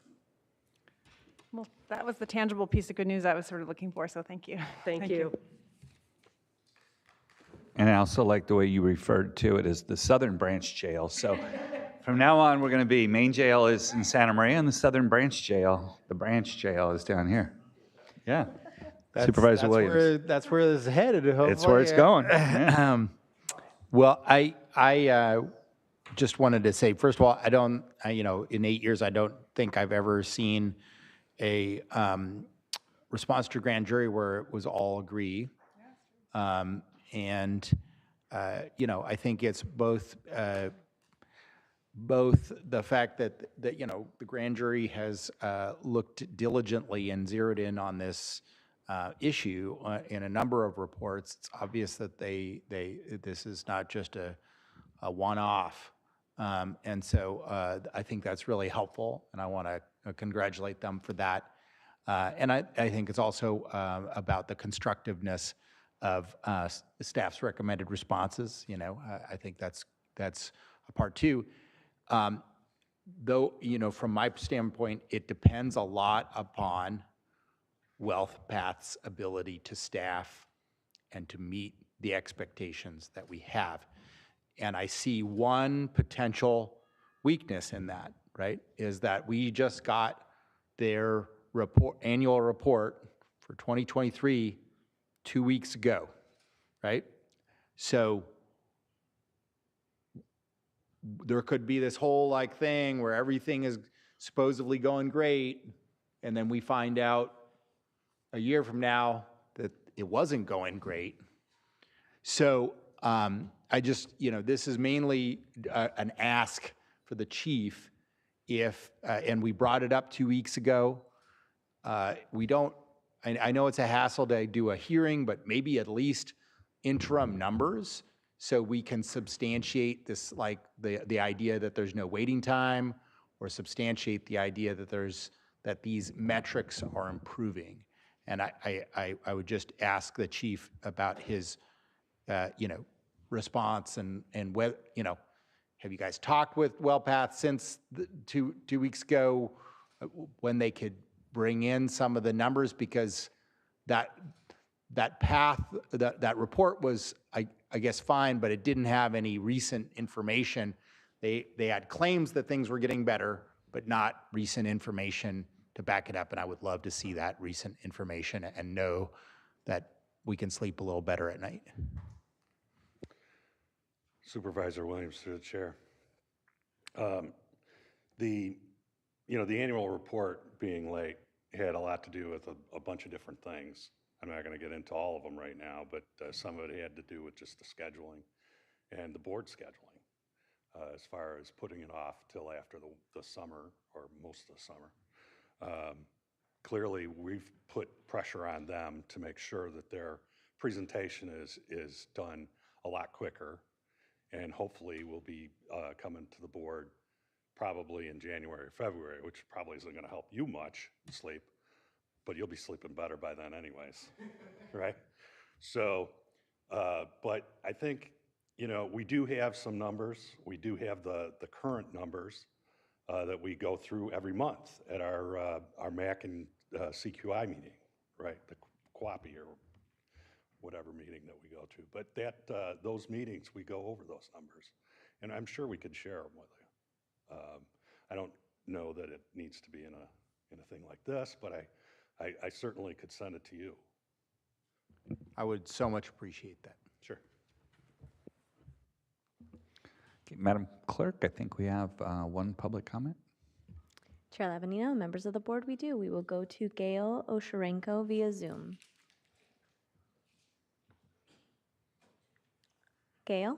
Speaker 5: Well, that was the tangible piece of good news I was sort of looking for, so thank you.
Speaker 1: Thank you.
Speaker 18: And I also like the way you referred to it as the Southern Branch Jail. So from now on, we're going to be, main jail is in Santa Maria, and the Southern Branch Jail, the branch jail, is down here. Yeah. Supervisor Williams.
Speaker 6: That's where this is headed, hopefully.
Speaker 18: It's where it's going. Yeah.
Speaker 6: Well, I just wanted to say, first of all, in 8 years, I don't think I've ever seen a response to grand jury where it was all agree. I think it's both the fact that the grand jury has looked diligently and zeroed in on this issue in a number of reports. It's obvious that this is not just a one-off, and so I think that's really helpful, and I want to congratulate them for that. And I think it's also about the constructiveness of staff's recommended responses. I think that's a part too. Though, from my standpoint, it depends a lot upon WealthPath's ability to staff and to meet the expectations that we have. And I see one potential weakness in that, right, is that we just got their annual report for 2023 2 weeks ago, right? So there could be this whole thing where everything is supposedly going great, and then we find out a year from now that it wasn't going great. So I just, this is mainly an ask for the chief. And we brought it up 2 weeks ago. I know it's a hassle to do a hearing, but maybe at least interim numbers so we can substantiate this, the idea that there's no waiting time, or substantiate the idea that these metrics are improving. And I would just ask the chief about his, response and whether, have you guys talked with WellPath since 2 weeks ago when they could bring in some of the numbers? Because that report was, I guess, fine, but it didn't have any recent information. They had claims that things were getting better, but not recent information to back it up. And I would love to see that recent information and know that we can sleep a little better at night.
Speaker 13: Supervisor Williams, through the chair. The annual report being late had a lot to do with a bunch of different things. I'm not going to get into all of them right now, but some of it had to do with just the scheduling and the board scheduling, as far as putting it off till after the summer, or most of the summer. Clearly, we've put pressure on them to make sure that their presentation is done a lot quicker, and hopefully will be coming to the board probably in January or February, which probably isn't going to help you much sleep, but you'll be sleeping better by then anyways, right? So, but I think, we do have some numbers. We do have the current numbers that we go through every month at our MAC and CQI meeting, right? The QAPI or whatever meeting that we go to. But those meetings, we go over those numbers, and I'm sure we could share them with you. I don't know that it needs to be in a thing like this, but I certainly could send it to you.
Speaker 6: I would so much appreciate that.
Speaker 13: Sure.
Speaker 18: Okay, Madam Clerk, I think we have one public comment.
Speaker 9: Chair Lavanino, members of the board, we do. We will go to Gail Osherenko via Zoom. Gail?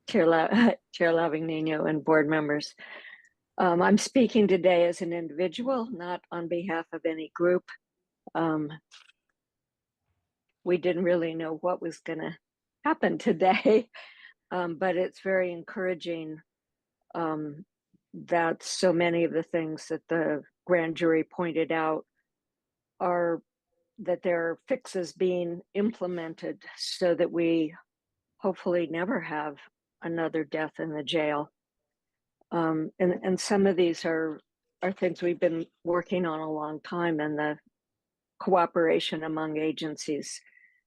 Speaker 14: Chair Lavignino and board members. I'm speaking today as an individual, not on behalf of any group. We didn't really know what was going to happen today, but it's very encouraging that so many of the things that the grand jury pointed out are that there are fixes being implemented so that we hopefully never have another death in the jail. And some of these are things we've been working on a long time, and cooperation among agencies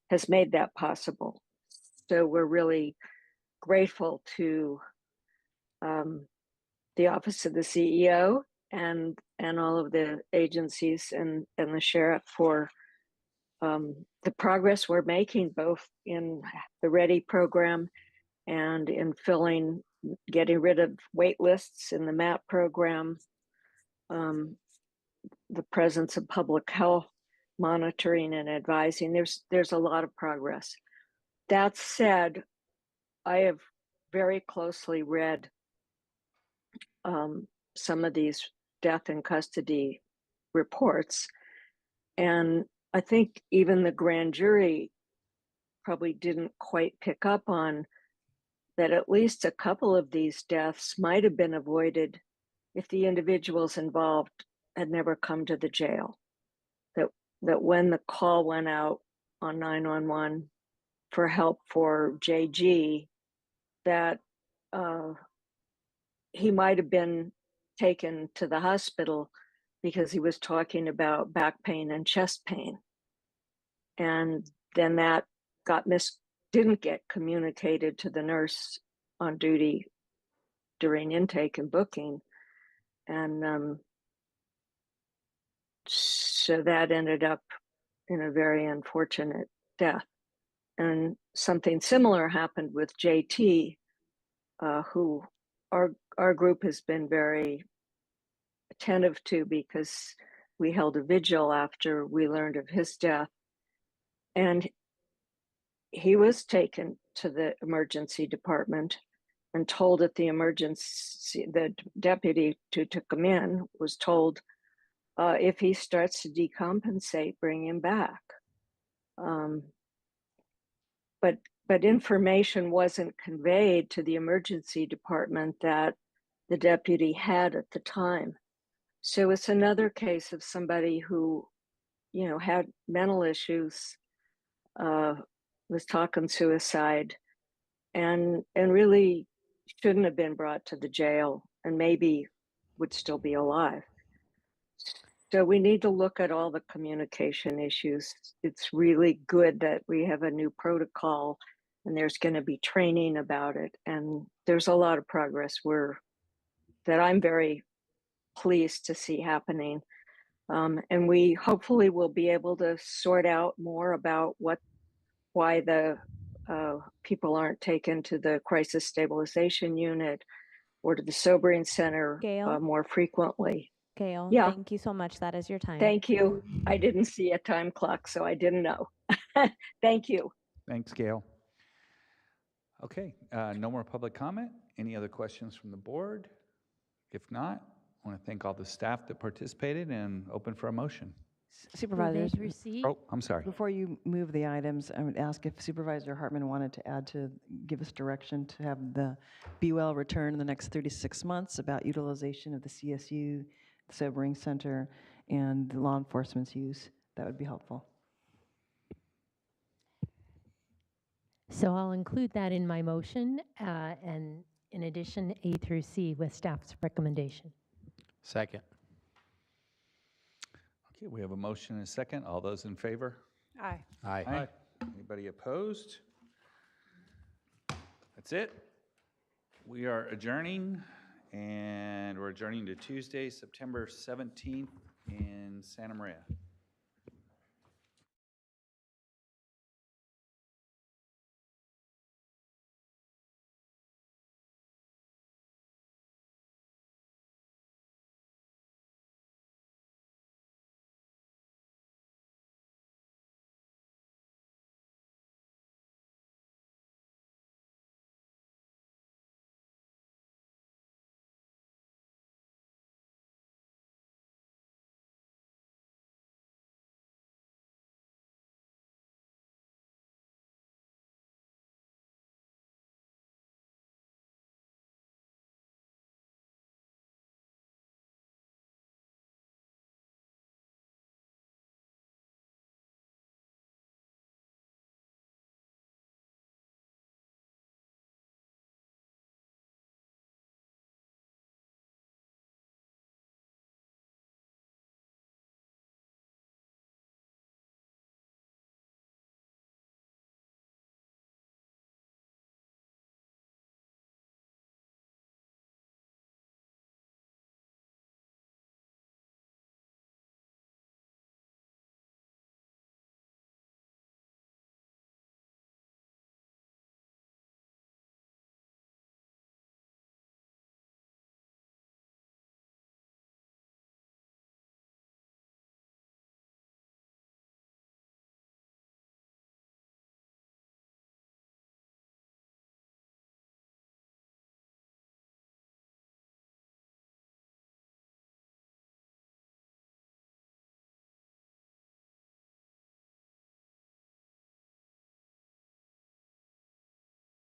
Speaker 14: has made that possible. So we're really grateful to the Office of the CEO and all of the agencies and the sheriff for the progress we're making, both in the READY program and in getting rid of wait lists in the MAP program, the presence of public health monitoring and advising. There's a lot of progress. That said, I have very closely read some of these death in custody reports, and I think even the grand jury probably didn't quite pick up on that at least a couple of these deaths might have been avoided if the individuals involved had never come to the jail. That when the call went out on 911 for help for JG, that he might have been taken to the hospital because he was talking about back pain and chest pain. And then that didn't get communicated to the nurse on duty during intake and booking. And so that ended up in a very unfortunate death. And something similar happened with JT, who our group has been very attentive to because we held a vigil after we learned of his death. And he was taken to the emergency department and told at the deputy who took him in was told, if he starts to decompensate, bring him back. But information wasn't conveyed to the emergency department that the deputy had at the time. So it's another case of somebody who, had mental issues, was talking suicide, and really shouldn't have been brought to the jail and maybe would still be alive. So we need to look at all the communication issues. It's really good that we have a new protocol and there's going to be training about it. And there's a lot of progress that I'm very pleased to see happening. And we hopefully will be able to sort out more about why the people aren't taken to the crisis stabilization unit or to the sobering center more frequently.
Speaker 9: Gail,
Speaker 14: Yeah.
Speaker 9: thank you so much. That is your time.
Speaker 14: Thank you. I didn't see a time clock, so I didn't know. Thank you.
Speaker 18: Thanks, Gail. Okay, no more public comment. Any other questions from the board? If not, I want to thank all the staff that participated and open for a motion.
Speaker 4: Supervisors,
Speaker 18: Oh, I'm sorry.
Speaker 4: before you move the items, I would ask if Supervisor Hartman wanted to give us direction to have the Be Well return in the next 36 months about utilization of the CSU, the Sobering Center, and the law enforcement's use. That would be helpful.
Speaker 11: So I'll include that in my motion, and in addition, A through C with staff's recommendation.
Speaker 6: Second.
Speaker 18: Okay, we have a motion and a second. All those in favor?
Speaker 5: Aye.
Speaker 6: Aye.
Speaker 18: Anybody opposed? That's it. We are adjourning, and we're adjourning to Tuesday, September 17th in Santa Maria.